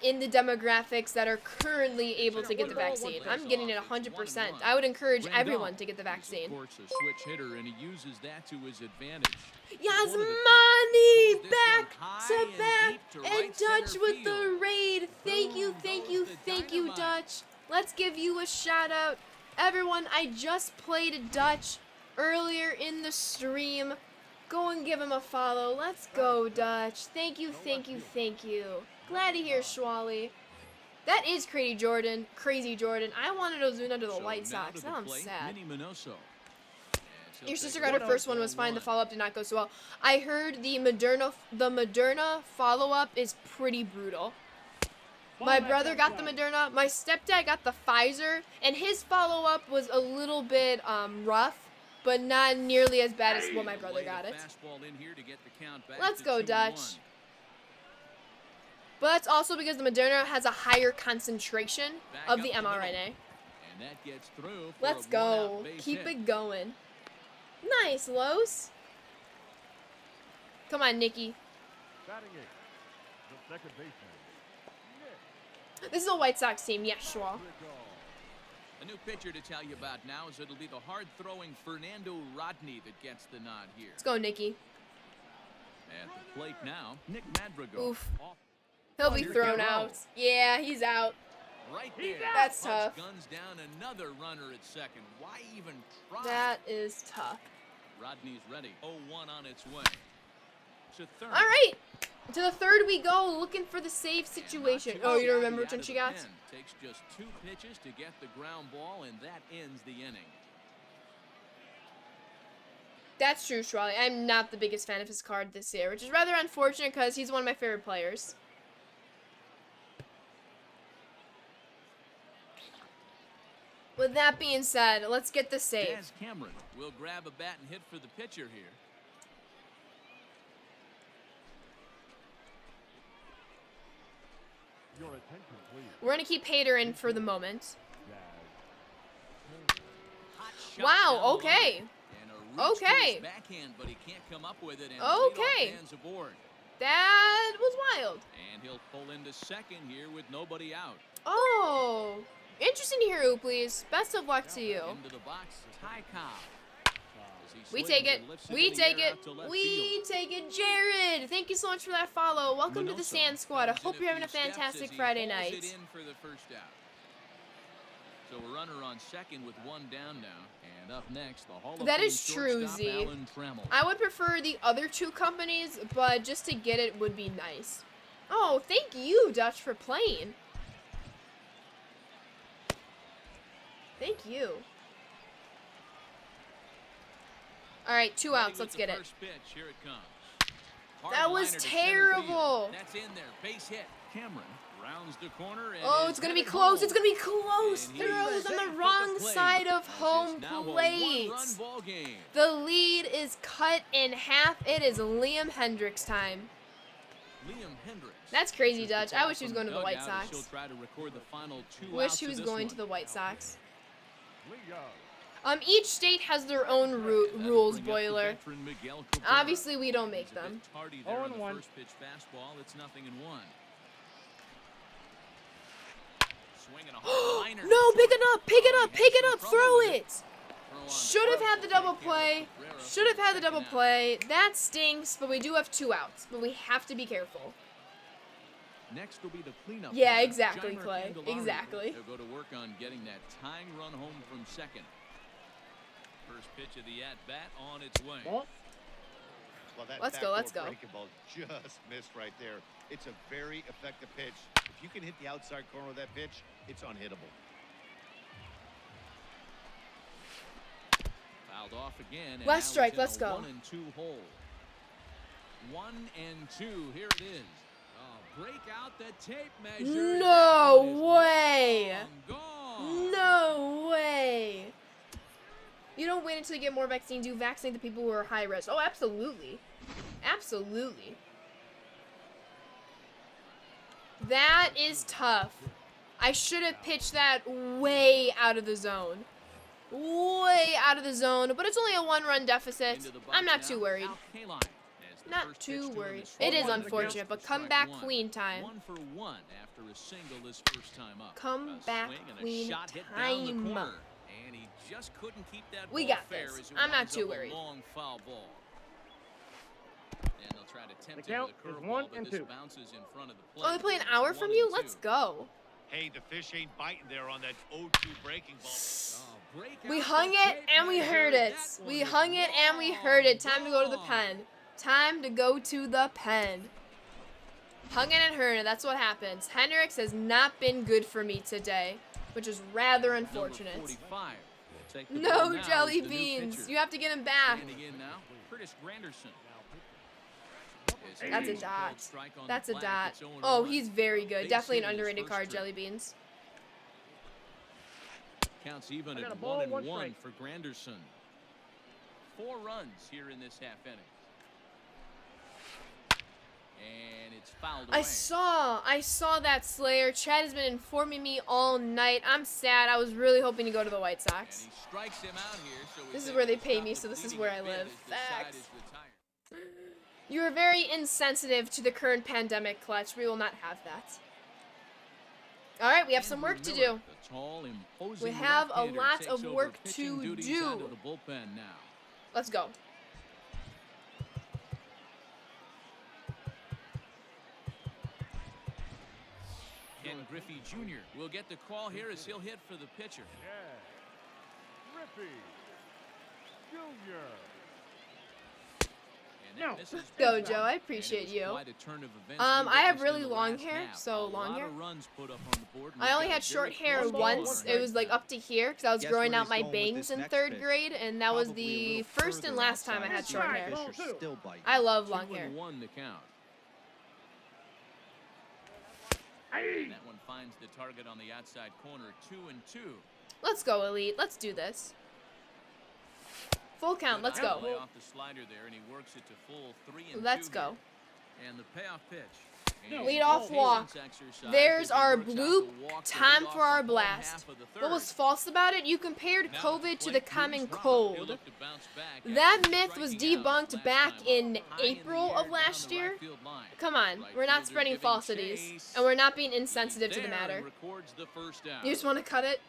Speaker 1: in the demographics that are currently able to get the vaccine. I'm getting it 100%. I would encourage everyone to get the
Speaker 2: He's,
Speaker 1: vaccine.
Speaker 2: of course, a switch hitter, and he uses that to his advantage.
Speaker 1: Yasmani back
Speaker 2: high
Speaker 1: to
Speaker 2: and
Speaker 1: back
Speaker 2: deep to
Speaker 1: and
Speaker 2: right
Speaker 1: Dutch
Speaker 2: center
Speaker 1: with the
Speaker 2: field.
Speaker 1: raid. Thank you,
Speaker 2: Boom
Speaker 1: thank
Speaker 2: goes
Speaker 1: you,
Speaker 2: the
Speaker 1: thank you,
Speaker 2: dynamite.
Speaker 1: Dutch. Let's give you a shout out. Everyone, I just played Dutch earlier in the stream. Go and give him a follow. Let's go, Dutch. Thank you, thank you, thank you. Glad to hear Schwally. That is Crazy Jordan. I wanted Ozuna to the
Speaker 2: So
Speaker 1: White
Speaker 2: now
Speaker 1: Sox.
Speaker 2: to
Speaker 1: Now
Speaker 2: the
Speaker 1: I'm
Speaker 2: plate,
Speaker 1: sad.
Speaker 2: Minnie Minoso. And
Speaker 1: Your
Speaker 2: she'll
Speaker 1: sister
Speaker 2: take
Speaker 1: got her
Speaker 2: it
Speaker 1: first
Speaker 2: out
Speaker 1: one was
Speaker 2: for
Speaker 1: fine. The
Speaker 2: 1.
Speaker 1: follow-up did not go so well. I heard the Moderna follow-up is pretty brutal. My brother got the Moderna. My stepdad got the Pfizer, and his follow-up was a little bit rough, but not nearly as bad as what my brother
Speaker 2: Lay the
Speaker 1: got it.
Speaker 2: fastball in here to get the count back
Speaker 1: Let's
Speaker 2: to
Speaker 1: go,
Speaker 2: 2-1.
Speaker 1: Dutch. But that's also because the Moderna has a higher concentration
Speaker 2: Back
Speaker 1: of
Speaker 2: up
Speaker 1: the
Speaker 2: the middle.
Speaker 1: mRNA.
Speaker 2: And that gets through for
Speaker 1: Let's
Speaker 2: a
Speaker 1: go.
Speaker 2: one-out base
Speaker 1: Keep
Speaker 2: hit.
Speaker 1: it going. Nice, Los. Come on, Nikki.
Speaker 6: Batting eighth, the second baseman, Nick
Speaker 1: This is a White Sox team. Yes, Schwa.
Speaker 6: Madrigal.
Speaker 2: A new pitcher to tell you about now is it'll be the hard-throwing Fernando Rodney that gets the nod here.
Speaker 1: Let's go, Nikki.
Speaker 2: At the plate now, Nick Madrigal.
Speaker 1: Oof.
Speaker 2: Off
Speaker 1: He'll be
Speaker 2: Here
Speaker 1: thrown
Speaker 2: we go.
Speaker 1: out. Yeah, he's out.
Speaker 2: right there.
Speaker 1: That's
Speaker 2: Punch
Speaker 1: tough.
Speaker 2: Guns down another runner at second. Why even try?
Speaker 1: That is tough.
Speaker 2: Rodney's ready. 0-1 on its way. To third.
Speaker 1: All right. To the third we go, looking for the save
Speaker 2: And
Speaker 1: situation.
Speaker 2: not too
Speaker 1: Oh, you don't
Speaker 2: shabby
Speaker 1: remember which
Speaker 2: out
Speaker 1: one
Speaker 2: of
Speaker 1: she
Speaker 2: the
Speaker 1: got?
Speaker 2: pen. Takes just 2 pitches to get the ground ball, and that ends the inning.
Speaker 1: That's true, Schwally. I'm not the biggest fan of his card this year, which is rather unfortunate because he's one of my favorite players. With that being said, let's get the save.
Speaker 2: Jazz Cameron will grab a bat and hit for the pitcher here.
Speaker 6: Your attention, please.
Speaker 1: We're going to keep Hader in for the moment.
Speaker 6: Jazz.
Speaker 2: Hot shot
Speaker 1: Wow,
Speaker 2: down the
Speaker 1: okay.
Speaker 2: line. And a reach to
Speaker 1: Okay.
Speaker 2: his backhand, but he can't come up with it. And
Speaker 1: Okay.
Speaker 2: leadoff man's aboard.
Speaker 1: That was wild.
Speaker 2: And he'll pull into second here with nobody out.
Speaker 1: Oh, interesting to hear, Ooplies. Best of luck to you.
Speaker 2: Into the box, Ty Cobb. As he
Speaker 1: We
Speaker 2: swings
Speaker 1: take it.
Speaker 2: and lifts
Speaker 1: We
Speaker 2: into the
Speaker 1: take
Speaker 2: air
Speaker 1: it.
Speaker 2: out to left
Speaker 1: We
Speaker 2: field.
Speaker 1: take it. Jared, thank you so much for that follow. Welcome to the
Speaker 2: Minoso
Speaker 1: Sand Squad. I
Speaker 2: comes in
Speaker 1: hope you're having a
Speaker 2: few steps
Speaker 1: fantastic
Speaker 2: as he
Speaker 1: Friday
Speaker 2: hauls
Speaker 1: night.
Speaker 2: it in for the first out. So a runner on second with 1 down now. And up next, the Hall of
Speaker 1: That
Speaker 2: Fame
Speaker 1: is true,
Speaker 2: shortstop,
Speaker 1: Z.
Speaker 2: Alan Trammell.
Speaker 1: I would prefer the other 2 companies, but just to get it would be nice. Oh, thank you, Dutch, for playing. Thank you. All right, 2 outs.
Speaker 2: Ready
Speaker 1: Let's
Speaker 2: with
Speaker 1: get
Speaker 2: the
Speaker 1: it.
Speaker 2: first pitch. Here it comes.
Speaker 1: That
Speaker 2: Hard
Speaker 1: was
Speaker 2: liner to center
Speaker 1: terrible.
Speaker 2: field. That's in there. Base hit. Cameron rounds the corner. And
Speaker 1: Oh,
Speaker 2: is
Speaker 1: it's going to be
Speaker 2: headed
Speaker 1: close.
Speaker 2: home.
Speaker 1: It's going to be close.
Speaker 2: And he
Speaker 1: Throws
Speaker 2: is
Speaker 1: on
Speaker 2: safe
Speaker 1: the
Speaker 2: at
Speaker 1: wrong
Speaker 2: plate.
Speaker 1: side of
Speaker 2: As it's
Speaker 1: home
Speaker 2: now a
Speaker 1: plate.
Speaker 2: 1-run ball game.
Speaker 1: The lead is cut in half. It is Liam Hendricks time.
Speaker 2: Liam Hendricks.
Speaker 1: That's crazy,
Speaker 2: Just the
Speaker 1: Dutch. I
Speaker 2: call
Speaker 1: wish he was
Speaker 2: from
Speaker 1: going to the White
Speaker 2: dugout as
Speaker 1: Sox.
Speaker 2: she'll try to record the final 2
Speaker 1: Wish
Speaker 2: outs
Speaker 1: he
Speaker 2: of
Speaker 1: was
Speaker 2: this
Speaker 1: going
Speaker 2: one.
Speaker 1: to the White Sox.
Speaker 6: Leo.
Speaker 1: Each state has their own
Speaker 2: That'll
Speaker 1: rules,
Speaker 2: bring up the
Speaker 1: Boiler.
Speaker 2: veteran Miguel Cabrera.
Speaker 1: Obviously, we don't make
Speaker 2: He's a bit
Speaker 1: them.
Speaker 2: tardy there on the
Speaker 3: 0-1.
Speaker 2: first pitch fastball. It's 0-1. Swinging a hard liner.
Speaker 1: No, pick it up, pick it
Speaker 2: Oh,
Speaker 1: up,
Speaker 2: he
Speaker 1: pick
Speaker 2: had
Speaker 1: it
Speaker 2: some
Speaker 1: up,
Speaker 2: trouble
Speaker 1: throw
Speaker 2: with
Speaker 1: it.
Speaker 2: Throw on
Speaker 1: Should have
Speaker 2: first
Speaker 1: had the
Speaker 2: to
Speaker 1: double
Speaker 2: take care
Speaker 1: play.
Speaker 2: of Cabrera
Speaker 1: Should have
Speaker 2: for
Speaker 1: had the
Speaker 2: second
Speaker 1: double
Speaker 2: out.
Speaker 1: play. That stinks, but we do have 2 outs. But we have to be careful.
Speaker 2: Next will be the cleanup.
Speaker 1: Yeah,
Speaker 2: hitter,
Speaker 1: exactly,
Speaker 2: Jeimer
Speaker 1: Clay.
Speaker 2: Candelario.
Speaker 1: Exactly.
Speaker 2: He'll go to work on getting that tying run home from second. First pitch of the at-bat on its way.
Speaker 3: Ball.
Speaker 4: Well, that
Speaker 1: Let's go, let's
Speaker 4: backdoor
Speaker 1: go.
Speaker 4: breaking ball just missed right there. It's a very effective pitch. If you can hit the outside corner of that pitch, it's unhittable.
Speaker 2: Fouled off again. And
Speaker 1: Last
Speaker 2: now
Speaker 1: strike,
Speaker 2: it's in
Speaker 1: let's
Speaker 2: a
Speaker 1: go.
Speaker 2: 1-2 hole. 1-2. Here it is. A break out the tape measure.
Speaker 1: No way.
Speaker 2: Gone.
Speaker 1: No way. You don't wait until you get more vaccines. You vaccinate the people who are high risk. Oh, absolutely. Absolutely. That is tough. I should have pitched that way out of the zone. Way out of the zone. But it's only a 1-run deficit.
Speaker 2: Into the box
Speaker 1: I'm not
Speaker 2: now,
Speaker 1: too worried.
Speaker 2: Al Kaline as the
Speaker 1: Not
Speaker 2: first
Speaker 1: too
Speaker 2: pitch to him
Speaker 1: worried.
Speaker 2: is
Speaker 1: It is
Speaker 2: 1-1
Speaker 1: unfortunate, but
Speaker 2: for strike
Speaker 1: comeback
Speaker 2: one.
Speaker 1: queen time.
Speaker 2: 1 for 1 after a single his first time up.
Speaker 1: Comeback
Speaker 2: A swing and a
Speaker 1: queen
Speaker 2: shot hit down the
Speaker 1: time.
Speaker 2: corner. And he just couldn't keep that
Speaker 1: We
Speaker 2: ball
Speaker 1: got
Speaker 2: fair
Speaker 1: this.
Speaker 2: as it
Speaker 1: I'm not
Speaker 2: winds
Speaker 1: too
Speaker 2: up a
Speaker 1: worried.
Speaker 2: long foul ball. And they'll try to tempt
Speaker 3: The
Speaker 2: him
Speaker 3: count
Speaker 2: with a
Speaker 3: is
Speaker 2: curveball,
Speaker 3: 1
Speaker 2: but
Speaker 3: and
Speaker 2: this
Speaker 3: 2.
Speaker 2: bounces in front of the plate.
Speaker 1: Oh, they play an
Speaker 2: It's
Speaker 1: hour
Speaker 2: 1
Speaker 1: from
Speaker 2: and
Speaker 1: you?
Speaker 2: 2.
Speaker 1: Let's go.
Speaker 4: Hey, the fish ain't biting there on that 0-2 breaking ball.
Speaker 1: We hung it and we heard it. We hung it and we heard it. Time to go to the pen. Time to go to the pen. Hung it and heard it. That's what happens. Hendricks has not been good for me today, which is rather unfortunate. No jelly beans. You have to get him back.
Speaker 2: Curtis Granderson.
Speaker 1: That's a dot. That's a dot. Oh, he's very good. Definitely an underrated card, jelly beans.
Speaker 2: Counts even
Speaker 3: I got
Speaker 2: at
Speaker 3: a ball,
Speaker 2: 1
Speaker 3: one
Speaker 2: and 1
Speaker 3: strike.
Speaker 2: for Granderson. 4 runs here in this half inning. And it's fouled away.
Speaker 1: I saw that, Slayer. Chad has been informing me all night. I'm sad. I was really hoping to go to the White
Speaker 2: And
Speaker 1: Sox.
Speaker 2: he strikes him out here, so
Speaker 1: This
Speaker 2: he's
Speaker 1: is where
Speaker 2: able
Speaker 1: they
Speaker 2: to
Speaker 1: pay
Speaker 2: stop
Speaker 1: me,
Speaker 2: the
Speaker 1: so this is
Speaker 2: bleeding
Speaker 1: where I
Speaker 2: a bit
Speaker 1: live.
Speaker 2: as the side
Speaker 1: Facts.
Speaker 2: is retired.
Speaker 1: You are very insensitive to the current pandemic, Clutch. We will not have that. All right, we have some work to
Speaker 2: Miller,
Speaker 1: do.
Speaker 2: the tall, imposing
Speaker 1: We have a
Speaker 2: left-hander,
Speaker 1: lot
Speaker 2: takes
Speaker 1: of
Speaker 2: over
Speaker 1: work
Speaker 2: pitching
Speaker 1: to
Speaker 2: duties
Speaker 1: do.
Speaker 2: out of the bullpen now.
Speaker 1: Let's go.
Speaker 2: Ken Griffey Jr. will get the call here as he'll hit for the pitcher.
Speaker 6: Griffey Jr.
Speaker 2: And that
Speaker 3: No.
Speaker 2: misses
Speaker 1: Go,
Speaker 2: big.
Speaker 1: Joe. I
Speaker 2: And
Speaker 1: appreciate
Speaker 2: it was
Speaker 1: you.
Speaker 2: quite a turn of events we
Speaker 1: I have
Speaker 2: witnessed
Speaker 1: really
Speaker 2: in the
Speaker 1: long
Speaker 2: last
Speaker 1: hair,
Speaker 2: half.
Speaker 1: so
Speaker 2: A
Speaker 1: long
Speaker 2: lot
Speaker 1: hair.
Speaker 2: of runs put up on the board, and
Speaker 1: I
Speaker 2: we've
Speaker 1: only
Speaker 2: got
Speaker 1: had
Speaker 2: a
Speaker 1: short
Speaker 2: very
Speaker 1: hair
Speaker 2: close ball
Speaker 1: once.
Speaker 2: on
Speaker 1: It was like
Speaker 2: now.
Speaker 1: up to here because I was
Speaker 5: Guess
Speaker 1: growing
Speaker 5: where
Speaker 1: out
Speaker 5: he's
Speaker 1: my
Speaker 5: going with
Speaker 1: bangs
Speaker 5: this
Speaker 1: in
Speaker 5: next
Speaker 1: 3rd
Speaker 5: pitch.
Speaker 1: grade, and that was
Speaker 5: Probably a
Speaker 1: the
Speaker 5: little
Speaker 1: first and
Speaker 5: further
Speaker 1: last time I
Speaker 5: outside
Speaker 1: had
Speaker 5: to see
Speaker 1: short
Speaker 5: if
Speaker 1: hair.
Speaker 5: the fish are still biting.
Speaker 1: I love long hair.
Speaker 2: 2-1 the count.
Speaker 3: Hey.
Speaker 2: And that one finds the target on the outside corner. 2-2.
Speaker 1: Let's go, Elite. Let's do this. Full count. Let's
Speaker 2: Lay
Speaker 1: go.
Speaker 2: off the slider there, and he works it to full 3-2.
Speaker 1: Let's go.
Speaker 2: here. And the payoff pitch.
Speaker 3: No.
Speaker 2: And
Speaker 1: Leadoff
Speaker 2: patience
Speaker 1: walk.
Speaker 2: exercise
Speaker 1: There's
Speaker 2: as he
Speaker 1: our
Speaker 2: works out
Speaker 1: bloop.
Speaker 2: the walk to
Speaker 1: Time
Speaker 2: lead
Speaker 1: for
Speaker 2: off
Speaker 1: our
Speaker 2: the home
Speaker 1: blast.
Speaker 2: half of the
Speaker 1: What
Speaker 2: third.
Speaker 1: was false about it? You compared
Speaker 2: Now
Speaker 1: COVID
Speaker 2: at
Speaker 1: to the
Speaker 2: plate,
Speaker 1: common
Speaker 2: Luis Robert. He'll
Speaker 1: cold.
Speaker 2: look to bounce back
Speaker 1: That
Speaker 2: after
Speaker 1: myth was
Speaker 2: striking out
Speaker 1: debunked
Speaker 2: last
Speaker 1: back
Speaker 2: time
Speaker 1: in
Speaker 2: up. High in the
Speaker 1: April
Speaker 2: air
Speaker 1: of
Speaker 2: down
Speaker 1: last
Speaker 2: the
Speaker 1: year.
Speaker 2: right field line.
Speaker 1: Come on,
Speaker 2: Right
Speaker 1: we're not
Speaker 2: fielder
Speaker 1: spreading
Speaker 2: giving
Speaker 1: falsities,
Speaker 2: chase.
Speaker 1: and we're not being
Speaker 2: He's
Speaker 1: insensitive to the
Speaker 2: there
Speaker 1: matter.
Speaker 2: and records the first down.
Speaker 1: You just want to cut it?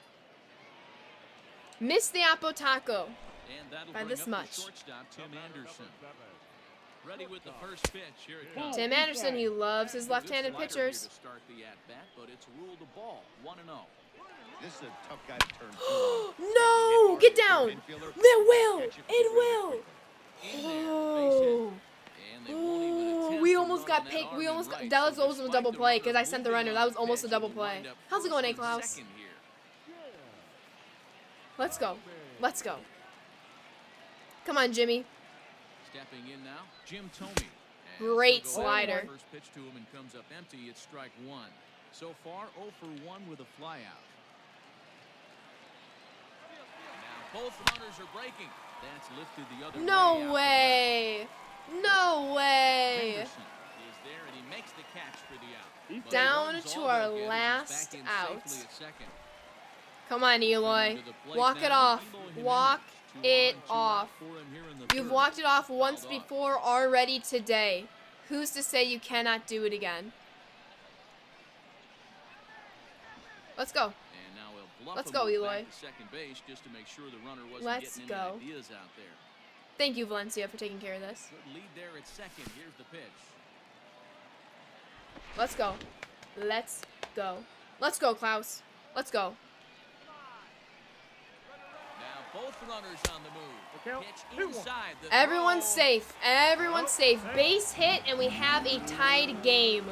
Speaker 1: Miss the Apotaco.
Speaker 2: And that'll
Speaker 1: by
Speaker 2: bring
Speaker 1: this
Speaker 2: up the
Speaker 1: much.
Speaker 2: shortstop, Tim Anderson. Ready with the first pitch. Here it comes.
Speaker 1: Tim Anderson, he loves his left-handed
Speaker 2: Good slider
Speaker 1: pitchers.
Speaker 2: here to start the at-bat, but it's ruled a ball. 1-0.
Speaker 4: This is a tough guy to turn to.
Speaker 1: No! Get down! It will! It will!
Speaker 2: In there, base hit.
Speaker 1: Oh.
Speaker 2: And they won't even
Speaker 1: Oh,
Speaker 2: attempt
Speaker 1: we
Speaker 2: to
Speaker 1: almost
Speaker 2: run
Speaker 1: got
Speaker 2: on that
Speaker 1: picked. We
Speaker 2: arm
Speaker 1: almost
Speaker 2: and
Speaker 1: got,
Speaker 2: right,
Speaker 1: that was
Speaker 2: so
Speaker 1: almost a
Speaker 2: despite
Speaker 1: double
Speaker 2: the
Speaker 1: play because I
Speaker 2: runner
Speaker 1: sent the runner.
Speaker 2: moving
Speaker 1: That
Speaker 2: on
Speaker 1: was
Speaker 2: the
Speaker 1: almost a
Speaker 2: pitch,
Speaker 1: double
Speaker 2: and we
Speaker 1: play.
Speaker 2: wind up
Speaker 1: How's it going,
Speaker 2: first and
Speaker 1: A-Klaus?
Speaker 2: second here.
Speaker 1: Let's go. Let's go. Come on, Jimmy.
Speaker 2: Stepping in now, Jim Thome. And
Speaker 1: Great
Speaker 2: so go
Speaker 1: slider.
Speaker 2: First pitch to him and comes up empty. It's strike one. So far, 0 for 1 with a flyout. Now both runners are breaking. That's lifted the other
Speaker 1: No
Speaker 2: way.
Speaker 1: way. No way.
Speaker 2: Henderson is there and he makes the catch for the out.
Speaker 3: He's
Speaker 2: But
Speaker 1: Down
Speaker 2: runs
Speaker 1: to
Speaker 2: all
Speaker 1: our
Speaker 2: they'll get as he's
Speaker 1: last
Speaker 2: back in
Speaker 1: out.
Speaker 2: safely at second.
Speaker 1: Come on, Eloy.
Speaker 2: Into the plate
Speaker 1: Walk it
Speaker 2: now,
Speaker 1: off.
Speaker 2: Eloy Jimenez.
Speaker 1: Walk
Speaker 2: 2
Speaker 1: it
Speaker 2: on, 2 out
Speaker 1: off.
Speaker 2: for him here in the
Speaker 1: You've
Speaker 2: third.
Speaker 1: walked it off once
Speaker 2: Fouled off.
Speaker 1: before already today. Who's to say you cannot do it again? Let's go.
Speaker 2: And now he'll bluff
Speaker 1: Let's
Speaker 2: him
Speaker 1: go,
Speaker 2: with
Speaker 1: Eloy.
Speaker 2: back to second base just to make sure the runner wasn't
Speaker 1: Let's
Speaker 2: getting
Speaker 1: go.
Speaker 2: any ideas out there.
Speaker 1: Thank you, Valencia, for taking care of this.
Speaker 2: Good lead there at second. Here's the pitch.
Speaker 1: Let's go. Let's go. Let's go, Klaus. Let's go.
Speaker 2: Now both runners on the move.
Speaker 3: The count,
Speaker 2: Pitch
Speaker 3: 2-1.
Speaker 2: inside the
Speaker 1: Everyone's
Speaker 2: throw.
Speaker 1: safe. Everyone's safe. Base hit, and we have a tied game.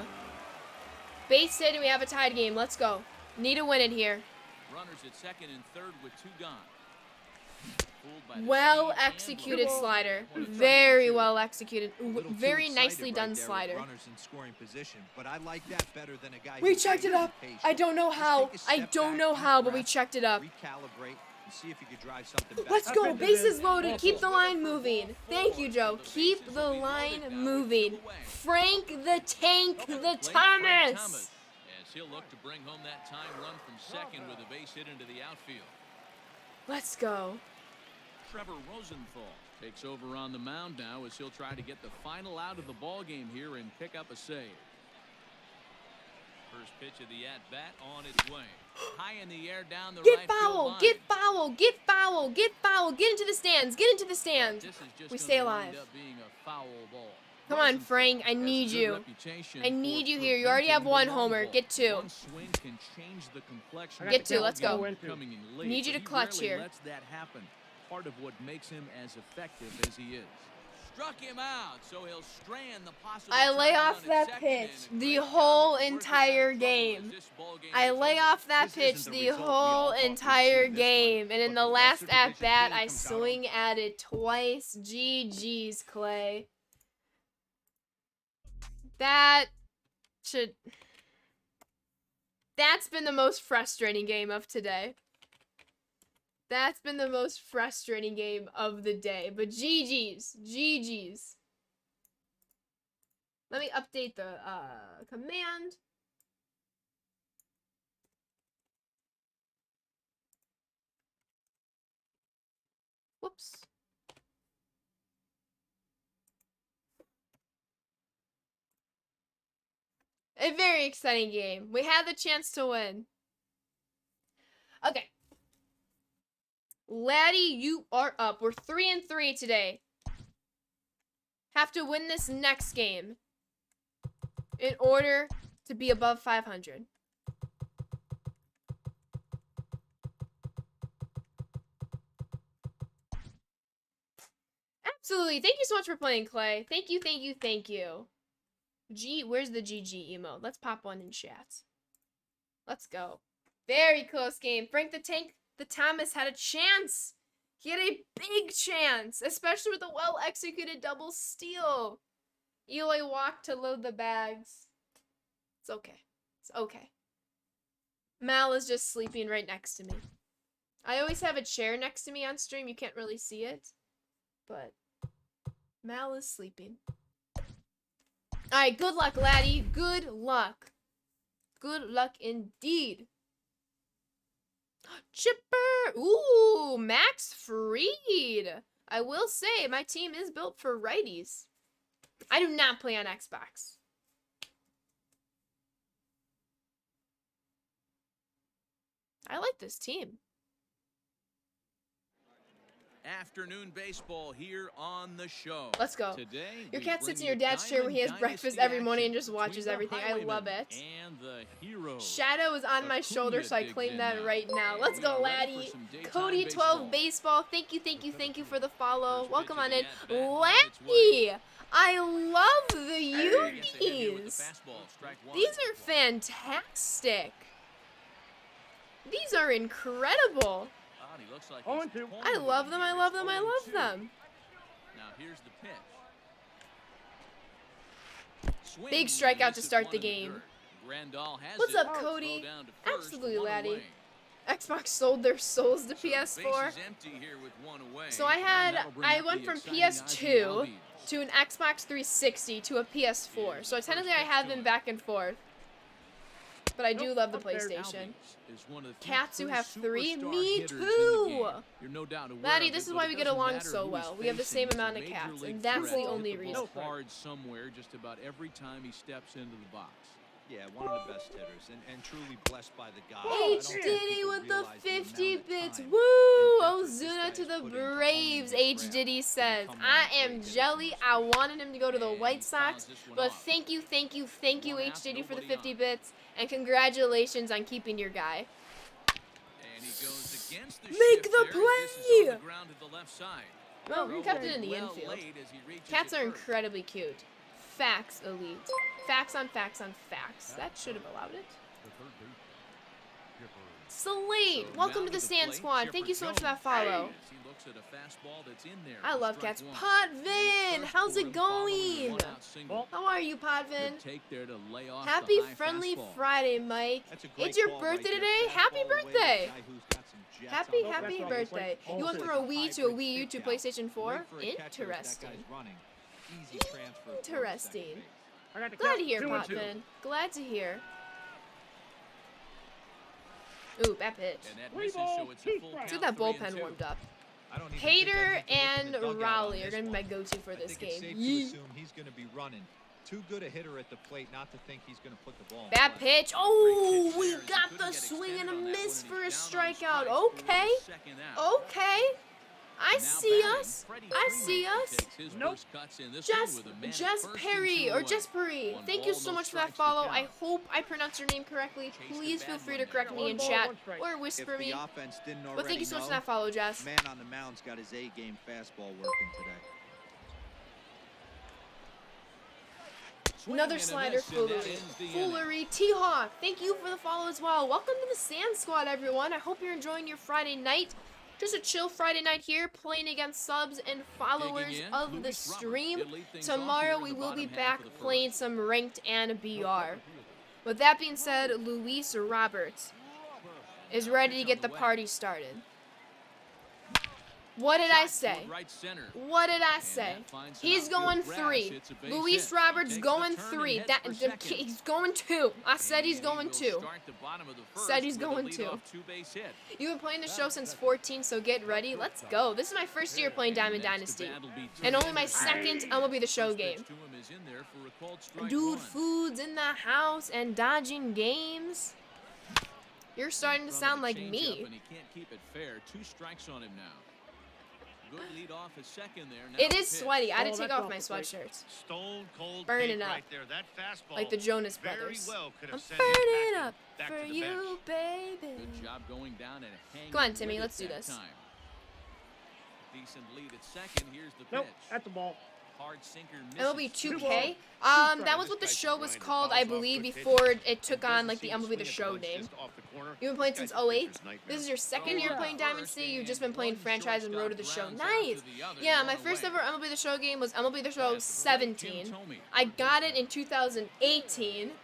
Speaker 1: Base hit, and we have a tied game. Let's go. Need to win it here.
Speaker 2: Runners at second and third with 2 gone. fooled by the
Speaker 1: Well
Speaker 2: speed and
Speaker 1: executed
Speaker 2: look.
Speaker 1: slider.
Speaker 2: Well, he's trying to
Speaker 1: Very
Speaker 2: get two.
Speaker 1: well executed.
Speaker 5: A little too
Speaker 1: Very
Speaker 5: excited
Speaker 1: nicely
Speaker 5: right
Speaker 1: done
Speaker 5: there with
Speaker 1: slider.
Speaker 5: runners in scoring position, but I like that better than a guy
Speaker 1: We
Speaker 5: who's
Speaker 1: checked it
Speaker 5: patient
Speaker 1: up.
Speaker 5: and patient.
Speaker 1: I don't know
Speaker 5: Just
Speaker 1: how.
Speaker 5: take a
Speaker 1: I
Speaker 5: step
Speaker 1: don't
Speaker 5: back,
Speaker 1: know
Speaker 5: deep
Speaker 1: how, but we
Speaker 5: breath,
Speaker 1: checked it up.
Speaker 5: recalibrate, and see if you could drive something back.
Speaker 1: Let's go.
Speaker 3: Up into
Speaker 1: Bases
Speaker 3: the-
Speaker 1: loaded. Keep the line moving. Thank you, Joe. Keep the line moving. Frank the Tank the
Speaker 2: Late Frank
Speaker 1: Thomas.
Speaker 2: as he'll look to bring home that time run from second with a base hit into the outfield.
Speaker 1: Let's go.
Speaker 2: Trevor Rosenthal takes over on the mound now as he'll try to get the final out of the ball game here and pick up a save. First pitch of the at-bat on its way. High in the air down the
Speaker 1: Get
Speaker 2: right field
Speaker 1: foul.
Speaker 2: line.
Speaker 1: Get foul. Get foul. Get foul. Get into the stands. Get into the stands.
Speaker 2: This is just
Speaker 1: We
Speaker 2: gonna
Speaker 1: stay
Speaker 2: wind
Speaker 1: alive.
Speaker 2: up being a foul ball.
Speaker 1: Come on,
Speaker 2: Rosenthal
Speaker 1: Frank. I
Speaker 2: has a
Speaker 1: need
Speaker 2: good
Speaker 1: you.
Speaker 2: reputation
Speaker 1: I need
Speaker 2: for
Speaker 1: you here. You already have
Speaker 2: preventing the
Speaker 1: one
Speaker 2: long
Speaker 1: homer.
Speaker 2: ball.
Speaker 1: Get two.
Speaker 2: One swing can change the complexion.
Speaker 3: Get
Speaker 2: of the
Speaker 3: two.
Speaker 2: ball
Speaker 1: Let's go.
Speaker 2: game coming in late,
Speaker 1: Need you
Speaker 2: but
Speaker 1: to
Speaker 2: he
Speaker 1: clutch
Speaker 2: rarely
Speaker 1: here.
Speaker 2: lets that happen. Part of what makes him as effective as he is. Struck him out, so he'll strand the possible
Speaker 1: I lay
Speaker 2: time
Speaker 1: off
Speaker 2: run at
Speaker 1: that
Speaker 2: second,
Speaker 1: pitch
Speaker 2: and
Speaker 1: the
Speaker 2: great job
Speaker 1: whole
Speaker 2: of working out
Speaker 1: entire
Speaker 2: trouble
Speaker 1: game.
Speaker 2: as this ball game
Speaker 1: I
Speaker 2: is
Speaker 1: lay
Speaker 2: over.
Speaker 1: off that
Speaker 4: This
Speaker 1: pitch
Speaker 4: isn't the
Speaker 1: the
Speaker 4: result we all
Speaker 1: whole
Speaker 4: thought we'd see
Speaker 1: entire
Speaker 4: in this one,
Speaker 1: game, and in
Speaker 4: but
Speaker 1: the
Speaker 4: the
Speaker 1: last
Speaker 4: lesser
Speaker 1: at
Speaker 4: division
Speaker 1: bat,
Speaker 4: team
Speaker 1: I
Speaker 4: comes out on
Speaker 1: swing at it twice. GG's, Clay. That's been the most frustrating game of today. That's been the most frustrating game of the day. But GG's. GG's. Let me update the command. Whoops. A very exciting game. We had the chance to win. Okay. Laddie, you are up. We're 3-3 today. Have to win this next game in order to be above 500. Absolutely. Thank you so much for playing, Clay. Thank you, thank you, thank you. Where's the GG emote? Let's pop one in chat. Let's go. Very close game. Frank the Tank the Thomas had a chance. He had a big chance, especially with a well-executed double steal. Eloy walked to load the bags. It's okay. It's okay. Mal is just sleeping right next to me. I always have a chair next to me on stream. You can't really see it. But Mal is sleeping. Alright, good luck, laddie. Good luck. Good luck indeed. Chipper! Ooh, Max Fried. I will say, my team is built for righties. I do not play on Xbox. I like this team.
Speaker 2: Afternoon baseball here on the show.
Speaker 1: Let's go.
Speaker 2: Today,
Speaker 1: Your
Speaker 2: we
Speaker 1: cat
Speaker 2: bring
Speaker 1: sits in your
Speaker 2: you
Speaker 1: dad's chair where he has
Speaker 2: Diamond
Speaker 1: breakfast
Speaker 2: Dynasty
Speaker 1: every morning and
Speaker 2: action
Speaker 1: just watches
Speaker 2: between the
Speaker 1: everything. I love
Speaker 2: Highwaymen
Speaker 1: it.
Speaker 2: And the Heroes.
Speaker 1: Shadow is on my shoulder, so I
Speaker 2: Acuna
Speaker 1: claim
Speaker 2: digs
Speaker 1: that
Speaker 2: in
Speaker 1: right now.
Speaker 2: now.
Speaker 1: Let's
Speaker 2: We
Speaker 1: go,
Speaker 2: are ready for
Speaker 1: laddie.
Speaker 2: some daytime
Speaker 1: Cody 12 baseball. Thank you for the follow.
Speaker 2: First
Speaker 1: Welcome
Speaker 2: pitch
Speaker 1: on
Speaker 2: of
Speaker 1: in.
Speaker 2: the at-bat on its
Speaker 1: Laddie!
Speaker 2: way.
Speaker 1: I love the
Speaker 2: Gets ahead here with the
Speaker 1: Unis.
Speaker 2: fastball, strike one.
Speaker 1: These are fantastic. These are incredible.
Speaker 2: Ah, and he looks like
Speaker 3: Oh,
Speaker 2: he's
Speaker 3: and two.
Speaker 2: pulling
Speaker 1: I
Speaker 2: with
Speaker 1: love
Speaker 2: him
Speaker 1: them,
Speaker 2: here.
Speaker 1: I love
Speaker 2: It's
Speaker 1: them, I
Speaker 2: 0-2.
Speaker 1: love them.
Speaker 2: Now here's the pitch. Swing
Speaker 1: Big
Speaker 2: and
Speaker 1: strikeout to
Speaker 2: misses
Speaker 1: start
Speaker 2: one
Speaker 1: the
Speaker 2: in
Speaker 1: game.
Speaker 2: dirt. Grandal has
Speaker 1: What's
Speaker 2: it.
Speaker 1: up,
Speaker 2: Throw
Speaker 1: Cody?
Speaker 2: down to first,
Speaker 1: Absolutely,
Speaker 2: one
Speaker 1: laddie.
Speaker 2: away.
Speaker 1: Xbox sold their souls to
Speaker 2: So
Speaker 1: PS4.
Speaker 2: bases empty here with one away.
Speaker 1: So I
Speaker 2: And that'll bring
Speaker 1: I
Speaker 2: up
Speaker 1: went
Speaker 2: the
Speaker 1: from
Speaker 2: exciting
Speaker 1: PS2
Speaker 2: Ozzie Albies.
Speaker 1: to an Xbox 360 to a PS4. So technically I have been back and forth. But I do love the PlayStation.
Speaker 2: Albies is one of the few
Speaker 1: Cats who
Speaker 2: true
Speaker 1: have three?
Speaker 2: superstar
Speaker 1: Me
Speaker 2: hitters in the
Speaker 1: too.
Speaker 2: game. You're no doubt aware
Speaker 1: Laddie,
Speaker 2: of
Speaker 1: this
Speaker 2: it,
Speaker 1: is
Speaker 2: but
Speaker 1: why
Speaker 2: it
Speaker 1: we get
Speaker 2: doesn't
Speaker 1: along
Speaker 2: matter
Speaker 1: so
Speaker 2: who
Speaker 1: well.
Speaker 2: he's
Speaker 1: We have the
Speaker 2: facing.
Speaker 1: same
Speaker 2: He's a
Speaker 1: amount of
Speaker 2: major
Speaker 1: cats,
Speaker 2: league
Speaker 1: and that's
Speaker 2: threat.
Speaker 1: the only
Speaker 2: Hit the ball
Speaker 1: reason.
Speaker 2: hard somewhere just about every time he steps into the box.
Speaker 5: Yeah, one of the best hitters, and truly blessed by the guy. I don't
Speaker 1: H
Speaker 5: think
Speaker 1: Diddy
Speaker 5: people
Speaker 1: with the
Speaker 5: realize the
Speaker 1: 50
Speaker 5: amount of
Speaker 1: bits.
Speaker 5: time
Speaker 1: Woo!
Speaker 5: and effort this
Speaker 1: Ozuna
Speaker 5: guy
Speaker 1: to
Speaker 5: has
Speaker 1: the
Speaker 5: put into owning
Speaker 1: Braves,
Speaker 5: his
Speaker 1: H
Speaker 5: craft
Speaker 1: Diddy
Speaker 5: to
Speaker 1: says.
Speaker 5: become one
Speaker 1: I
Speaker 5: of the
Speaker 1: am
Speaker 5: great hitters in
Speaker 1: jelly.
Speaker 5: this
Speaker 1: I
Speaker 5: sport.
Speaker 1: wanted him to go to the
Speaker 2: And
Speaker 1: White
Speaker 2: he
Speaker 1: Sox.
Speaker 2: fouls this one
Speaker 1: But
Speaker 2: off.
Speaker 1: thank you,
Speaker 2: One
Speaker 1: H
Speaker 2: out,
Speaker 1: Diddy for the
Speaker 2: nobody
Speaker 1: 50
Speaker 2: on.
Speaker 1: bits. And congratulations on keeping your guy.
Speaker 2: And he goes against the
Speaker 1: Make
Speaker 2: shift
Speaker 1: the
Speaker 2: there. This is on
Speaker 1: play!
Speaker 2: the ground to the left side.
Speaker 1: Well, we
Speaker 2: Throw
Speaker 1: kept it in the
Speaker 2: well
Speaker 1: infield.
Speaker 2: laid as he reaches
Speaker 1: Cats
Speaker 2: it
Speaker 1: are
Speaker 2: first.
Speaker 1: incredibly cute. Facts, elite. Facts on facts on facts. That should have allowed it.
Speaker 6: The third baseman, Chipper
Speaker 1: Slate,
Speaker 2: So
Speaker 1: welcome
Speaker 2: now
Speaker 1: to the
Speaker 2: the
Speaker 1: Sand
Speaker 2: plate,
Speaker 1: Squad.
Speaker 2: Chipper
Speaker 1: Thank you so much for that
Speaker 2: Jones.
Speaker 1: follow.
Speaker 2: As he looks at a fastball that's in there
Speaker 1: I
Speaker 2: for
Speaker 1: love
Speaker 2: strike
Speaker 1: cats.
Speaker 2: one.
Speaker 1: Potvin,
Speaker 2: First
Speaker 1: how's
Speaker 2: for
Speaker 1: it
Speaker 2: him following the
Speaker 1: going?
Speaker 2: one-out single.
Speaker 1: How are you, Potvin?
Speaker 2: Good take there to lay off
Speaker 1: Happy
Speaker 2: the high
Speaker 1: friendly
Speaker 2: fastball.
Speaker 1: Friday, Mike.
Speaker 5: That's a great
Speaker 1: It's your
Speaker 5: call
Speaker 1: birthday
Speaker 5: right there.
Speaker 1: today. Happy
Speaker 5: Fastball away to the
Speaker 1: birthday.
Speaker 5: guy who's got some jets
Speaker 1: Happy,
Speaker 5: on the
Speaker 1: happy
Speaker 5: plate.
Speaker 1: birthday. You went from a Wii to a Wii U to PlayStation 4?
Speaker 5: Great for a catcher as that
Speaker 1: Interesting.
Speaker 5: guy's running. Easy transfer forward to second
Speaker 1: Interesting.
Speaker 5: base.
Speaker 3: I got the
Speaker 1: Glad
Speaker 3: count.
Speaker 1: to hear,
Speaker 3: 2-2.
Speaker 1: Potvin. Glad to hear. Ooh, bad pitch.
Speaker 2: And that
Speaker 3: Three
Speaker 2: misses,
Speaker 3: balls,
Speaker 2: so it's a
Speaker 3: two
Speaker 2: full
Speaker 3: strikes.
Speaker 1: Let's get
Speaker 2: count,
Speaker 1: that
Speaker 2: 3-2.
Speaker 1: bullpen warmed up.
Speaker 5: I don't even think I
Speaker 1: Hader
Speaker 5: need to look in the
Speaker 1: and
Speaker 5: dugout on
Speaker 1: Raleigh are
Speaker 5: this
Speaker 1: going to be
Speaker 5: one.
Speaker 1: my go-to for
Speaker 5: I
Speaker 1: this
Speaker 5: think it's
Speaker 1: game.
Speaker 5: safe to
Speaker 1: Yeet.
Speaker 5: assume he's going to be running. Too good a hitter at the plate not to think he's going to put the ball in
Speaker 1: Bad
Speaker 5: play.
Speaker 1: pitch. Oh,
Speaker 2: Great
Speaker 1: we
Speaker 2: pitch there as he
Speaker 1: got
Speaker 2: couldn't
Speaker 1: the
Speaker 2: get
Speaker 1: swing and
Speaker 2: extended
Speaker 1: a
Speaker 2: on that
Speaker 1: miss
Speaker 2: one,
Speaker 1: for a
Speaker 2: and he's down on
Speaker 1: strikeout.
Speaker 2: strikes for
Speaker 1: Okay.
Speaker 2: the second out.
Speaker 1: Okay. I
Speaker 2: Now
Speaker 1: see
Speaker 2: batting,
Speaker 1: us.
Speaker 2: Freddie
Speaker 1: I
Speaker 2: Freeman
Speaker 1: see us.
Speaker 2: takes his
Speaker 3: Nope.
Speaker 2: first cuts in this one
Speaker 1: Jess,
Speaker 2: with a man at
Speaker 1: Jess
Speaker 2: first and
Speaker 1: Perry
Speaker 2: two
Speaker 1: or
Speaker 2: away.
Speaker 1: Jess Perry.
Speaker 2: One
Speaker 1: Thank you
Speaker 2: ball,
Speaker 1: so
Speaker 2: no
Speaker 1: much for that
Speaker 2: strikes to
Speaker 1: follow. I
Speaker 2: count.
Speaker 1: hope I pronounced your name correctly.
Speaker 2: Chased the
Speaker 1: Please
Speaker 2: bad
Speaker 1: feel free
Speaker 2: one
Speaker 1: to
Speaker 2: there.
Speaker 1: correct me
Speaker 3: One
Speaker 1: in
Speaker 3: ball,
Speaker 1: chat
Speaker 3: one strike.
Speaker 1: or
Speaker 5: If
Speaker 1: whisper me.
Speaker 5: the offense didn't already
Speaker 1: But thank you so much for
Speaker 5: know,
Speaker 1: that follow, Jess.
Speaker 5: man on the mound's got his A-game fastball working today.
Speaker 2: Swing
Speaker 1: Another
Speaker 2: and a
Speaker 1: slider,
Speaker 2: miss, and that
Speaker 1: foolery.
Speaker 2: ends the inning.
Speaker 1: Foolery. T-Hawk, thank you for the follow as well. Welcome to the Sand Squad, everyone. I hope you're enjoying your Friday night. Just a chill Friday night here, playing against subs and followers
Speaker 2: Digging in,
Speaker 1: of the
Speaker 2: Luis Robert
Speaker 1: stream.
Speaker 2: did lead things off
Speaker 1: Tomorrow
Speaker 2: here in
Speaker 1: we
Speaker 2: the
Speaker 1: will be
Speaker 2: bottom half
Speaker 1: back
Speaker 2: of the
Speaker 1: playing
Speaker 2: first.
Speaker 1: some ranked and BR. With that being said, Luis Roberts is ready to get the party started. What did I
Speaker 2: Shot
Speaker 1: say?
Speaker 2: toward right center.
Speaker 1: What did I
Speaker 2: And
Speaker 1: say?
Speaker 2: that finds some
Speaker 1: He's
Speaker 2: outfield
Speaker 1: going
Speaker 2: grass.
Speaker 1: 3.
Speaker 2: It's a base
Speaker 1: Luis
Speaker 2: hit.
Speaker 1: Roberts
Speaker 2: Takes the
Speaker 1: going
Speaker 2: turn and
Speaker 1: 3.
Speaker 2: heads
Speaker 1: That
Speaker 2: for
Speaker 1: the,
Speaker 2: second.
Speaker 1: he's going 2. I said he's
Speaker 2: And he
Speaker 1: going
Speaker 2: will
Speaker 1: 2.
Speaker 2: start the bottom of the first
Speaker 1: Said he's
Speaker 2: with a
Speaker 1: going 2.
Speaker 2: leadoff two-base hit.
Speaker 1: You've been playing the show since 14, so get ready. Let's go. This is my first year playing Diamond
Speaker 2: Next, the
Speaker 1: Dynasty.
Speaker 2: bat will be
Speaker 1: And only my
Speaker 2: two-handed.
Speaker 1: second MLB The Show
Speaker 2: First
Speaker 1: game.
Speaker 2: pitch to him is in there for a called strike
Speaker 1: Dude,
Speaker 2: one.
Speaker 1: food's in the house and dodging games. You're starting to
Speaker 2: In front
Speaker 1: sound
Speaker 2: of
Speaker 1: like
Speaker 2: the changeup,
Speaker 1: me.
Speaker 2: and he can't keep it fair. 2 strikes on him now. Good lead off at second there. Now
Speaker 1: It
Speaker 2: the
Speaker 1: is
Speaker 2: pitch.
Speaker 1: sweaty. I had to
Speaker 3: Oh,
Speaker 1: take
Speaker 3: that's
Speaker 1: off
Speaker 3: off
Speaker 1: my
Speaker 3: the plate.
Speaker 1: sweatshirts.
Speaker 4: Stone cold
Speaker 1: Burning
Speaker 4: tape
Speaker 1: up.
Speaker 4: right there. That fastball
Speaker 1: Like the Jonas
Speaker 4: very
Speaker 1: Brothers.
Speaker 4: well could
Speaker 1: I'm
Speaker 4: have sent him
Speaker 1: burning
Speaker 4: packing
Speaker 1: up
Speaker 4: back
Speaker 1: for
Speaker 4: to the
Speaker 1: you,
Speaker 4: bench.
Speaker 1: baby.
Speaker 2: Good job going down and hanging.
Speaker 1: Come on, Timmy,
Speaker 2: with it
Speaker 1: let's do
Speaker 2: that
Speaker 1: this.
Speaker 2: time. Decent lead at second. Here's the
Speaker 3: Nope,
Speaker 2: pitch.
Speaker 3: that's the ball.
Speaker 2: Hard sinker misses.
Speaker 1: MLB 2K.
Speaker 3: balls,
Speaker 1: That was
Speaker 4: This
Speaker 1: what the
Speaker 4: guy's
Speaker 1: show was
Speaker 4: grinding.
Speaker 1: called,
Speaker 4: Fouls
Speaker 1: I
Speaker 4: off,
Speaker 1: believe,
Speaker 4: good pitch.
Speaker 1: before it took
Speaker 4: Doesn't
Speaker 1: on like the
Speaker 4: seem to
Speaker 1: MLB The
Speaker 4: swing at
Speaker 1: Show
Speaker 4: punch
Speaker 1: name.
Speaker 4: just off the corner.
Speaker 1: You've been playing
Speaker 4: This
Speaker 1: since
Speaker 4: guy's a
Speaker 1: 08.
Speaker 4: pitcher's nightmare.
Speaker 1: This is your second year
Speaker 2: Oh,
Speaker 1: playing
Speaker 2: yeah.
Speaker 1: Dynasty. You've just been
Speaker 2: And
Speaker 1: playing
Speaker 2: one
Speaker 1: franchise and Road to the
Speaker 2: shortstop
Speaker 1: Show.
Speaker 2: grounds out
Speaker 1: Nice.
Speaker 2: to the other,
Speaker 1: Yeah,
Speaker 2: one
Speaker 1: my first
Speaker 2: away.
Speaker 1: ever MLB The Show game was MLB The Show
Speaker 2: That's the plate, Jim
Speaker 1: 17.
Speaker 2: Thome.
Speaker 1: I got it in 2018
Speaker 2: Comes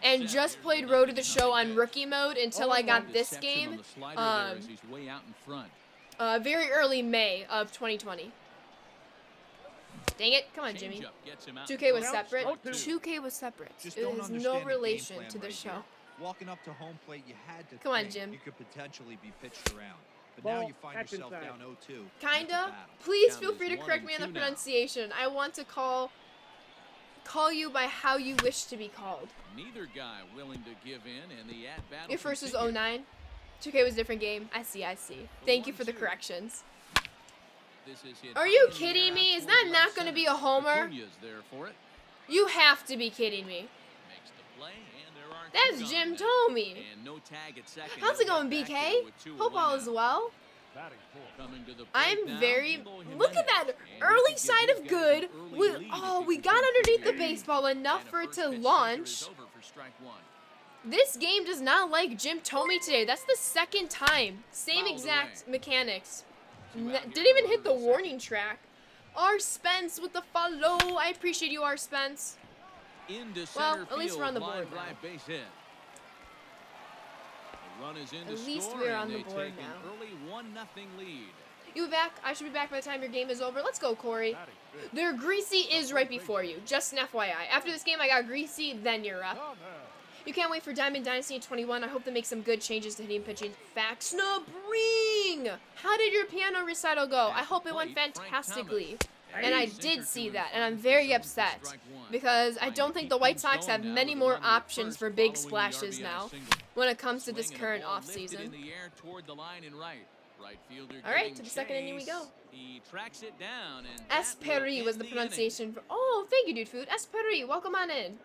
Speaker 1: and
Speaker 2: set.
Speaker 1: just
Speaker 2: Here's
Speaker 1: played
Speaker 2: the
Speaker 1: Road to the
Speaker 2: pitch.
Speaker 1: Show on rookie mode until I got this
Speaker 2: Deception on
Speaker 1: game
Speaker 2: the slider there as he's way out in front.
Speaker 1: very early May of 2020. Dang it. Come on, Jimmy.
Speaker 2: Changeup gets him out
Speaker 1: 2K
Speaker 2: in
Speaker 1: was
Speaker 2: front.
Speaker 1: separate.
Speaker 3: Oh,
Speaker 1: 2K was separate.
Speaker 5: Just
Speaker 1: It
Speaker 5: don't
Speaker 1: has
Speaker 5: understand
Speaker 1: no
Speaker 5: the game
Speaker 1: relation
Speaker 5: plan
Speaker 1: to the
Speaker 5: right
Speaker 1: show.
Speaker 5: here. Walking up to home plate, you had to
Speaker 1: Come on,
Speaker 5: think
Speaker 1: Jim.
Speaker 5: you could potentially be pitched around. But now
Speaker 3: Ball,
Speaker 5: you find
Speaker 3: that's
Speaker 5: yourself
Speaker 3: inside.
Speaker 5: down 0-2.
Speaker 1: Kinda.
Speaker 5: That's a battle.
Speaker 1: Please
Speaker 2: Count
Speaker 1: feel
Speaker 2: is
Speaker 1: free to
Speaker 2: 1
Speaker 1: correct
Speaker 2: and
Speaker 1: me on the
Speaker 2: 2 now.
Speaker 1: pronunciation. I want to call you by how you wish to be called.
Speaker 2: Neither guy willing to give in, and the at-bat
Speaker 1: Your first was
Speaker 2: continues.
Speaker 1: 09. 2K was a different game. I see. Thank you for the
Speaker 2: 1-2.
Speaker 1: corrections.
Speaker 2: This is hit
Speaker 1: Are you
Speaker 2: high in the
Speaker 1: kidding
Speaker 2: air
Speaker 1: me?
Speaker 2: out
Speaker 1: Is
Speaker 2: toward
Speaker 1: that
Speaker 2: left
Speaker 1: not gonna
Speaker 2: center.
Speaker 1: be a homer?
Speaker 2: Acuña's there for it.
Speaker 1: You have to be kidding me.
Speaker 2: Makes the play, and there are
Speaker 1: That's
Speaker 2: two
Speaker 1: Jim
Speaker 2: gone.
Speaker 1: Tomey.
Speaker 2: And no tag at second.
Speaker 1: How's it
Speaker 2: He'll
Speaker 1: going,
Speaker 2: get back
Speaker 1: BK?
Speaker 2: there with 2
Speaker 1: Hope
Speaker 2: away
Speaker 1: all
Speaker 2: now.
Speaker 1: is well.
Speaker 6: Batting fourth.
Speaker 2: Coming to the plate
Speaker 1: I'm
Speaker 2: now,
Speaker 1: very.
Speaker 2: Eloy
Speaker 1: Look at that
Speaker 2: Jimenez. And he
Speaker 1: early
Speaker 2: could give
Speaker 1: side
Speaker 2: these
Speaker 1: of
Speaker 2: guys
Speaker 1: good.
Speaker 2: an early lead if
Speaker 1: We
Speaker 2: he
Speaker 1: got
Speaker 2: can
Speaker 1: underneath the
Speaker 2: continue.
Speaker 1: baseball enough
Speaker 2: And a
Speaker 1: for it
Speaker 2: first
Speaker 1: to
Speaker 2: pitch sinker
Speaker 1: launch.
Speaker 2: is over for strike one.
Speaker 1: This game does not like Jim Tomey today. That's the second time. Same
Speaker 2: Fouled
Speaker 1: exact
Speaker 2: away.
Speaker 1: mechanics.
Speaker 2: Two out
Speaker 1: Didn't
Speaker 2: here
Speaker 1: even
Speaker 2: to
Speaker 1: hit the
Speaker 2: run the
Speaker 1: warning track. R. Spence with the follow. I appreciate you, R. Spence.
Speaker 2: Into
Speaker 1: Well,
Speaker 2: center
Speaker 1: at least we're on the
Speaker 2: field,
Speaker 1: board
Speaker 2: line
Speaker 1: now.
Speaker 2: drive base hit. The run is in to
Speaker 1: At least
Speaker 2: score,
Speaker 1: we're
Speaker 2: and
Speaker 1: on the
Speaker 2: they
Speaker 1: board
Speaker 2: take
Speaker 1: now.
Speaker 2: an early 1-0 lead.
Speaker 1: You be back? I should be back by the time your game is over. Let's go, Corey.
Speaker 6: Batting fifth.
Speaker 1: Their Greasy is right before you. Just an FYI. After this game, I got Greasy, then you're up.
Speaker 6: Thomas.
Speaker 1: You can't wait for Diamond Dynasty in 21. I hope they make some good changes to hitting pitching. Fax no bring. How did your piano recital go? I hope it went
Speaker 2: Plate, Frank
Speaker 1: fantastically.
Speaker 2: Thomas.
Speaker 1: And I
Speaker 2: Sinker
Speaker 1: did
Speaker 2: to
Speaker 1: see
Speaker 2: in
Speaker 1: that, and
Speaker 2: front
Speaker 1: I'm
Speaker 2: for
Speaker 1: very
Speaker 2: zone for
Speaker 1: upset
Speaker 2: strike one.
Speaker 1: because I
Speaker 2: Trying
Speaker 1: don't
Speaker 2: to
Speaker 1: think
Speaker 2: keep
Speaker 1: the White
Speaker 2: things
Speaker 1: Sox
Speaker 2: going
Speaker 1: have
Speaker 2: now
Speaker 1: many
Speaker 2: with a
Speaker 1: more
Speaker 2: runner at
Speaker 1: options
Speaker 2: first
Speaker 1: for big
Speaker 2: following the
Speaker 1: splashes
Speaker 2: RBI
Speaker 1: now
Speaker 2: single.
Speaker 1: when it comes to this
Speaker 2: Swing and a
Speaker 1: current
Speaker 2: ball
Speaker 1: off
Speaker 2: lifted
Speaker 1: season.
Speaker 2: in the air toward the line and right. Right fielder
Speaker 1: All right,
Speaker 2: getting
Speaker 1: to the second inning we
Speaker 2: chase.
Speaker 1: go.
Speaker 2: He tracks it down, and that will
Speaker 1: Esperi was
Speaker 2: end
Speaker 1: the
Speaker 2: inning.
Speaker 1: pronunciation for. Oh, thank you, Dude Food. Esperi, welcome on in.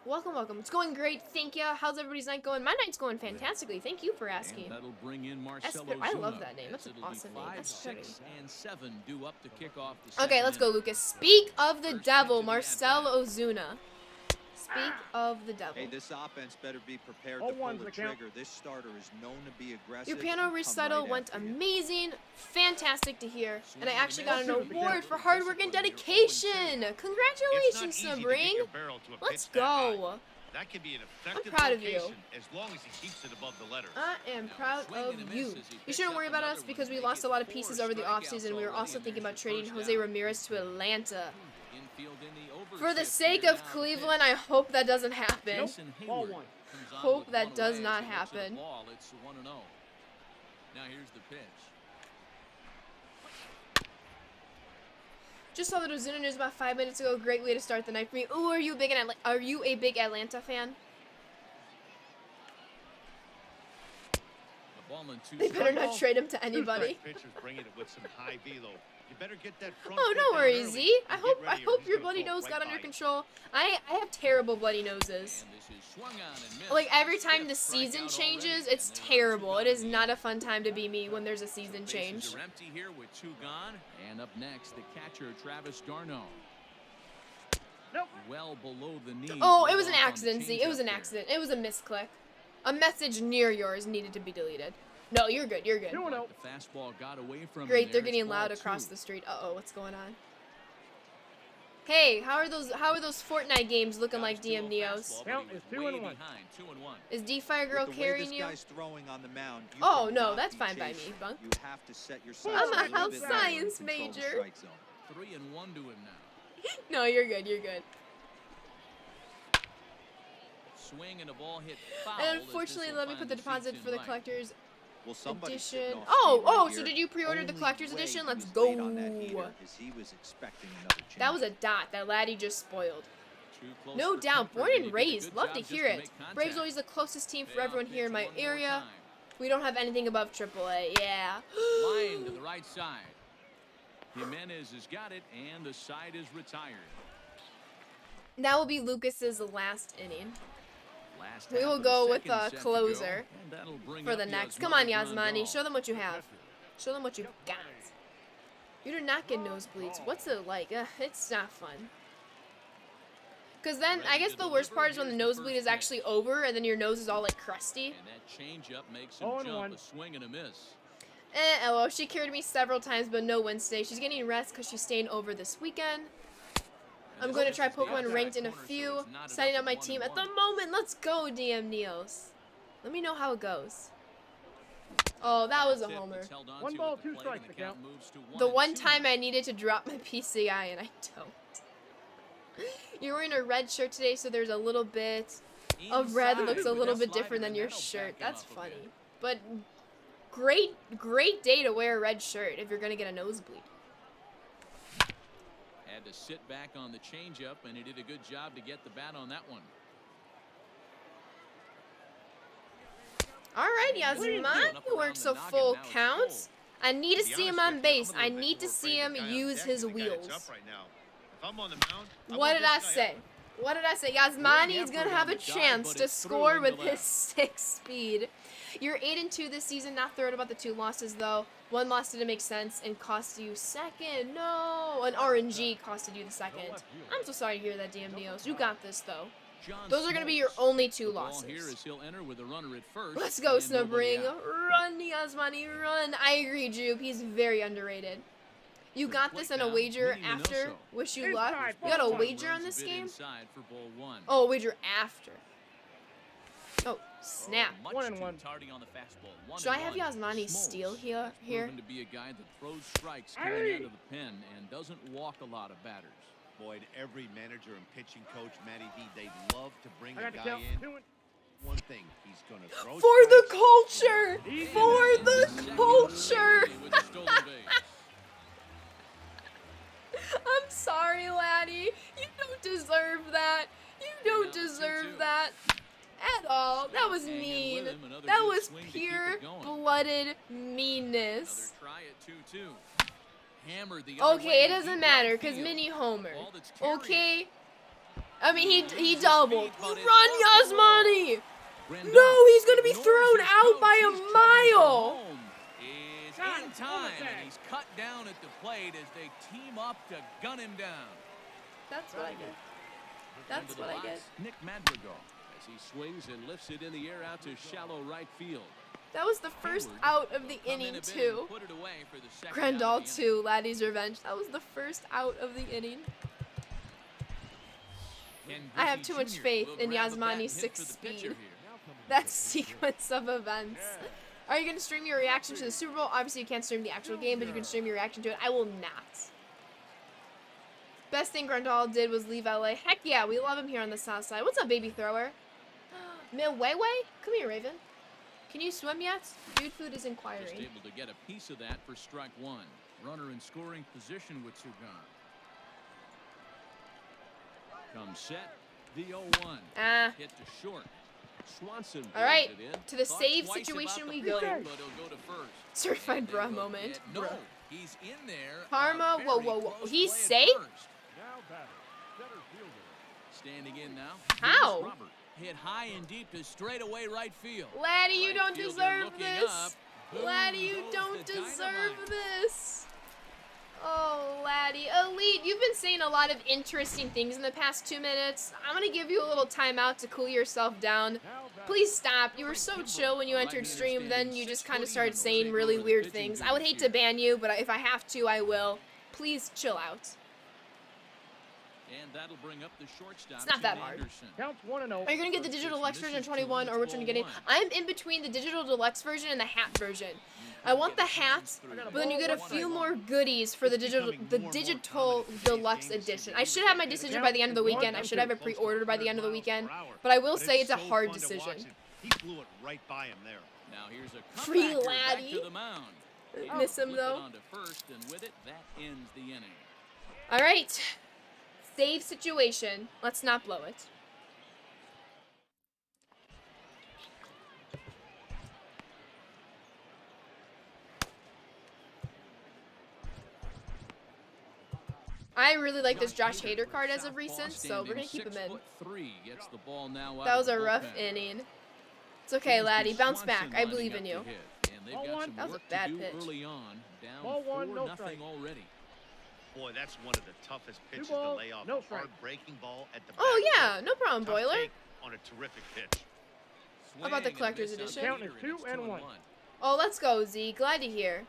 Speaker 1: Welcome. It's going great. Thank you. How's everybody's night going? My night's going fantastically. Thank you for asking.
Speaker 2: And that'll bring in Marcelo
Speaker 1: I love
Speaker 2: Zuna,
Speaker 1: that name. That's
Speaker 2: as
Speaker 1: an
Speaker 2: it'll be
Speaker 1: awesome name.
Speaker 2: 5,
Speaker 1: Esperi.
Speaker 2: 6, and 7 due up to kick off the
Speaker 1: Okay,
Speaker 2: second
Speaker 1: let's go,
Speaker 2: inning.
Speaker 1: Lucas. Speak of the
Speaker 2: First
Speaker 1: devil,
Speaker 2: pitch of the
Speaker 1: Marcel
Speaker 2: at-bat.
Speaker 1: Ozuna. Speak of the devil.
Speaker 5: Hey, this offense better be prepared to
Speaker 3: Oh,
Speaker 5: pull
Speaker 3: one's
Speaker 5: the
Speaker 3: the count.
Speaker 5: trigger. This starter is known to be aggressive.
Speaker 1: Your
Speaker 5: and
Speaker 1: piano
Speaker 5: come
Speaker 1: recital
Speaker 5: right
Speaker 1: went
Speaker 5: after you.
Speaker 1: amazing, fantastic to hear, and I actually got an
Speaker 3: Swing and a miss.
Speaker 1: award for hard work and dedication. Congratulations,
Speaker 4: It's not easy to get
Speaker 1: Sebring.
Speaker 4: your barrel to a
Speaker 1: Let's
Speaker 4: pitch that high.
Speaker 1: go.
Speaker 4: That can be an effective
Speaker 1: proud of you.
Speaker 4: location as long as he keeps it above the letters.
Speaker 1: I am proud of you. You shouldn't worry about us because we lost a lot of pieces over the offseason. We were also thinking about trading Jose Ramirez to Atlanta. For the sake of Cleveland, I hope that doesn't happen.
Speaker 3: Ball one.
Speaker 1: Hope that does not happen.
Speaker 2: It's 1-0. Now here's the pitch.
Speaker 1: Just saw the Ozuna news about 5 minutes ago. Great way to start the night for me. Ooh, are you a big Atlanta fan?
Speaker 2: The ball in two
Speaker 1: They better not
Speaker 4: Ball.
Speaker 1: trade him to anybody.
Speaker 4: Pitchers bringing it with some high velo. You better get that front
Speaker 1: Oh,
Speaker 4: foot
Speaker 1: no
Speaker 4: down
Speaker 1: worries,
Speaker 4: early
Speaker 1: Z. I
Speaker 4: and get ready or
Speaker 1: hope
Speaker 4: he's
Speaker 1: your
Speaker 4: gonna
Speaker 1: bloody
Speaker 4: throw it
Speaker 1: nose
Speaker 4: right
Speaker 1: got under
Speaker 4: by you.
Speaker 1: control. I have terrible bloody noses.
Speaker 2: And this is swung on and missed.
Speaker 1: Like every
Speaker 2: His
Speaker 1: time the
Speaker 2: fifth
Speaker 1: season
Speaker 2: strikeout
Speaker 1: changes,
Speaker 2: already,
Speaker 1: it's
Speaker 2: and there are 2
Speaker 1: terrible. It
Speaker 2: down
Speaker 1: is
Speaker 2: in the
Speaker 1: not
Speaker 2: inning.
Speaker 1: a fun time to be me when there's a season
Speaker 2: Bases
Speaker 1: change.
Speaker 2: are empty here with 2 gone. And up next, the catcher Travis d'Arnaud.
Speaker 3: Nope.
Speaker 2: Well below the knee.
Speaker 1: Oh, it was an
Speaker 2: off on the
Speaker 1: accident, Z. It was
Speaker 2: changeup
Speaker 1: an
Speaker 2: there.
Speaker 1: accident. It was a misclick. A message near yours needed to be deleted. No, you're good. You're good.
Speaker 3: 2-0.
Speaker 2: The fastball got away from him
Speaker 1: Great,
Speaker 2: there.
Speaker 1: they're
Speaker 2: It's
Speaker 1: getting
Speaker 2: ball
Speaker 1: loud across
Speaker 2: 2.
Speaker 1: the street. Uh-oh, what's going on? Hey, how are those Fortnite games looking like, DM Neos?
Speaker 3: Count is 2-1.
Speaker 2: 2-1.
Speaker 1: Is D-Fire Girl
Speaker 5: With the way
Speaker 1: carrying
Speaker 5: this
Speaker 1: you?
Speaker 5: guy's throwing on the mound, you
Speaker 1: Oh,
Speaker 5: cannot
Speaker 1: no, that's
Speaker 5: be
Speaker 1: fine by
Speaker 5: chasing.
Speaker 1: me, Bunk.
Speaker 5: You have to set your
Speaker 3: I'm
Speaker 5: sights
Speaker 3: a
Speaker 5: little
Speaker 3: health
Speaker 5: bit lower and
Speaker 1: science
Speaker 5: control the
Speaker 1: major.
Speaker 5: strike zone.
Speaker 2: 3-1 to him now.
Speaker 1: No, you're good. You're good.
Speaker 2: Swing and a ball hit foul.
Speaker 1: And
Speaker 2: as this
Speaker 1: unfortunately,
Speaker 2: will
Speaker 1: let me
Speaker 2: find
Speaker 1: put the
Speaker 2: seats
Speaker 1: deposit
Speaker 2: in
Speaker 1: for the
Speaker 2: right.
Speaker 1: collector's
Speaker 5: Well, somebody's
Speaker 1: edition.
Speaker 5: sitting off
Speaker 1: Oh,
Speaker 5: speed right
Speaker 1: oh,
Speaker 5: here.
Speaker 1: so did you pre-order the
Speaker 5: Only
Speaker 1: collector's
Speaker 5: way
Speaker 1: edition?
Speaker 5: he
Speaker 1: Let's
Speaker 5: was
Speaker 1: go.
Speaker 5: late on that heater is he was expecting another change.
Speaker 1: That was a dot that laddie just spoiled.
Speaker 2: Too close
Speaker 1: No
Speaker 2: for
Speaker 1: doubt,
Speaker 2: comfort,
Speaker 1: born
Speaker 2: but he
Speaker 1: and
Speaker 2: did a
Speaker 1: raised.
Speaker 2: good
Speaker 1: Love
Speaker 2: job
Speaker 1: to
Speaker 2: just
Speaker 1: hear
Speaker 2: to
Speaker 1: it.
Speaker 2: make contact.
Speaker 1: Braves always the closest team for
Speaker 2: Payoff
Speaker 1: everyone here in
Speaker 2: pitch
Speaker 1: my
Speaker 2: one more
Speaker 1: area.
Speaker 2: time.
Speaker 1: We don't have anything above AAA. Yeah.
Speaker 2: Line to the right side. Jimenez has got it, and the side is retired.
Speaker 1: That will be Lucas's last inning.
Speaker 2: Last
Speaker 1: We
Speaker 2: half
Speaker 1: will
Speaker 2: of the
Speaker 1: go with
Speaker 2: second
Speaker 1: a
Speaker 2: set to go,
Speaker 1: closer
Speaker 2: and that'll bring
Speaker 1: for
Speaker 2: up
Speaker 1: the next.
Speaker 2: Yasmani
Speaker 1: Come on,
Speaker 2: Grandal.
Speaker 1: Yasmani. Show them what you have. Show them what you got. You do not get nosebleeds. What's it like? It's not fun. Because then, I guess the worst part is when the nosebleed is actually over and then your nose is all like crusty.
Speaker 2: And that changeup makes him
Speaker 3: 0-1.
Speaker 2: jump, a swing and a miss.
Speaker 1: Well, she carried me several times, but no win today. She's getting rest because she's staying over this weekend. I'm going to try Pokemon Ranked in a few. Signing up my team at the moment. Let's go, DM Neos. Let me know how it goes. Oh, that was a
Speaker 2: Tip
Speaker 1: homer.
Speaker 2: that's held on
Speaker 3: 1
Speaker 2: to
Speaker 3: ball,
Speaker 2: at the
Speaker 3: 2
Speaker 2: plate,
Speaker 3: strikes
Speaker 2: and
Speaker 3: to count.
Speaker 2: moves to
Speaker 1: The
Speaker 2: 1
Speaker 1: one
Speaker 2: and 2.
Speaker 1: time I needed to drop my PCI and I don't. You're wearing a red shirt today, so there's a little bit of red that looks a little bit different than your shirt. That's funny. But great day to wear a red shirt if you're going to get a nosebleed.
Speaker 2: Had to sit back on the changeup, and he did a good job to get the bat on that one.
Speaker 1: All right, Yasmani works a full count. I need to see him on base. I need to see him use his wheels. What did I say? What did I say? Yasmani is going to have a chance to score with his 6 speed. You're 8-2 this season. Not thrilled about the 2 losses, though. 1 loss didn't make sense and cost you second. No, an RNG costed you the second. I'm so sorry to hear that, DM Neos. You got this, though. Those are going to be your only 2 losses.
Speaker 2: Here is he'll enter with a runner at first.
Speaker 1: Let's go,
Speaker 2: and nobody
Speaker 1: Snowbring.
Speaker 2: out.
Speaker 1: Run, Yasmani, run. I agree, Jupe. He's very underrated. You got this on a wager after. Wish you luck. You got a wager on this game?
Speaker 2: Inside for ball 1.
Speaker 1: Oh, a wager after. Oh, snap.
Speaker 2: Much
Speaker 3: 1 and
Speaker 2: too
Speaker 3: 1.
Speaker 2: tardy on the fastball. 1
Speaker 1: Should I
Speaker 2: and
Speaker 1: have
Speaker 2: 1.
Speaker 1: Yasmani
Speaker 2: Smoltz
Speaker 1: steal here?
Speaker 2: proven to be a guy that throws strikes coming out of the pen and doesn't walk a lot of batters.
Speaker 4: Boy, every manager and pitching coach, Matty D, they love to bring
Speaker 3: I
Speaker 4: a
Speaker 3: got the
Speaker 4: guy
Speaker 3: count.
Speaker 4: in.
Speaker 3: 2 and
Speaker 4: One thing, he's going to throw
Speaker 1: For the
Speaker 4: strikes.
Speaker 1: culture! For the
Speaker 2: Second
Speaker 1: culture!
Speaker 2: with a stolen base.
Speaker 1: I'm sorry, laddie. You don't deserve that. You don't deserve that at all. That was mean. That was pure-blooded meanness.
Speaker 2: Another try at 2-2. Hammered the
Speaker 1: Okay, it doesn't matter because Mini Homer. Okay? I mean, he doubled. Run, Yasmani! No, he's gonna be thrown out by a mile.
Speaker 2: Is
Speaker 3: Got
Speaker 2: in
Speaker 3: him.
Speaker 2: time,
Speaker 3: Overtime.
Speaker 2: and he's cut down at the plate as they team up to gun him down.
Speaker 1: That's what I get. That's what I get.
Speaker 2: Nick Madrigal as he swings and lifts it in the air out to shallow right field.
Speaker 1: That was the first out of the inning, too. Grandal 2, Laddie's Revenge. That was the first out of the inning. I have too much faith in Yasmani's 6 speed. That sequence of events. Are you going to stream your reaction to the Super Bowl? Obviously, you can't stream the actual game, but you can stream your reaction to it. I will not. Best thing Grandal did was leave LA. Heck yeah, we love him here on the south side. What's up, baby thrower? Milway? Come here, Raven. Can you swim yet? Dude Food is inquiring.
Speaker 2: Just able to get a piece of that for strike one. Runner in scoring position with Sugan. Comes set. The 0-1. Hit to short. Swanson.
Speaker 1: All right,
Speaker 2: it in.
Speaker 1: to the
Speaker 2: Thought
Speaker 1: save
Speaker 2: twice
Speaker 1: situation
Speaker 2: about
Speaker 1: we
Speaker 2: the
Speaker 1: go.
Speaker 2: play, but he'll go to first.
Speaker 1: Certified
Speaker 2: And they
Speaker 1: bruh
Speaker 2: look
Speaker 1: moment.
Speaker 2: at- No,
Speaker 1: Bruh.
Speaker 2: he's in there.
Speaker 1: Karma,
Speaker 2: A
Speaker 1: whoa,
Speaker 2: very
Speaker 1: whoa, whoa.
Speaker 2: close
Speaker 1: He's
Speaker 2: play at
Speaker 1: safe?
Speaker 2: first.
Speaker 6: Now batter, center fielder.
Speaker 2: Standing in now.
Speaker 1: How?
Speaker 2: here's Robert. Hit high and deep to straightaway right field.
Speaker 1: Laddie, you
Speaker 2: Right
Speaker 1: don't
Speaker 2: fielder
Speaker 1: deserve
Speaker 2: looking
Speaker 1: this.
Speaker 2: up. Boom
Speaker 1: Laddie, you
Speaker 2: goes
Speaker 1: don't
Speaker 2: the
Speaker 1: deserve
Speaker 2: dynamite.
Speaker 1: this. Oh, Laddie. Elite, you've been saying a lot of interesting things in the past 2 minutes. I'm going to give you a little timeout to cool yourself down.
Speaker 6: Now batter,
Speaker 1: Please stop. You were so chill when you entered stream, then you just kind of started saying really weird things. I would hate to ban you, but if I have to, I will. Please chill out.
Speaker 2: And that'll bring up the shortstop.
Speaker 1: It's not that
Speaker 2: Tim
Speaker 1: hard.
Speaker 2: Anderson.
Speaker 3: Counts 1-0.
Speaker 1: Are you going to get the digital deluxe version 21 or which one are you getting? I'm in between the digital deluxe version and the hat version. I want the hat, but then you get a few more goodies for the digital deluxe edition. I should have my decision by the end of the weekend. I should have it pre-ordered by the end of the weekend. But I will say it's a hard decision.
Speaker 4: He blew it right by him there.
Speaker 2: Now here's a
Speaker 1: Free
Speaker 2: comebacker back
Speaker 1: Laddie.
Speaker 2: to the mound.
Speaker 1: Miss him,
Speaker 2: Flip it
Speaker 1: though.
Speaker 2: on to first, and with it, that ends the inning.
Speaker 1: All right. Save situation. Let's not blow it. I really like this Josh Hader card as of recent, so we're going to keep him in.
Speaker 2: 6'3" gets the ball now out
Speaker 1: That
Speaker 2: of
Speaker 1: was
Speaker 2: the
Speaker 1: a rough
Speaker 2: bullpen.
Speaker 1: inning. It's okay, laddie. Bounce back. I
Speaker 2: Swanson
Speaker 1: believe in
Speaker 2: lining
Speaker 1: you.
Speaker 2: up to hit, and they've
Speaker 3: Ball
Speaker 2: got
Speaker 3: one.
Speaker 2: some
Speaker 1: That was a
Speaker 2: work to
Speaker 1: bad
Speaker 2: do
Speaker 1: pitch.
Speaker 2: early on, down
Speaker 3: Ball one, no
Speaker 2: 4-0
Speaker 3: strike.
Speaker 2: already.
Speaker 4: Boy, that's one of the toughest pitches to
Speaker 3: balls,
Speaker 4: lay off.
Speaker 3: no
Speaker 4: A
Speaker 3: strike.
Speaker 4: hard breaking ball at the
Speaker 1: Oh,
Speaker 4: back
Speaker 1: yeah.
Speaker 4: foot.
Speaker 1: No problem,
Speaker 4: Tough
Speaker 1: Boiler.
Speaker 4: take on a terrific pitch.
Speaker 1: How about the
Speaker 2: Swing and a
Speaker 1: collector's
Speaker 2: miss on
Speaker 1: edition?
Speaker 3: Count is
Speaker 2: Peter,
Speaker 3: 2
Speaker 2: it's
Speaker 3: and
Speaker 2: 2-1.
Speaker 3: 1.
Speaker 1: Oh, let's go, Z. Glad to hear.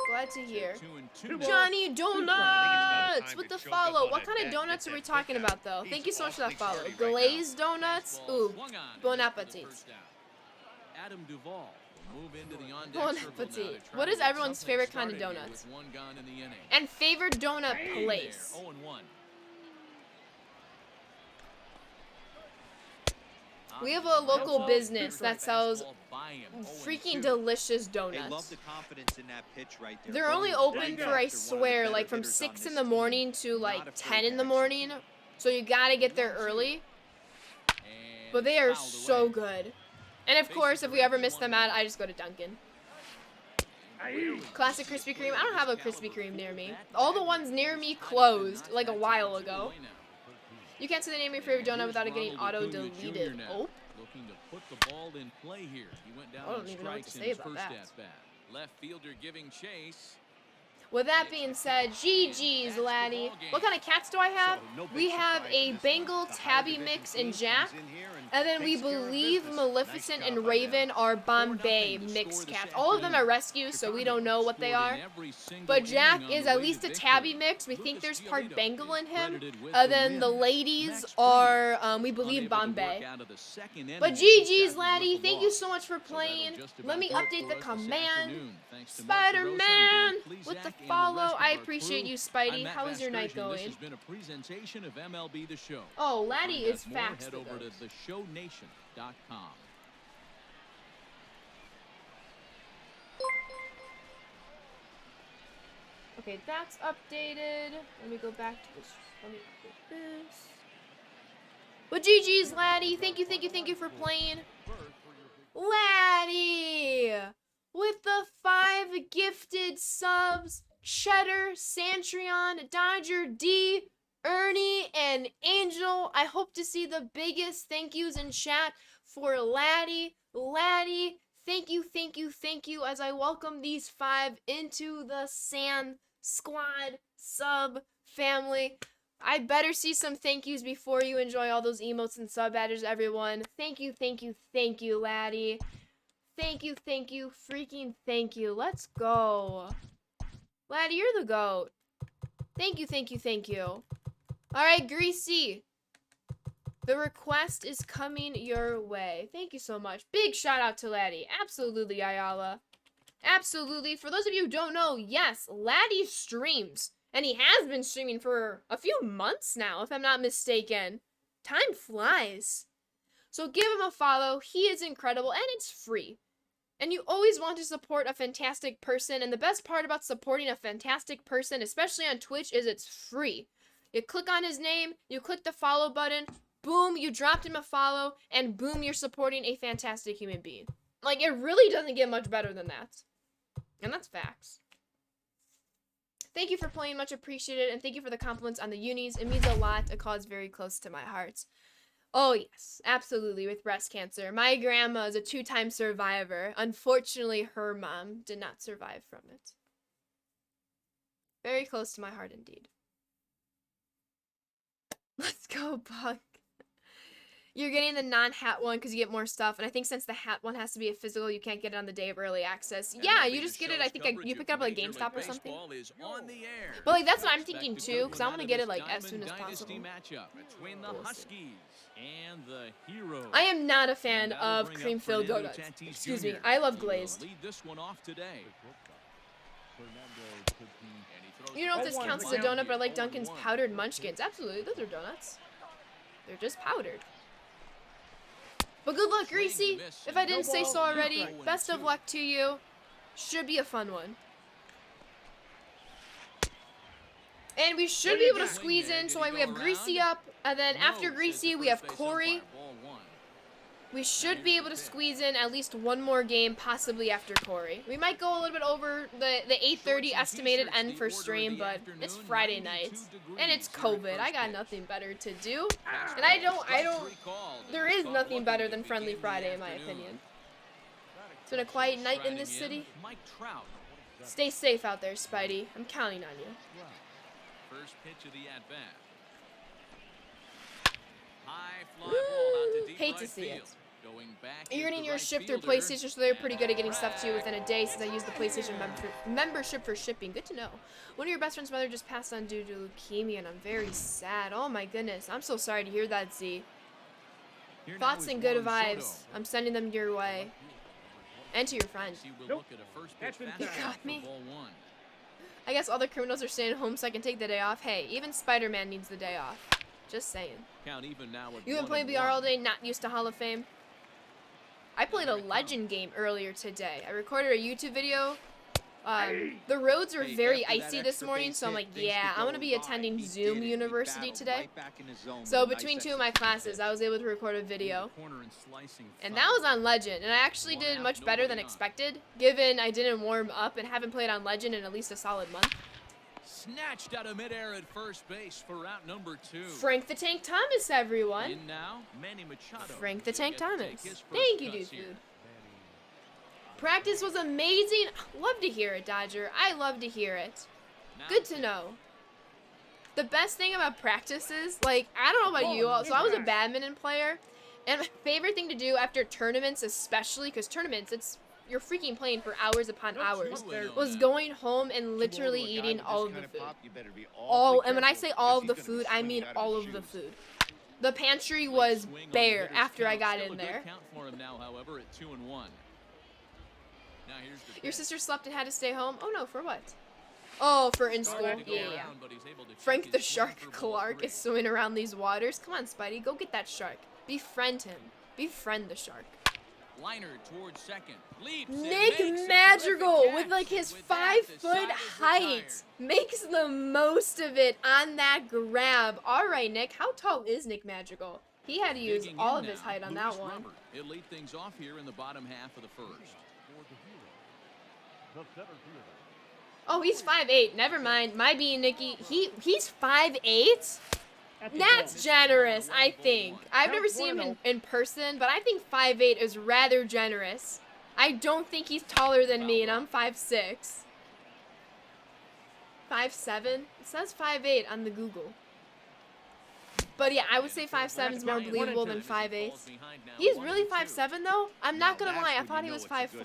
Speaker 1: Glad to hear.
Speaker 2: 2-2
Speaker 3: Two
Speaker 2: now.
Speaker 1: Johnny Donuts
Speaker 4: time
Speaker 1: with
Speaker 4: to
Speaker 1: the
Speaker 4: choke up
Speaker 1: follow.
Speaker 4: on
Speaker 1: What
Speaker 4: that
Speaker 1: kind of
Speaker 4: bat,
Speaker 1: donuts
Speaker 4: get
Speaker 1: are we
Speaker 4: that
Speaker 1: talking
Speaker 4: quick out.
Speaker 1: about, though?
Speaker 4: He's
Speaker 1: Thank you so much for that
Speaker 4: awfully
Speaker 1: follow.
Speaker 4: sturdy right now.
Speaker 1: Glazed donuts?
Speaker 2: Fastball
Speaker 1: Ooh,
Speaker 2: swung on
Speaker 1: bon
Speaker 2: for the
Speaker 1: appetit.
Speaker 2: first out. Adam Duvall will move into the on-deck
Speaker 1: Bon
Speaker 2: circle now to
Speaker 1: appetit.
Speaker 2: try
Speaker 1: What
Speaker 2: to
Speaker 1: is
Speaker 2: get
Speaker 1: everyone's
Speaker 2: something
Speaker 1: favorite kind of
Speaker 2: started here
Speaker 1: donuts?
Speaker 2: with one gone in the inning.
Speaker 1: And favorite donut
Speaker 2: There,
Speaker 1: place.
Speaker 2: 0-1.
Speaker 1: We have a local business that sells
Speaker 2: Fastball by him, 0-2.
Speaker 1: freaking delicious
Speaker 5: They love
Speaker 1: donuts.
Speaker 5: the confidence in that pitch right there.
Speaker 1: They're only
Speaker 5: Going
Speaker 1: open
Speaker 5: right
Speaker 1: for, I
Speaker 5: after one of the
Speaker 1: swear,
Speaker 5: better
Speaker 1: like from
Speaker 5: hitters on
Speaker 1: 6
Speaker 5: this
Speaker 1: in the
Speaker 5: team.
Speaker 1: morning to
Speaker 5: Not
Speaker 1: like
Speaker 5: afraid
Speaker 1: 10
Speaker 5: to
Speaker 1: in the
Speaker 5: execute.
Speaker 1: morning. So you gotta get there early.
Speaker 2: And
Speaker 1: But they are
Speaker 2: fouled
Speaker 1: so
Speaker 2: away.
Speaker 1: good. And of course, if we ever miss them out, I just go to Dunkin'. Classic Krispy Kreme. I don't have a Krispy Kreme near me. All the ones near me closed like a while ago. You can't say the name of your favorite donut without it getting auto-deleted. Oh.
Speaker 2: Looking to put the ball in play here. He went down
Speaker 1: I don't
Speaker 2: on
Speaker 1: even know what to
Speaker 2: strikes in
Speaker 1: say
Speaker 2: his
Speaker 1: about
Speaker 2: first
Speaker 1: that.
Speaker 2: at-bat. Left fielder giving chase.
Speaker 1: With that being said, GG's, laddie. What kind of cats do I have? We have a Bengal Tabby mix and Jack. And then we believe Maleficent and Raven are Bombay mixed cats. All of them are rescues, so we don't know what they are. But Jack is at least a Tabby mix. We think there's part Bengal in him. And then the ladies are, we believe, Bombay. But GG's, laddie. Thank you so much for playing. Let me update the command. Spider-Man with the follow. I appreciate you, Spidey. How is your night going?
Speaker 2: This has been a presentation of MLB The Show.
Speaker 1: Oh, laddie
Speaker 2: Find
Speaker 1: is
Speaker 2: out more,
Speaker 1: facts.
Speaker 2: Head over to theshownation.com.
Speaker 1: Okay, that's updated. Let me go back to this. Let me update this. But GG's, laddie. Thank you for playing. Laddie! With the 5 gifted subs, Cheddar, Santrion, Dodger D, Ernie, and Angel. I hope to see the biggest thank yous in chat for Laddie. Laddie, thank you as I welcome these 5 into the Sand Squad sub family. I better see some thank yous before you enjoy all those emotes and sub badges, everyone. Thank you, thank you, thank you, laddie. Thank you, freaking thank you. Let's go. Laddie, you're the GOAT. Thank you, thank you, thank you. Alright, Greasy. The request is coming your way. Thank you so much. Big shout out to Laddie. Absolutely, Ayala. Absolutely. For those of you who don't know, yes, Laddie streams. And he has been streaming for a few months now, if I'm not mistaken. Time flies. So give him a follow. He is incredible, and it's free. And you always want to support a fantastic person, and the best part about supporting a fantastic person, especially on Twitch, is it's free. You click on his name, you click the follow button, boom, you dropped him a follow, and boom, you're supporting a fantastic human being. Like, it really doesn't get much better than that. And that's facts. Thank you for playing, much appreciated, and thank you for the compliments on the unis. It means a lot. A cause very close to my heart. Oh yes, absolutely, with breast cancer. My grandma is a 2-time survivor. Unfortunately, her mom did not survive from it. Very close to my heart indeed. Let's go, Buck. You're getting the non-hat one because you get more stuff, and I think since the hat one has to be a physical, you can't get it on the day of early access. Yeah, you just get it, I think you pick it up like GameStop or something. But like, that's what I'm thinking too, because I want to get it like as soon as possible. I am not a fan of cream-filled donuts. Excuse me, I love glazed. You don't know if this counts as a donut, but I like Dunkin's powdered munchkins. Absolutely, those are donuts. They're just powdered. But good luck, Greasy. If I didn't say so already, best of luck to you. Should be a fun one. And we should be able to squeeze in, so like we have Greasy up, and then after Greasy, we have Corey. We should be able to squeeze in at least one more game, possibly after Corey. We might go a little bit over the 8:30 estimated end for stream, but it's Friday night, and it's COVID. I got nothing better to do, and I don't, there is nothing better than Friendly Friday, in my opinion. It's been a quiet night in this city. Stay safe out there, Spidey. I'm counting on you.
Speaker 2: First pitch of the at-bat. High fly ball out to deep
Speaker 1: Hate to
Speaker 2: right
Speaker 1: see
Speaker 2: field.
Speaker 1: it.
Speaker 2: Going back
Speaker 1: You're getting
Speaker 2: into
Speaker 1: your
Speaker 2: right
Speaker 1: shift through
Speaker 2: fielder.
Speaker 1: PlayStation, so they're pretty good at getting stuff to you within a day since I use the PlayStation membership for shipping. Good to know. One of your best friend's mother just passed on due to leukemia, and I'm very sad. Oh my goodness. I'm so sorry to hear that, Z.
Speaker 2: Here now
Speaker 1: Thoughts
Speaker 2: is
Speaker 1: and good
Speaker 2: Juan
Speaker 1: vibes.
Speaker 2: Soto.
Speaker 1: I'm sending them your way. And to your friend.
Speaker 2: He will
Speaker 3: Nope.
Speaker 2: look at a first pitch
Speaker 3: That's
Speaker 2: fastball
Speaker 3: been
Speaker 1: You got
Speaker 2: for
Speaker 1: me.
Speaker 2: ball one.
Speaker 1: I guess all the criminals are staying home so I can take the day off. Hey, even Spider-Man needs the day off. Just saying.
Speaker 2: Count even now at
Speaker 1: You've been playing
Speaker 2: 1-1.
Speaker 1: VR all day, not used to Hall of Fame? I played a Legend game earlier today. I recorded a YouTube video. The roads were
Speaker 5: Hey,
Speaker 1: very
Speaker 5: after that
Speaker 1: icy this
Speaker 5: extra
Speaker 1: morning,
Speaker 5: base
Speaker 1: so I'm
Speaker 5: hit,
Speaker 1: like,
Speaker 5: things
Speaker 1: yeah,
Speaker 5: could
Speaker 1: I'm
Speaker 5: go
Speaker 1: gonna be
Speaker 5: awry.
Speaker 1: attending
Speaker 5: He
Speaker 1: Zoom
Speaker 5: did it. He
Speaker 1: University
Speaker 5: battled
Speaker 1: today.
Speaker 5: right back in his zone
Speaker 1: So
Speaker 5: with a
Speaker 1: between
Speaker 5: nice
Speaker 1: two of my
Speaker 5: execution
Speaker 1: classes,
Speaker 5: hit.
Speaker 1: I was able to record a video.
Speaker 2: Corner and slicing
Speaker 1: And
Speaker 2: foul.
Speaker 1: that was on Legend, and I actually did much better than expected, given I didn't warm up and haven't played on Legend in at least a solid month.
Speaker 2: Snatched out of midair at first base for route number 2.
Speaker 1: Frank the Tank Thomas, everyone.
Speaker 2: In now, Manny Machado.
Speaker 1: Frank the
Speaker 2: will
Speaker 1: Tank
Speaker 2: get to take
Speaker 1: Thomas.
Speaker 2: his first
Speaker 1: Thank you,
Speaker 2: cuts
Speaker 1: dude.
Speaker 2: here.
Speaker 1: Food. Practice was amazing. Love to hear it, Dodger. I love to hear it.
Speaker 2: Now
Speaker 1: Good to know. The best thing about practice is, like, I don't know about you all, so I was a badminton player, and my favorite thing to do after tournaments, especially, because tournaments, you're freaking playing for hours upon hours, was going home and literally eating all of the food. And when I say all of the food, I mean all of the food. The pantry was
Speaker 2: Swing on the
Speaker 1: bare
Speaker 2: hitter's
Speaker 1: after I
Speaker 2: count.
Speaker 1: got
Speaker 2: Still
Speaker 1: in
Speaker 2: a good
Speaker 1: there.
Speaker 2: count for him now, however, at 2-1. Now here's the
Speaker 1: Your
Speaker 2: pitch.
Speaker 1: sister slept and had to stay home? Oh no, for what? Oh, for in school.
Speaker 2: Tried to go
Speaker 1: Yeah.
Speaker 2: around, but he's able to check
Speaker 1: Frank
Speaker 2: his
Speaker 1: the
Speaker 2: swing
Speaker 1: Shark
Speaker 2: for ball
Speaker 1: Clark
Speaker 2: 3.
Speaker 1: is swimming around these waters. Come on, Spidey, go get that shark. Befriend him. Befriend the shark.
Speaker 2: Liner towards second. Leaps and
Speaker 1: Nick
Speaker 2: makes a
Speaker 1: Madrigal,
Speaker 2: terrific
Speaker 1: with
Speaker 2: catch.
Speaker 1: like his
Speaker 2: With that, the
Speaker 1: 5-foot
Speaker 2: side is
Speaker 1: height,
Speaker 2: retired.
Speaker 1: makes the most of it on that grab. All right, Nick, how tall is Nick Madrigal? He had to use
Speaker 2: Digging
Speaker 1: all
Speaker 2: in
Speaker 1: of his
Speaker 2: now,
Speaker 1: height on
Speaker 2: Luis
Speaker 1: that one.
Speaker 2: Robert. He'll lead things off here in the bottom half of the first.
Speaker 6: The center fielder.
Speaker 1: Oh, he's 5'8". Never mind. My being Nicky, he's 5'8". That's generous, I think. I've never seen him in person, but I think 5'8" is rather generous. I don't think he's taller than me, and I'm 5'6". 5'7"? It says 5'8" on the Google. But yeah, I would say 5'7" is more believable than 5'8". He's really 5'7" though. I'm not gonna lie, I thought he was 5'4".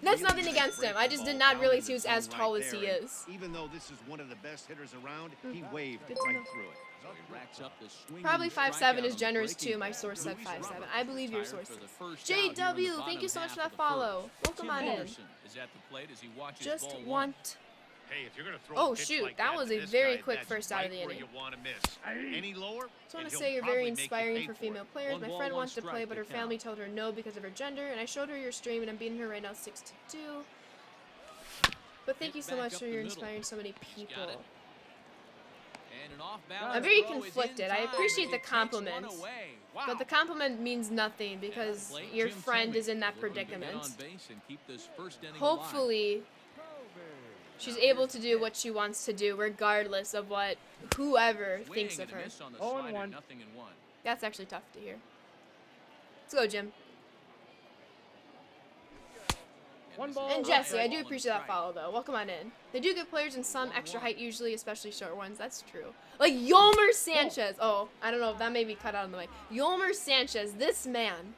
Speaker 1: That's nothing against him. I just did not realize he was as tall as he is.
Speaker 4: Even though this is one of the best hitters around, he waved
Speaker 1: Good to
Speaker 4: right
Speaker 1: know.
Speaker 4: through it.
Speaker 2: So he racks up the swinging
Speaker 1: Probably 5'7"
Speaker 2: strikeout
Speaker 1: is
Speaker 2: on the
Speaker 1: generous
Speaker 2: breaking
Speaker 1: too. My
Speaker 2: ball.
Speaker 1: source said 5'7". I believe your sources.
Speaker 2: For the first out here in the
Speaker 1: JW, thank
Speaker 2: bottom
Speaker 1: you so much
Speaker 2: half
Speaker 1: for that
Speaker 2: of the
Speaker 1: follow.
Speaker 2: first.
Speaker 1: Welcome
Speaker 2: Tim
Speaker 1: on in.
Speaker 2: Anderson is at the plate as he watches
Speaker 1: Just
Speaker 2: ball one.
Speaker 1: want.
Speaker 4: Hey, if you're gonna throw
Speaker 1: Oh,
Speaker 4: a pitch
Speaker 1: shoot,
Speaker 4: like
Speaker 1: that was
Speaker 4: to
Speaker 1: a
Speaker 4: this
Speaker 1: very
Speaker 4: guy,
Speaker 1: quick
Speaker 4: that's
Speaker 1: first out of
Speaker 4: right
Speaker 1: the
Speaker 4: where
Speaker 1: inning.
Speaker 4: you wanna miss. Any lower,
Speaker 1: Just want
Speaker 4: and
Speaker 1: to
Speaker 4: he'll
Speaker 1: say you're
Speaker 4: probably
Speaker 1: very
Speaker 4: make you
Speaker 1: inspiring
Speaker 4: pay
Speaker 1: for
Speaker 4: it.
Speaker 1: female players.
Speaker 2: One
Speaker 1: My
Speaker 2: ball,
Speaker 1: friend
Speaker 2: one
Speaker 1: wants to play,
Speaker 2: strike
Speaker 1: but
Speaker 2: to
Speaker 1: her family
Speaker 2: count.
Speaker 1: told her no because of her gender, and I showed her your stream, and I'm beating her right now 6-2. But thank you so
Speaker 2: Hit
Speaker 1: much
Speaker 2: back
Speaker 1: for
Speaker 2: up the
Speaker 1: your
Speaker 2: middle.
Speaker 1: inspiring so many
Speaker 2: He's got
Speaker 1: people.
Speaker 2: it. And an off-balance
Speaker 1: I'm very
Speaker 2: throw is in
Speaker 1: conflicted. I
Speaker 2: time
Speaker 1: appreciate
Speaker 2: as
Speaker 1: the
Speaker 2: he takes one
Speaker 1: compliment,
Speaker 2: away. Wow.
Speaker 1: but the compliment means nothing because
Speaker 2: Plate,
Speaker 1: your
Speaker 2: Jim
Speaker 1: friend
Speaker 2: Thome
Speaker 1: is in that
Speaker 2: looking to get
Speaker 1: predicament.
Speaker 2: on base and keep this first inning alive.
Speaker 1: Hopefully, she's able to do what she wants to do, regardless of what whoever
Speaker 2: Swing
Speaker 1: thinks of
Speaker 2: and a
Speaker 1: her.
Speaker 2: miss on the
Speaker 3: 0-1.
Speaker 2: slider, nothing in one.
Speaker 1: That's actually tough to hear. Let's go, Jim.
Speaker 3: One ball,
Speaker 1: And
Speaker 3: one
Speaker 1: Jesse, I
Speaker 3: strike.
Speaker 1: do appreciate that follow, though. Welcome on in. They do get players in some extra height, usually, especially short ones. That's true. Like Yolmer Sanchez. Oh, I don't know. That may be cut out of the way. Yolmer Sanchez, this man.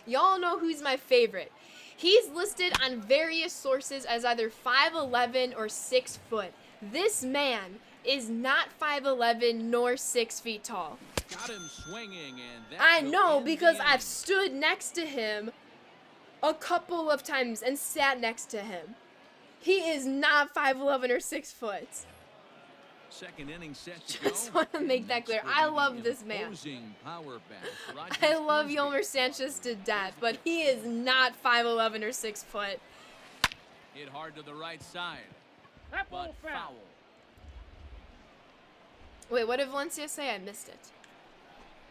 Speaker 1: Y'all know who's my favorite. He's listed on various sources as either 5'11" or 6 foot. This man is not 5'11" nor 6 feet tall.
Speaker 2: Got him swinging, and that
Speaker 1: I
Speaker 2: will
Speaker 1: know
Speaker 2: end the
Speaker 1: because
Speaker 2: inning.
Speaker 1: I've stood next to him a couple of times and sat next to him. He is not 5'11" or 6 foot.
Speaker 2: Second inning set to
Speaker 1: Just
Speaker 2: go.
Speaker 1: want to make that
Speaker 2: Next
Speaker 1: clear.
Speaker 2: will
Speaker 1: I
Speaker 2: be the
Speaker 1: love this man.
Speaker 2: imposing power bat, Rogers
Speaker 1: I love
Speaker 2: Crosby.
Speaker 1: Yolmer Sanchez to death, but he is not 5'11" or 6 foot.
Speaker 2: Hit hard to the right side,
Speaker 3: That ball
Speaker 2: but
Speaker 3: foul.
Speaker 2: foul.
Speaker 1: Wait, what did Valencia say? I missed it.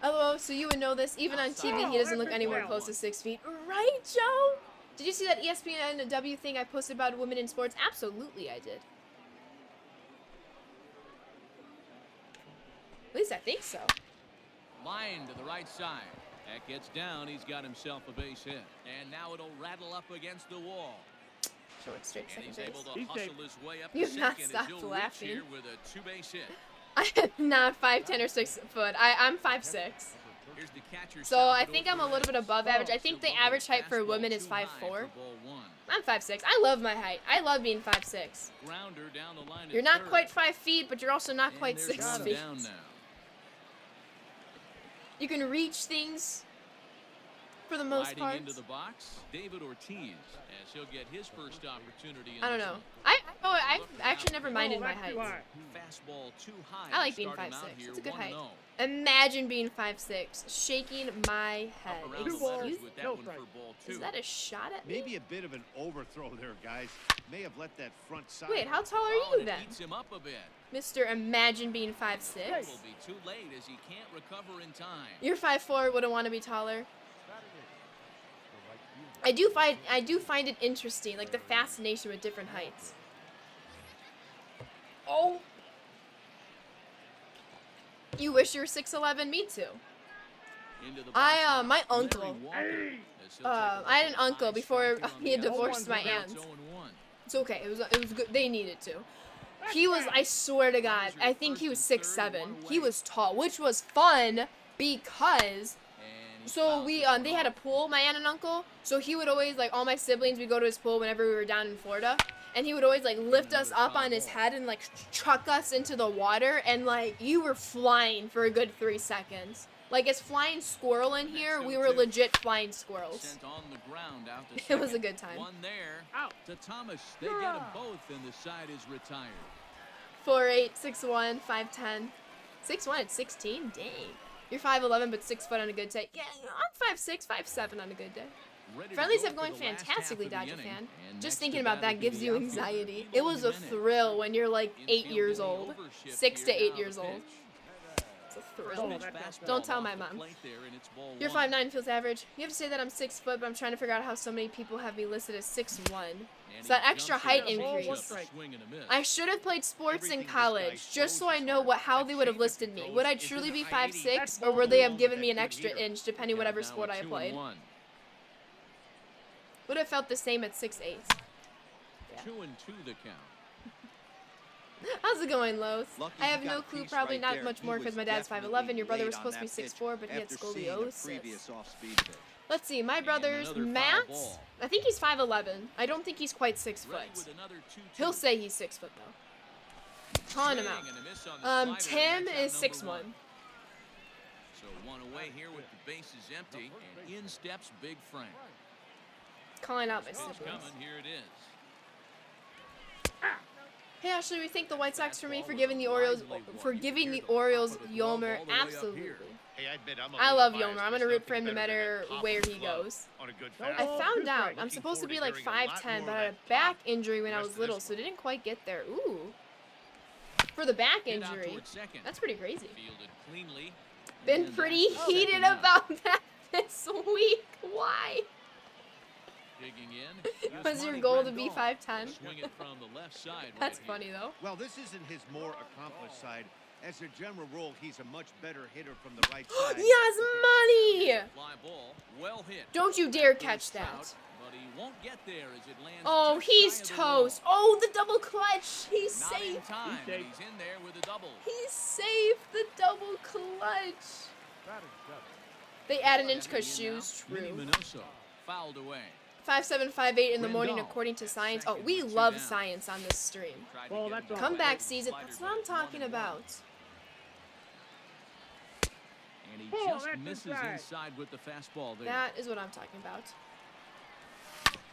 Speaker 1: Oh, so you would know this. Even on TV, he doesn't look anywhere close to 6 feet. Right, Joe? Did you see that ESPN W thing I posted about women in sports? Absolutely, I did. At least I think so.
Speaker 2: Line to the right side. That gets down. He's got himself a base hit. And now it'll rattle up against the wall.
Speaker 1: Short straight
Speaker 2: And
Speaker 1: second
Speaker 2: he's
Speaker 1: base.
Speaker 2: able to
Speaker 3: He's
Speaker 2: hustle
Speaker 3: safe.
Speaker 2: his way up
Speaker 1: You
Speaker 2: to
Speaker 1: have not
Speaker 2: second as
Speaker 1: stopped
Speaker 2: he'll reach
Speaker 1: laughing.
Speaker 2: here with a two-base hit.
Speaker 1: I am not 5'10" or 6 foot. I'm 5'6".
Speaker 2: Here's the catcher
Speaker 1: So
Speaker 2: shot,
Speaker 1: I
Speaker 2: but
Speaker 1: think I'm a
Speaker 2: over
Speaker 1: little bit
Speaker 2: edge.
Speaker 1: above average. I think the average height for a
Speaker 2: Fastball
Speaker 1: woman is
Speaker 2: too high
Speaker 1: 5'4".
Speaker 2: for ball one.
Speaker 1: I'm 5'6". I love my height. I love being 5'6".
Speaker 2: Grounder down the line.
Speaker 1: You're
Speaker 2: at
Speaker 1: not
Speaker 2: third.
Speaker 1: quite 5 feet, but you're also not
Speaker 2: And
Speaker 1: quite
Speaker 2: there's
Speaker 1: 6
Speaker 2: one
Speaker 1: feet.
Speaker 2: down now.
Speaker 1: You can reach things for the most
Speaker 2: Sliding
Speaker 1: part.
Speaker 2: into the box, David Ortiz, as he'll get his first opportunity. In
Speaker 1: I don't
Speaker 2: this
Speaker 1: know.
Speaker 2: one.
Speaker 1: I've actually never minded my
Speaker 3: that's
Speaker 1: height.
Speaker 3: too high.
Speaker 2: Fastball too high.
Speaker 1: I like
Speaker 2: to
Speaker 1: being
Speaker 2: start him
Speaker 1: 5'6".
Speaker 2: out here,
Speaker 1: It's a good height.
Speaker 2: 1-0.
Speaker 1: Imagine being 5'6", shaking my head.
Speaker 2: Up around the
Speaker 3: Two balls,
Speaker 2: letters
Speaker 1: Excuse
Speaker 2: with that
Speaker 3: no
Speaker 2: one
Speaker 3: strike.
Speaker 2: for ball two.
Speaker 1: Is that a shot at me?
Speaker 4: Maybe a bit of an overthrow there, guys. May have let that front side.
Speaker 1: Wait, how tall are
Speaker 2: Oh,
Speaker 1: you
Speaker 2: and it
Speaker 1: then?
Speaker 2: eats him up a bit.
Speaker 1: Mr. Imagine being
Speaker 2: It
Speaker 1: 5'6"?
Speaker 2: will be too late as he can't recover in time.
Speaker 1: You're 5'4", wouldn't want to be taller. I do find it interesting, like the fascination with different heights. Oh. You wish you were 6'11"? Me too.
Speaker 2: Into the
Speaker 1: I,
Speaker 2: box now,
Speaker 1: my
Speaker 2: Larry
Speaker 1: uncle,
Speaker 2: Walker, as he'll take a
Speaker 1: I
Speaker 2: look
Speaker 1: had
Speaker 2: at
Speaker 1: an
Speaker 2: a
Speaker 1: uncle
Speaker 2: high
Speaker 1: before
Speaker 2: strike on
Speaker 1: he had
Speaker 2: the outside.
Speaker 1: divorced my
Speaker 2: It's
Speaker 1: aunt.
Speaker 2: 0-1.
Speaker 1: It's okay. It was good. They needed to. He was, I swear to God, I think he was 6'7". He was tall, which was fun because
Speaker 2: And he
Speaker 1: so
Speaker 2: fouls
Speaker 1: we
Speaker 2: this one
Speaker 1: they had a
Speaker 2: off.
Speaker 1: pool, my aunt and uncle. So he would always, like, all my siblings, we'd go to his pool whenever we were down in Florida, and he would always like lift us up on his head and like chuck us into the water, and like you were flying for a good 3 seconds. Like, as flying squirrel in here, we were legit flying squirrels.
Speaker 2: Sent on the ground out to
Speaker 1: It was a
Speaker 2: second.
Speaker 1: good time.
Speaker 2: One there
Speaker 3: Out.
Speaker 2: to Thomas. They get them both, and the side is retired.
Speaker 1: 4'8", 6'1", 5'10". 6'1" at 16? Dang. You're 5'11", but 6 foot on a good day. Yeah, I'm 5'6", 5'7" on a good day.
Speaker 2: Ready to
Speaker 1: Friendlies
Speaker 2: go
Speaker 1: have
Speaker 2: for
Speaker 1: going
Speaker 2: the last
Speaker 1: fantastically,
Speaker 2: half of the
Speaker 1: Dodger
Speaker 2: inning.
Speaker 1: fan.
Speaker 2: And
Speaker 1: Just
Speaker 2: next
Speaker 1: thinking
Speaker 2: to
Speaker 1: about
Speaker 2: bat
Speaker 1: that
Speaker 2: will
Speaker 1: gives
Speaker 2: be
Speaker 1: you
Speaker 2: the outfielder,
Speaker 1: anxiety.
Speaker 2: Eloy
Speaker 1: It was a
Speaker 2: Jimenez.
Speaker 1: thrill when you're like 8
Speaker 2: Infield
Speaker 1: years
Speaker 2: in the
Speaker 1: old.
Speaker 2: overshift
Speaker 1: 6 to
Speaker 2: here.
Speaker 1: 8
Speaker 2: Now
Speaker 1: years
Speaker 2: the
Speaker 1: old.
Speaker 2: pitch.
Speaker 1: It's a
Speaker 2: First
Speaker 1: thrill.
Speaker 2: pitch
Speaker 3: that's
Speaker 2: fastball
Speaker 1: Don't tell
Speaker 2: off
Speaker 1: my
Speaker 2: the
Speaker 1: mom.
Speaker 2: plate there, and it's ball
Speaker 1: Your
Speaker 2: one.
Speaker 1: 5'9" feels average. You have to say that I'm 6 foot, but I'm trying to figure out how so many people have me listed as 6'1".
Speaker 2: And
Speaker 1: So that
Speaker 2: he
Speaker 1: extra
Speaker 2: jumps
Speaker 1: height
Speaker 2: in,
Speaker 3: Ball, one
Speaker 1: increase.
Speaker 3: strike.
Speaker 2: swing and a miss.
Speaker 1: I should have played sports in
Speaker 4: Everything this guy
Speaker 1: college, just so I
Speaker 4: throws
Speaker 1: know
Speaker 4: is
Speaker 1: what how
Speaker 4: hard.
Speaker 1: they would have
Speaker 4: That
Speaker 1: listed
Speaker 4: shape
Speaker 1: me.
Speaker 4: he
Speaker 1: Would I
Speaker 4: throws
Speaker 1: truly
Speaker 4: is
Speaker 1: be
Speaker 4: a high
Speaker 1: 5'6",
Speaker 3: That's
Speaker 1: or would they have
Speaker 3: ball
Speaker 1: given me an
Speaker 4: that
Speaker 1: extra
Speaker 4: good hitter.
Speaker 1: inch depending
Speaker 2: Count
Speaker 1: whatever
Speaker 2: now
Speaker 1: sport
Speaker 2: at
Speaker 1: I played?
Speaker 2: 2-1.
Speaker 1: Would have felt the same at 6'8". Yeah.
Speaker 2: 2-2 the count.
Speaker 1: How's it going, Lowe's?
Speaker 5: Lucky
Speaker 1: I
Speaker 5: he
Speaker 1: have
Speaker 5: got
Speaker 1: no
Speaker 5: a
Speaker 1: clue,
Speaker 5: piece
Speaker 1: probably
Speaker 5: right
Speaker 1: not
Speaker 5: there.
Speaker 1: much
Speaker 5: He
Speaker 1: more because
Speaker 5: was
Speaker 1: my dad's
Speaker 5: definitely
Speaker 1: 5'11". Your brother
Speaker 5: late
Speaker 1: was
Speaker 5: on
Speaker 1: supposed to be
Speaker 5: that
Speaker 1: 6'4", but he had
Speaker 5: pitch after seeing the
Speaker 1: scoliosis.
Speaker 5: previous off-speed pitch.
Speaker 1: Let's see, my brother's
Speaker 2: another foul
Speaker 1: Matt.
Speaker 2: ball.
Speaker 1: I think he's 5'11". I don't think he's quite 6
Speaker 2: Ready
Speaker 1: foot.
Speaker 2: with another 2-2.
Speaker 1: He'll say he's 6 foot though. Calling him
Speaker 2: Swing
Speaker 1: out.
Speaker 2: and a miss on the slider,
Speaker 1: Tim
Speaker 2: and
Speaker 1: is
Speaker 2: that's out number
Speaker 1: 6'1".
Speaker 2: one. So one away here with the bases empty, and in steps Big Frank.
Speaker 1: Calling out my
Speaker 2: Pitch
Speaker 1: siblings.
Speaker 2: coming, here it is.
Speaker 1: Hey Ashley, we thank the White Sox for me for giving the Orioles Yomer. Absolutely.
Speaker 4: Hey, I admit I'm a
Speaker 1: I
Speaker 4: little
Speaker 1: love
Speaker 4: biased.
Speaker 1: Yomer. I'm
Speaker 4: There's
Speaker 1: gonna root for
Speaker 4: nothing
Speaker 1: him no
Speaker 4: better than
Speaker 1: matter
Speaker 4: a pop
Speaker 1: where
Speaker 4: of
Speaker 1: he
Speaker 4: the glove
Speaker 1: goes.
Speaker 4: on a good
Speaker 3: No,
Speaker 1: I
Speaker 4: fastball.
Speaker 1: found out
Speaker 4: Looking
Speaker 1: I'm supposed to
Speaker 4: forward
Speaker 1: be like
Speaker 4: hearing a lot
Speaker 1: 5'10",
Speaker 4: more
Speaker 1: but
Speaker 4: of
Speaker 1: I had a
Speaker 4: that
Speaker 1: back
Speaker 4: pop
Speaker 1: injury when
Speaker 4: the
Speaker 1: I
Speaker 4: rest
Speaker 1: was
Speaker 4: of
Speaker 1: little,
Speaker 4: this
Speaker 1: so
Speaker 4: one.
Speaker 1: didn't quite get there. Ooh. For the back
Speaker 2: Hit out
Speaker 1: injury.
Speaker 2: towards second.
Speaker 1: That's pretty crazy.
Speaker 2: Fielded cleanly.
Speaker 1: Been
Speaker 2: And
Speaker 1: pretty
Speaker 2: that's the
Speaker 1: heated
Speaker 2: second out.
Speaker 1: about that this week. Why?
Speaker 2: Digging in.
Speaker 1: Was your
Speaker 2: Yasmani
Speaker 1: goal to be
Speaker 2: Grandal.
Speaker 1: 5'10"?
Speaker 2: Swing it from the left side.
Speaker 1: That's
Speaker 2: right
Speaker 1: funny
Speaker 2: here.
Speaker 1: though.
Speaker 4: Well, this isn't his more accomplished side. As a general rule, he's a much better hitter from the right side.
Speaker 1: Yasmani!
Speaker 2: Fly ball, well hit.
Speaker 1: Don't you dare
Speaker 2: Back
Speaker 1: catch
Speaker 2: goes
Speaker 1: that.
Speaker 2: Trout, but he won't get there as it lands
Speaker 1: Oh,
Speaker 2: just
Speaker 1: he's
Speaker 2: shy of the wall.
Speaker 1: toast. Oh, the double clutch. He's
Speaker 2: Not in
Speaker 1: safe.
Speaker 2: time,
Speaker 3: He's
Speaker 2: but
Speaker 3: safe.
Speaker 2: he's in there with a double.
Speaker 1: He's safe. The double clutch.
Speaker 6: Batting seven.
Speaker 1: They add an inch
Speaker 2: Stepping
Speaker 1: because
Speaker 2: in now,
Speaker 1: shoes.
Speaker 2: Minnie
Speaker 1: True.
Speaker 2: Minoso, fouled away.
Speaker 1: 5'7", 5'8" in the morning
Speaker 2: Rindal,
Speaker 1: according to science. Oh,
Speaker 2: second
Speaker 1: we
Speaker 2: with two
Speaker 1: love
Speaker 2: down.
Speaker 1: science on this stream.
Speaker 2: Tried to
Speaker 3: Well,
Speaker 2: get
Speaker 3: that's
Speaker 2: him
Speaker 3: all
Speaker 2: to
Speaker 3: right.
Speaker 1: Comeback
Speaker 2: the
Speaker 1: season.
Speaker 2: slider,
Speaker 1: That's
Speaker 2: but
Speaker 1: what I'm
Speaker 2: it's
Speaker 1: talking
Speaker 2: 1-1.
Speaker 1: about.
Speaker 2: And he
Speaker 3: Oh,
Speaker 2: just
Speaker 3: that's
Speaker 2: misses
Speaker 3: inside.
Speaker 2: inside with the fastball there.
Speaker 1: That is what I'm talking about.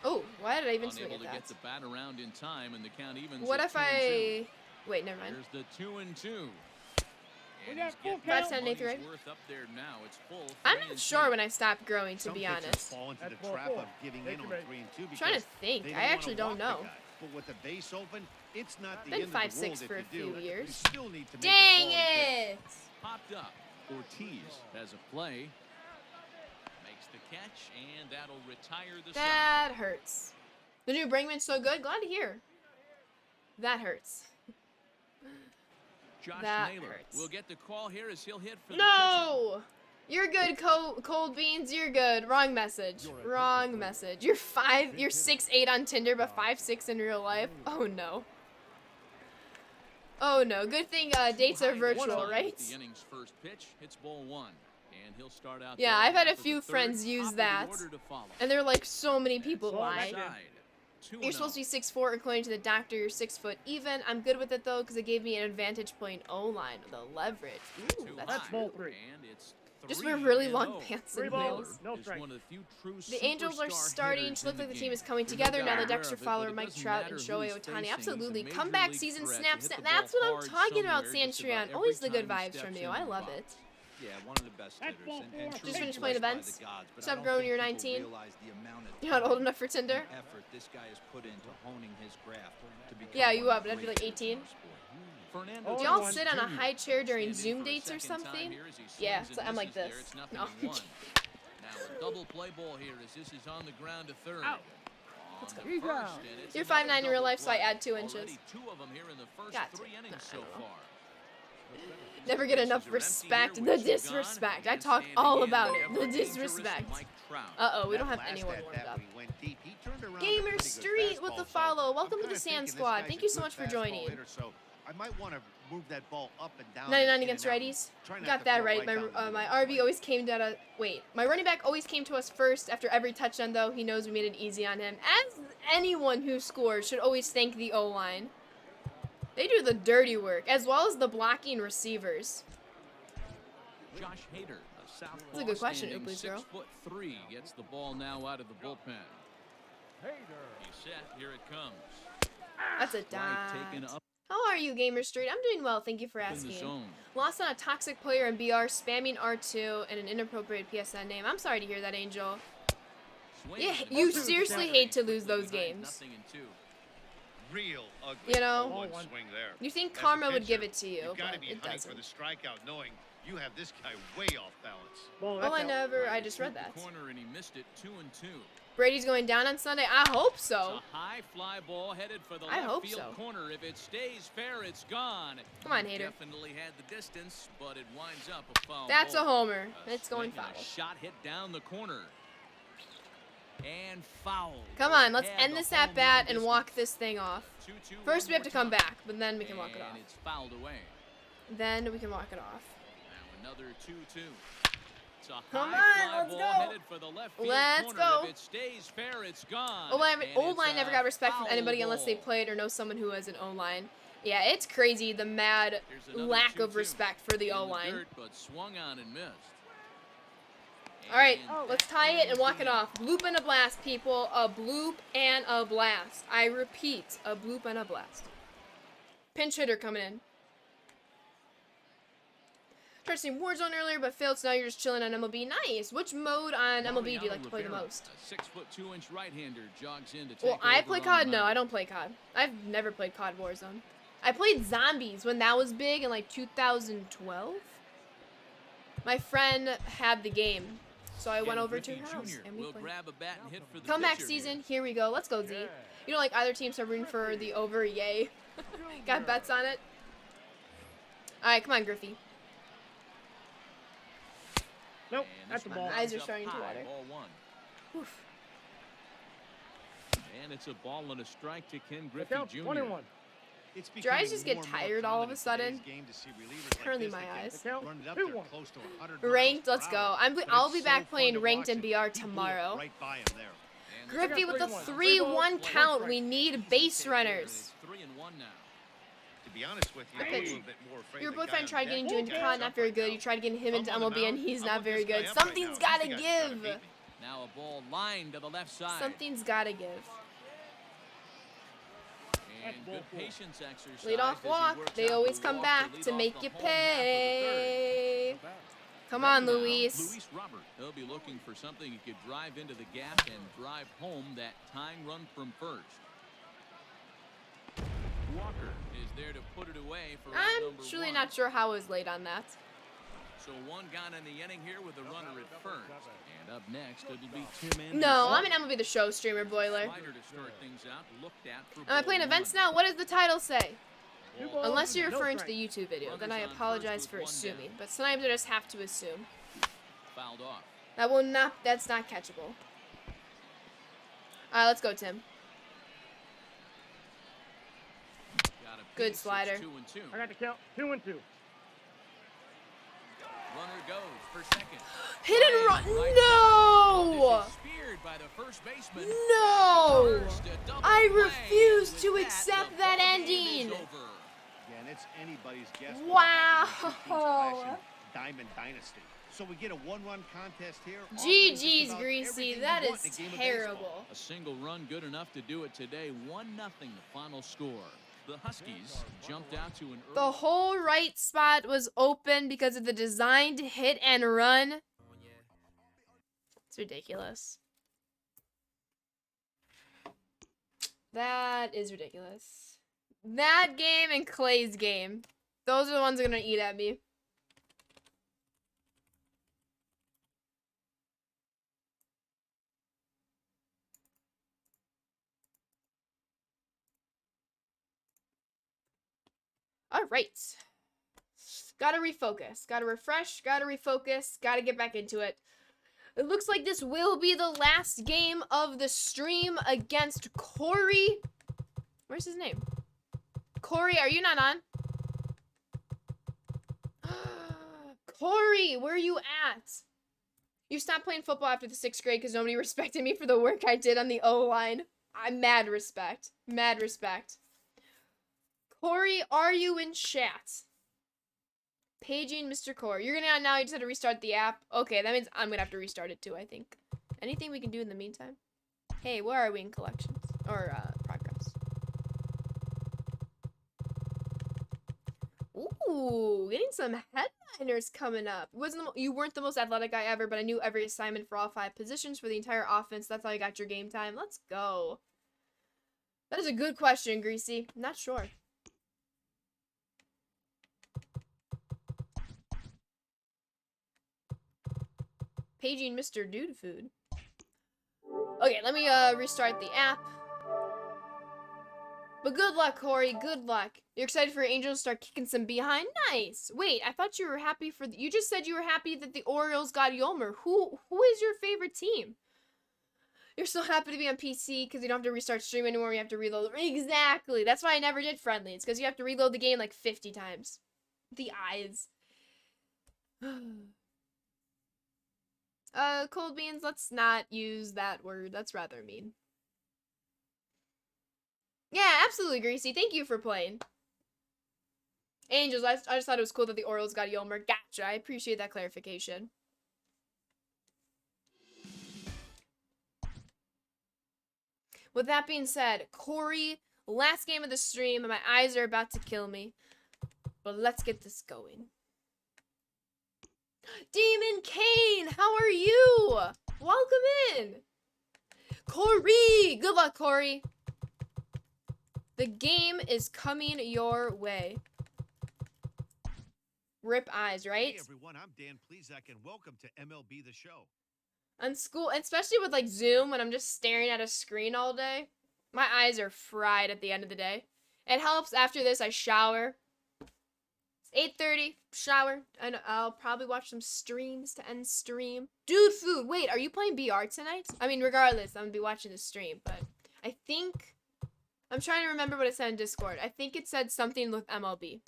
Speaker 1: Oh, why did I even swing
Speaker 2: Unable
Speaker 1: at
Speaker 2: to get
Speaker 1: that?
Speaker 2: the bat around in time, and the count evens
Speaker 1: What
Speaker 2: at
Speaker 1: if
Speaker 2: 2-2.
Speaker 1: I... Wait, never mind.
Speaker 2: There's the 2-2. And
Speaker 3: got
Speaker 2: he's
Speaker 3: full
Speaker 2: getting
Speaker 3: count.
Speaker 2: his
Speaker 1: 5'10",
Speaker 2: money's
Speaker 1: 8th grade.
Speaker 2: worth up there now. It's full.
Speaker 1: I'm
Speaker 2: 3-2.
Speaker 1: not sure when I stopped growing, to
Speaker 4: Some
Speaker 1: be
Speaker 4: pitchers
Speaker 1: honest.
Speaker 4: fall into the
Speaker 3: That's
Speaker 4: trap
Speaker 3: 4-4.
Speaker 4: of giving
Speaker 3: Thank
Speaker 4: in
Speaker 3: you,
Speaker 4: on
Speaker 3: mate.
Speaker 4: 3 and 2 because
Speaker 1: Trying to think.
Speaker 4: they
Speaker 1: I
Speaker 4: don't wanna
Speaker 1: actually don't
Speaker 4: walk the
Speaker 1: know.
Speaker 4: guy. But with the base open, it's not the
Speaker 1: Been
Speaker 4: end of the
Speaker 1: 5'6"
Speaker 4: world
Speaker 1: for
Speaker 4: if
Speaker 1: a
Speaker 4: you do.
Speaker 1: few years.
Speaker 4: You still need to make a
Speaker 1: Dang
Speaker 4: quality pitch.
Speaker 1: it!
Speaker 2: Popped up. Ortiz has a play. Makes the catch, and that'll retire the side.
Speaker 1: That hurts. The new Bringman's so good. Glad to hear. That hurts.
Speaker 2: Josh
Speaker 1: that
Speaker 2: Naylor
Speaker 1: hurts.
Speaker 2: will get the call here as he'll hit for the
Speaker 1: No! You're good, Cold Beans. You're good. Wrong message. Wrong message. You're 6'8" on Tinder, but 5'6" in real life. Oh no. Oh no. Good thing dates are virtual, right?
Speaker 2: The inning's first pitch hits ball 1, and he'll start out.
Speaker 1: Yeah,
Speaker 2: there
Speaker 1: I've had a
Speaker 2: after the
Speaker 1: few
Speaker 2: third,
Speaker 1: friends
Speaker 2: top
Speaker 1: use
Speaker 2: of the
Speaker 1: that.
Speaker 2: order to follow.
Speaker 1: And they're like, so many people
Speaker 3: Well,
Speaker 1: lie.
Speaker 3: that's
Speaker 2: Side,
Speaker 1: You're supposed to be 6'4", according to the doctor. You're 6 foot even. I'm good with it though, because it gave me an advantage point O-line with the leverage. Ooh, that's
Speaker 3: That's ball 3.
Speaker 2: And it's
Speaker 1: just
Speaker 2: 3
Speaker 1: wear really
Speaker 2: and
Speaker 1: long
Speaker 2: 0.
Speaker 1: pants
Speaker 3: Three
Speaker 1: and
Speaker 3: balls.
Speaker 1: heels.
Speaker 3: No
Speaker 2: Is
Speaker 3: strike.
Speaker 2: one of the few true
Speaker 1: The Angels are
Speaker 2: superstar
Speaker 1: starting
Speaker 2: hitters
Speaker 1: to look
Speaker 2: in
Speaker 1: like the
Speaker 2: the
Speaker 1: team
Speaker 2: game.
Speaker 1: is coming
Speaker 2: There's no
Speaker 1: together now
Speaker 2: doubt
Speaker 1: that
Speaker 2: aware
Speaker 1: Dexter
Speaker 2: of it,
Speaker 1: Fowler,
Speaker 2: but it
Speaker 1: Mike
Speaker 2: doesn't
Speaker 1: Trout,
Speaker 2: matter
Speaker 1: and
Speaker 2: who's
Speaker 1: Shohei
Speaker 2: facing.
Speaker 1: Ohtani.
Speaker 2: He's a
Speaker 1: Absolutely.
Speaker 2: major
Speaker 1: Comeback
Speaker 2: league
Speaker 1: season
Speaker 2: threat to
Speaker 1: snaps.
Speaker 2: hit the
Speaker 1: That's
Speaker 2: ball
Speaker 1: what I'm
Speaker 2: hard
Speaker 1: talking about,
Speaker 2: somewhere just
Speaker 1: Santrian.
Speaker 2: about
Speaker 1: Always
Speaker 2: every
Speaker 1: the good
Speaker 2: time he
Speaker 1: vibes from
Speaker 2: steps
Speaker 1: you.
Speaker 2: into
Speaker 1: I
Speaker 2: the
Speaker 1: love
Speaker 2: box.
Speaker 1: it.
Speaker 5: Yeah, one of the best
Speaker 3: That's
Speaker 5: hitters.
Speaker 3: ball
Speaker 5: And
Speaker 3: four.
Speaker 5: truly
Speaker 3: Just
Speaker 1: finished
Speaker 5: blessed
Speaker 1: playing
Speaker 5: by
Speaker 1: events?
Speaker 5: the gods, but
Speaker 1: Stop
Speaker 5: I don't
Speaker 1: growing,
Speaker 5: think
Speaker 1: you're
Speaker 5: people
Speaker 1: 19.
Speaker 5: realize the amount of
Speaker 1: You're not old
Speaker 5: time
Speaker 1: enough for Tinder?
Speaker 5: and effort this guy has put into honing his craft to become
Speaker 1: Yeah,
Speaker 5: one
Speaker 1: you
Speaker 5: of
Speaker 1: are, but
Speaker 5: the
Speaker 1: I'd be like
Speaker 5: great hitters in
Speaker 1: 18.
Speaker 5: our sport.
Speaker 2: Fernando
Speaker 3: Oh,
Speaker 1: Do y'all
Speaker 3: one.
Speaker 1: sit on a
Speaker 2: Jr.
Speaker 1: high chair during
Speaker 2: Stand in
Speaker 1: Zoom
Speaker 2: for a
Speaker 1: dates or
Speaker 2: second time
Speaker 1: something?
Speaker 2: here as he
Speaker 1: Yeah,
Speaker 2: swings
Speaker 1: so
Speaker 2: and
Speaker 1: I'm like
Speaker 2: misses there.
Speaker 1: this.
Speaker 2: It's nothing
Speaker 1: No.
Speaker 2: in 1. Now a double play ball here as this is on the ground to third.
Speaker 3: Out.
Speaker 1: Let's go.
Speaker 2: On the
Speaker 3: He's
Speaker 2: first,
Speaker 3: out.
Speaker 2: and it's
Speaker 1: You're
Speaker 2: another
Speaker 1: 5'9" in real
Speaker 2: double
Speaker 1: life, so I
Speaker 2: play.
Speaker 1: add 2 inches.
Speaker 2: Already 2 of them here in the first
Speaker 1: Got to.
Speaker 2: 3 innings
Speaker 1: I
Speaker 2: so
Speaker 1: don't know.
Speaker 2: far.
Speaker 1: Never get enough respect. The disrespect. I talk all about it. The disrespect. Uh-oh, we don't have
Speaker 4: That last
Speaker 1: anyone warmed
Speaker 4: at-bat
Speaker 1: up.
Speaker 4: when he went deep, he turned around a
Speaker 1: Gamer
Speaker 4: pretty good
Speaker 1: Street with
Speaker 4: fastball,
Speaker 1: the
Speaker 4: so
Speaker 1: follow.
Speaker 4: I'm
Speaker 1: Welcome to
Speaker 4: kinda
Speaker 1: the Sand
Speaker 4: thinking this
Speaker 1: Squad.
Speaker 4: guy's
Speaker 1: Thank
Speaker 4: a
Speaker 1: you so
Speaker 4: good
Speaker 1: much for
Speaker 4: fastball
Speaker 1: joining.
Speaker 4: hitter, so I might want to move that ball up and down.
Speaker 1: 99
Speaker 4: and in
Speaker 1: against
Speaker 4: and out.
Speaker 1: righties.
Speaker 4: Try not
Speaker 1: Got
Speaker 4: to
Speaker 1: that
Speaker 4: throw
Speaker 1: right.
Speaker 4: down the
Speaker 1: My
Speaker 4: middle.
Speaker 1: RB always came down to... Wait. My running back always came to us first after every touchdown, though. He knows we made it easy on him. As anyone who scores should always thank the O-line. They do the dirty work, as well as the blocking receivers.
Speaker 2: Josh Hader, a southpaw,
Speaker 1: That's a good question,
Speaker 2: standing
Speaker 1: Oopleys girl.
Speaker 2: 6'3", gets the ball now out of the bullpen.
Speaker 6: Hader.
Speaker 2: He's set. Here it comes.
Speaker 1: That's a
Speaker 2: Flag taken
Speaker 1: dot.
Speaker 2: up
Speaker 1: How are you, Gamer Street? I'm doing well, thank you for
Speaker 2: in the
Speaker 1: asking.
Speaker 2: zone.
Speaker 1: Lost on a toxic player in BR, spamming R2, and an inappropriate PSN name. I'm sorry to hear that, Angel.
Speaker 2: Swing
Speaker 1: Yeah,
Speaker 2: and
Speaker 1: you
Speaker 2: a miss.
Speaker 1: seriously hate to lose
Speaker 2: Quickly
Speaker 1: those
Speaker 2: behind
Speaker 1: games.
Speaker 2: nothing in 2.
Speaker 4: Real ugly.
Speaker 1: You know?
Speaker 4: One
Speaker 3: One.
Speaker 4: swing there.
Speaker 1: You think
Speaker 4: As a
Speaker 1: karma would
Speaker 4: pitcher,
Speaker 1: give it to you,
Speaker 4: You've got to
Speaker 1: but
Speaker 4: be
Speaker 1: it
Speaker 4: hunting for the
Speaker 1: doesn't.
Speaker 4: strikeout, knowing you have this guy way off balance.
Speaker 3: Ball,
Speaker 1: Well,
Speaker 3: that's
Speaker 1: I
Speaker 3: out.
Speaker 1: never, I
Speaker 2: Right,
Speaker 1: just
Speaker 2: hit
Speaker 1: read
Speaker 2: the
Speaker 1: that.
Speaker 2: corner and he missed it. 2 and 2.
Speaker 1: Brady's going down on Sunday? I hope so.
Speaker 2: It's a high fly ball headed for the
Speaker 1: I
Speaker 2: left
Speaker 1: hope
Speaker 2: field
Speaker 1: so.
Speaker 2: corner. If it stays fair, it's gone.
Speaker 1: Come on, Hader.
Speaker 2: Definitely had the distance, but it winds up a foul
Speaker 1: That's a
Speaker 2: ball.
Speaker 1: homer.
Speaker 2: A
Speaker 1: It's going
Speaker 2: swing and
Speaker 1: foul.
Speaker 2: a shot hit down the corner. And foul.
Speaker 1: Come on, let's
Speaker 2: Had
Speaker 1: end
Speaker 2: the
Speaker 1: this
Speaker 2: home
Speaker 1: at bat
Speaker 2: run
Speaker 1: and walk this thing off.
Speaker 2: 2-2
Speaker 1: First,
Speaker 2: one
Speaker 1: we have to
Speaker 2: more
Speaker 1: come
Speaker 2: time.
Speaker 1: back, but then we can walk it
Speaker 2: And
Speaker 1: off.
Speaker 2: it's fouled away.
Speaker 1: Then we can walk it off.
Speaker 2: Now another 2-2. It's a
Speaker 1: Come
Speaker 2: high
Speaker 1: on,
Speaker 2: fly
Speaker 1: let's
Speaker 2: ball
Speaker 1: go.
Speaker 2: headed for the left field
Speaker 1: Let's
Speaker 2: corner.
Speaker 1: go.
Speaker 2: If it stays fair, it's gone.
Speaker 1: O-line
Speaker 2: And
Speaker 1: O-line
Speaker 2: it's
Speaker 1: never
Speaker 2: a
Speaker 1: got respect from
Speaker 2: foul
Speaker 1: anybody unless they
Speaker 2: ball.
Speaker 1: played or know someone who has an O-line. Yeah, it's crazy, the mad
Speaker 2: Here's another
Speaker 1: lack of
Speaker 2: 2-2.
Speaker 1: respect for the
Speaker 2: In
Speaker 1: O-line.
Speaker 2: dirt, but swung on and missed.
Speaker 1: All right,
Speaker 2: And
Speaker 1: let's
Speaker 2: that
Speaker 1: tie it and
Speaker 2: one's
Speaker 1: walk it
Speaker 2: in.
Speaker 1: off. Bloop and a blast, people. A bloop and a blast. I repeat, a bloop and a blast. Pinch hitter coming in. Tried to see Warzone earlier, but failed, so now you're just chilling on MLB. Nice. Which mode on MLB do you like to play the
Speaker 2: Rivera,
Speaker 1: most?
Speaker 2: A 6'2" right-hander jogs in to take
Speaker 1: Well, I
Speaker 2: over
Speaker 1: play
Speaker 2: on the
Speaker 1: COD. No,
Speaker 2: mound.
Speaker 1: I don't play COD. I've never played COD Warzone. I played Zombies when that was big in like 2012. My friend had the game, so I went
Speaker 2: Ken
Speaker 1: over to
Speaker 2: Griffey
Speaker 1: her house
Speaker 2: Jr.
Speaker 1: and we
Speaker 2: will
Speaker 1: played.
Speaker 2: grab a bat and hit for the
Speaker 1: Comeback
Speaker 2: pitcher
Speaker 1: season,
Speaker 2: here.
Speaker 1: here we go. Let's go, Z. You don't like either team, so rooting for the over, yay. Got bets on it? Alright, come on, Griffey.
Speaker 3: Nope,
Speaker 2: And
Speaker 3: that's
Speaker 2: this
Speaker 3: the
Speaker 2: one
Speaker 3: ball.
Speaker 1: Eyes are
Speaker 2: rounds up
Speaker 1: starting to
Speaker 2: high,
Speaker 1: water.
Speaker 2: ball one.
Speaker 1: Oof.
Speaker 2: And it's a ball and a strike to Ken
Speaker 3: The
Speaker 2: Griffey
Speaker 3: count,
Speaker 2: Jr.
Speaker 3: 21.
Speaker 4: It's
Speaker 1: Do your eyes
Speaker 4: becoming
Speaker 1: just get
Speaker 4: more and more
Speaker 1: tired all
Speaker 4: common
Speaker 1: of a
Speaker 4: in
Speaker 1: sudden?
Speaker 4: today's game to see relievers like
Speaker 1: Currently
Speaker 4: this
Speaker 1: my
Speaker 4: that can
Speaker 1: eyes.
Speaker 3: The count,
Speaker 4: run it up
Speaker 3: 2-1.
Speaker 4: there close to 100 miles
Speaker 1: Ranked,
Speaker 4: per
Speaker 1: let's go.
Speaker 4: hour.
Speaker 1: I'll
Speaker 4: But
Speaker 1: be
Speaker 4: it's
Speaker 1: back
Speaker 4: so
Speaker 1: playing
Speaker 4: fun to
Speaker 1: ranked
Speaker 4: watch
Speaker 1: and
Speaker 4: it.
Speaker 1: BR
Speaker 4: He blew it
Speaker 1: tomorrow.
Speaker 4: right by him there.
Speaker 2: And
Speaker 1: Griffey with the
Speaker 3: 3-1.
Speaker 1: 3-1 count. We need base
Speaker 2: It's
Speaker 1: runners.
Speaker 2: 3-1 now.
Speaker 4: To be honest with you,
Speaker 1: I
Speaker 4: I'm a
Speaker 1: pitched.
Speaker 4: little bit more afraid
Speaker 1: Your
Speaker 4: of the guy
Speaker 1: boyfriend
Speaker 4: on
Speaker 1: tried
Speaker 4: deck.
Speaker 1: getting you
Speaker 4: He
Speaker 1: into
Speaker 4: got
Speaker 1: COD,
Speaker 4: us
Speaker 1: not
Speaker 4: up
Speaker 1: very
Speaker 4: right
Speaker 1: good.
Speaker 4: now.
Speaker 1: You tried getting him
Speaker 4: I'm
Speaker 1: into
Speaker 4: on the
Speaker 1: MLB, and
Speaker 4: mound.
Speaker 1: he's
Speaker 4: I
Speaker 1: not
Speaker 4: want
Speaker 1: very
Speaker 4: this guy
Speaker 1: good.
Speaker 4: up right
Speaker 1: Something's
Speaker 4: now.
Speaker 1: gotta
Speaker 4: This guy's gotta
Speaker 1: give.
Speaker 4: beat me.
Speaker 2: Now a ball lined to the left side.
Speaker 1: Something's gotta give.
Speaker 2: And good patience exercise.
Speaker 1: Lead off
Speaker 2: as he
Speaker 1: walk.
Speaker 2: works
Speaker 1: They
Speaker 2: out
Speaker 1: always
Speaker 2: the
Speaker 1: come
Speaker 2: walk
Speaker 1: back
Speaker 2: lead
Speaker 1: to
Speaker 2: off
Speaker 1: make
Speaker 2: the
Speaker 1: you
Speaker 2: home half of the third.
Speaker 1: pay. Come
Speaker 2: Ready
Speaker 1: on,
Speaker 2: now,
Speaker 1: Luis.
Speaker 2: Luis Robert. He'll be looking for something he could drive into the gap and drive home that tying run from first. Walker is there to put it away for out
Speaker 1: I'm
Speaker 2: number
Speaker 1: truly
Speaker 2: one.
Speaker 1: not sure how I was late on that.
Speaker 2: So one gone in the inning here with a runner at first. And up next, it'll be Tim Anderson.
Speaker 1: No, I'm an MLB The Show streamer, Boiler.
Speaker 2: Slider to start things out. Looked at for
Speaker 1: Am I playing
Speaker 2: ball
Speaker 1: events
Speaker 2: one.
Speaker 1: now? What does the title say?
Speaker 3: Two balls,
Speaker 1: Unless you're
Speaker 3: no
Speaker 1: referring to
Speaker 3: strikes.
Speaker 1: the YouTube video, then I
Speaker 2: Runners on
Speaker 1: apologize
Speaker 2: first
Speaker 1: for
Speaker 2: with one
Speaker 1: assuming.
Speaker 2: down.
Speaker 1: But sometimes I just have to assume.
Speaker 2: Fouled off.
Speaker 1: That will not. That's not catchable. All right, let's go, Tim.
Speaker 2: Got a
Speaker 1: Good
Speaker 2: piece.
Speaker 1: slider.
Speaker 2: It's 2-2.
Speaker 3: I got the count, 2-2.
Speaker 2: Runner goes for second.
Speaker 1: Hit and run.
Speaker 2: Right
Speaker 1: No.
Speaker 2: This is speared by the first baseman.
Speaker 1: No.
Speaker 2: First, a double
Speaker 1: I
Speaker 2: play.
Speaker 1: refuse
Speaker 2: With
Speaker 1: to
Speaker 2: that,
Speaker 1: accept
Speaker 2: the
Speaker 1: that
Speaker 2: ball game is
Speaker 1: ending.
Speaker 2: over.
Speaker 4: Yeah, and it's anybody's guess.
Speaker 1: Wow.
Speaker 4: what happens when two teams clash in Diamond Dynasty. So we get a one-run contest here. offering just
Speaker 1: GG's,
Speaker 4: about
Speaker 1: Greasy.
Speaker 4: everything
Speaker 1: That
Speaker 4: you want
Speaker 1: is
Speaker 4: in a game of
Speaker 1: terrible.
Speaker 4: baseball.
Speaker 2: A single run good enough to do it today. 1-0 the final score. The Huskies jumped out to an early
Speaker 1: The whole right spot was open because of the designed hit and run. It's ridiculous. That is ridiculous. That game and Clay's game. Those are the ones that are going to eat at me. All right. Gotta refocus. Gotta refresh. Gotta refocus. Gotta get back into it. It looks like this will be the last game of the stream against Corey. Where's his name? Corey, are you not on? Corey, where are you at? You stopped playing football after the 6th grade because nobody respected me for the work I did on the O-line. I'm mad respect. Mad respect. Corey, are you in chat? Paging Mr. Core. You're gonna now you just have to restart the app. Okay, that means I'm gonna have to restart it too, I think. Anything we can do in the meantime? Hey, where are we in collections? Or progress? Ooh, getting some headliners coming up. You weren't the most athletic guy ever, but I knew every assignment for all 5 positions for the entire offense. That's how you got your game time. Let's go. That is a good question, Greasy. I'm not sure. Paging Mr. Dude Food. Okay, let me restart the app. But good luck, Corey. Good luck. You're excited for Angels to start kicking some behind? Nice. Wait, I thought you were happy for you just said you were happy that the Orioles got Yolmer. Who is your favorite team? You're so happy to be on PC because you don't have to restart stream anymore. You have to reload. Exactly. That's why I never did friendly. It's because you have to reload the game like 50 times. The eyes. Cold beans, let's not use that word. That's rather mean. Yeah, absolutely, Greasy. Thank you for playing. Angels, I just thought it was cool that the Orioles got Yolmer. Gotcha. I appreciate that clarification. With that being said, Corey, last game of the stream, and my eyes are about to kill me. But let's get this going. Demon Kane, how are you? Welcome in. Corey, good luck, Corey. The game is coming your way. Rip eyes, right?
Speaker 4: Hey everyone, I'm Dan Plezak and welcome to MLB The Show.
Speaker 1: On school, especially with like Zoom, when I'm just staring at a screen all day, my eyes are fried at the end of the day. It helps after this, I shower. It's 8:30, shower, and I'll probably watch some streams to end stream. Dude, food, wait, are you playing BR tonight? I mean, regardless, I'm gonna be watching the stream, but I think, I'm trying to remember what it said in Discord. I think it said something with MLB.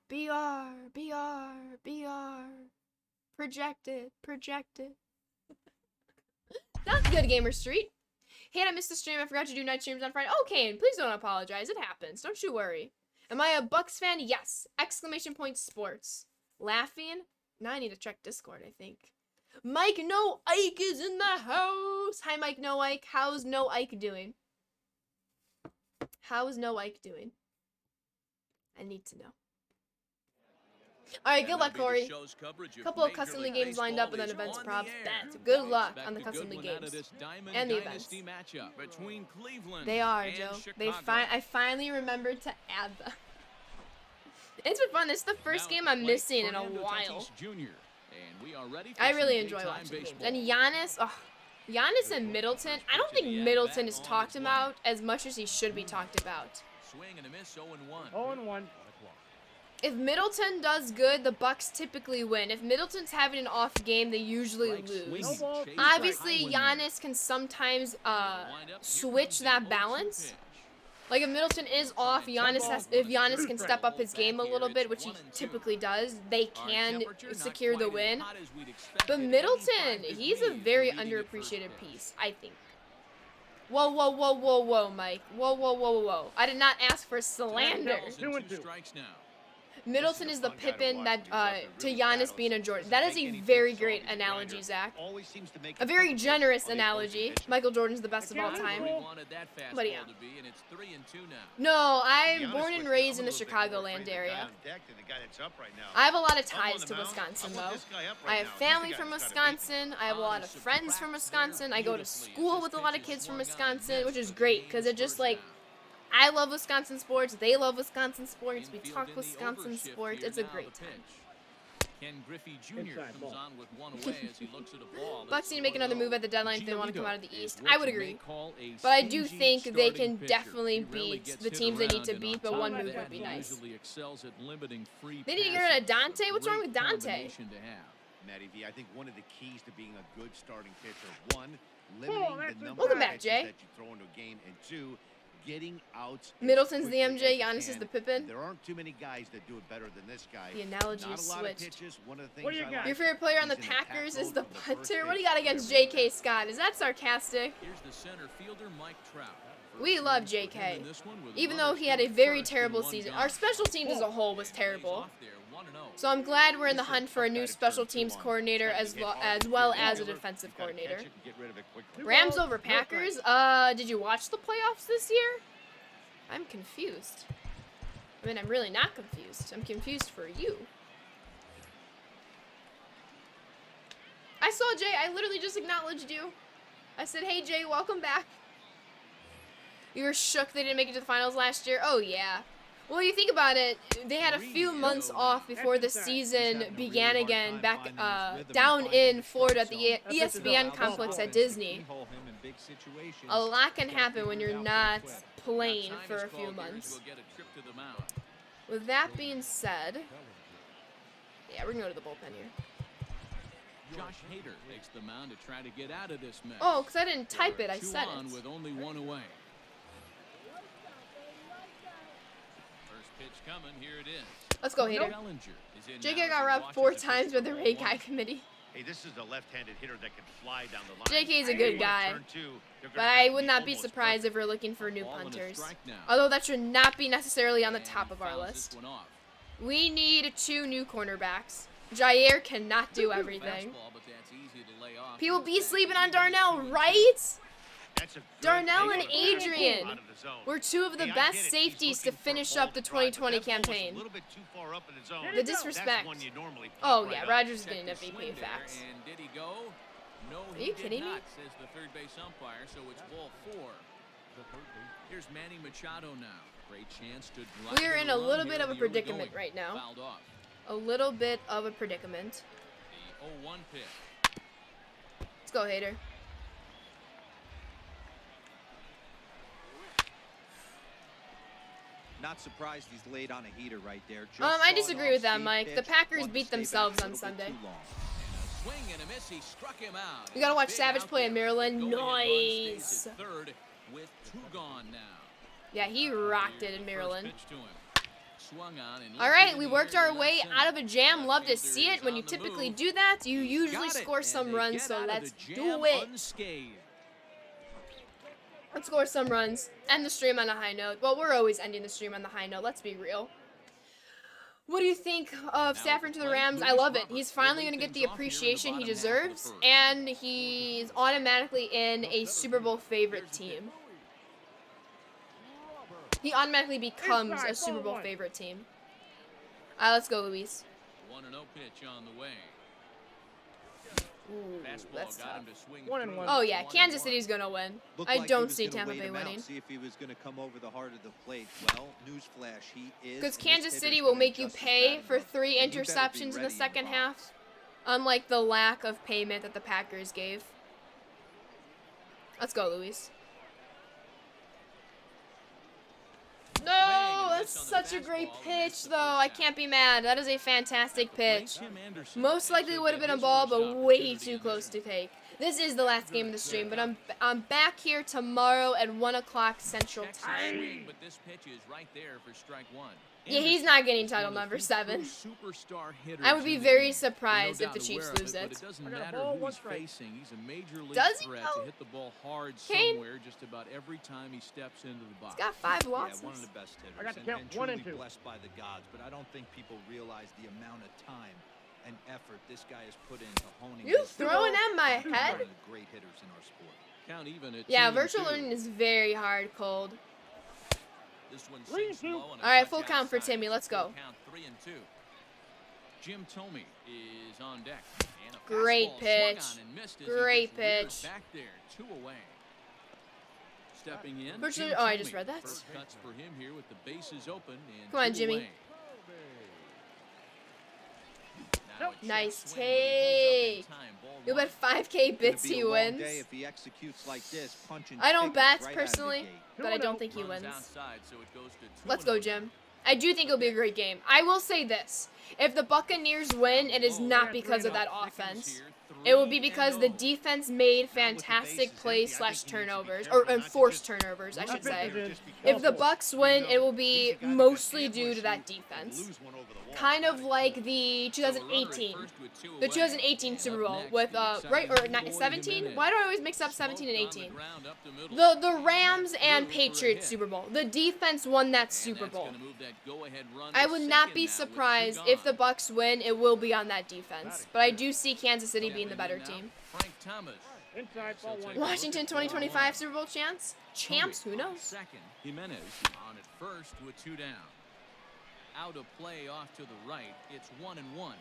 Speaker 1: BR, BR, BR. Projected. Sounds good, Gamer Street. Hey, I missed the stream. I forgot to do night streams on Friday. Oh, Kane, please don't apologize. It happens. Don't you worry. Am I a Bucks fan? Yes. Exclamation point sports. Laughing? Now I need to check Discord, I think. Mike No Ike is in the house. Hi, Mike No Ike. How's No Ike doing? How's No Ike doing? I need to know. All right, good luck, Corey. Couple of custom league games lined up and then events props. That's good luck on the custom league games and the events. They are, Joe. I finally remembered to add them. It's been fun. This is the first game I'm missing in a while. I really enjoy watching games. And Giannis, Giannis and Middleton. I don't think Middleton is talked about as much as he should be talked about.
Speaker 3: 0-1.
Speaker 1: If Middleton does good, the Bucks typically win. If Middleton's having an off game, they usually lose. Obviously, Giannis can sometimes switch that balance. Like if Middleton is off, if Giannis can step up his game a little bit, which he typically does, they can secure the win. But Middleton, he's a very underappreciated piece, I think. Whoa, Mike. Whoa. I did not ask for slander.
Speaker 3: 2-2.
Speaker 1: Middleton is the Pippen that to Giannis being a Jordan. That is a very great analogy, Zach. A very generous analogy. Michael Jordan's the best of all time. But yeah. No, I'm born and raised in the Chicagoland area. I have a lot of ties to Wisconsin, though. I have family from Wisconsin. I have a lot of friends from Wisconsin. I go to school with a lot of kids from Wisconsin, which is great because it just like, I love Wisconsin sports. They love Wisconsin sports. We talk Wisconsin sports. It's a great time.
Speaker 2: Ken Griffey Jr. comes on with one away as he looks at a ball.
Speaker 1: Bucks need to make another move at the deadline if they want to come out of the East. I would agree. But I do think they can definitely beat the teams they need to beat, but one move would be nice. They need to get rid of Dante. What's wrong with Dante?
Speaker 4: Matty V, I think one of the keys to being a good starting pitcher, one, limiting the number
Speaker 1: Welcome
Speaker 4: of
Speaker 1: back,
Speaker 4: pitches
Speaker 1: Jay.
Speaker 4: that you throw into a game, and two, getting outs.
Speaker 1: Middleton's the MJ, Giannis is the Pippen.
Speaker 4: There aren't too many guys that do it better than this guy.
Speaker 1: The analogy
Speaker 4: Not
Speaker 1: is
Speaker 4: a lot of
Speaker 1: switched.
Speaker 4: pitches. One of the things
Speaker 3: What do you
Speaker 4: I
Speaker 3: got?
Speaker 4: like,
Speaker 1: Your favorite player on the
Speaker 4: he's in attack
Speaker 1: Packers
Speaker 4: mode
Speaker 1: is the
Speaker 4: from first
Speaker 1: punter. What do
Speaker 4: base
Speaker 1: you got against J.K. Scott? Is that sarcastic?
Speaker 2: Here's the center fielder, Mike Trout.
Speaker 1: We love J.K. Even though he had a very terrible season. Our special teams as a whole was terrible. So I'm glad we're in the hunt for a new special teams coordinator as well as a defensive coordinator. Rams over Packers? Did you watch the playoffs this year? I'm confused. I mean, I'm really not confused. I'm confused for you. I saw Jay. I literally just acknowledged you. I said, hey, Jay, welcome back. You were shook they didn't make it to the finals last year? Oh, yeah. Well, you think about it, they had a few months off before the season began again back down in Florida at the ESPN complex at Disney. A lot can happen when you're not playing for a few months. With that being said, yeah, we're going to go to the bullpen here.
Speaker 2: Josh Hader takes the mound to try to get out of this mess.
Speaker 1: Oh, because I didn't type it. I
Speaker 2: Two
Speaker 1: said
Speaker 2: on
Speaker 1: it.
Speaker 2: with only one away. First pitch coming. Here it is.
Speaker 1: Let's go, Hater.
Speaker 2: Bellinger is in
Speaker 1: JK
Speaker 2: now
Speaker 1: got
Speaker 2: as he
Speaker 1: robbed 4
Speaker 2: watches the
Speaker 1: times
Speaker 2: pitch
Speaker 1: by
Speaker 2: for
Speaker 1: the
Speaker 2: ball
Speaker 1: Ray
Speaker 2: one.
Speaker 1: Guy committee.
Speaker 4: Hey, this is a left-handed hitter that can fly down the line.
Speaker 1: JK is a good
Speaker 4: Hey,
Speaker 1: guy.
Speaker 4: turn two, they're gonna
Speaker 1: But
Speaker 4: have
Speaker 1: I
Speaker 4: to
Speaker 1: would not be
Speaker 4: almost
Speaker 1: surprised if
Speaker 4: perfect.
Speaker 1: we're looking for new
Speaker 2: Ball and a
Speaker 1: punters.
Speaker 2: strike now.
Speaker 1: Although that should not be necessarily on the
Speaker 2: And
Speaker 1: top
Speaker 2: he
Speaker 1: of our
Speaker 2: fouls
Speaker 1: list.
Speaker 2: this one off.
Speaker 1: We need 2 new cornerbacks. Jair cannot do everything.
Speaker 2: Fastball, but that's easy to lay off.
Speaker 1: People
Speaker 2: He's
Speaker 1: be
Speaker 2: back
Speaker 1: sleeping
Speaker 2: to
Speaker 1: on
Speaker 2: even at
Speaker 1: Darnell,
Speaker 2: 2-2.
Speaker 1: right?
Speaker 4: That's a good
Speaker 1: Darnell
Speaker 4: take
Speaker 1: and
Speaker 4: on the ball
Speaker 1: Adrian
Speaker 4: out of the zone.
Speaker 1: We're 2 of the
Speaker 4: Hey, I
Speaker 1: best
Speaker 4: get it. He's
Speaker 1: safeties to
Speaker 4: looking for a
Speaker 1: finish
Speaker 4: ball
Speaker 1: up the
Speaker 4: to drive, but
Speaker 1: 2020
Speaker 4: that ball was
Speaker 1: campaign.
Speaker 4: A little bit too far up in the zone.
Speaker 1: The disrespect.
Speaker 4: That's one you normally pop
Speaker 1: Oh,
Speaker 4: right
Speaker 1: yeah,
Speaker 4: up.
Speaker 1: Rodgers
Speaker 2: Check
Speaker 1: getting
Speaker 2: the
Speaker 1: MVP
Speaker 2: swing there,
Speaker 1: facts.
Speaker 2: and did he go? No,
Speaker 1: Are
Speaker 2: he
Speaker 1: you
Speaker 2: did
Speaker 1: kidding me?
Speaker 2: not, says the third base umpire, so it's ball 4. Here's Manny Machado now. Great chance to drive
Speaker 1: We're
Speaker 2: it
Speaker 1: in a
Speaker 2: run
Speaker 1: little
Speaker 2: here
Speaker 1: bit of a
Speaker 2: in the early
Speaker 1: predicament
Speaker 2: going.
Speaker 1: right now.
Speaker 2: Fouled off.
Speaker 1: A little bit of a predicament.
Speaker 2: The 0-1 pitch.
Speaker 1: Let's go, Hater.
Speaker 5: Not surprised he's laid on a heater right there. Just
Speaker 1: I
Speaker 5: saw
Speaker 1: disagree
Speaker 5: an
Speaker 1: with that,
Speaker 5: off-speed
Speaker 1: Mike. The
Speaker 5: pitch,
Speaker 1: Packers
Speaker 5: wanted to
Speaker 1: beat
Speaker 5: stay back
Speaker 1: themselves
Speaker 5: a
Speaker 1: on
Speaker 5: little bit
Speaker 1: Sunday.
Speaker 5: too long.
Speaker 2: A swing and a miss. He struck him out.
Speaker 1: We gotta watch
Speaker 2: Big
Speaker 1: Savage
Speaker 2: out
Speaker 1: play in
Speaker 2: there.
Speaker 1: Maryland.
Speaker 2: The go-ahead run stays
Speaker 1: Nice.
Speaker 2: at third with 2 gone now.
Speaker 1: Yeah, he rocked it
Speaker 2: Here's
Speaker 1: in
Speaker 2: the
Speaker 1: Maryland.
Speaker 2: first pitch to him. Swung on and
Speaker 1: All
Speaker 2: lifted
Speaker 1: right,
Speaker 2: in
Speaker 1: we
Speaker 2: the
Speaker 1: worked
Speaker 2: air to
Speaker 1: our way
Speaker 2: left
Speaker 1: out of
Speaker 2: center.
Speaker 1: a jam. Love to
Speaker 2: Left
Speaker 1: see
Speaker 2: fielder
Speaker 1: it. When
Speaker 2: is
Speaker 1: you
Speaker 2: on the
Speaker 1: typically
Speaker 2: move.
Speaker 1: do that, you
Speaker 2: He's
Speaker 1: usually
Speaker 2: got it,
Speaker 1: score
Speaker 2: and
Speaker 1: some
Speaker 2: they
Speaker 1: runs,
Speaker 2: get
Speaker 1: so
Speaker 2: out of
Speaker 1: let's
Speaker 2: the
Speaker 1: do
Speaker 2: jam
Speaker 1: it.
Speaker 2: unscathed.
Speaker 1: Let's score some runs. End the stream on a high note. Well, we're always ending the stream on the high note. Let's be real. What do you think of Stafford to the Rams? I love it. He's finally going to get the appreciation he deserves, and he's automatically in a Super Bowl favorite team. He automatically becomes a Super Bowl favorite team. Let's go, Luis.
Speaker 2: 1-0 pitch on the way.
Speaker 1: Ooh,
Speaker 2: Fastball
Speaker 1: that's
Speaker 2: got
Speaker 1: tough.
Speaker 2: him to swing
Speaker 3: 1-1.
Speaker 2: through.
Speaker 1: Oh, yeah,
Speaker 2: 1-1.
Speaker 1: Kansas City's going to win.
Speaker 5: Looked
Speaker 1: I
Speaker 5: like he
Speaker 1: don't
Speaker 5: was
Speaker 1: see
Speaker 5: gonna
Speaker 1: Tampa
Speaker 5: wait
Speaker 1: Bay
Speaker 5: him out,
Speaker 1: winning.
Speaker 5: see if he was going to come over the heart of the plate. Well, newsflash, he is.
Speaker 1: Because
Speaker 5: and his
Speaker 1: Kansas
Speaker 5: hitter's
Speaker 1: City
Speaker 5: gonna
Speaker 1: will make you
Speaker 5: adjust his
Speaker 1: pay
Speaker 5: batting
Speaker 1: for
Speaker 5: up.
Speaker 1: 3
Speaker 5: And you better be
Speaker 1: interceptions in the
Speaker 5: ready
Speaker 1: second
Speaker 5: box.
Speaker 1: half, unlike the lack of payment that the Packers gave. Let's go, Luis. No, that's such a great pitch, though. I can't be mad. That is a fantastic pitch. Most likely would have been a ball, but way too close to take. This is the last game of the stream, but I'm back here tomorrow at 1 o'clock Central Time.
Speaker 2: But this pitch is right there for strike 1.
Speaker 1: Yeah, he's not getting title number 7. I would be very surprised if the Chiefs lose it.
Speaker 2: But it doesn't
Speaker 3: I got a
Speaker 2: matter
Speaker 3: ball,
Speaker 2: who
Speaker 3: one
Speaker 2: he's
Speaker 3: strike.
Speaker 2: facing. He's a major league
Speaker 1: Does he,
Speaker 2: threat
Speaker 1: though?
Speaker 2: to hit the ball hard
Speaker 1: Kane?
Speaker 2: somewhere just about every time he steps into the box.
Speaker 1: He's got 5
Speaker 5: Yeah,
Speaker 1: losses.
Speaker 5: one of the best hitters.
Speaker 3: I got to
Speaker 5: and-
Speaker 3: count
Speaker 5: and
Speaker 3: 1 and
Speaker 5: truly
Speaker 3: 2.
Speaker 5: blessed by the gods, but I don't think people realize the amount of time and effort this guy has put into honing
Speaker 1: You
Speaker 5: his
Speaker 1: throwing at my
Speaker 5: He's
Speaker 1: head?
Speaker 5: one of the great hitters in our sport.
Speaker 2: Count even at
Speaker 1: Yeah,
Speaker 2: 2-2.
Speaker 1: virtual learning is very hard, cold.
Speaker 2: This one
Speaker 3: 3
Speaker 2: sinks
Speaker 3: and 2.
Speaker 2: low and a
Speaker 1: All right,
Speaker 2: touch
Speaker 1: full count for
Speaker 2: outside.
Speaker 1: Timmy. Let's go.
Speaker 2: Count 3-2. Jim Tomey is on deck. And a
Speaker 1: Great
Speaker 2: fastball
Speaker 1: pitch.
Speaker 2: swung on and missed as he
Speaker 1: Great
Speaker 2: gets reared
Speaker 1: pitch.
Speaker 2: Back there, 2 away. Stepping in.
Speaker 1: Virtual-
Speaker 2: Jim
Speaker 1: oh, I just
Speaker 2: Thome.
Speaker 1: read that.
Speaker 2: First cuts for him here with the bases open and
Speaker 1: Come on,
Speaker 2: 2
Speaker 1: Jimmy.
Speaker 2: away. Now a check
Speaker 1: Nice
Speaker 2: swing, but he holds
Speaker 1: take.
Speaker 2: up in time. Ball
Speaker 1: You'll
Speaker 2: 1.
Speaker 1: bet 5K bits
Speaker 5: Gonna be
Speaker 1: he
Speaker 5: a long
Speaker 1: wins.
Speaker 5: day if he executes like this, punching
Speaker 1: I don't
Speaker 5: tickets
Speaker 1: bet
Speaker 5: right out of the
Speaker 1: personally,
Speaker 5: gate.
Speaker 1: but I don't think he
Speaker 2: Runs
Speaker 1: wins.
Speaker 2: outside, so it goes to 2-0.
Speaker 1: Let's go, Jim. I do think it'll be a great game. I will say this. If the Buccaneers win, it is not because of that offense. It will be because the defense made fantastic plays / turnovers, or enforced turnovers, I should say. If the Bucks win, it will be mostly due to that defense. Kind of like the 2018. The 2018 Super Bowl with, right, or 17? Why do I always mix up 17 and 18? The Rams and Patriots Super Bowl. The defense won that Super Bowl. I would not be surprised if the Bucks win, it will be on that defense. But I do see Kansas City being the better team.
Speaker 2: Frank Thomas.
Speaker 3: Inside, ball 1.
Speaker 1: Washington 2025 Super Bowl chance? Champs, who knows?
Speaker 2: Second, Jimenez on at first with 2 down. Out of play off to the right. It's 1-1.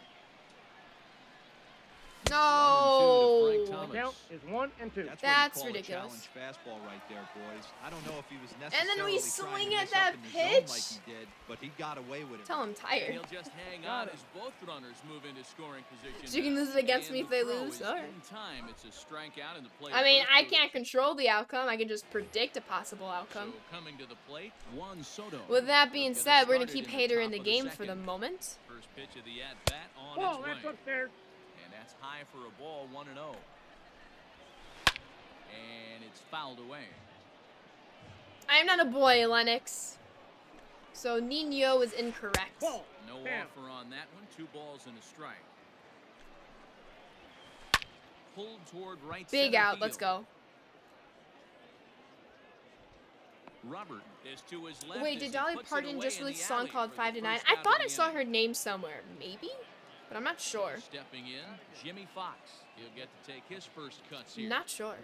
Speaker 1: No.
Speaker 3: The count is 1 and 2.
Speaker 1: That's
Speaker 5: what you call
Speaker 1: ridiculous.
Speaker 5: A challenge fastball right there, boys. I don't know if he was
Speaker 1: And then we
Speaker 5: necessarily
Speaker 1: swing
Speaker 5: trying to
Speaker 1: at
Speaker 5: mix
Speaker 1: that
Speaker 5: up in the zone
Speaker 1: pitch.
Speaker 5: like he did, but he got away with it.
Speaker 1: Tell I'm tired.
Speaker 2: He'll just hang on as both runners move into scoring position.
Speaker 1: So you can lose it against me if they lose? Alright.
Speaker 2: Time. It's a strikeout and the play
Speaker 1: I mean,
Speaker 2: first
Speaker 1: I
Speaker 2: goes-
Speaker 1: can't control the outcome. I can just predict a possible outcome.
Speaker 2: So coming to the plate, Juan Soto.
Speaker 1: With that being
Speaker 2: Get us
Speaker 1: said, we're going to
Speaker 2: started
Speaker 1: keep Hader
Speaker 2: top
Speaker 1: in the
Speaker 2: of
Speaker 1: game for the
Speaker 2: second.
Speaker 1: moment.
Speaker 2: First pitch of the at-bat on
Speaker 3: Ball,
Speaker 2: its
Speaker 3: that's
Speaker 2: way.
Speaker 3: upstairs.
Speaker 2: And that's It's high for a ball, 1-0. And it's fouled away.
Speaker 1: I am not a boy, Lennox. So Nino is incorrect.
Speaker 3: Ball.
Speaker 2: No
Speaker 3: Bam.
Speaker 2: offer on that one. 2 balls and a strike. Pulled toward right
Speaker 1: Big
Speaker 2: center
Speaker 1: out.
Speaker 2: field.
Speaker 1: Let's go.
Speaker 2: Robert is to his left.
Speaker 1: Wait,
Speaker 2: as
Speaker 1: did
Speaker 2: he
Speaker 1: Dolly
Speaker 2: puts it
Speaker 1: Parton
Speaker 2: away
Speaker 1: just
Speaker 2: in
Speaker 1: release a
Speaker 2: the
Speaker 1: song
Speaker 2: alley
Speaker 1: called
Speaker 2: for
Speaker 1: 5
Speaker 2: the
Speaker 1: to 9?
Speaker 2: first
Speaker 1: I
Speaker 2: out
Speaker 1: thought
Speaker 2: of
Speaker 1: I
Speaker 2: the
Speaker 1: saw
Speaker 2: inning.
Speaker 1: her name somewhere. Maybe? But I'm not sure.
Speaker 2: Stepping in, Jimmy Fox. He'll get to take his first cuts here.
Speaker 1: Not sure.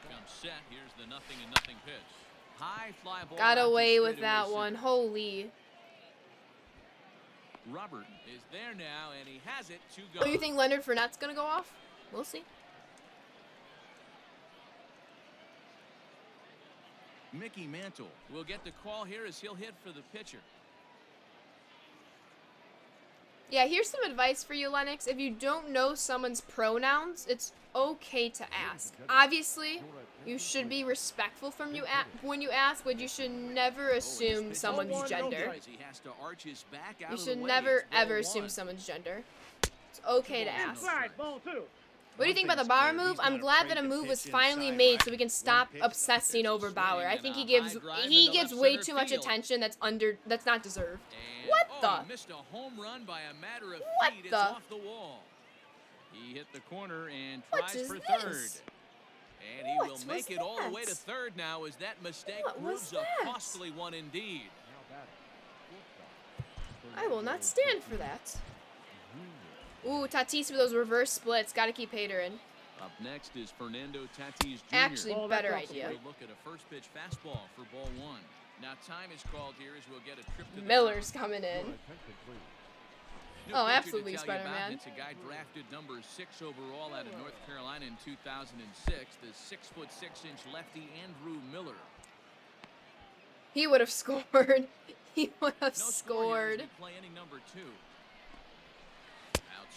Speaker 2: Comes set. Here's the 0-0 pitch. High fly ball.
Speaker 1: Got
Speaker 2: out to
Speaker 1: away with
Speaker 2: straightaway
Speaker 1: that
Speaker 2: center.
Speaker 1: one. Holy.
Speaker 2: Robert is there now, and he has it to go.
Speaker 1: Oh, you think Leonard Fournette's gonna go off? We'll see.
Speaker 2: Mickey Mantle will get the call here as he'll hit for the pitcher.
Speaker 1: Yeah, here's some advice for you, Lennox. If you don't know someone's pronouns, it's okay to ask. Obviously, you should be respectful when you ask, but you should never assume someone's gender.
Speaker 2: He has to arch his back out
Speaker 1: You
Speaker 2: of the
Speaker 1: should
Speaker 2: way.
Speaker 1: never,
Speaker 2: It's ball
Speaker 1: ever
Speaker 2: 1.
Speaker 1: assume someone's gender. It's okay to ask.
Speaker 3: Inside. Ball 2.
Speaker 1: What do you think about the Bauer move? I'm glad that a move was finally made so we can stop obsessing over Bauer. I think he gives way too much attention that's not deserved.
Speaker 2: And,
Speaker 1: What
Speaker 2: oh,
Speaker 1: the?
Speaker 2: He missed a home run by a matter of
Speaker 1: What
Speaker 2: feet. It's
Speaker 1: the?
Speaker 2: off the wall. He hit the corner and
Speaker 1: What
Speaker 2: tries
Speaker 1: is
Speaker 2: for
Speaker 1: this?
Speaker 2: third. And he
Speaker 1: What
Speaker 2: will
Speaker 1: was
Speaker 2: make it all the way to
Speaker 1: that?
Speaker 2: third now as that mistake
Speaker 1: What was
Speaker 2: proves a
Speaker 1: that?
Speaker 2: costly one indeed.
Speaker 1: I will not stand for that. Ooh, Tatis with those reverse splits. Gotta keep Hader in.
Speaker 2: Up next is Fernando Tatis Jr.
Speaker 1: Actually,
Speaker 3: Ball,
Speaker 1: better
Speaker 3: that's off the
Speaker 1: idea.
Speaker 2: We'll look at a first pitch fastball for ball 1. Now time is called here as we'll get a trip to the
Speaker 1: Miller's coming in.
Speaker 2: New
Speaker 1: Oh,
Speaker 2: pitcher to
Speaker 1: absolutely,
Speaker 2: tell you about,
Speaker 1: Spider-Man.
Speaker 2: It's a guy drafted number 6 overall out of North Carolina in 2006. The 6'6" lefty Andrew Miller.
Speaker 1: He would have scored. He would have
Speaker 2: No score here as
Speaker 1: scored.
Speaker 2: we play inning number 2.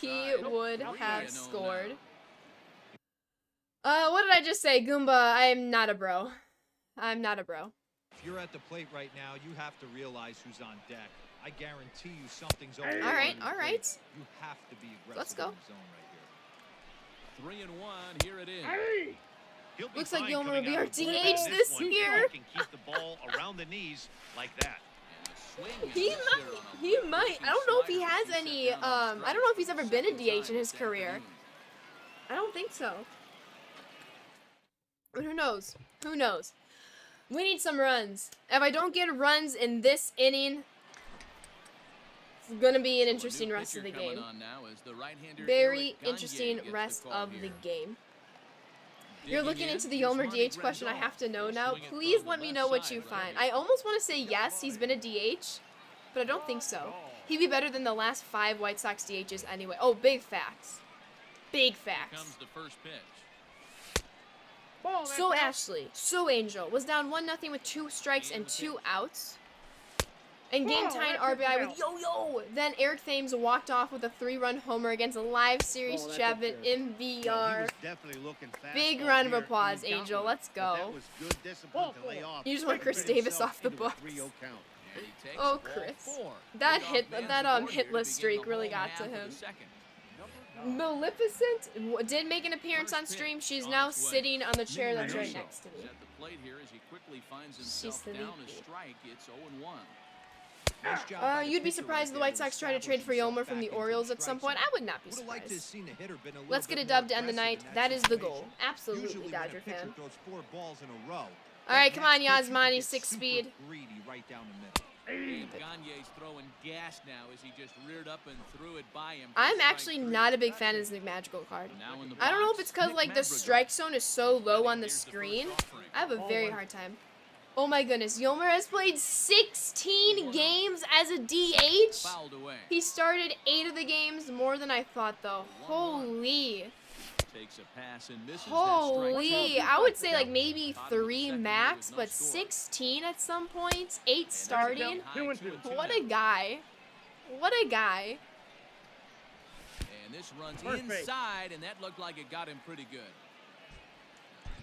Speaker 1: He
Speaker 2: Outside.
Speaker 1: would
Speaker 3: Nope.
Speaker 1: have
Speaker 2: 3-0
Speaker 1: scored.
Speaker 2: now.
Speaker 1: What did I just say? Goomba, I'm not a bro. I'm not a bro.
Speaker 5: If you're at the plate right now, you have to realize who's on deck. I guarantee you something's over.
Speaker 3: All
Speaker 1: right,
Speaker 5: the
Speaker 1: all
Speaker 5: plate.
Speaker 1: right.
Speaker 5: You have to be aggressive
Speaker 1: Let's go.
Speaker 5: in the zone right here.
Speaker 2: 3-1. Here it is.
Speaker 3: Hey.
Speaker 4: He'll be
Speaker 1: Looks like
Speaker 4: fine
Speaker 1: Yolmer will
Speaker 4: coming
Speaker 1: be
Speaker 4: out
Speaker 1: our
Speaker 4: of the bullpen
Speaker 1: DH
Speaker 4: in
Speaker 1: this
Speaker 4: one.
Speaker 1: year.
Speaker 4: He can keep the ball around the knees like that.
Speaker 2: And the swing and
Speaker 1: He
Speaker 2: miss
Speaker 1: might.
Speaker 2: there on a
Speaker 1: He
Speaker 2: low
Speaker 1: might.
Speaker 2: pitching
Speaker 1: I don't know if he
Speaker 2: slider.
Speaker 1: has
Speaker 2: He's set
Speaker 1: any.
Speaker 2: down on
Speaker 1: I don't know if he's
Speaker 2: strike
Speaker 1: ever
Speaker 2: for
Speaker 1: been a
Speaker 2: the
Speaker 1: DH
Speaker 2: second
Speaker 1: in his
Speaker 2: time
Speaker 1: career.
Speaker 2: this
Speaker 1: I don't think so. But who knows? Who knows? We need some runs. If I don't get runs in this inning, it's gonna be an
Speaker 2: afternoon.
Speaker 1: interesting
Speaker 2: New
Speaker 1: rest of the
Speaker 2: pitcher coming
Speaker 1: game.
Speaker 2: on now is the right-hander
Speaker 1: Very
Speaker 2: Eric Gagne
Speaker 1: interesting
Speaker 2: gets the
Speaker 1: rest
Speaker 2: call
Speaker 1: of
Speaker 2: here.
Speaker 1: the game. You're
Speaker 2: Digging
Speaker 1: looking
Speaker 2: in
Speaker 1: into the
Speaker 2: is
Speaker 1: Yolmer
Speaker 2: Marty
Speaker 1: DH question. I
Speaker 2: Grandal.
Speaker 1: have to know
Speaker 2: He'll
Speaker 1: now.
Speaker 2: swing it
Speaker 1: Please
Speaker 2: from the
Speaker 1: let me
Speaker 2: left
Speaker 1: know what
Speaker 2: side
Speaker 1: you
Speaker 2: right
Speaker 1: find.
Speaker 2: here.
Speaker 1: I almost want to say yes, he's been a DH, but I don't think so. He'd be better than the last 5 White Sox DHs anyway. Oh, big facts. Big facts.
Speaker 2: Comes the first pitch.
Speaker 3: Ball.
Speaker 1: So
Speaker 3: that's out.
Speaker 1: Ashley, so Angel was down 1-0 with 2 strikes and 2 outs. And game
Speaker 3: Oh,
Speaker 1: tying
Speaker 3: that's
Speaker 1: RBI
Speaker 3: out.
Speaker 1: with Yo-Yo. Then Eric Thames walked off with a 3-run homer against a live series
Speaker 3: Oh, that's
Speaker 1: champion
Speaker 3: up there.
Speaker 1: in
Speaker 4: Well, he
Speaker 1: VR.
Speaker 4: was definitely looking fast.
Speaker 1: Big round of applause, Angel. Let's go.
Speaker 4: That was good discipline to lay off.
Speaker 1: You just want
Speaker 4: and
Speaker 1: Chris
Speaker 4: put
Speaker 1: Davis
Speaker 4: himself
Speaker 1: off the
Speaker 4: into a
Speaker 1: books.
Speaker 4: 3-0 count.
Speaker 2: And he takes
Speaker 1: Oh,
Speaker 2: ball
Speaker 1: Chris.
Speaker 2: 4.
Speaker 1: That
Speaker 2: Leadoff
Speaker 1: hit-
Speaker 2: man's
Speaker 1: that,
Speaker 2: aboard
Speaker 1: hitless
Speaker 2: here to begin
Speaker 1: streak
Speaker 2: the
Speaker 1: really
Speaker 2: home
Speaker 1: got
Speaker 2: half
Speaker 1: to
Speaker 2: of the
Speaker 1: him.
Speaker 2: second.
Speaker 1: Maleficent did make an appearance on
Speaker 2: First
Speaker 1: stream.
Speaker 2: pitch
Speaker 1: She's
Speaker 2: on
Speaker 1: now
Speaker 2: its way.
Speaker 1: sitting on the chair that's right
Speaker 2: Russo
Speaker 1: next to me.
Speaker 2: is at the plate here as he quickly finds
Speaker 1: She's
Speaker 2: himself down a
Speaker 1: sleepy.
Speaker 2: strike. It's 0-1.
Speaker 5: Nice job by the
Speaker 1: You'd be
Speaker 5: pitcher
Speaker 1: surprised
Speaker 5: right
Speaker 1: if the
Speaker 5: there
Speaker 1: White
Speaker 5: to
Speaker 1: Sox try to
Speaker 5: establish
Speaker 1: trade for
Speaker 5: himself
Speaker 1: Yolmer from
Speaker 5: back
Speaker 1: the
Speaker 5: into
Speaker 1: Orioles at some
Speaker 5: strike
Speaker 1: point.
Speaker 5: zone.
Speaker 1: I would not be
Speaker 5: Would have liked to have
Speaker 1: surprised.
Speaker 5: seen the hitter been a little
Speaker 1: Let's
Speaker 5: bit
Speaker 1: get a
Speaker 5: more
Speaker 1: dub to end the
Speaker 5: aggressive
Speaker 1: night.
Speaker 5: in
Speaker 1: That is the
Speaker 5: situation.
Speaker 1: goal. Absolutely,
Speaker 5: Usually when a
Speaker 1: Dodger
Speaker 5: pitcher
Speaker 1: fan.
Speaker 5: throws 4 balls in a row,
Speaker 1: All right,
Speaker 5: that
Speaker 1: come on,
Speaker 5: next pitch, you
Speaker 1: Yasmani,
Speaker 5: get
Speaker 1: 6
Speaker 5: super
Speaker 1: speed.
Speaker 5: greedy right down the middle.
Speaker 2: And Gagne's throwing gas now as he just reared up and threw it by him. for
Speaker 1: I'm
Speaker 2: strike
Speaker 1: actually
Speaker 2: 3.
Speaker 1: not a big fan of this Nick Magical card.
Speaker 2: Now in the
Speaker 1: I don't know if
Speaker 2: box,
Speaker 1: it's because
Speaker 2: Nick
Speaker 1: like the
Speaker 2: Madrigal.
Speaker 1: strike zone is so low on the
Speaker 2: Here's first
Speaker 1: screen.
Speaker 2: offering.
Speaker 1: I have a
Speaker 3: Oh,
Speaker 1: very
Speaker 3: my-
Speaker 1: hard time. Oh my goodness, Yolmer has played 16 games as a DH.
Speaker 2: Fouled away.
Speaker 1: He started 8 of the games, more than I thought though. Holy.
Speaker 2: Takes a pass and misses that
Speaker 1: Holy.
Speaker 2: strike.
Speaker 1: I would say like maybe
Speaker 2: Bottom of the
Speaker 1: 3
Speaker 2: second
Speaker 1: max,
Speaker 2: with no
Speaker 1: but
Speaker 2: score.
Speaker 1: 16 at some points, 8 starting.
Speaker 2: High
Speaker 3: 2 and
Speaker 2: 2
Speaker 3: 2.
Speaker 1: What
Speaker 2: now.
Speaker 1: a guy. What a guy.
Speaker 2: And this runs
Speaker 3: First base.
Speaker 2: inside, and that looked like it got him pretty good.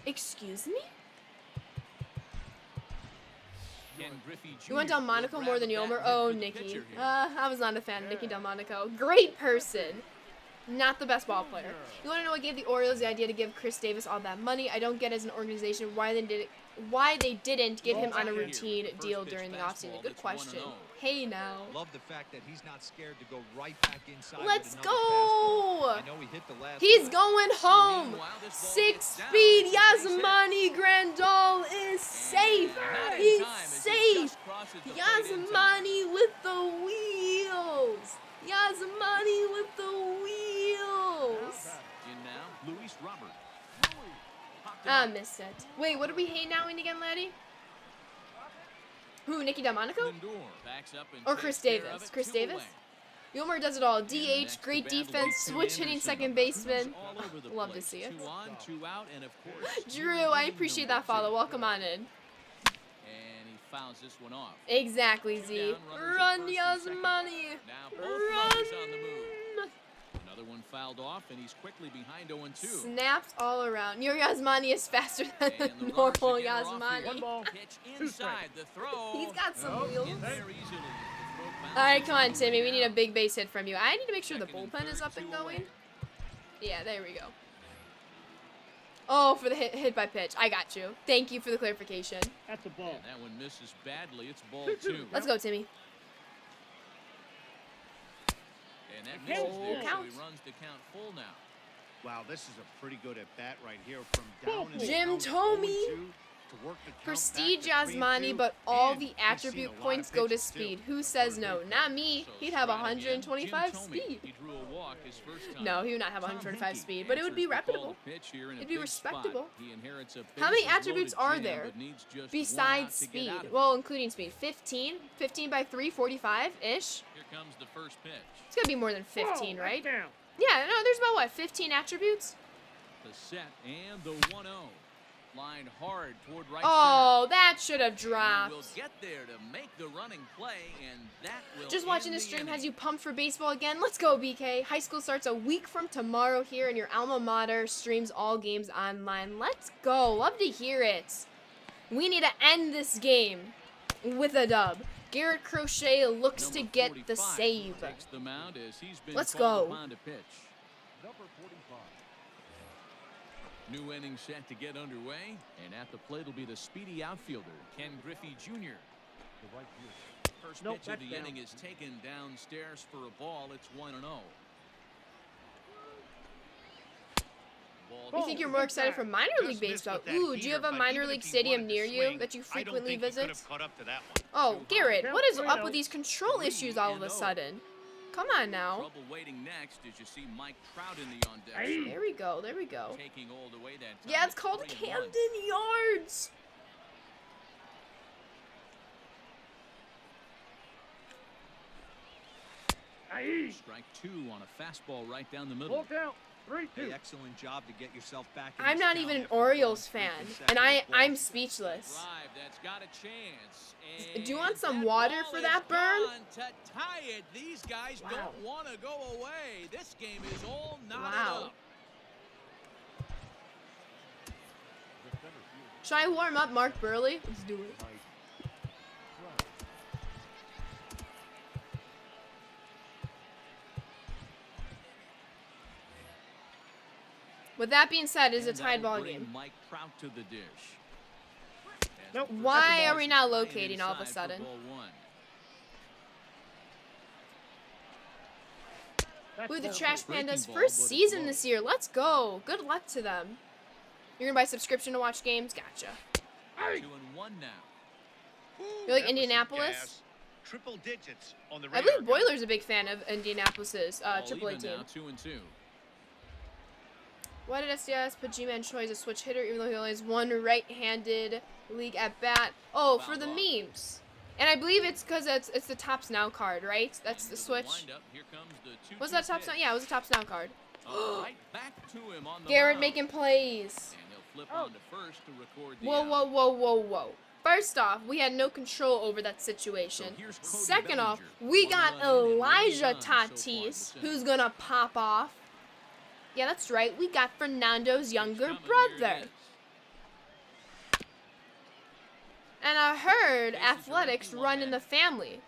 Speaker 1: Excuse me?
Speaker 2: Ken Griffey Jr.
Speaker 1: You want Delmonico
Speaker 2: will
Speaker 1: more than
Speaker 2: grab
Speaker 1: Yolmer?
Speaker 2: the bat
Speaker 1: Oh,
Speaker 2: for the
Speaker 1: Nikki.
Speaker 2: pitcher here.
Speaker 1: I was not a fan of Nicky Delmonico. Great person. Not the best ball player. You want to know what gave the Orioles the idea to give Chris Davis all that money? I don't get as an organization why they didn't get him on a routine deal during the offseason. Good question. Hey now.
Speaker 5: Love the fact that he's not scared to go right back inside.
Speaker 1: Let's
Speaker 5: with
Speaker 1: go.
Speaker 5: another fastball. I know he hit the last
Speaker 1: He's
Speaker 5: one.
Speaker 1: going home. 6-speed Yasmani Grandal is safe. He's safe. Yasmani with the wheels. Yasmani with the wheels.
Speaker 2: In now, Luis Robert.
Speaker 1: I missed it. Wait, what are we hey nowing again, laddie? Who, Nicky Delmonico?
Speaker 2: Lindor backs up and
Speaker 1: Or Chris
Speaker 2: takes care of
Speaker 1: Davis?
Speaker 2: it,
Speaker 1: Chris
Speaker 2: 2
Speaker 1: Davis?
Speaker 2: away.
Speaker 1: Gilmore does it all.
Speaker 2: And
Speaker 1: DH,
Speaker 2: next,
Speaker 1: great
Speaker 2: the battle
Speaker 1: defense,
Speaker 2: of Tim
Speaker 1: switch hitting
Speaker 2: Anderson.
Speaker 1: second baseman.
Speaker 2: All over the
Speaker 1: Love to
Speaker 2: place.
Speaker 1: see it.
Speaker 2: 2 on, 2 out, and of course,
Speaker 1: Drew, I appreciate that follow. Welcome on in.
Speaker 2: And he fouls this one off.
Speaker 1: Exactly, Z. Run, Yasmani.
Speaker 2: Now both
Speaker 1: Run.
Speaker 2: runners on the move. Another one fouled off, and he's quickly behind 0-2.
Speaker 1: Snaps all around. Your Yasmani is faster than the
Speaker 2: And the runners
Speaker 1: normal
Speaker 2: again are off here.
Speaker 3: One
Speaker 1: Yasmani.
Speaker 3: ball.
Speaker 2: Pitch
Speaker 3: 2
Speaker 2: inside the throw.
Speaker 1: He's got some wheels.
Speaker 2: In there easily. The throw bounces
Speaker 1: All right, come on,
Speaker 2: all the
Speaker 1: Timmy.
Speaker 2: way
Speaker 1: We need a
Speaker 2: down.
Speaker 1: big base hit from you. I need to make sure the
Speaker 2: Second and
Speaker 1: bullpen is
Speaker 2: third,
Speaker 1: up and
Speaker 2: 2
Speaker 1: going.
Speaker 2: away.
Speaker 1: Yeah, there we go. Oh, for the hit by pitch. I got you. Thank you for the clarification.
Speaker 3: That's a ball.
Speaker 2: And that one misses badly. It's ball
Speaker 3: 2-2.
Speaker 2: 2.
Speaker 1: Let's go, Timmy.
Speaker 2: And that
Speaker 3: Count.
Speaker 2: misses there, so
Speaker 1: Count.
Speaker 2: he runs the count full now.
Speaker 4: Wow, this is a pretty good at bat right here from down in the
Speaker 1: Jim
Speaker 4: count
Speaker 1: Thome.
Speaker 4: 0-2 to work the count
Speaker 1: Prestige
Speaker 4: back to 3-2,
Speaker 1: Yasmani, but all
Speaker 4: and
Speaker 1: the
Speaker 4: he's seen a
Speaker 1: attribute
Speaker 4: lot of
Speaker 1: points go to
Speaker 4: pitches, too.
Speaker 1: speed. Who says no? Not me.
Speaker 2: So
Speaker 1: He'd have
Speaker 2: stride again.
Speaker 1: 125
Speaker 2: Jim Thome.
Speaker 1: speed.
Speaker 2: He drew a walk his first time.
Speaker 1: No, he would not have
Speaker 2: Tom
Speaker 1: 125
Speaker 2: Hickey
Speaker 1: speed, but it would be
Speaker 2: answers the call
Speaker 1: reputable.
Speaker 2: to pitch here in a
Speaker 1: It'd be
Speaker 2: big spot.
Speaker 1: respectable.
Speaker 2: He inherits a
Speaker 1: How many
Speaker 2: bases-loaded
Speaker 1: attributes are
Speaker 2: jam,
Speaker 1: there
Speaker 2: but needs just one out
Speaker 1: besides
Speaker 2: to get
Speaker 1: speed?
Speaker 2: out of it.
Speaker 1: Well, including speed. 15? 15 by 3, 45-ish?
Speaker 2: Here comes the first pitch.
Speaker 1: It's got to be more than 15,
Speaker 3: Whoa,
Speaker 1: right?
Speaker 3: that's down.
Speaker 1: Yeah, no, there's about, what, 15 attributes?
Speaker 2: The set and the 1-0. Line hard toward right
Speaker 1: Oh, that should have
Speaker 2: center. He will
Speaker 1: dropped.
Speaker 2: get there to make the running play, and that will
Speaker 1: Just watching
Speaker 2: end
Speaker 1: the
Speaker 2: the
Speaker 1: stream
Speaker 2: inning.
Speaker 1: has you pumped for baseball again. Let's go, BK. High school starts a week from tomorrow here, and your alma mater streams all games online. Let's go. Love to hear it. We need to end this game with a dub. Garrett Crochet looks
Speaker 2: Number
Speaker 1: to get the
Speaker 2: 45
Speaker 1: save.
Speaker 2: takes the mound as he's been
Speaker 1: Let's
Speaker 2: called
Speaker 1: go.
Speaker 2: upon to pitch.
Speaker 6: Number 45.
Speaker 2: New inning set to get underway, and at the plate will be the speedy outfielder, Ken Griffey Jr.
Speaker 6: The right fielder.
Speaker 2: First
Speaker 3: Nope,
Speaker 2: pitch of
Speaker 3: that's
Speaker 2: the
Speaker 3: down.
Speaker 2: inning is taken downstairs for a ball. It's 1-0.
Speaker 1: You think you're more excited for minor
Speaker 4: Just
Speaker 1: league
Speaker 4: missed
Speaker 1: baseball?
Speaker 4: with that
Speaker 1: Ooh, do you
Speaker 4: heater,
Speaker 1: have a
Speaker 4: but
Speaker 1: minor
Speaker 4: even
Speaker 1: league
Speaker 4: if he
Speaker 1: stadium
Speaker 4: wanted to
Speaker 1: near you
Speaker 4: swing,
Speaker 1: that you
Speaker 4: I don't
Speaker 1: frequently
Speaker 4: think he could
Speaker 1: visit?
Speaker 4: have caught up to that one.
Speaker 1: Oh, Garrett, what is
Speaker 3: Count
Speaker 1: up
Speaker 3: 3-0.
Speaker 1: with these control issues all of a sudden? Come on now.
Speaker 2: Trouble waiting next as you see Mike Trout in the on deck.
Speaker 3: Hey.
Speaker 1: There we go. There we go.
Speaker 2: Taking all the way that time.
Speaker 1: Yeah, it's called
Speaker 2: 3-1.
Speaker 1: Camden Yards.
Speaker 3: Aye.
Speaker 2: Strike 2 on a fastball right down the
Speaker 3: Full
Speaker 2: middle.
Speaker 3: count. 3-2.
Speaker 5: Hey, excellent job to get yourself back in
Speaker 1: I'm
Speaker 5: this
Speaker 1: not
Speaker 5: count
Speaker 1: even an
Speaker 5: after throwing
Speaker 1: Orioles
Speaker 5: 3
Speaker 1: fan, and
Speaker 5: consecutive
Speaker 1: I'm
Speaker 5: balls.
Speaker 1: speechless.
Speaker 2: Drive that's got a chance.
Speaker 1: Do you want
Speaker 2: And
Speaker 1: some
Speaker 2: that
Speaker 1: water
Speaker 2: ball
Speaker 1: for
Speaker 2: is
Speaker 1: that burn?
Speaker 2: gone to tie it. These guys
Speaker 1: Wow.
Speaker 2: don't want to go away. This game is all knotted
Speaker 1: Wow.
Speaker 2: up.
Speaker 6: The center fielder.
Speaker 1: Should I warm up Mark Burley? Let's do it.
Speaker 6: Mike Trout.
Speaker 1: With that being said, it's a
Speaker 2: And
Speaker 1: tied
Speaker 2: that'll
Speaker 1: ball
Speaker 2: bring
Speaker 1: game.
Speaker 2: Mike Trout to the dish.
Speaker 3: Nope.
Speaker 1: Why
Speaker 3: That's a
Speaker 1: are we
Speaker 3: ball.
Speaker 1: not locating all of a
Speaker 2: Inside for
Speaker 1: sudden?
Speaker 2: ball 1.
Speaker 3: That's
Speaker 1: Ooh, the
Speaker 3: ball
Speaker 1: Trash
Speaker 3: two.
Speaker 2: Breaking
Speaker 1: Pandas
Speaker 2: ball,
Speaker 1: first
Speaker 2: but it's
Speaker 1: season
Speaker 2: low.
Speaker 1: this year. Let's go. Good luck to them. You're gonna buy a subscription to watch games? Gotcha.
Speaker 2: 2-1 now.
Speaker 4: Ooh,
Speaker 1: You like
Speaker 4: that was some
Speaker 1: Indianapolis?
Speaker 4: gas. Triple digits on the
Speaker 1: I
Speaker 4: radar
Speaker 1: believe
Speaker 4: gun.
Speaker 1: Boiler's a big fan of Indianapolis's
Speaker 2: All
Speaker 1: AAA
Speaker 2: even
Speaker 1: team.
Speaker 2: now, 2-2.
Speaker 1: Why did SDS put G-Man Choi as a switch hitter even though he only has one right-handed league at bat? Oh, for the
Speaker 2: Foul ball.
Speaker 1: memes. And I believe it's because it's the Tops Now card, right? That's the
Speaker 2: Into
Speaker 1: switch.
Speaker 2: windup. Here comes the 2-2
Speaker 1: Was that Tops Now?
Speaker 2: pitch.
Speaker 1: Yeah, it was a Tops Now card.
Speaker 2: Right back to him on the
Speaker 1: Garrett
Speaker 2: mound.
Speaker 1: making plays.
Speaker 2: And he'll flip
Speaker 3: Oh.
Speaker 2: on to first to record the
Speaker 1: Whoa,
Speaker 2: out.
Speaker 1: whoa, whoa, whoa, whoa. First off, we had no control over that situation.
Speaker 2: So here's Cody
Speaker 1: Second off,
Speaker 2: Bellinger.
Speaker 1: we
Speaker 2: One
Speaker 1: got
Speaker 2: run in and one
Speaker 1: Elijah
Speaker 2: run so far
Speaker 1: Tatis,
Speaker 2: this inning.
Speaker 1: who's gonna pop off. Yeah, that's right. We got Fernando's younger
Speaker 2: Coming, here
Speaker 1: brother.
Speaker 2: it is.
Speaker 1: And I heard
Speaker 2: Bases are
Speaker 1: athletics
Speaker 2: empty, one
Speaker 1: run in the
Speaker 2: man.
Speaker 1: family.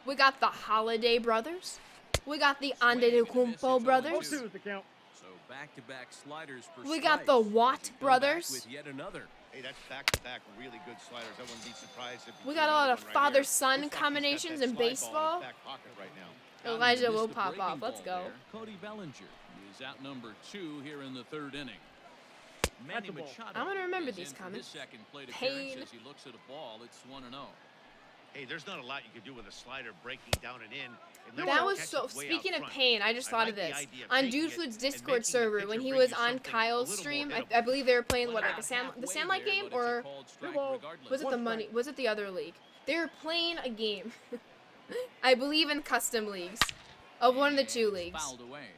Speaker 1: We got the Holiday brothers. We got the Antetokounmpo brothers.
Speaker 3: 0-2 is the count.
Speaker 2: So back-to-back sliders for
Speaker 1: We got the
Speaker 2: strikes.
Speaker 1: Watt
Speaker 2: As he come back
Speaker 1: brothers.
Speaker 2: With yet another.
Speaker 4: Hey, that's back-to-back really good sliders. I wouldn't be surprised if he
Speaker 1: We
Speaker 4: threw
Speaker 1: got a lot
Speaker 4: another
Speaker 1: of
Speaker 4: one right
Speaker 1: father-son
Speaker 4: here. Looks like he's got
Speaker 1: combinations
Speaker 4: that
Speaker 1: in
Speaker 4: slide ball
Speaker 1: baseball.
Speaker 4: his back pocket right now.
Speaker 2: Down
Speaker 1: Elijah
Speaker 2: and
Speaker 1: will
Speaker 2: missed a
Speaker 1: pop
Speaker 2: breaking
Speaker 1: off. Let's
Speaker 2: ball
Speaker 1: go.
Speaker 2: there. Cody Bellinger is out number 2 here in the 3rd inning. Manny
Speaker 3: That's a ball.
Speaker 2: Machado
Speaker 1: I'm gonna remember
Speaker 2: is
Speaker 1: these
Speaker 2: in for
Speaker 1: comments.
Speaker 2: his second plate
Speaker 1: Pain.
Speaker 2: appearance as he looks at a ball. It's 1-0.
Speaker 4: Hey, there's not a lot you can do with a slider breaking down and in. unless
Speaker 1: That
Speaker 4: you
Speaker 1: was
Speaker 4: catch
Speaker 1: so.
Speaker 4: it way out
Speaker 1: Speaking of
Speaker 4: front.
Speaker 1: pain, I just
Speaker 4: I
Speaker 1: thought
Speaker 4: like
Speaker 1: of
Speaker 4: the
Speaker 1: this
Speaker 4: idea of
Speaker 1: on
Speaker 4: taking
Speaker 1: Dude
Speaker 4: it
Speaker 1: Food's
Speaker 4: and
Speaker 1: Discord
Speaker 4: making the
Speaker 1: server
Speaker 4: pitcher
Speaker 1: when he
Speaker 4: bring
Speaker 1: was
Speaker 4: you
Speaker 1: on
Speaker 4: something a
Speaker 1: Kyle's
Speaker 4: little
Speaker 1: stream.
Speaker 4: more
Speaker 1: I believe they were playing what, like
Speaker 2: About
Speaker 1: the
Speaker 2: halfway
Speaker 1: Sandlot
Speaker 2: there,
Speaker 1: game,
Speaker 2: but it's a
Speaker 1: or
Speaker 2: called strike
Speaker 3: ball.
Speaker 2: regardless.
Speaker 1: was it the
Speaker 3: One
Speaker 1: money?
Speaker 3: strike.
Speaker 1: Was it the other league? They were playing a game. I believe in custom leagues, of one of the 2
Speaker 2: And
Speaker 1: leagues.
Speaker 2: fouled away.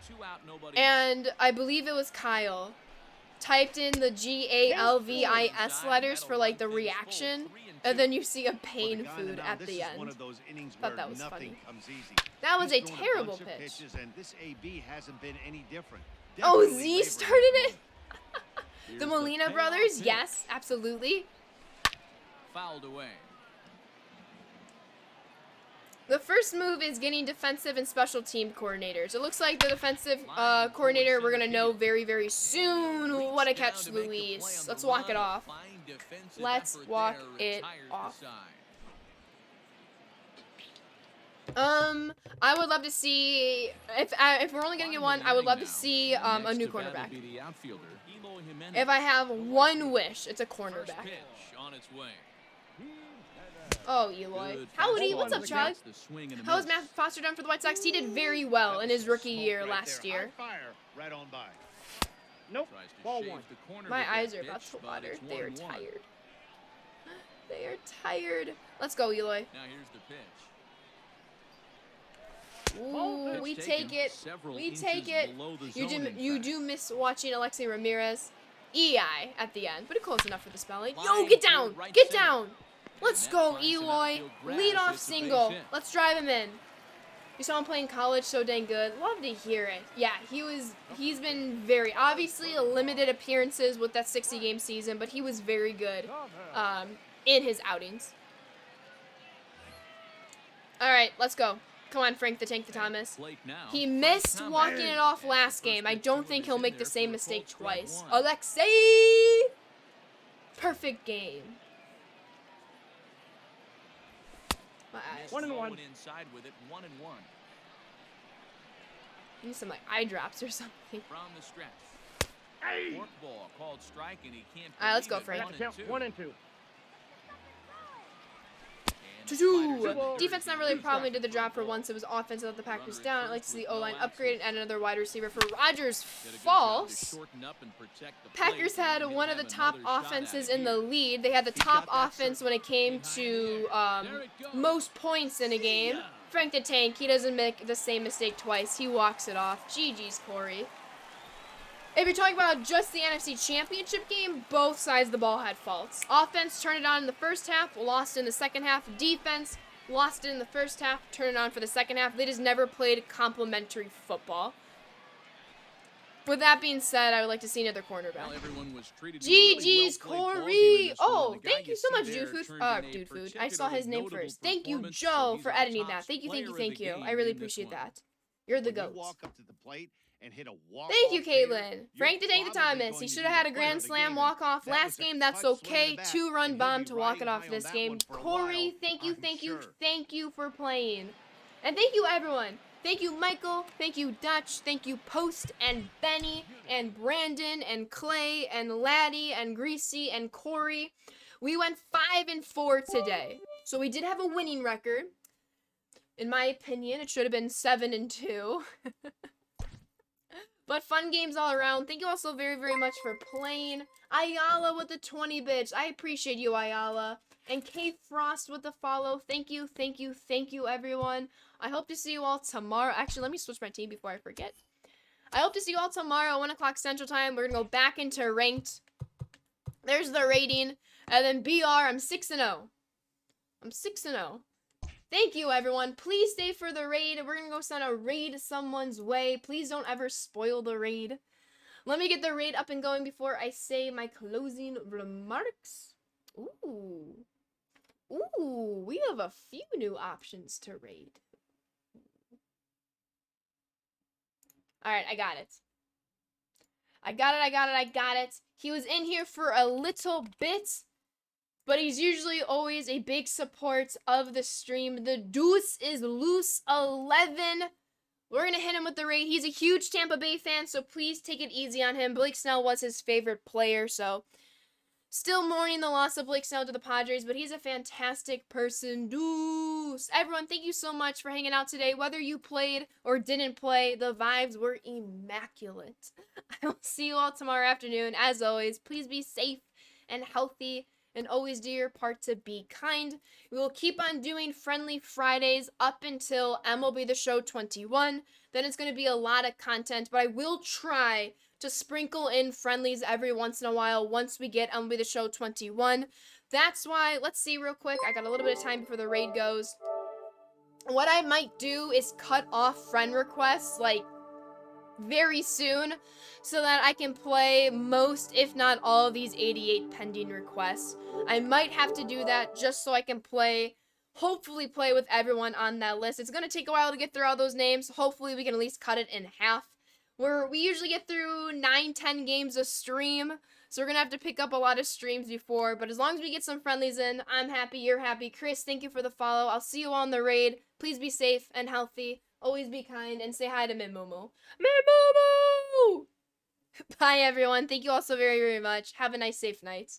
Speaker 2: 2 out, nobody.
Speaker 1: And I believe it was Kyle typed in the GALVIS letters for like the reaction, and then you see a
Speaker 4: For the
Speaker 1: pain
Speaker 4: guy in
Speaker 1: food
Speaker 4: mound,
Speaker 1: at
Speaker 4: this
Speaker 1: the
Speaker 4: is
Speaker 1: end.
Speaker 4: one of those innings
Speaker 1: Thought
Speaker 4: where
Speaker 1: that was
Speaker 4: nothing
Speaker 1: funny.
Speaker 4: comes easy.
Speaker 1: That was
Speaker 4: He's
Speaker 1: a
Speaker 4: thrown
Speaker 1: terrible
Speaker 4: bunch of
Speaker 1: pitch.
Speaker 4: pitches, and this AB hasn't been any different.
Speaker 1: Oh,
Speaker 4: Definitely
Speaker 1: Z
Speaker 4: wavering
Speaker 1: started
Speaker 4: at the
Speaker 1: it?
Speaker 2: Here's
Speaker 1: The Molina
Speaker 2: payoff
Speaker 1: brothers?
Speaker 2: pitch.
Speaker 1: Yes, absolutely.
Speaker 2: Fouled away.
Speaker 1: The first move is getting defensive and special team coordinators. It looks like the defensive coordinator we're going to know very, very soon. What a catch, Luis. Let's walk it off. Let's walk it off. I would love to see, if we're only going to get one, I would love to see a new cornerback. If I have one wish, it's a cornerback. Oh, Eloy. Howdy, what's up, Chug? How was Matt Foster done for the White Sox? He did very well in his rookie year last year.
Speaker 4: High fire, right on by.
Speaker 3: Nope. Ball 1.
Speaker 1: My eyes are about to water. They are tired. They are tired. Let's go, Eloy.
Speaker 2: Now here's the pitch.
Speaker 1: Ooh, we take it. We take it. You do miss watching Alexei Ramirez. EI at the end, but it's close enough for the spelling. Yo, get down! Get down! Let's go, Eloy. Lead off single. Let's drive him in. You saw him play in college, so dang good. Love to hear it. Yeah, he's been very, obviously limited appearances with that 60-game season, but he was very good in his outings. All right, let's go. Come on, Frank the Tank the Thomas. He missed walking it off last game. I don't think he'll make the same mistake twice. Alexei! Perfect game. My eyes.
Speaker 3: 1-1.
Speaker 2: Inside with it, 1-1.
Speaker 1: Need some like eye drops or something.
Speaker 2: From the stretch.
Speaker 3: Hey!
Speaker 2: Fork ball called strike, and he can't.
Speaker 1: All right, let's go,
Speaker 2: believe it.
Speaker 1: Frank.
Speaker 3: Count 1 and 2.
Speaker 2: And
Speaker 1: Choo-choo. Defense not really a problem. They did the job for once. It was offense that the Packers down. I'd like to see the O-line upgraded and another wide receiver for Rodgers. False. Packers had one of the top offenses in the lead. They had the top offense when it came to most points in a game. Frank the Tank, he doesn't make the same mistake twice. He walks it off. GG's, Corey. If you're talking about just the NFC Championship game, both sides of the ball had faults. Offense turned it on in the first half, lost in the second half. Defense lost it in the first half, turned it on for the second half. They just never played complementary football. With that being said, I would like to see another cornerback. GG's, Corey! Oh, thank you so much, Dude Food. I saw his name first. Thank you, Joe, for editing that. Thank you. I really appreciate that. You're the
Speaker 4: When you
Speaker 1: GOAT.
Speaker 4: walk up to the plate and hit a walk
Speaker 1: Thank you, Caitlin. Frank the Tank the Thomas. He should have had a grand slam walk-off last game. That's okay. 2-run bomb to walk it off this game. Corey, thank you for playing. And thank you, everyone. Thank you, Michael. Thank you, Dutch. Thank you, Post and Benny and Brandon and Clay and Laddie and Greasy and Corey. We went 5-4 today. So we did have a winning record. In my opinion, it should have been 7-2. But fun games all around. Thank you all so very, very much for playing. Ayala with the 20 bits. I appreciate you, Ayala. And K Frost with the follow. Thank you, everyone. I hope to see you all tomorrow. Actually, let me switch my team before I forget. I hope to see you all tomorrow, 1 o'clock Central Time. We're going to go back into ranked. There's the rating. And then BR, I'm 6-0. I'm 6-0. Thank you, everyone. Please stay for the raid. We're going to go send a raid someone's way. Please don't ever spoil the raid. Let me get the raid up and going before I say my closing remarks. Ooh, we have a few new options to raid. All right, I got it. I got it. He was in here for a little bit, but he's usually always a big support of the stream. The deuce is loose 11. We're going to hit him with the raid. He's a huge Tampa Bay fan, so please take it easy on him. Blake Snell was his favorite player, so still mourning the loss of Blake Snell to the Padres, but he's a fantastic person. Deuce. Everyone, thank you so much for hanging out today. Whether you played or didn't play, the vibes were immaculate. I will see you all tomorrow afternoon. As always, please be safe and healthy, and always do your part to be kind. We will keep on doing Friendly Fridays up until MLB The Show 21. Then it's going to be a lot of content, but I will try to sprinkle in friendlies every once in a while once we get MLB The Show 21. That's why, let's see real quick. I got a little bit of time before the raid goes. What I might do is cut off friend requests, like, very soon, so that I can play most, if not all, of these 88 pending requests. I might have to do that just so I can hopefully play with everyone on that list. It's going to take a while to get through all those names. Hopefully we can at least cut it in half. We usually get through 9-10 games a stream, so we're going to have to pick up a lot of streams before, but as long as we get some friendlies in, I'm happy, you're happy. Chris, thank you for the follow. I'll see you on the raid. Please be safe and healthy. Always be kind, and say hi to Mimomo. Mimomo! Bye, everyone. Thank you all so very, very much. Have a nice, safe night.